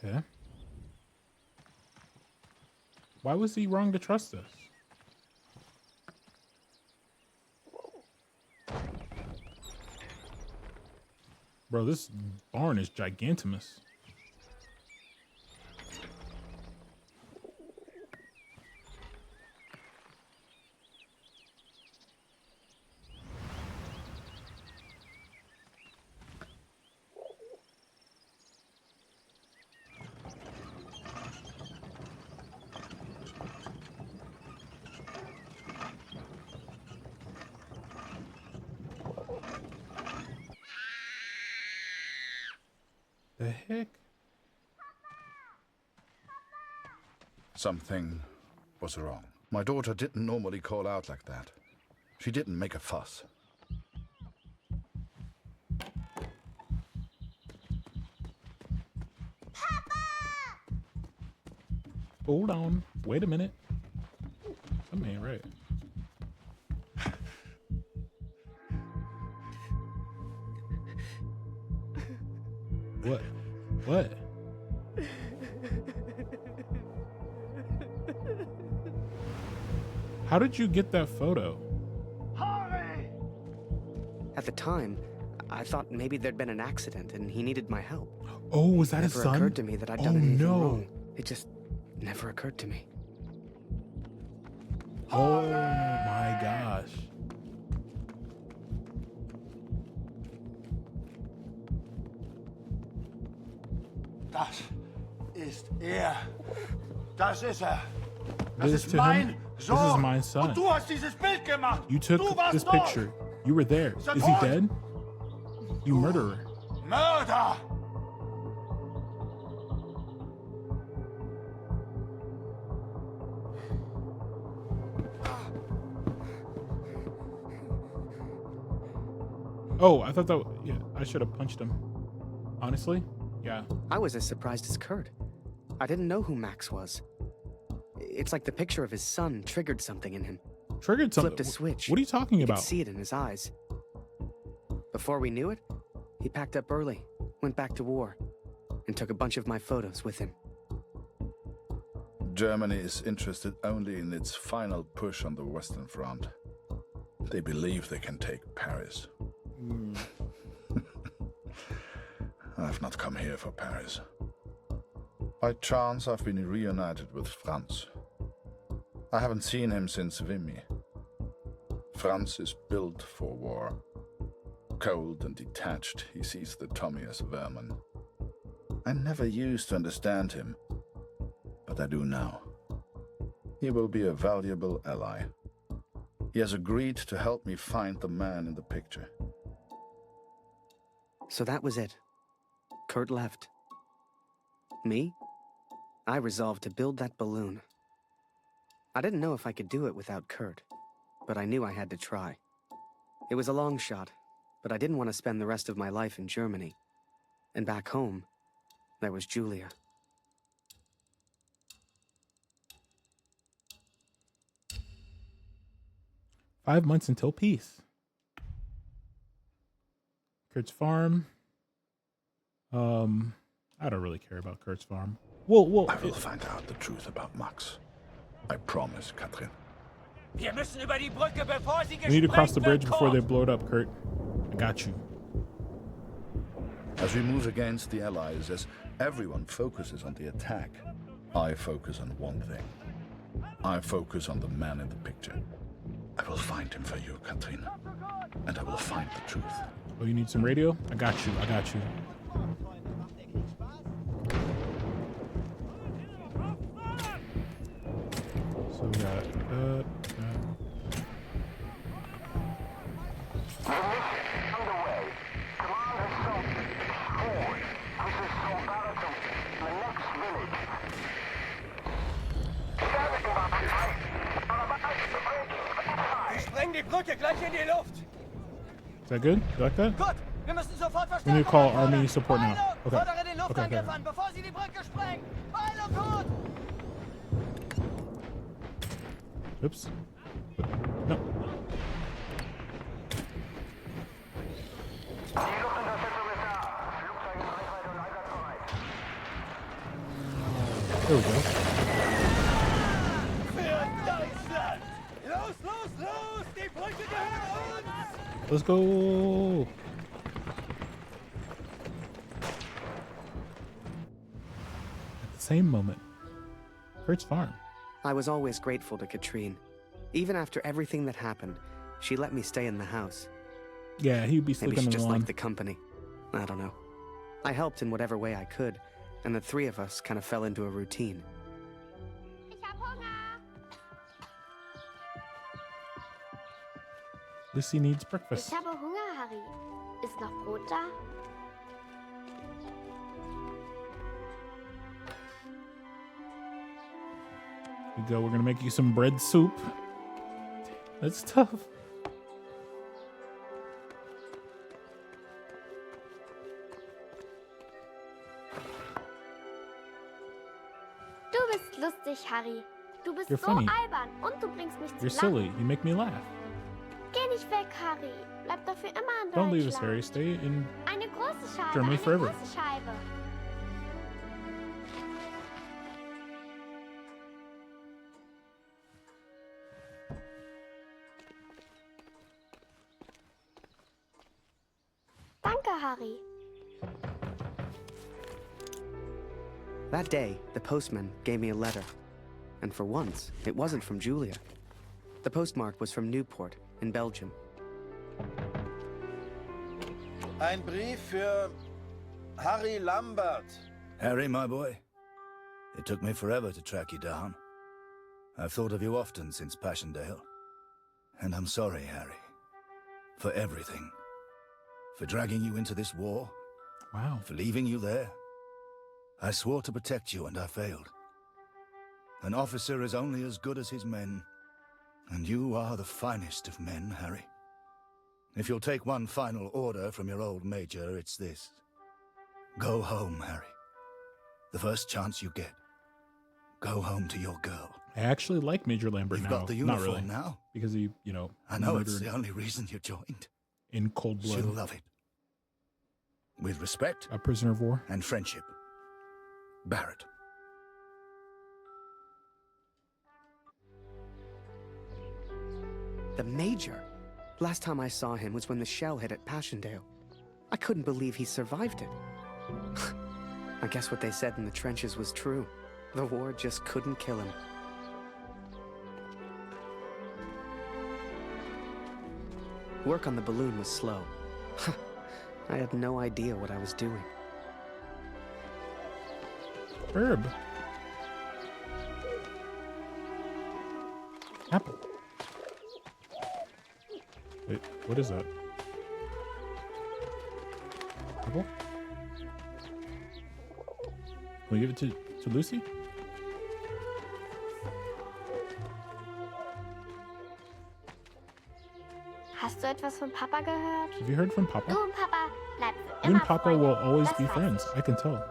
Okay. Why was he wrong to trust us? Bro, this barn is gigantimous. The heck? Something was wrong. My daughter didn't normally call out like that. She didn't make a fuss. Hold on. Wait a minute. Something ain't right. What? What? How did you get that photo? At the time, I thought maybe there'd been an accident and he needed my help. Oh, was that his Never son? occurred to me that I'd done anything no. wrong. It just never occurred to me. Oh my gosh. Das ist er. Das ist er. Das Das ist to mein him? This is Sohn. my son. Und du hast dieses Bild gemacht. You took Du warst this dort. picture. You were there. Ist er Is he tot? dead? You murderer. Mörder! Oh, I thought that. Yeah, I should have punched him. Honestly, yeah. I was as surprised as Kurt. I didn't know who Max was. It's like the picture of his son triggered something in him. Triggered something. Flipped a switch. What are you talking You about? could see it in his eyes. Before we knew it, he packed up early, went back to war, and took a bunch of my photos with him. Germany is interested only in its final push on the Western Front. They believe they can take Paris. I've not come here for Paris. By chance, I've been reunited with Franz. I haven't seen him since Vimy. Franz is built for war. Cold and detached, he sees the Tommy as vermin. I never used to understand him, but I do now. He will be a valuable ally. He has agreed to help me find the man in the picture. So that was it. Kurt left. Me? I resolved to build that balloon. I didn't know if I could do it without Kurt, but I knew I had to try. It was a long shot, but I didn't want to spend the rest of my life in Germany. And back home, there was Julia. "5 months until peace." Kurt's farm. I don't really care about Kurt's farm. Well, I will find out the truth about Max. I promise, Katrin. Wir müssen über die Brücke, bevor sie We need to cross the gesprengt bridge wird, before they Kurt. blow it up, Kurt. I got you. As we move against the Allies, as everyone focuses on the attack, I focus on one thing. I focus on the man in the picture. I will find him for you, Katrin. And I will find the truth. Oh, you need some radio? I got you. I got you. So we got Wir sprengen die Brücke gleich in die Luft. Is that good? You like that? Gut, wir müssen sofort We need to Verstärkung call anfordern. Army support now. Beeilung! Okay. Fordere den Okay, Luftangriff okay. an, bevor sie die Brücke sprengen. Beeilung, gut! Oops. No. There we go. Für Deutschland! Los, los, los! Die Brücke gehört uns! Let's go. At the same moment, Kurt's farm. I was always grateful to Katrine. Even after everything that happened, she let me stay in the house. Yeah, he'd be Maybe sleeping she on the just lawn. liked the company. I don't know. I helped in whatever way I could, and the three of us kind of fell into a routine. Ich hab Hunger. Lucy needs breakfast. Ich habe Hunger, Harry. Ist noch Brot da? you go. We're gonna make you some bread soup. That's tough. Du bist lustig, Harry. Du bist You're so funny. albern und du bringst mich You're zum silly. Lachen. You make me laugh. Geh nicht weg, Harry. Bleib doch für immer in Don't Deutschland. leave us, Harry. Stay in Eine große Scheibe, Germany eine forever. große Scheibe. Danke, Harry. That day, the postman gave me a letter. And for once, it wasn't from Julia. The postmark was from Newport, in Belgium. Ein Brief für Harry Lambert. Harry, my boy, it took me forever to track you down. I've thought of you often since Passchendaele. And I'm sorry, Harry, for everything. For dragging you into this war. Wow. For leaving you there. I swore to protect you and I failed. An officer is only as good as his men. And you are the finest of men, Harry. If you'll take one final order from your old major, it's this. Go home, Harry. The first chance you get. Go home to your girl. I actually like Major Lambert You've now. got the Not uniform really. now. Because he, you know, I know it's murdered the only reason you joined. in cold blood. She'll love it. With respect. A prisoner of war. And friendship. Barrett. The Major? Last time I saw him was when the shell hit at Passchendaele. I couldn't believe he survived it. I guess what they said in the trenches was true. The war just couldn't kill him. Work on the balloon was slow. I had no idea what I was doing. Herb. Apple. Wait, what is that? Apple? Can we give it to Lucy? Hast du etwas von Papa gehört? Have you heard from Papa? Du und Papa bleibt für You immer and Papa Freunde. will always Das be weiß friends. ich. I can tell.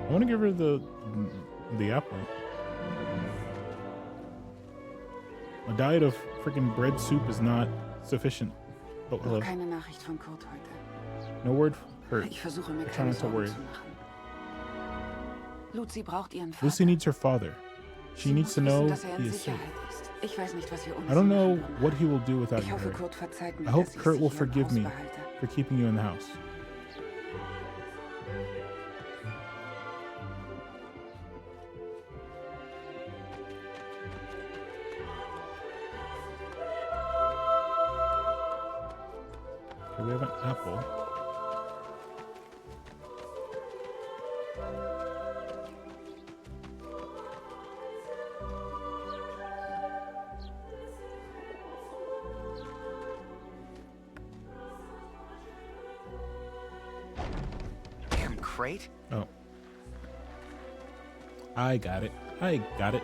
I want to give her the apple. A diet of freaking bread soup is not sufficient. Oh, hello. Noch keine Nachricht von Kurt heute. No word for her. Ich versuche mir I'm keine trying not to Sorgen worry. zu machen. Lucy braucht ihren Vater. Lucy needs her father. She Sie needs muss to wissen, know dass he in is safe. Sicherheit ist. Ich weiß nicht, was wir ohne I don't sie know machen würden. what he will do without Ich you, hoffe, Harry. Kurt verzeiht mir, I hope dass ich Kurt sie will hier im forgive Haus me behalte. for keeping you in the house. Okay, we have an apple. Damn crate. Oh. I got it. I got it.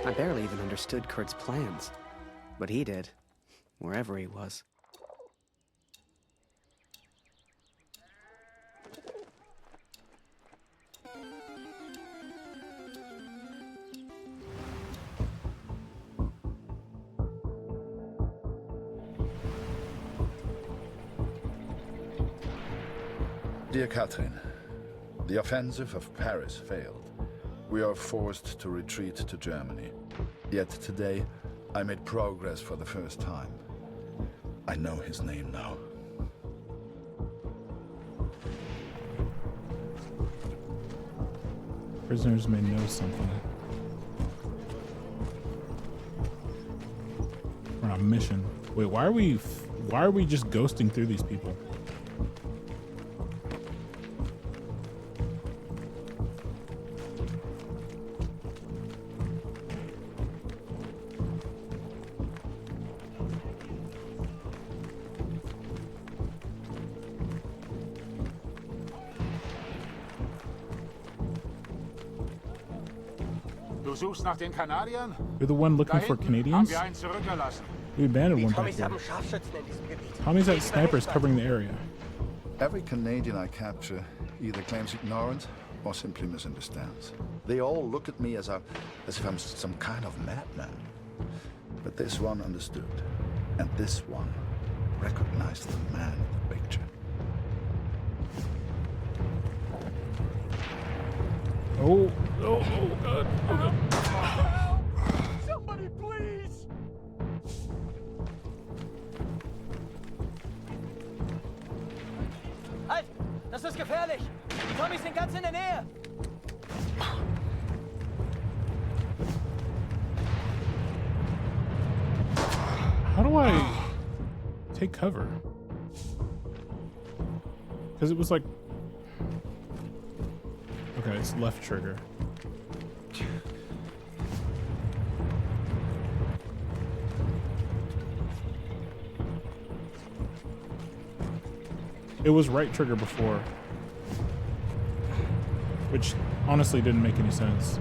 I barely even understood Kurt's plans. But he did, wherever he was. Dear Catherine, the offensive of Paris failed. We are forced to retreat to Germany. Yet today, I made progress for the first time. I know his name now. Prisoners may know something. mission. Wait, why are we just ghosting through these people? Du suchst nach den Kanadiern? You're the one looking for Canadians? Haben wir einen zurückgelassen. We abandoned one back there. Tommy's that sniper's covering the area. Every Canadian I capture either claims ignorance or simply misunderstands. They all look at me as if I'm some kind of madman. But this one understood, and this one recognized the man in the picture. Oh, God. Oh, God. Somebody, please! Halt! Das ist gefährlich! Die Tommys sind ganz in der Nähe! How do I take cover? Because it was like... Okay, it's left trigger. It was right trigger before, which honestly didn't make any sense.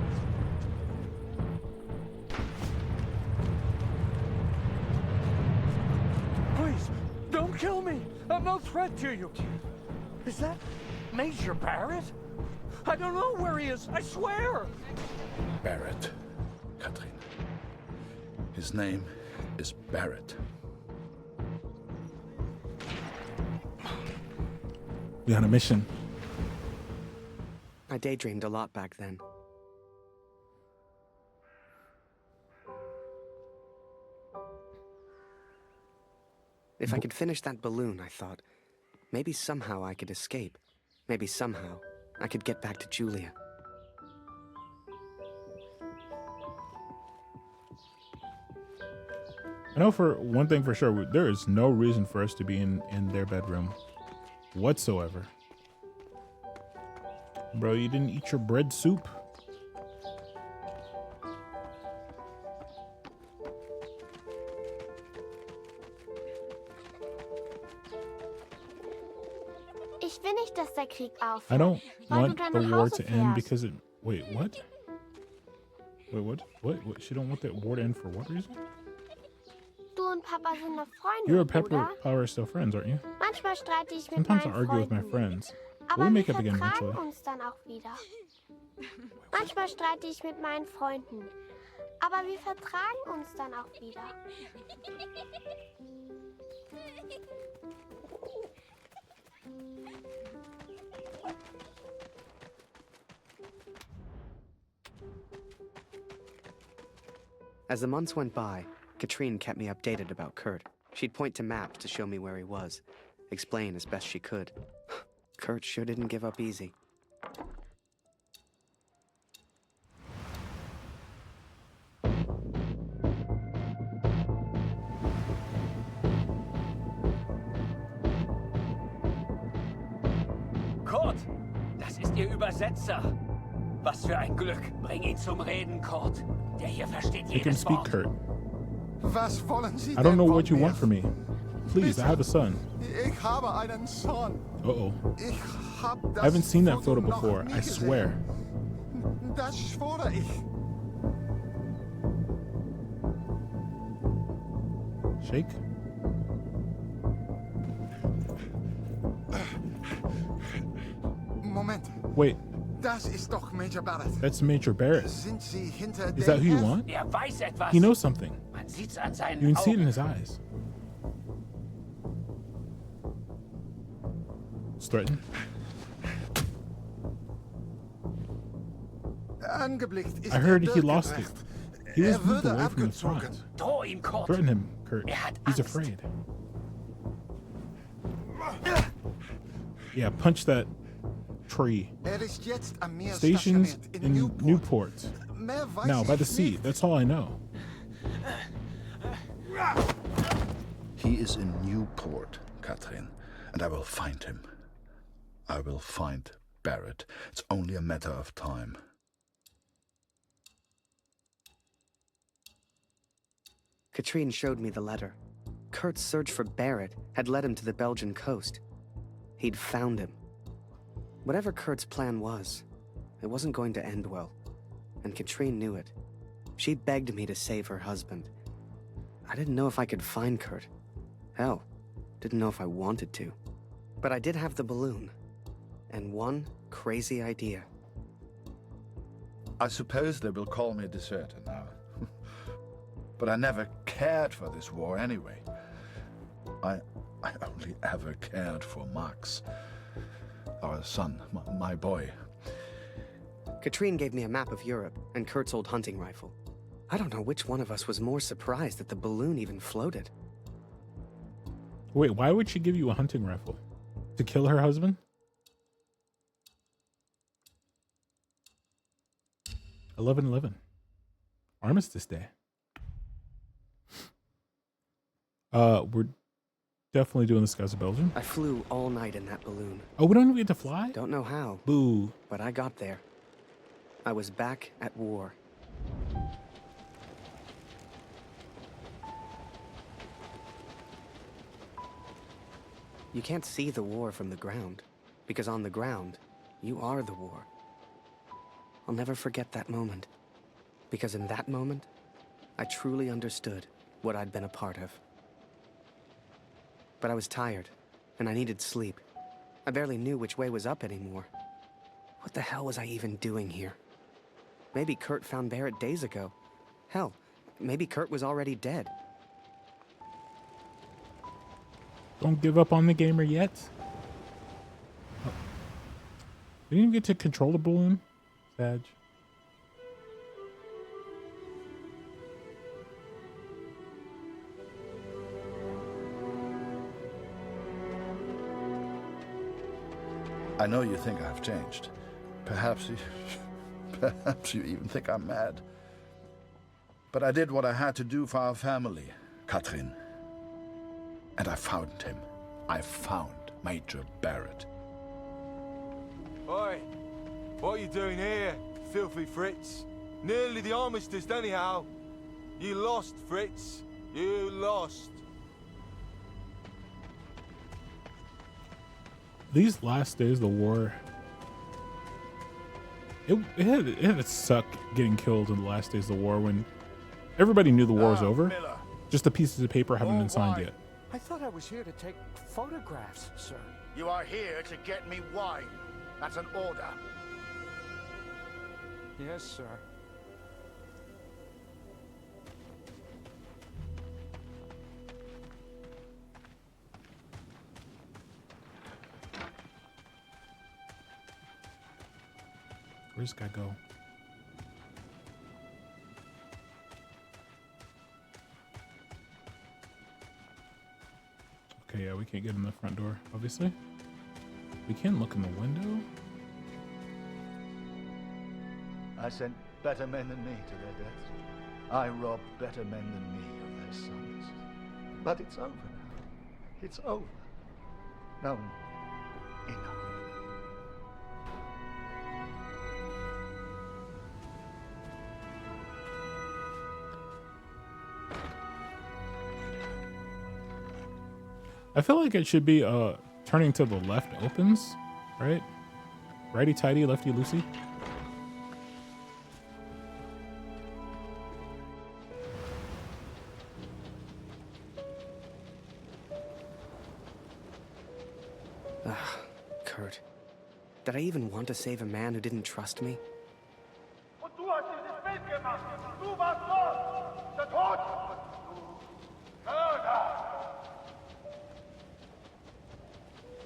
Please, don't kill me! I'm no threat to you! Is that Major Barrett? I don't know where he is, I swear! Barrett, Katrin. His name is Barrett. We on a mission. I daydreamed a lot back then. If I could finish that balloon, I thought, maybe somehow I could escape. Maybe somehow I could get back to Julia. I know for one thing for sure, there is no reason for us to be in their bedroom whatsoever. Bro, you didn't eat your bread soup? Ich will nicht, dass der Krieg aufhört. I don't weil want du dann the nach war Hause to end fährst. because it... Wait, what? Wait, what? She don't want that war to end for what reason? Du und Papa sind noch Freunde, You and Pepper oder? are still friends, aren't you? Manchmal streite ich mit Sometimes I meinen argue with my Freunden. friends. But Aber we wir make up again vertragen eventually. uns dann auch wieder. Manchmal streite ich mit meinen Freunden. Aber wir vertragen uns dann auch wieder. As the months went by, Katrine kept me updated about Kurt. She'd point to maps to show me where he was, explain as best she could. Kurt sure didn't give up easy. Kurt, das ist Ihr Übersetzer. Was für ein Glück. Bring ihn zum Reden, Kurt. Der hier versteht You can jedes speak, Wort. Kurt. Was wollen Sie I don't know denn what you von want mir? from me. Please, I have a son. Ich habe einen Sohn. Uh-oh. Ich hab das I haven't seen that Foto photo noch before, nie I gesehen. swear. Das schwöre ich. Shake? Moment. Wait, Das ist doch Major Barrett. that's Major Barrett. Sind Sie hinter Is that who you dem want? Er weiß etwas. He knows something. Man sieht's an seinen You can see it in Augen. his eyes. It's threatened. Angeblickt ist I heard er he lost it. durchgebrecht. He was moved wurde away from the abgezogen. front. Droh ihm, Kurt. Threaten him, Kurt. Er hat He's Angst. afraid. Yeah, punch that tree. Er ist jetzt am Meer Stations stationiert in Newport. Newport. Mehr weiß Now, by the ich sea. nicht. That's all I know. He is in Newport, Catherine, and I will find him. I will find Barrett. It's only a matter of time. Katrine showed me the letter. Kurt's search for Barrett had led him to the Belgian coast. He'd found him. Whatever Kurt's plan was, it wasn't going to end well. And Katrine knew it. She begged me to save her husband. I didn't know if I could find Kurt. Hell, didn't know if I wanted to. But I did have the balloon. And one crazy idea. I suppose they will call me a deserter now. But I never cared for this war anyway. I only ever cared for Max. Our son, my boy. Katrine gave me a map of Europe and Kurt's old hunting rifle. I don't know which one of us was more surprised that the balloon even floated. Wait, why would she give you a hunting rifle? To kill her husband? 11/11. Armistice Day. We're definitely doing the skies of Belgium. I flew all night in that balloon. Oh, we don't even get to fly? Don't know how. Boo. But I got there. I was back at war. You can't see the war from the ground, because on the ground, you are the war. I'll never forget that moment, because in that moment, I truly understood what I'd been a part of. But I was tired, and I needed sleep. I barely knew which way was up anymore. What the hell was I even doing here? Maybe Kurt found Barrett days ago. Hell, maybe Kurt was already dead. Don't give up on the gamer yet. Oh. We didn't even get to control the balloon, Sag. I know you think I've changed. Perhaps you even think I'm mad. But I did what I had to do for our family, Katrin. And I found him. I found Major Barrett. Oi, what are you doing here, filthy Fritz? Nearly the armistice anyhow. You lost, Fritz. You lost. These last days of the war, it had to suck getting killed in the last days of the war when everybody knew the war was over. Miller. Just the pieces of paper haven't been signed yet. I thought I was here to take photographs, sir. You are here to get me wine. That's an order. Yes, sir. Where's this guy go? Okay, yeah, we can't get in the front door, obviously. We can look in the window. I sent better men than me to their deaths. I robbed better men than me of their sons. But it's over now. It's over. No, enough. I feel like it should be turning to the left opens, right? Righty tighty, lefty loosey. Kurt. Did I even want to save a man who didn't trust me?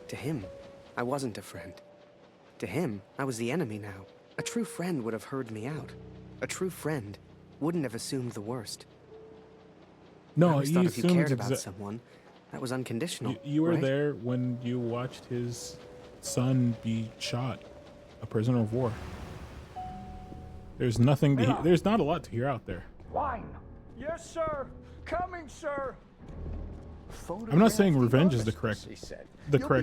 To him, I wasn't a friend. To him, I was the enemy now. A true friend would have heard me out. A true friend wouldn't have assumed the worst. I No, always he thought if you assumed cared about someone, that was unconditional. You were right? there when you watched his son be shot, a prisoner of war. There's nothing to there's not a lot to hear out there. Wine. Yes, sir. Coming, sir. I'm not saying revenge is the correct he said.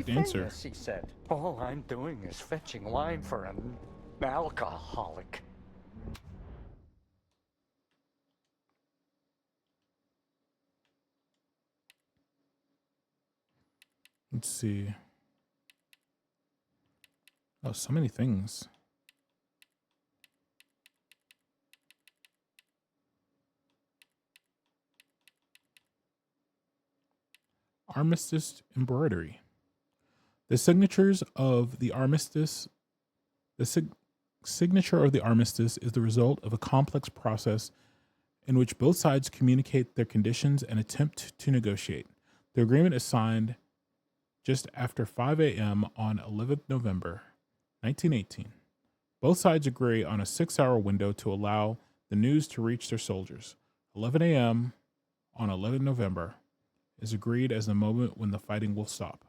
answer. Famous, he said. All I'm doing is fetching wine for an alcoholic. Let's see. Oh, so many things. Armistice embroidery. The signatures of the armistice, signature of the armistice is the result of a complex process in which both sides communicate their conditions and attempt to negotiate. The agreement is signed just after 5 a.m. on 11th November, 1918. Both sides agree on a 6-hour window to allow the news to reach their soldiers. 11 a.m. on 11 November is agreed as the moment when the fighting will stop.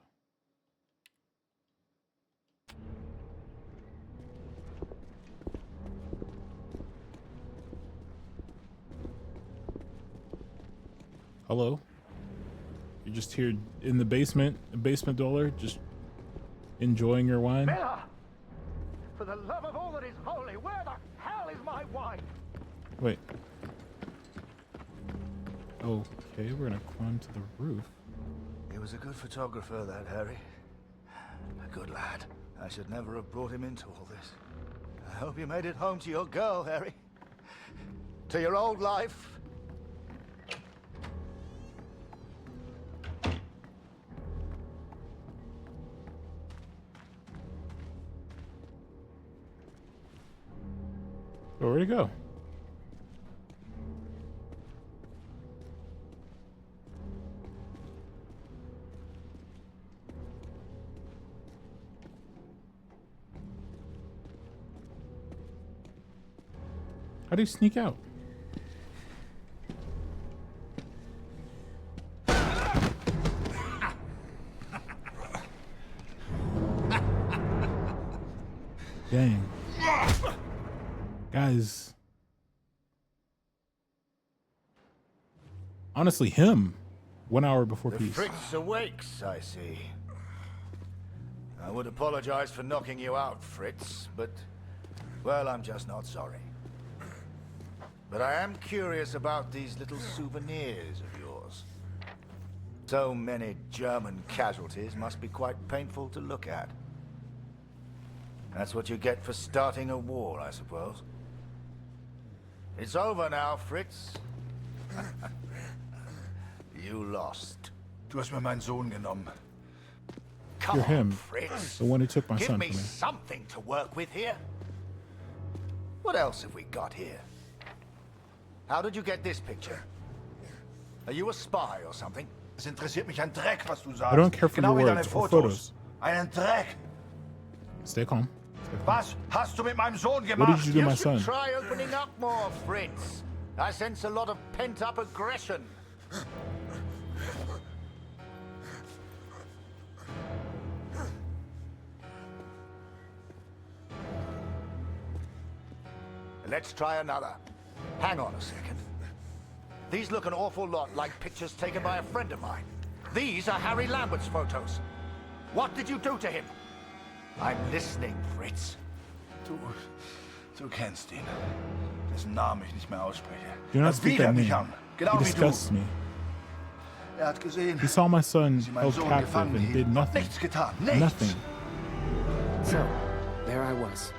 Hello? You're just here in the basement dweller, just enjoying your wine? Miller! For the love of all that is holy, where the hell is my wine? Wait. Okay, we're gonna climb to the roof. He was a good photographer, that Harry. A good lad. I should never have brought him into all this. I hope you made it home to your girl, Harry. To your old life. Oh, where'd he go? How do you sneak out? Dang. Guys. Honestly, him. 1 hour before peace. Fritz awakes, I see. I would apologize for knocking you out, Fritz, but, well, I'm just not sorry. But I am curious about these little souvenirs of yours. So many German casualties must be quite painful to look at. That's what you get for starting a war, I suppose. It's over now, Fritz. You lost. Du hast mir meinen Sohn genommen. Come You're him, on, Fritz. the one who took my Give son me from me. something to work with here. What else have we got here? How did you get this picture? Are you a spy or something? Es interessiert mich ein Dreck, was du sagst. I don't care for Genau your wie deine words or Fotos. photos. Einen Dreck. Stay calm. Was hast du mit meinem Sohn gemacht? What did you do to my You son? should try opening up more, Fritz. I sense a lot of pent-up aggression. Let's try another. Hang on a second. These look an awful lot like pictures taken by a friend of mine. These are Harry Lambert's photos. What did you do to him? I'm listening, Fritz. Du kennst ihn. Dessen Namen ich nicht mehr ausspreche. Do not Das speak that widert mich name. an. He Genau wie du. disgusts me. Hat gesehen, He saw my son wie sie meinen held Sohn captive gefangen and did hielten. nothing. Nichts getan. Nichts. Nothing. So, there I was,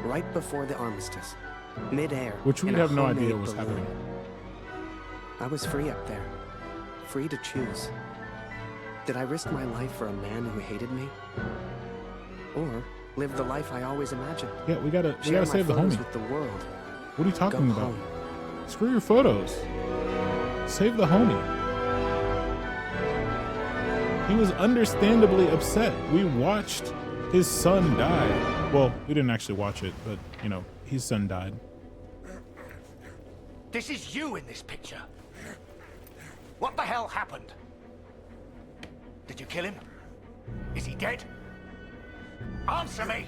right before the armistice, mid-air. Which we in a have no idea homemade was balloon. happening. I was free up there, free to choose. Did I risk my life for a man who hated me? Or live the life I always imagined? Yeah, we gotta Share my save the photos homie. with the world. What are you talking Go about? home. Screw your photos. Save the homie. He was understandably upset. We watched his son die. Well, we didn't actually watch it, but, you know, his son died. This is you in this picture. What the hell happened? Did you kill him? Is he dead? Answer me!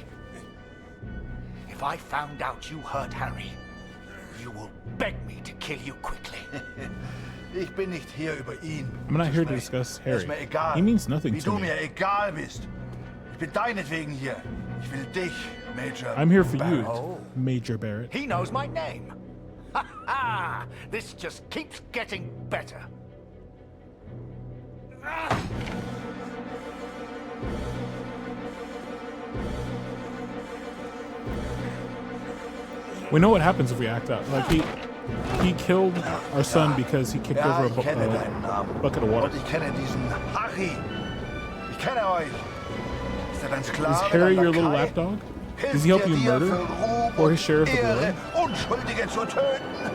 If I found out you hurt Harry, you will beg me to kill you quickly. Ich bin nicht hier über ihn. I'm not here to discuss Harry. Ist mir egal, He means nothing wie to du me. mir egal bist. Ich bin deinetwegen hier. Ich will dich, Major. I'm here for Barrett. you, Major Barrett. He knows my name. Ha ha! This just keeps getting better. We know what happens if we act out. Like he killed our son because he kicked over a bucket of water. Und ich kenne diesen Harry. Ich kenne euch. Ist er dein Sklave? Is Harry dein your little Lakai? lapdog? Does he help you murder? Or his share of the Ehre, glory? Unschuldige zu töten.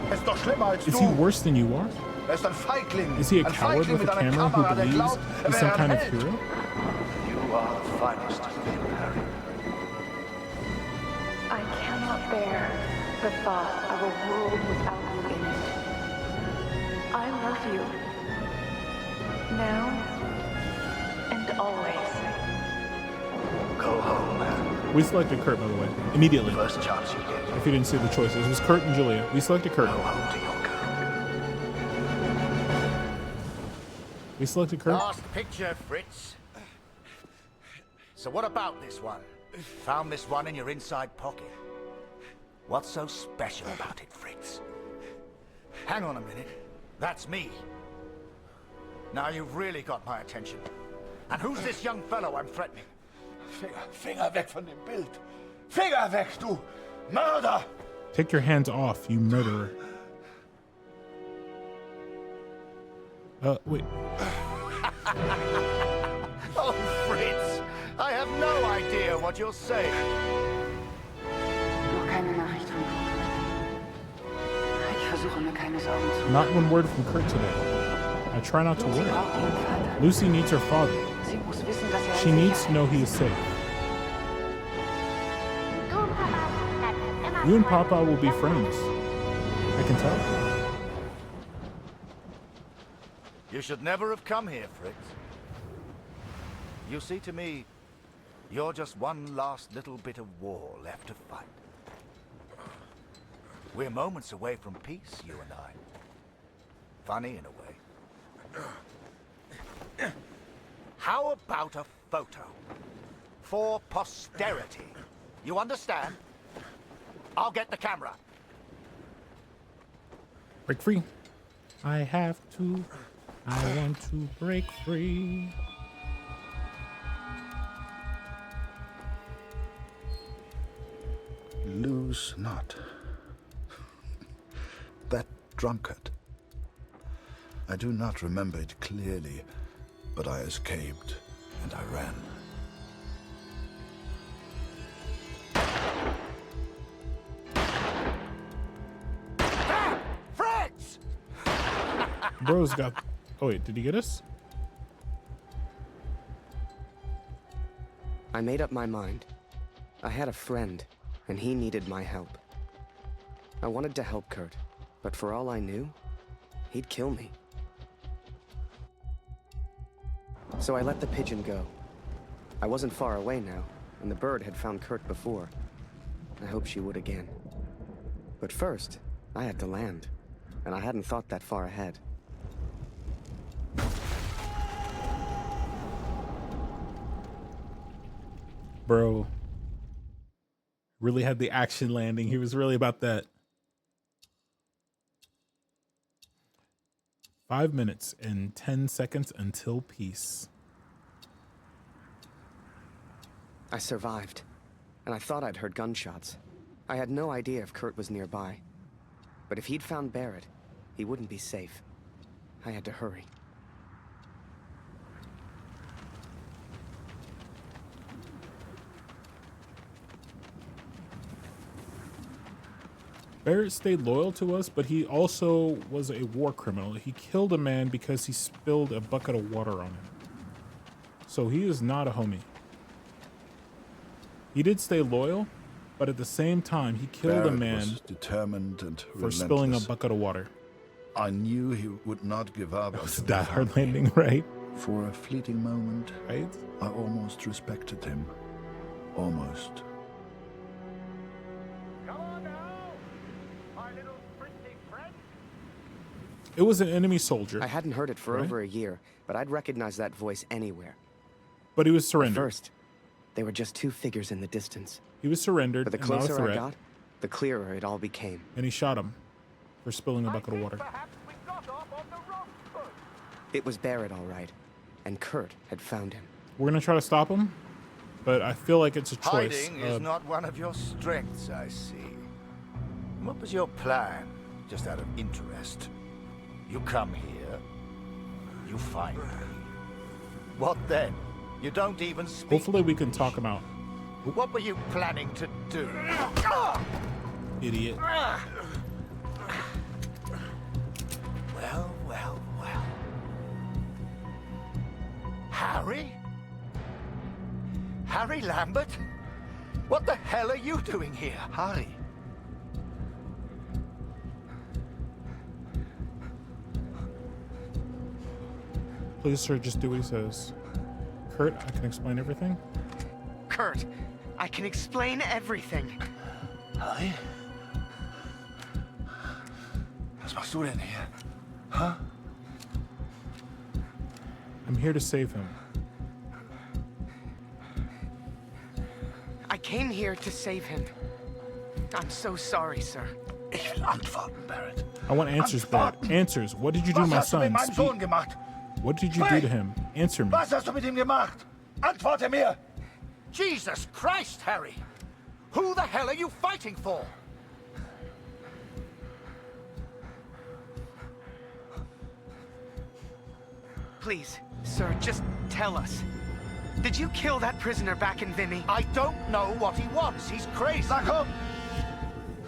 Es ist doch schlimmer als Is du. he worse than you are? Er ist ein Feigling. Is he a Ein coward Feigling with a mit einer camera Kamera, who der believes glaubt, er he's some wäre ein kind of Held. hero? You are the finest of men, Harry. I cannot bear the thought of a world without you in it. I love you. Now and always. Go home, man. We selected Kurt, by the way, immediately. First chance you get. If you didn't see the choices, it was Kurt and Julia. We selected Kurt. Go home to your girl. We selected Kurt. Last picture, Fritz. So what about this one? Found this one in your inside pocket. What's so special about it, Fritz? Hang on a minute. That's me. Now you've really got my attention. And who's this young fellow I'm threatening? Finger weg von dem Bild. Finger weg, du Mörder! Take your hands off, you murderer. Wait. Oh, Fritz, I have no idea what you're saying. Noch keine Nachricht von Kurt. Ich versuche mir keine Sorgen zu machen. Not one word from Kurt today. I try not to worry. Lucy needs her father. Sie muss wissen, dass er She needs to know he is safe. You and Papa will be friends. I can tell. You should never have come here, Fritz. You see, to me, you're just one last little bit of war left to fight. We're moments away from peace, you and I. Funny in a way. How about a photo? For posterity. You understand? I'll get the camera. Break free. I have to. I want to break free. Lose not. That drunkard. I do not remember it clearly, but I escaped and I ran. Fritz! Bro's got. Oh, wait, did he get us? I made up my mind. I had a friend, and he needed my help. I wanted to help Kurt, but for all I knew, he'd kill me. So I let the pigeon go. I wasn't far away now, and the bird had found Kurt before. I hoped she would again. But first, I had to land, and I hadn't thought that far ahead. Bro really had the action landing. He was really about that. 5 minutes and 10 seconds until peace. I survived, and I thought I'd heard gunshots. I had no idea if Kurt was nearby. But if he'd found Barrett, he wouldn't be safe. I had to hurry. Barrett stayed loyal to us, but he also was a war criminal. He killed a man because he spilled a bucket of water on him. So he is not a homie. He did stay loyal, but at the same time, he killed Barrett a man was determined and for spilling a bucket of water. I knew he would not give up. That was a die-hard landing, right? For a fleeting moment, right? I almost respected him. Almost. It was an enemy soldier. I hadn't heard it for over a year, but I'd recognize that voice anywhere. But he was surrendered. At first, they were just two figures in the distance. He was surrendered. But the and not a closer I threat. got, the clearer it all became. And he shot him for spilling a bucket of water. It was Barrett, all right, and Kurt had found him. We're gonna try to stop him, but I feel like it's a choice. Hiding is not one of your strengths, I see. What was your plan, just out of interest? You come here, you find me. What then? You don't even speak. Hopefully we can talk him out. What were you planning to do? Idiot. Well, well, well. Harry? Harry Lambert? What the hell are you doing here, Harry? Please, sir, just do what he says. Kurt, I can explain everything. Kurt, I can explain everything. Harry? Was machst du denn hier? Huh? I'm here to save him. I came here to save him. I'm so sorry, sir. Ich will antworten, Barrett. I want answers, Barrett. Answers. What did you do to my son? Sohn gemacht? What did you do to him? Answer me. Was hast du mit ihm gemacht? Antworte mir! Jesus Christ, Harry! Who the hell are you fighting for? Please, sir, just tell us. Did you kill that prisoner back in Vimy? I don't know what he wants. He's crazy. Sag him!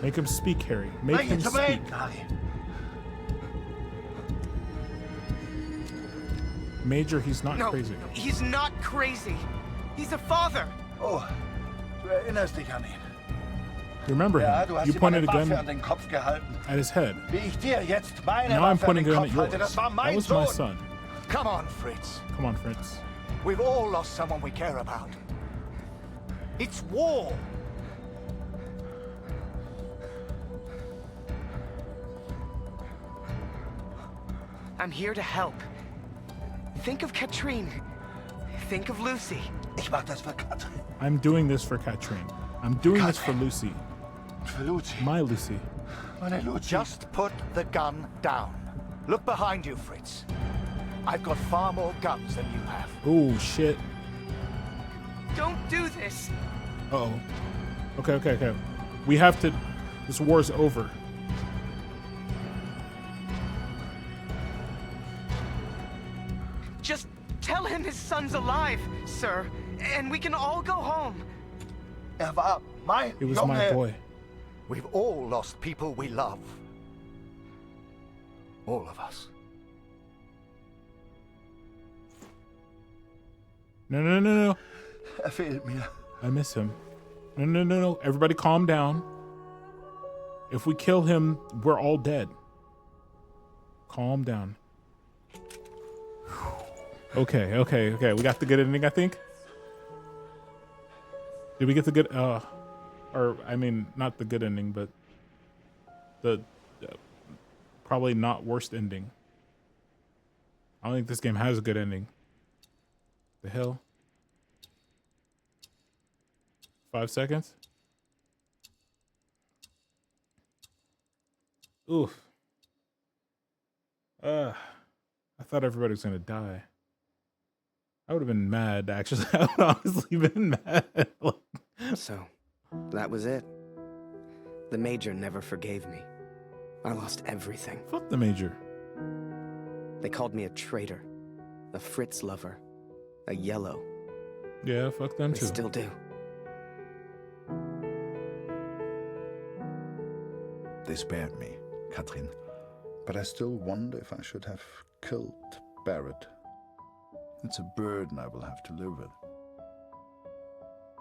Make him speak, Harry. Make him speak. Major, he's not crazy. He's not crazy. He's a father. Oh, du erinnerst dich an ihn. You remember Ja, him. du hast You ihm pointed eine a gun Waffe an den Kopf gehalten. at his head. Wie ich dir jetzt meine Now I'm Waffe an pointing den a gun Kopf at halte, yours. das war That mein was my Sohn. son. Come on, Fritz. Come on, Fritz. We've all lost someone we care about. It's war. I'm here to help. Think of Katrine. Think of Lucy. Ich mach das für Katrin. I'm doing this for Katrine. I'm doing this for Lucy. Für Lucy. My Lucy. Meine Lucy. Just put the gun down. Look behind you, Fritz. I've got far more guns than you have. Oh, shit. Don't do this. Uh-oh. Okay. We have to... This war's over. Just tell him his son's alive, sir, and we can all go home. War mein He was Junge. my boy. We've all lost people we love. All of us. No. Fehlt mir. I miss him. No. Everybody calm down. If we kill him, we're all dead. Calm down. Okay. We got the good ending, I think. Did we get the good, or, I mean, not the good ending, but the probably not worst ending. I don't think this game has a good ending. The hell? 5 seconds? Oof. I thought everybody was gonna die. I would have been mad, actually. I would honestly been mad. So, that was it. The Major never forgave me. I lost everything. Fuck the Major. They called me a traitor, a Fritz lover, a yellow. Yeah, fuck them They too. still do. They spared me, Katrin. But I still wonder if I should have killed Barrett. It's a burden I will have to live with.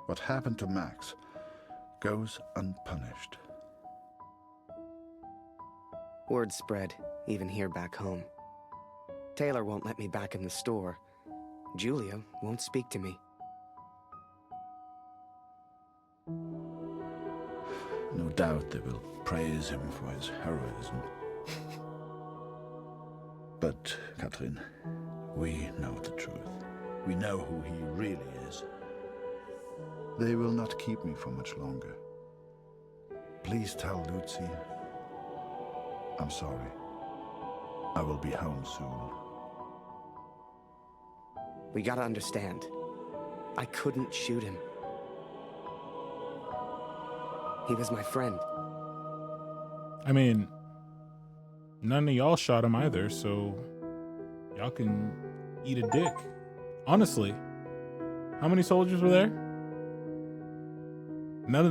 What happened to Max goes unpunished. Word spread, even here back home. Taylor won't let me back in the store. Julia won't speak to me. No doubt they will praise him for his heroism. But, Katrin, we know the truth. We know who he really is. They will not keep me for much longer. Please tell Lucy I'm sorry. I will be home soon. We gotta understand. I couldn't shoot him. He was my friend. I mean, none of y'all shot him either, so y'all can eat a dick. Honestly, how many soldiers were there? None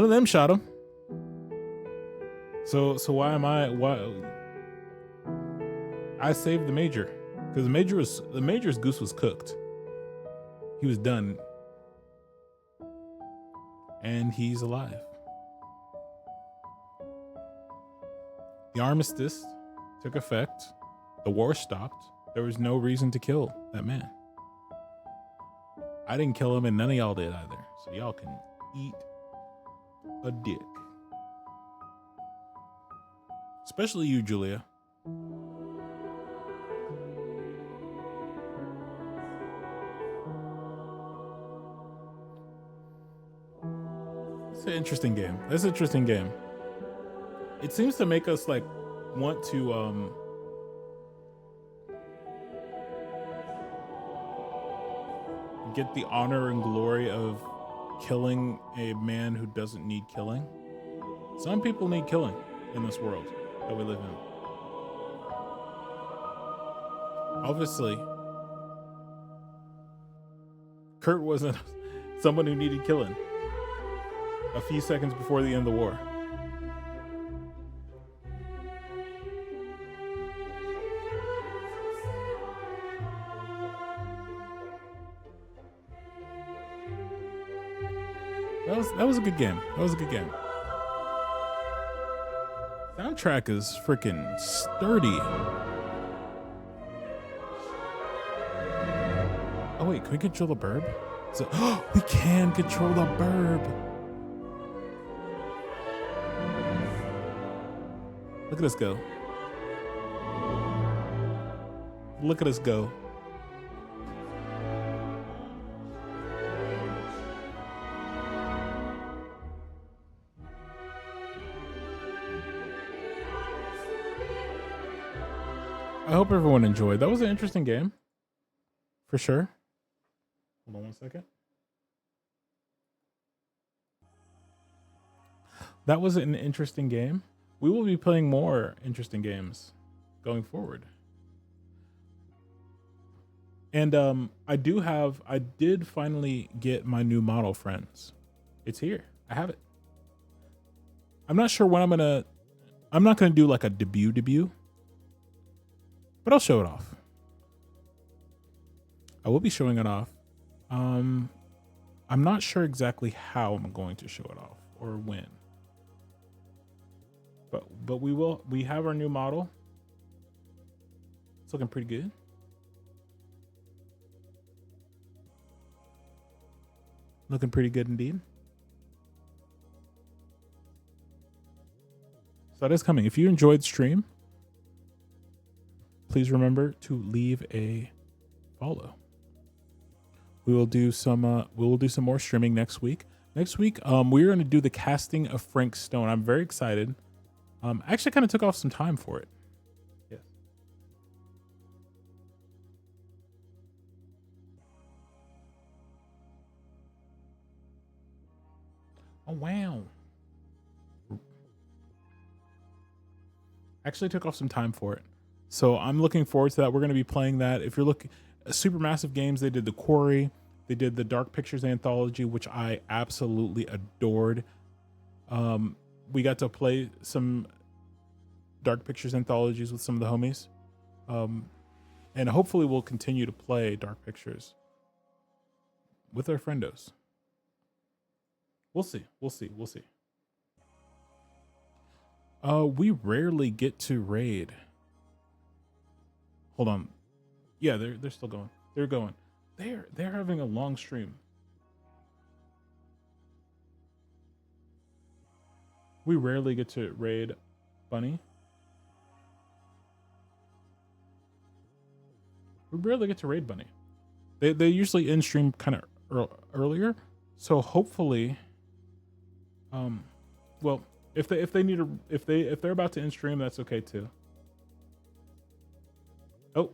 of them shot him. So why I saved the Major, because the Major's goose was cooked. He was done, and he's alive. The armistice took effect. The war stopped. There was no reason to kill that man. I didn't kill him, and none of y'all did either. So y'all can eat a dick. Especially you, Julia. It's an interesting game. That's an interesting game. It seems to make us like want to get the honor and glory of killing a man who doesn't need killing. Some people need killing in this world that we live in. Obviously, Kurt wasn't someone who needed killing a few seconds before the end of the war. That was a good game. That was a good game. Soundtrack is freaking sturdy. Oh wait, can we control the burb? So, we can control the burb. Look at us go. Look at us go. I hope everyone enjoyed. That was an interesting game. For sure. Hold on one second. That was an interesting game. We will be playing more interesting games going forward. And I did finally get my new model, friends. It's here. I have it. I'm not sure when I'm not gonna do like a debut, but I'll show it off. I will be showing it off. I'm not sure exactly how I'm going to show it off or when. But we have our new model. It's looking pretty good. Looking pretty good indeed. So that is coming. If you enjoyed the stream, please remember to leave a follow. We will do some more streaming next week. Next week, we're going to do the casting of Frank Stone. I'm very excited. I actually kind of took off some time for it. Yes. Oh wow. Actually took off some time for it. So I'm looking forward to that. We're going to be playing that. If you're looking Supermassive Games, they did The Quarry. They did the Dark Pictures anthology, which I absolutely adored. We got to play some Dark Pictures anthologies with some of the homies. And hopefully we'll continue to play Dark Pictures with our friendos. We'll see. We rarely get to raid. Hold on. Yeah, they're still going. They're going. They're having a long stream. We rarely get to raid Bunny. We barely get to raid Bunny. They usually end stream kind of earlier, so hopefully, well, if they're about to end stream, that's okay too. Oh,